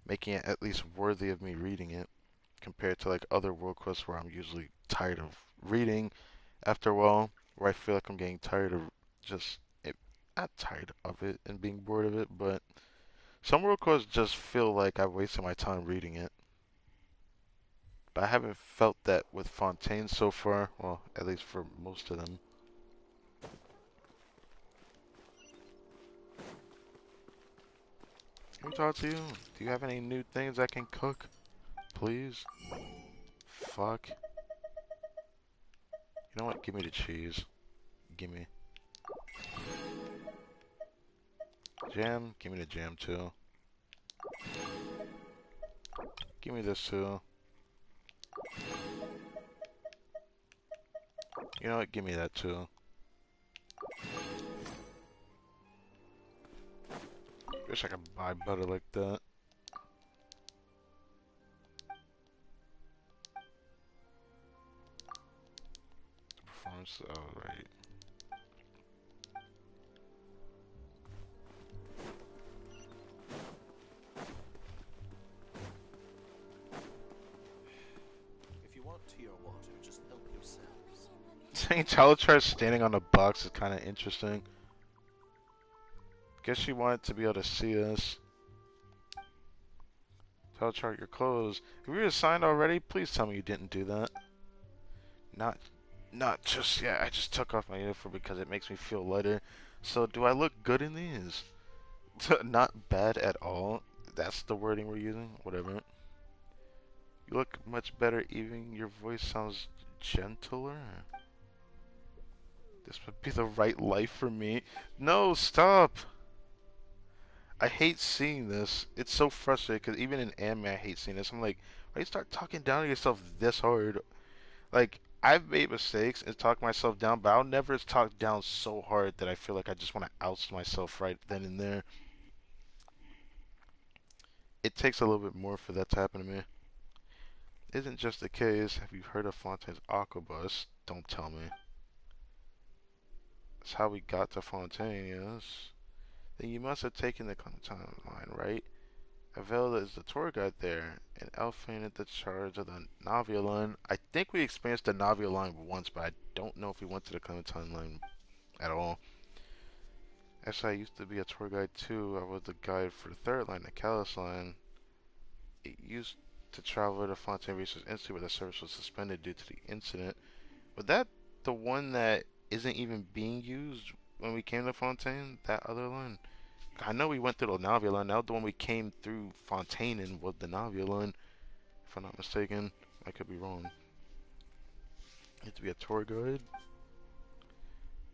Making it at least worthy of me reading it. Compared to like other world quests where I'm usually tired of reading after a while. Where I feel like I'm getting tired of just it, not tired of it and being bored of it, but some world quests just feel like I've wasted my time reading it. But I haven't felt that with Fontaine so far. Well, at least for most of them. Let me talk to you. Do you have any new things I can cook? Please? Fuck. You know what? Give me the cheese. Gimme. Jam? Give me the jam too. Give me this too. You know what? Give me that too. Wish I could buy butter like that. Performance, alright. If you want tea or water, just help yourself. Saying Chalichar standing on the box is kind of interesting. Guess she wanted to be able to see us. Chalichar, your clothes. Have you assigned already? Please tell me you didn't do that. Not just yet. I just took off my uniform because it makes me feel lighter. So, do I look good in these? Not bad at all. That's the wording we're using. Whatever. You look much better. Even your voice sounds gentler. This would be the right life for me. No, stop. I hate seeing this. It's so frustrating because even in anime, I hate seeing this. I'm like, why you start talking down to yourself this hard? Like, I've made mistakes and talked myself down, but I'll never talk down so hard that I feel like I just want to oust myself right then and there. It takes a little bit more for that to happen to me. Isn't just the case. Have you heard of Fontaine's Aquabus? Don't tell me. That's how we got to Fontaine, yes. Then you must have taken the Clementine line, right? Avella is the tour guide there, and Elfine is the charge of the Navia line. I think we experienced the Navia line once, but I don't know if we went to the Clementine line at all. Actually, I used to be a tour guide too. I was the guide for the third line, the Kalos line. It used to travel to Fontaine Research Institute, but the service was suspended due to the incident. Was that the one that isn't even being used when we came to Fontaine? That other line? I know we went through the Navia line. That was the one we came through Fontaine and was the Navia line, if I'm not mistaken. I could be wrong. You have to be a tour guide.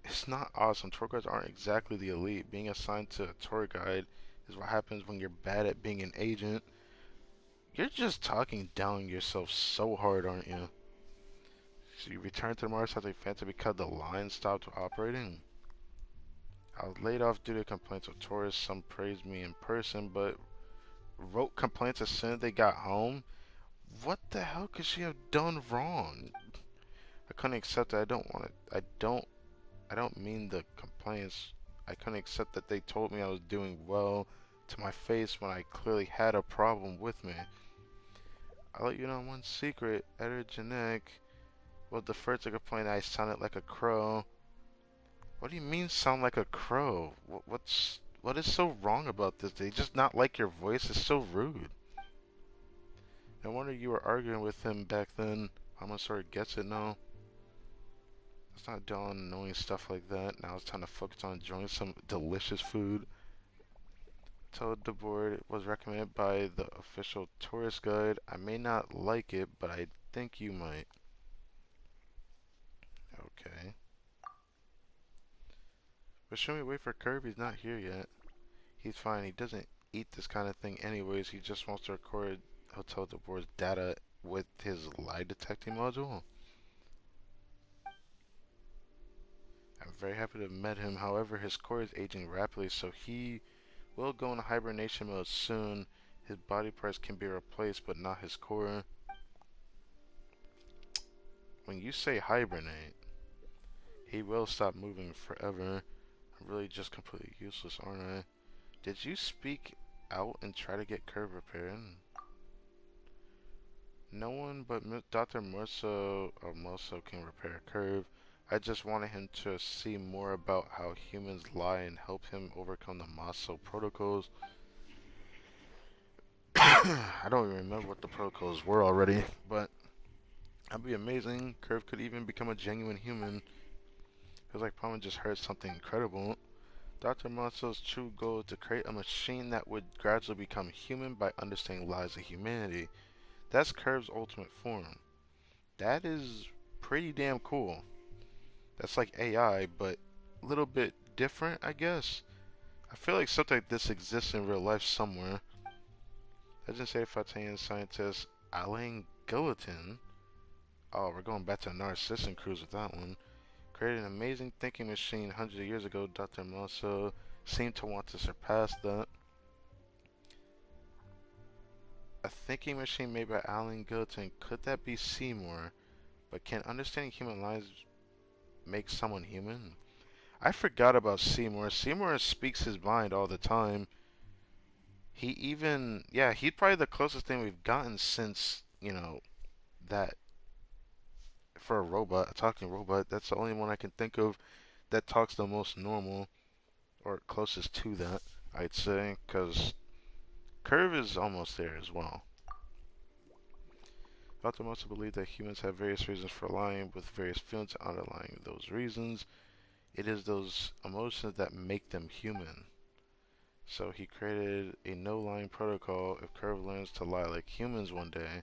It's not awesome. Tour guides aren't exactly the elite. Being assigned to a tour guide is what happens when you're bad at being an agent. You're just talking down yourself so hard, aren't you? So you returned to the Mars as a phantom because the line stopped operating? I was laid off due to complaints of tourists. Some praised me in person, but wrote complaints as soon as they got home? What the hell could she have done wrong? I couldn't accept it. I don't want it. I don't mean the complaints. I couldn't accept that they told me I was doing well to my face when I clearly had a problem with me. I'll let you know one secret. Editor Janek was the first to complain I sounded like a crow. What do you mean sound like a crow? What is so wrong about this? They just not like your voice? It's so rude. No wonder you were arguing with him back then. Mama sort of gets it now. It's not done knowing stuff like that. Now it's time to focus on enjoying some delicious food. Told the board it was recommended by the official tourist guide. I may not like it, but I think you might. Okay. But should we wait for Kirby? He's not here yet. He's fine. He doesn't eat this kind of thing anyways. He just wants to record Hotel de Board's data with his lie detecting module. I'm very happy to have met him. However, his core is aging rapidly, so he will go into hibernation mode soon. His body parts can be replaced, but not his core. When you say hibernate, he will stop moving forever. I'm really just completely useless, aren't I? Did you speak out and try to get Curve repaired? No one but Dr. Mosso can repair Curve. I just wanted him to see more about how humans lie and help him overcome the Mosso protocols. I don't even remember what the protocols were already, but that'd be amazing. Curve could even become a genuine human. Feels like Palmer just heard something incredible. Dr. Mosso's true goal is to create a machine that would gradually become human by understanding lies of humanity. That's Curve's ultimate form. That is pretty damn cool. That's like AI, but a little bit different, I guess. I feel like something like this exists in real life somewhere. Legend say Fatanian scientist Alain Guillotin. Oh, we're going back to the Narcissan cruise with that one. Created an amazing thinking machine hundreds of years ago. Dr. Mosso seemed to want to surpass that. A thinking machine made by Alain Guillotin. Could that be Seymour? But can understanding human lives make someone human? I forgot about Seymour. Seymour speaks his mind all the time. He even, yeah, he's probably the closest thing we've gotten since, you know, that for a robot, a talking robot. That's the only one I can think of that talks the most normal, or closest to that, I'd say, because Curve is almost there as well. Dr. Mosso believed that humans have various reasons for lying, with various feelings underlying those reasons. It is those emotions that make them human. So he created a no-lying protocol. If Curve learns to lie like humans one day,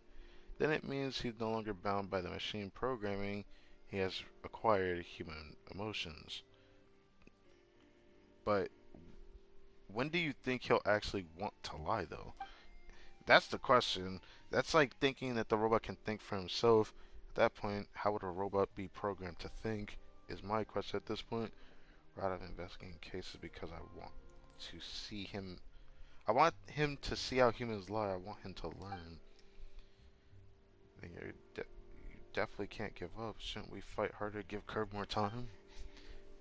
then it means he's no longer bound by the machine programming. He has acquired human emotions. But when do you think he'll actually want to lie, though? That's the question. That's like thinking that the robot can think for himself. At that point, how would a robot be programmed to think? Is my question at this point. Rather than investigating cases because I want to see him. I want him to see how humans lie. I want him to learn. And you definitely can't give up. Shouldn't we fight harder to give Curb more time?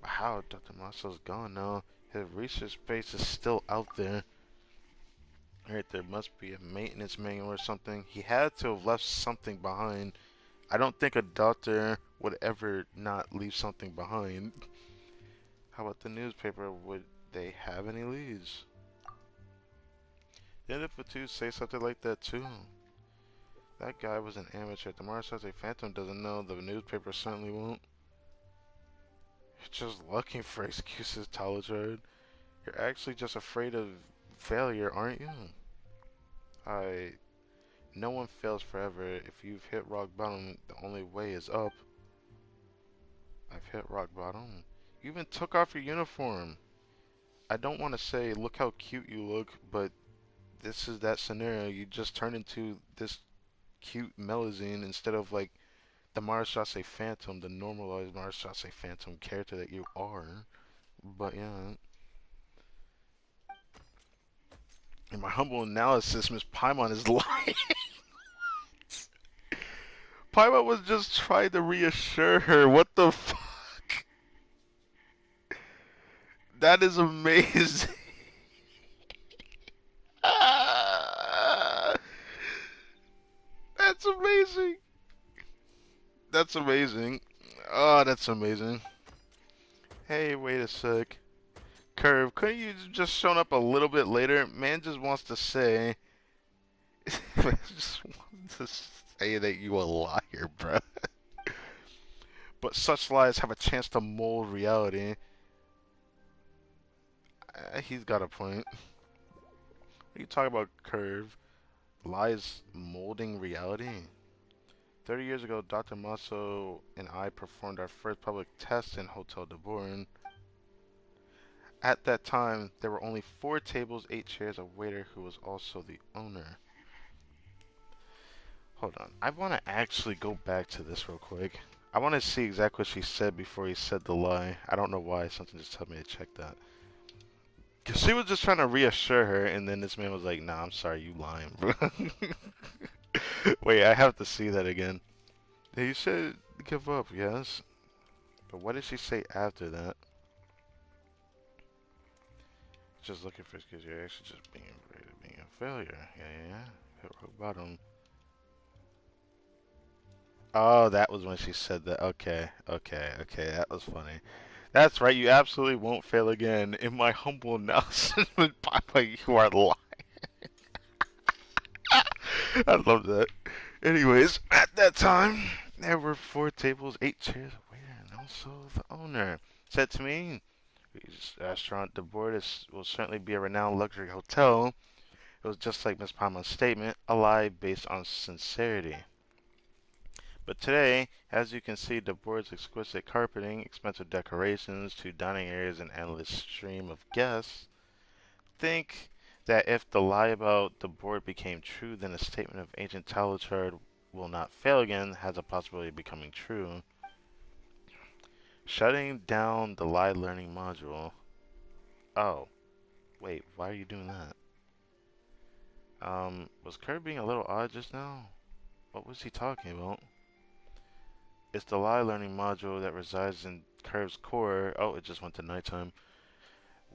But how? Dr. Masso's gone now. His research base is still out there. Alright, there must be a maintenance manual or something. He had to have left something behind. I don't think a doctor would ever not leave something behind. How about the newspaper? Would they have any leads? The Info 2 say something like that too. That guy was an amateur. The Marshal Phantom doesn't know. The newspaper certainly won't. You're just looking for excuses, Talajard. You're actually just afraid of failure, aren't you? No one fails forever. If you've hit rock bottom, the only way is up. I've hit rock bottom. You even took off your uniform. I don't want to say, look how cute you look, but this is that scenario. You just turn into this cute Melazine instead of like the Marashase Phantom, the normalized Marashase Phantom character that you are. But yeah. In my humble analysis, Miss Paimon is lying. Paimon was just trying to reassure her. What the fuck? That is amazing. That's amazing. That's amazing. Oh, that's amazing. Hey, wait a sec. Curve, couldn't you just shown up a little bit later? Man just wants to say... just wants to say that you a liar, bruh. But such lies have a chance to mold reality. He's got a point. What are you talking about, Curve? Lies molding reality? 30 years ago, Dr. Maso and I performed our first public test in Hotel de Bourne. At that time, there were only 4 tables, 8 chairs, a waiter who was also the owner. Hold on. I want to actually go back to this real quick. I want to see exactly what she said before he said the lie. I don't know why. Something just told me to check that. Because she was just trying to reassure her, and then this man was like, nah, I'm sorry, you lying, bro. Wait, I have to see that again. You said give up, yes. But what did she say after that? Just looking for excuse. You're actually just being afraid of being a failure. Yeah. Hit rock bottom. Oh, that was when she said that. Okay. That was funny. That's right. You absolutely won't fail again. In my humble analysis, with Papa, you are lying. I love that. Anyways, at that time, there were 4 tables, 8 chairs, a waiter, and also the owner. Said to me, restaurant de Bordes will certainly be a renowned luxury hotel. It was just like Miss Palma's statement, a lie based on sincerity. But today, as you can see, the board's exquisite carpeting, expensive decorations, 2 dining areas, and endless stream of guests, think that if the lie about the board became true, then the statement of ancient Talachard will not fail again has a possibility of becoming true. Shutting down the lie learning module. Oh, wait, why are you doing that? Was Kirby being a little odd just now? What was he talking about? It's the lie learning module that resides in Curve's core. Oh, it just went to nighttime.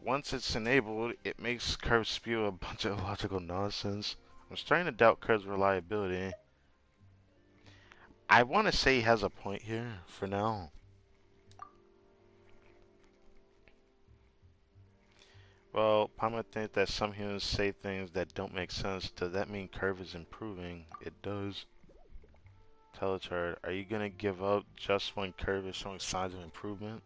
Once it's enabled, it makes Curve spew a bunch of illogical nonsense. I'm starting to doubt Curve's reliability. I want to say he has a point here, for now. Well, Pama thinks that some humans say things that don't make sense. Does that mean Curve is improving? It does. Telechart, are you gonna give up just when Curve is showing signs of improvement?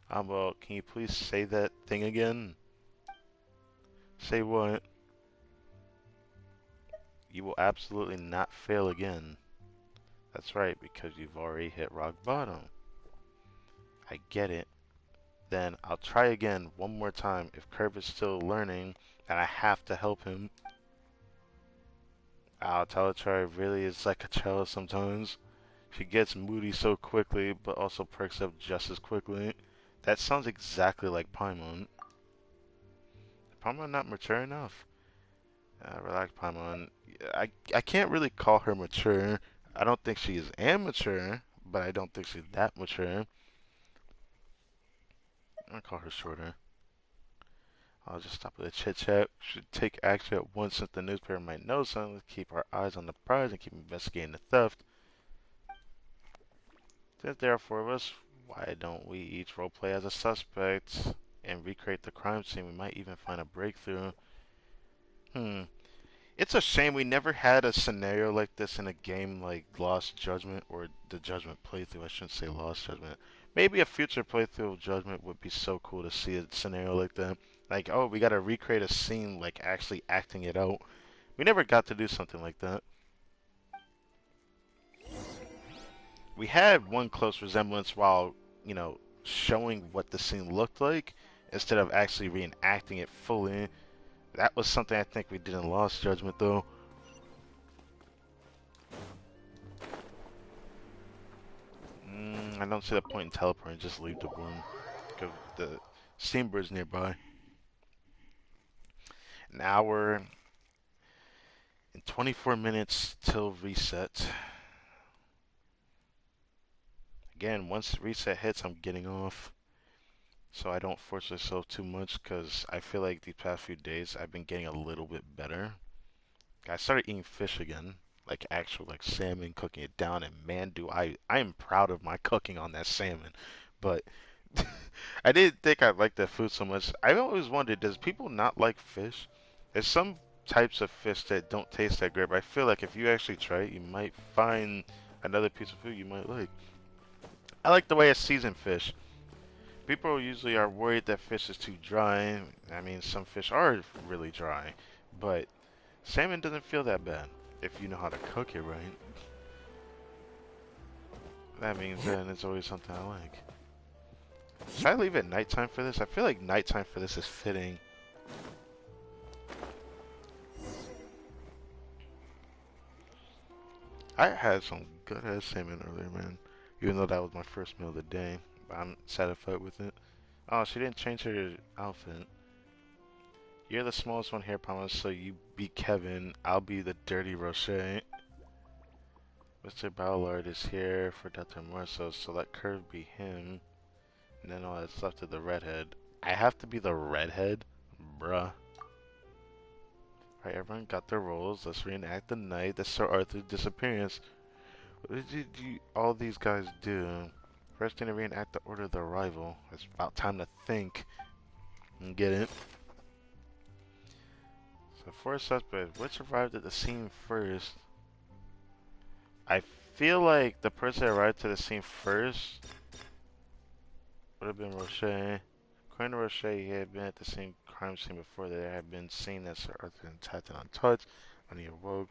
Well, can you please say that thing again? Say what? You will absolutely not fail again. That's right, because you've already hit rock bottom. I get it. Then I'll try again one more time. If Curve is still learning, then I have to help him. Telechart really is like a child sometimes. She gets moody so quickly, but also perks up just as quickly. That sounds exactly like Paimon. Is Paimon not mature enough? Relax, Paimon. I can't really call her mature. I don't think she is amateur, but I don't think she's that mature. I'll call her shorter. I'll just stop with the chit chat. Should take action at once since the newspaper might know something. Let's keep our eyes on the prize and keep investigating the theft. Since there are 4 of us, Why don't we each roleplay as a suspect and recreate the crime scene? We might even find a breakthrough. Hmm. It's a shame we never had a scenario like this in a game like Lost Judgment or the Judgment playthrough. I shouldn't say Lost Judgment. Maybe a future playthrough of Judgment would be so cool to see a scenario like that. Like, oh, we gotta recreate a scene, like actually acting it out. We never got to do something like that. We had one close resemblance while, showing what the scene looked like instead of actually reenacting it fully. That was something I think we did in Lost Judgment, though. I don't see the point in teleporting. Just leave the room. Go the Steambird's nearby. An hour and 24 minutes till reset. Again, once reset hits, I'm getting off. So I don't force myself too much because I feel like these past few days I've been getting a little bit better. I started eating fish again, like actual like salmon, cooking it down, and man, I am proud of my cooking on that salmon. But I didn't think I liked that food so much. I've always wondered, does people not like fish? There's some types of fish that don't taste that great, but I feel like if you actually try it, you might find another piece of food you might like. I like the way I season fish. People usually are worried that fish is too dry. I mean, some fish are really dry, but salmon doesn't feel that bad if you know how to cook it right. That means then it's always something I like. Should I leave it nighttime for this? I feel like nighttime for this is fitting. I had some good ass salmon earlier, man. Even though that was my first meal of the day. But I'm satisfied with it. Oh, she didn't change her outfit. You're the smallest one here, Palma, so you be Kevin. I'll be the dirty Rocher. Mr. Ballard is here for Dr. Morso, so let Curve be him. And then all that's left of the redhead. I have to be the redhead? Bruh. Alright, everyone got their roles. Let's reenact the night. That's Sir Arthur's disappearance. What did all these guys do? First thing to reenact the order of the arrival. It's about time to think. And get it. So, four suspects. Which arrived at the scene first? I feel like the person that arrived to the scene first would have been Rocher. According to Rocher, he had been at the same crime scene before. There had been seen that Sir Arthur intact and untouched. When he awoke,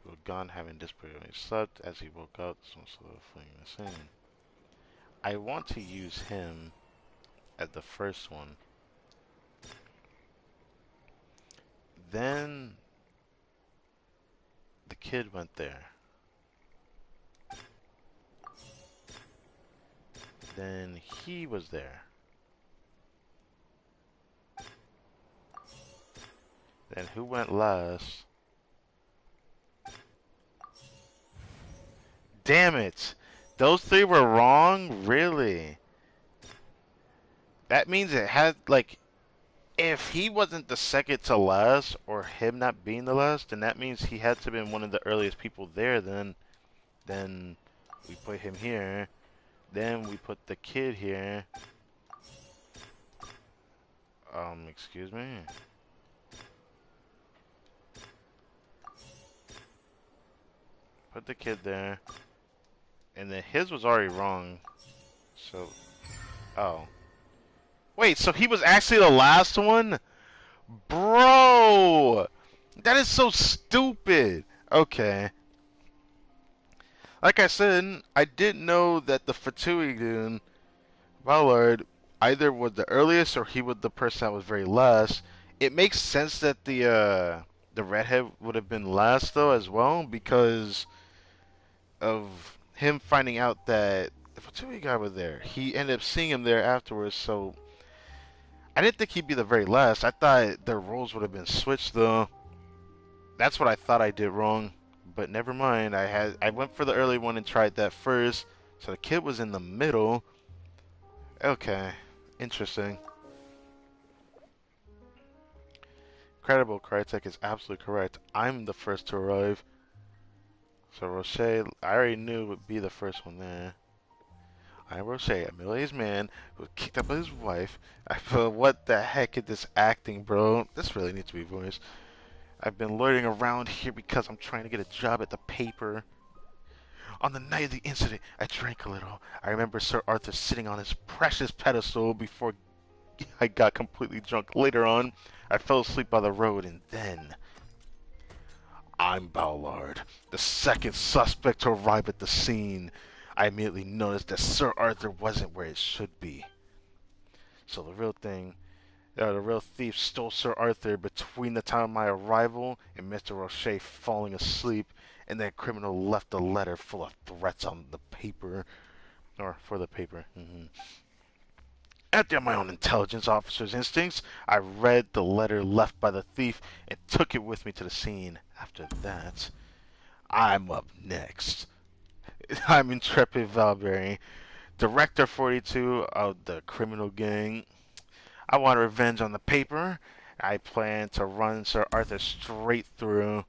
he was gone, having disappeared when he slept. As he woke up, this one sort of fleeing the scene. I want to use him as the first one. Then the kid went there. Then he was there. Then who went last? Damn it! Those three were wrong? Really? That means it had, like, if he wasn't the second to last, or him not being the last, then that means he had to have been one of the earliest people there, then we put him here. Then we put the kid here. Excuse me? Put the kid there. And then his was already wrong. So, oh. Wait, so he was actually the last one? Bro! That is so stupid. Okay. Like I said, I didn't know that the Fatui dude, Ballard, either was the earliest or he was the person that was very last. It makes sense that the redhead would have been last though as well because of him finding out that the Fatui guy was there. He ended up seeing him there afterwards, so I didn't think he'd be the very last. I thought their roles would have been switched though. That's what I thought I did wrong. But never mind. I went for the early one and tried that first. So the kid was in the middle. Okay. Interesting. Incredible. Crytek is absolutely correct. I'm the first to arrive. So Rocher, I already knew would be the first one there. I'm Roche, a middle-aged man who was kicked up with his wife. I feel, what the heck is this acting, bro? This really needs to be voiced. I've been loitering around here because I'm trying to get a job at the paper. On the night of the incident, I drank a little. I remember Sir Arthur sitting on his precious pedestal before I got completely drunk. Later on, I fell asleep by the road, and then I'm Ballard, the second suspect to arrive at the scene. I immediately noticed that Sir Arthur wasn't where it should be. So the real thief stole Sir Arthur between the time of my arrival and Mr. Roche falling asleep, and that criminal left a letter full of threats on the paper, or for the paper. Acting on my own intelligence officer's instincts, I read the letter left by the thief and took it with me to the scene. After that, I'm up next. I'm Intrepid Valberry, Director 42 of the criminal gang. I want revenge on the paper. I plan to run Sir Arthur straight through.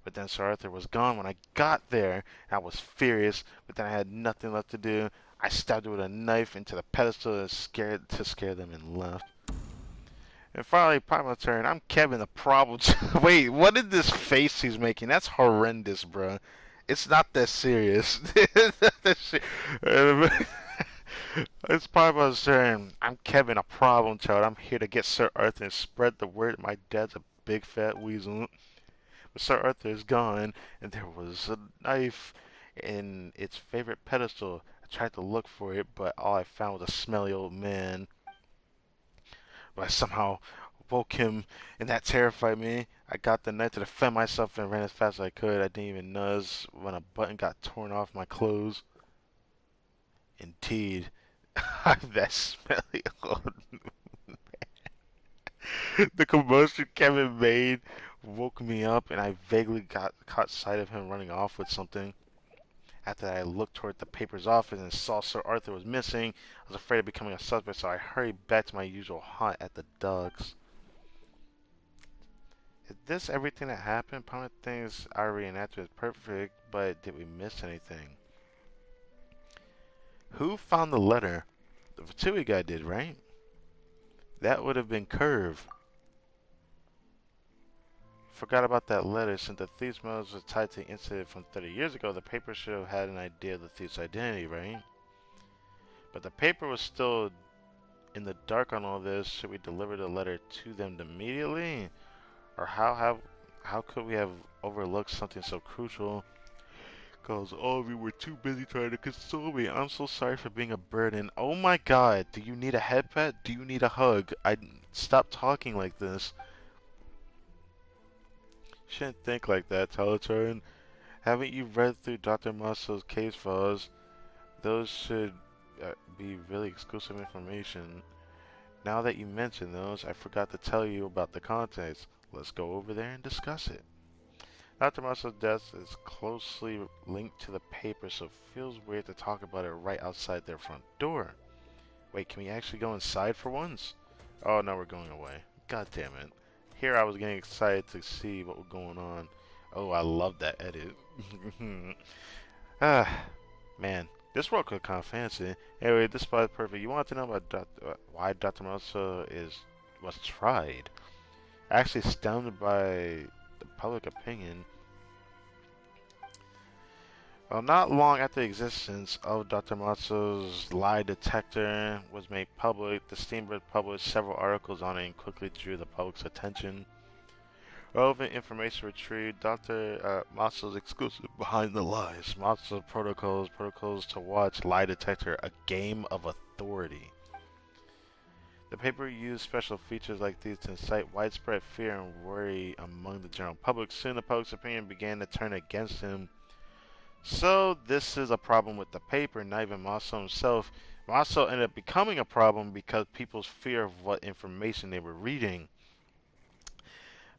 But then Sir Arthur was gone when I got there. I was furious, but then I had nothing left to do. I stabbed it with a knife into the pedestal to scare them and left. And finally, my turn. I'm Kevin, the problem. Wait, what is this face he's making? That's horrendous, bro. It's not that serious. It's Papa's turn. I'm Kevin, a problem child. I'm here to get Sir Arthur and spread the word that my dad's a big fat weasel. But Sir Arthur is gone, and there was a knife in its favorite pedestal. I tried to look for it, but all I found was a smelly old man. But I somehow woke him, and that terrified me. I got the knife to defend myself and ran as fast as I could. I didn't even notice when a button got torn off my clothes. Indeed, I'm that smelly old man. The commotion Kevin made woke me up, and I vaguely caught sight of him running off with something. After that, I looked toward the paper's office and saw Sir Arthur was missing. I was afraid of becoming a suspect, so I hurried back to my usual haunt at the Ducks. Is this everything that happened? Probably things I reenacted is perfect, but did we miss anything? Who found the letter? The Fatui guy did, right? That would have been Curve. Forgot about that letter. Since the thief's motives was tied to the incident from 30 years ago, the paper should have had an idea of the thief's identity, right? But the paper was still in the dark on all this. Should we deliver the letter to them immediately? Or how could we have overlooked something so crucial? Cause all of you were too busy trying to console me. I'm so sorry for being a burden. Oh my god, do you need a head pet? Do you need a hug? Stop talking like this. Shouldn't think like that, Teleturn. Haven't you read through Dr. Muscle's case files? Those should be really exclusive information. Now that you mention those, I forgot to tell you about the contents. Let's go over there and discuss it. Dr. Muscle's death is closely linked to the paper, so it feels weird to talk about it right outside their front door. Wait, can we actually go inside for once? Oh, no, we're going away. God damn it. Here I was getting excited to see what was going on. Oh, I love that edit. Man, this world could kind of fancy. Anyway, this spot is perfect. You want to know about why Dr. Muscle was tried? Actually stunned by the public opinion. Well, not long after the existence of Dr. Matsu's lie detector was made public, the Steamboat published several articles on it and quickly drew the public's attention. Relevant information retrieved. Dr. Matsu's exclusive behind the lies. Matsu's protocols to watch lie detector, a game of authority. The paper used special features like these to incite widespread fear and worry among the general public. Soon the public's opinion began to turn against him. So this is a problem with the paper, not even Maso himself. Maso ended up becoming a problem because people's fear of what information they were reading.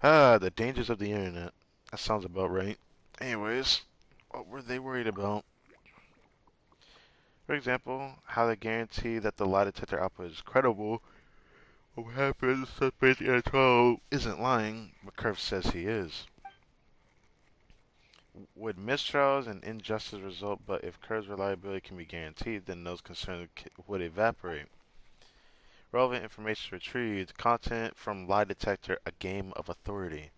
The dangers of the internet. That sounds about right. Anyways, what were they worried about? For example, how they guarantee that the lie detector output is credible. What happens if the suspect at trial isn't lying, but Curve says he is. Would mistrials and injustice result, but if Curve's reliability can be guaranteed, then those concerns would evaporate. Relevant information retrieved. Content from lie detector, a game of authority.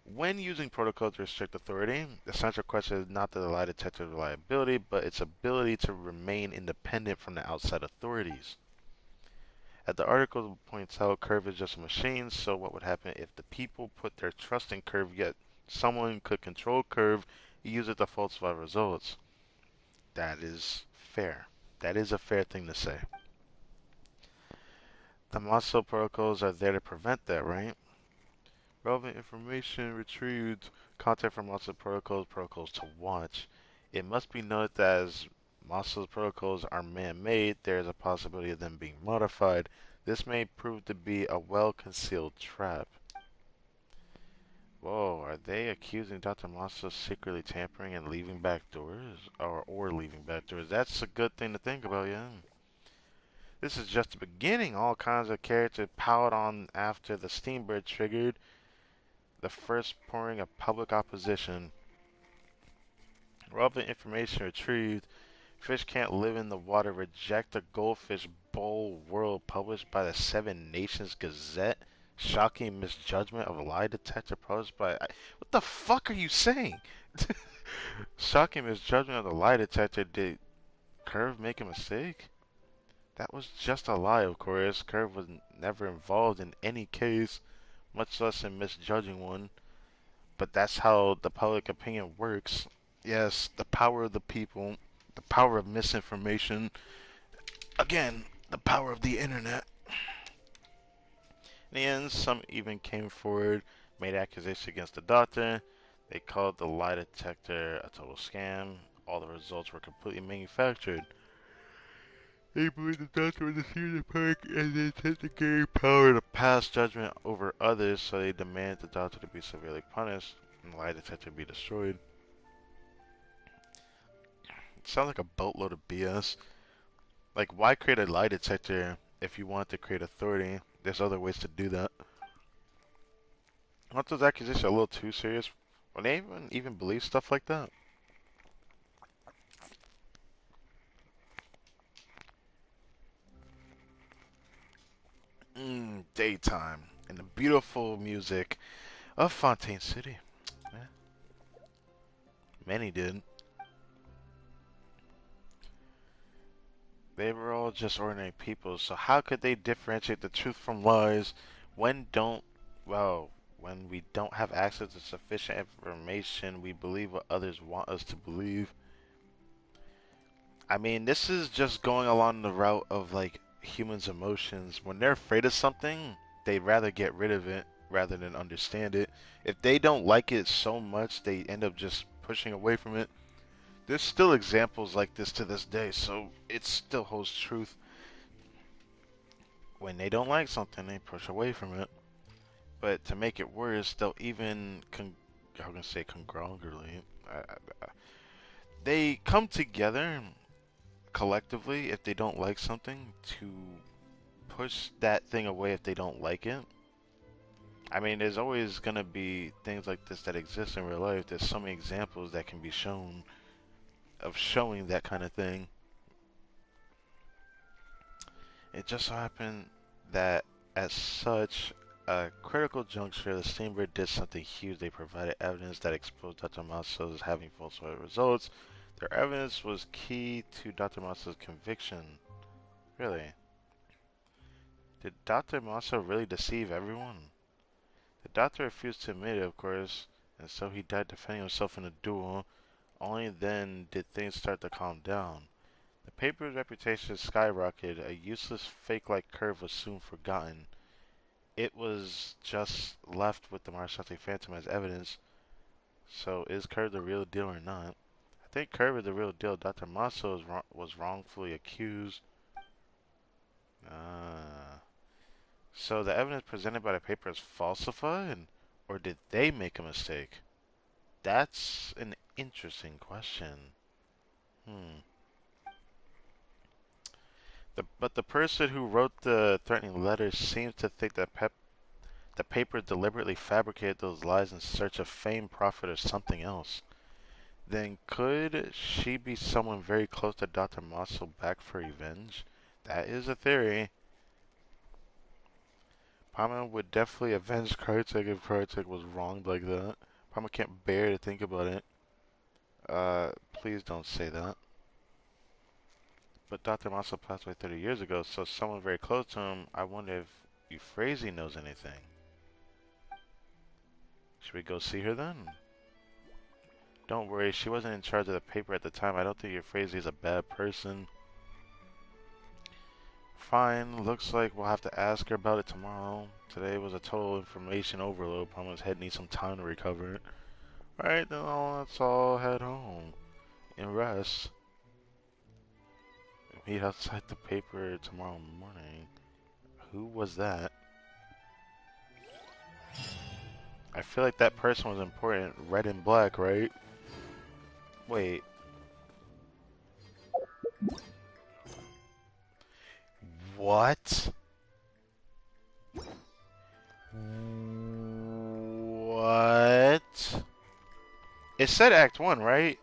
When using protocol to restrict authority, the central question is not the lie detector's reliability, but its ability to remain independent from the outside authorities. As the article points out, Curve is just a machine, so what would happen if the people put their trust in Curve, yet someone could control Curve, use it to falsify results? That is fair. That is a fair thing to say. The Maso protocols are there to prevent that, right? Relevant information retrieved. Content from Maso protocols, protocols to watch. It must be noted that as Maso's protocols are man-made, there is a possibility of them being modified. This may prove to be a well-concealed trap. Whoa, are they accusing Dr. Maso of secretly tampering and leaving back doors? Or leaving back doors? That's a good thing to think about, yeah. This is just the beginning. All kinds of characters piled on after the Steambird triggered the first pouring of public opposition. Relevant information retrieved. Fish can't live in the water. Reject the Goldfish Bowl World published by the Seven Nations Gazette. Shocking misjudgment of a lie detector published by... What the fuck are you saying? Shocking misjudgment of the lie detector. Did Curve make a mistake? That was just a lie, of course. Curve was never involved in any case, much less in misjudging one. But that's how the public opinion works. Yes, the power of the people, the power of misinformation. Again, the power of the internet. In the end, some even came forward, made accusations against the doctor. They called the lie detector a total scam. All the results were completely manufactured. They believe the doctor was deceiving the public and they intend to gain power to pass judgment over others, so they demand the doctor to be severely punished and the lie detector be destroyed. It sounds like a boatload of BS. Like, why create a lie detector if you want to create authority? There's other ways to do that. Aren't those accusations a little too serious? Would they even believe stuff like that? Daytime and the beautiful music of Fontaine City. Yeah, many did. They were all just ordinary people, so how could they differentiate the truth from lies when when we don't have access to sufficient information, we believe what others want us to believe. I mean, this is just going along the route of like humans' emotions. When they're afraid of something, they'd rather get rid of it rather than understand it. If they don't like it so much, they end up just pushing away from it. There's still examples like this to this day, so it still holds truth. When they don't like something, they push away from it. But to make it worse, they'll even I'm gonna say congruently. They come together collectively if they don't like something to push that thing away if they don't like it. I mean, there's always gonna be things like this that exist in real life. There's so many examples that can be shown of showing that kind of thing. It just so happened that at such a critical juncture, the Steambird did something huge. They provided evidence that exposed Dr. Maso as having falsified results. Their evidence was key to Dr. Maso's conviction. Really? Did Dr. Maso really deceive everyone? The doctor refused to admit it, of course, and so he died defending himself in a duel. Only then did things start to calm down. The paper's reputation skyrocketed. A useless fake like Curve was soon forgotten. It was just left with the Marshante Phantom as evidence. So is Curve the real deal or not? I think Curve is the real deal. Dr. Maso was wrongfully accused. Ah. So the evidence presented by the paper is falsified? Or did they make a mistake? That's an interesting question. Hmm. But the person who wrote the threatening letter seems to think that The paper deliberately fabricated those lies in search of fame, profit, or something else. Then could she be someone very close to Dr. Mossel back for revenge? That is a theory. Pama would definitely avenge Kartik if Kartik was wronged like that. Pama can't bear to think about it. Please don't say that. But Dr. Mossel passed away 30 years ago, so someone very close to him. I wonder if Euphrasia knows anything. Should we go see her then? Don't worry, she wasn't in charge of the paper at the time. I don't think Euphrasia is a bad person. Fine, looks like we'll have to ask her about it tomorrow. Today was a total information overload. Pama's head needs some time to recover. Alright, then let's all head home and rest. Meet outside the paper tomorrow morning. Who was that? I feel like that person was important. Red and black, right? Wait. What? What? It said Act 1, right?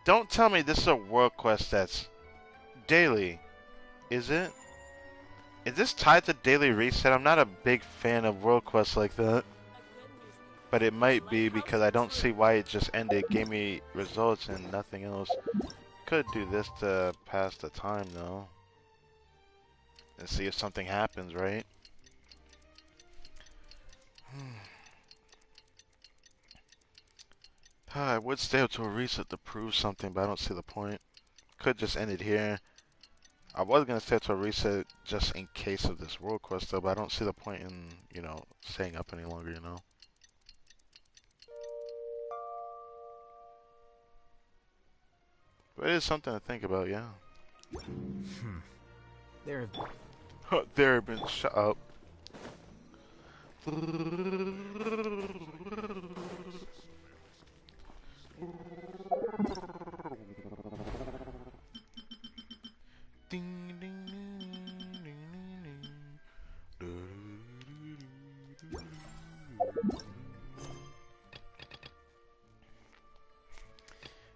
Don't tell me this is a world quest that's daily. Is it? Is this tied to Daily Reset? I'm not a big fan of world quests like that. But it might be because I don't see why it just ended. It gave me results and nothing else. Could do this to pass the time though. And see if something happens, right? I would stay up to a reset to prove something, but I don't see the point. Could just end it here. I was gonna stay up to a reset just in case of this world quest though, but I don't see the point in, you know, staying up any longer, you know? But it is something to think about, yeah. There There have been shut up. Ding, ding, ding, ding, ding.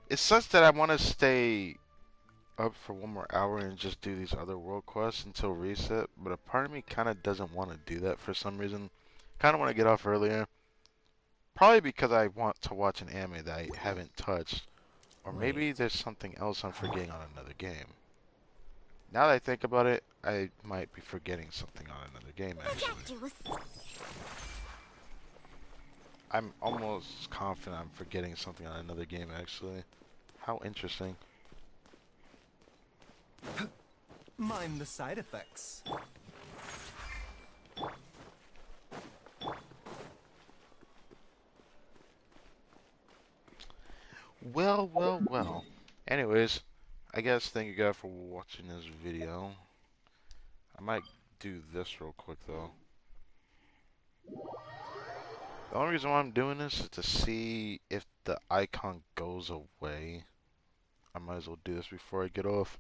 It sucks that I want to stay up for one more hour and just do these other world quests until reset, but a part of me kind of doesn't want to do that for some reason. Kind of want to get off earlier. Probably because I want to watch an anime that I haven't touched. Or maybe there's something else I'm forgetting on another game. Now that I think about it, I might be forgetting something on another game, actually. I'm almost confident I'm forgetting something on another game, actually. How interesting. Mind the side effects. Well, well, well. Anyways, I guess thank you guys for watching this video. I might do this real quick, though. The only reason why I'm doing this is to see if the icon goes away. I might as well do this before I get off.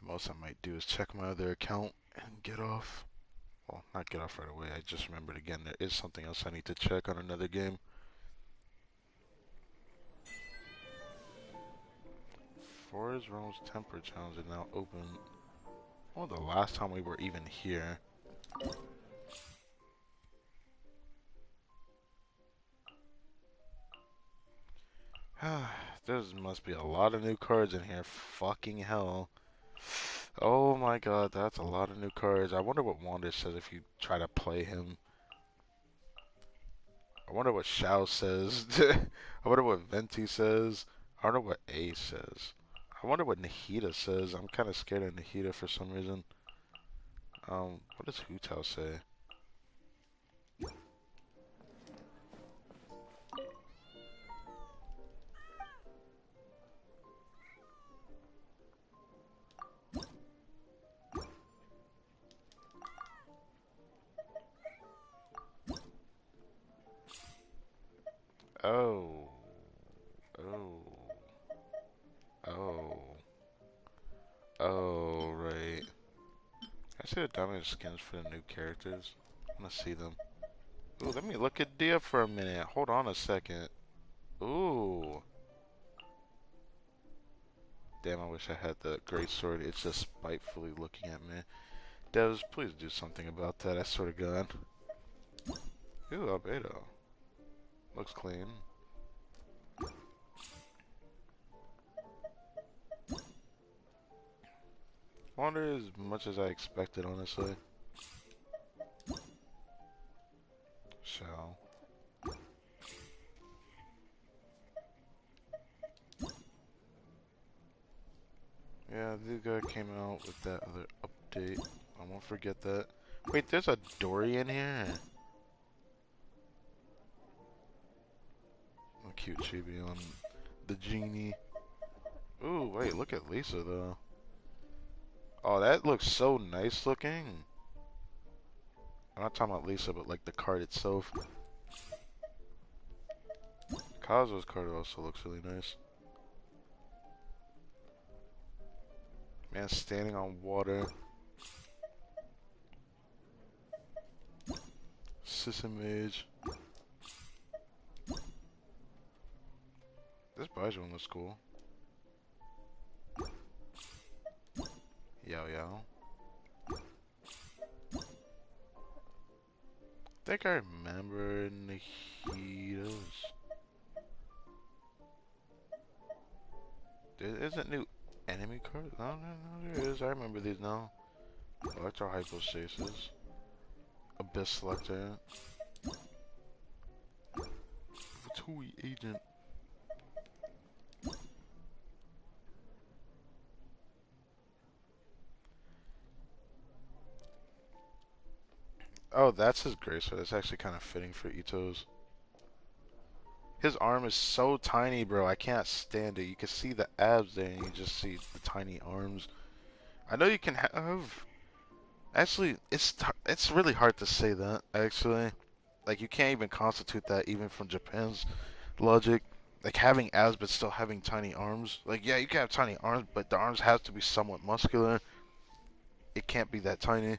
The most I might do is check my other account and get off. Well, not get off right away. I just remembered again there is something else I need to check on another game. Forest Realms Temper Challenge is now open. Well, the last time we were even here. There must be a lot of new cards in here. Fucking hell. Oh my god, that's a lot of new cards. I wonder what Wander says if you try to play him. I wonder what Shao says. I wonder what Venti says. I wonder what A says. I wonder what Nahida says. I'm kind of scared of Nahida for some reason. What does Hu Tao say? Oh. Oh. Oh. Oh, right. I see the dominant skins for the new characters. I wanna see them. Ooh, let me look at Dia for a minute. Hold on a second. Ooh. Damn, I wish I had the great sword. It's just spitefully looking at me. Devs, please do something about that. I swear to God. Ooh, Albedo. Looks clean. I wonder as much as I expected, honestly. So. Yeah, this guy came out with that other update. I won't forget that. Wait, there's a Dory in here? A cute chibi on the genie. Ooh, wait, look at Lisa, though. Oh, that looks so nice looking. I'm not talking about Lisa, but like the card itself. Kazuo's card also looks really nice. Man, standing on water. Mage. This Baijiu one looks cool. Yo yo. I think I remember Nahitos. There isn't new enemy card? No, there is. I remember these now. Electro Hypostasis. Abyss Selector. Fatui Agent. Oh, that's his grace sword. That's actually kind of fitting for Ito's. His arm is so tiny, bro. I can't stand it. You can see the abs there, and you just see the tiny arms. I know you can have. Actually, it's really hard to say that. Actually, like you can't even constitute that even from Japan's logic. Like having abs but still having tiny arms. Like yeah, you can have tiny arms, but the arms have to be somewhat muscular. It can't be that tiny.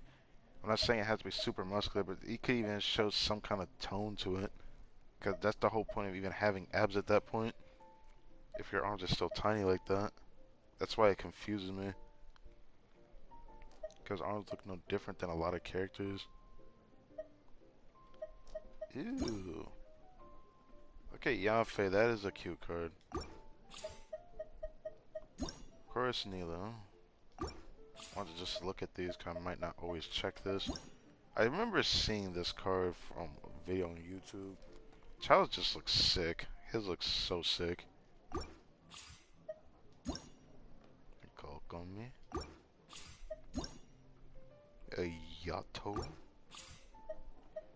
I'm not saying it has to be super muscular, but you could even show some kind of tone to it. Because that's the whole point of even having abs at that point. If your arms are still tiny like that. That's why it confuses me. Because arms look no different than a lot of characters. Ew. Okay, Yanfei, that is a cute card. Of course, Nilo. I want to just look at these, because I might not always check this. I remember seeing this card from a video on YouTube. Child just looks sick. His looks so sick. Kokomi. A Yato.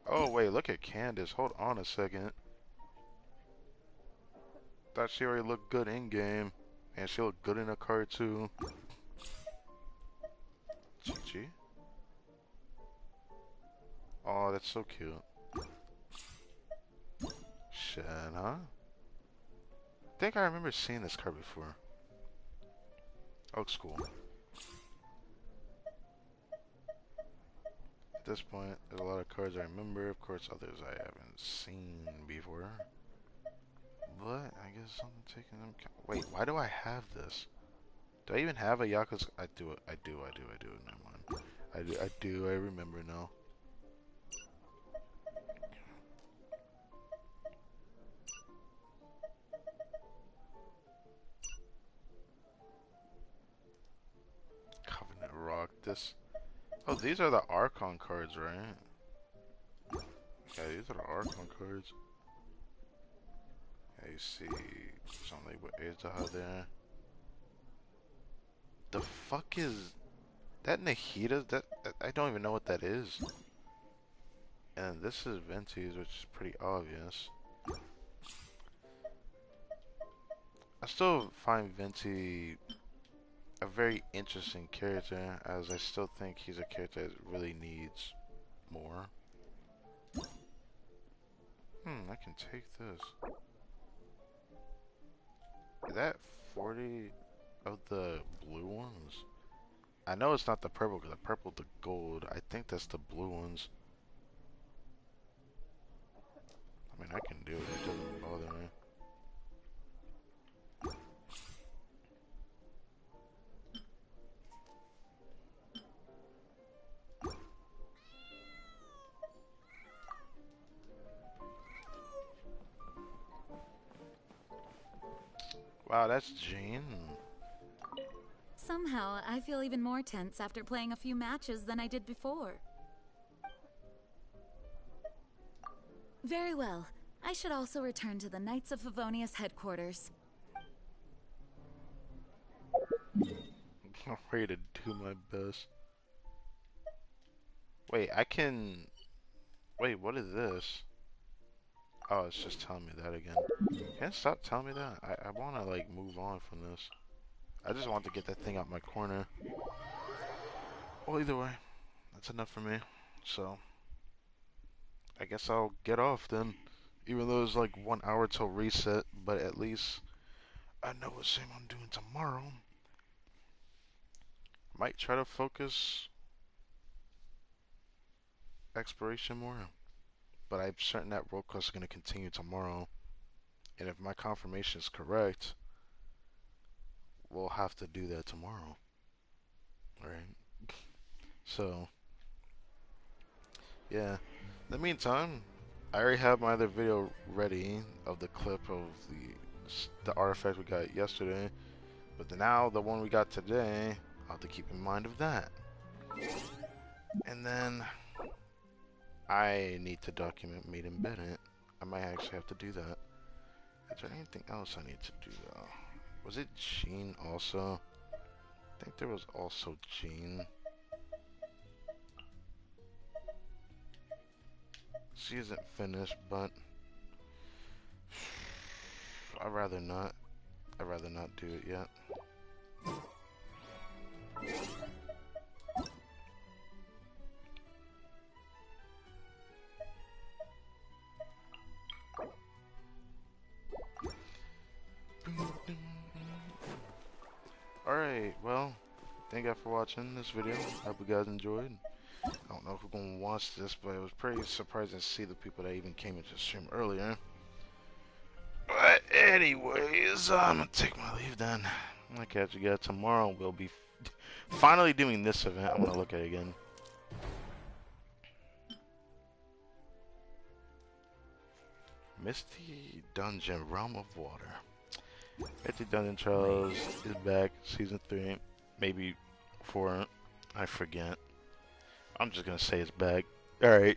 Oh wait, look at Candace. Hold on a second. Thought she already looked good in game. And she looked good in a card too. Chi-Chi. Oh, that's so cute. Shit, huh? I think I remember seeing this card before. Looks cool. At this point, there's a lot of cards I remember. Of course, others I haven't seen before. But I guess something taking them. Wait, why do I have this? Do I even have a Yakuza? I do. Never mind. I do. I remember now. Covenant Rock. This. Oh, these are the Archon cards, right? Yeah, these are the Archon cards. Yeah, you see something with Azaha there. The fuck is that Nahida? That I don't even know what that is. And this is Venti's, which is pretty obvious. I still find Venti a very interesting character, as I still think he's a character that really needs more. I can take this. Is that 40 of the blue ones? I know it's not the purple because I purpled the gold. I think that's the blue ones. I mean, I can do it. It doesn't bother me. Wow, that's Jean. Somehow, I feel even more tense after playing a few matches than I did before. Very well. I should also return to the Knights of Favonius headquarters. I'm ready to do my best. Wait, I can... Wait, what is this? Oh, it's just telling me that again. Can it stop telling me that? I want to, like, move on from this. I just want to get that thing out my corner. Well, either way, that's enough for me. So, I guess I'll get off then. Even though it's like 1 hour till reset, but at least I know what sim I'm doing tomorrow. Might try to focus exploration more. But I'm certain that road quest is going to continue tomorrow. And if my confirmation is correct, we'll have to do that tomorrow. Alright? So, yeah. In the meantime, I already have my other video ready of the clip of the artifact we got yesterday. But now the one we got today, I'll have to keep in mind of that. And then I need to document Maiden Bennett. I might actually have to do that. Is there anything else I need to do though? Was it Jean also? I think there was also Jean. She isn't finished, but I'd rather not. I'd rather not do it yet. Alright, well, thank you guys for watching this video. I hope you guys enjoyed. I don't know who's gonna watch this, but it was pretty surprising to see the people that even came into the stream earlier. But anyways, I'm gonna take my leave then. I'll catch you guys tomorrow. We'll be finally doing this event. I'm gonna look at it again. Misty Dungeon, Realm of Water. Misty Dungeon Trials is back, season 3, maybe 4. I forget. I'm just gonna say it's back. Alright.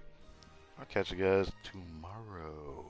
I'll catch you guys tomorrow.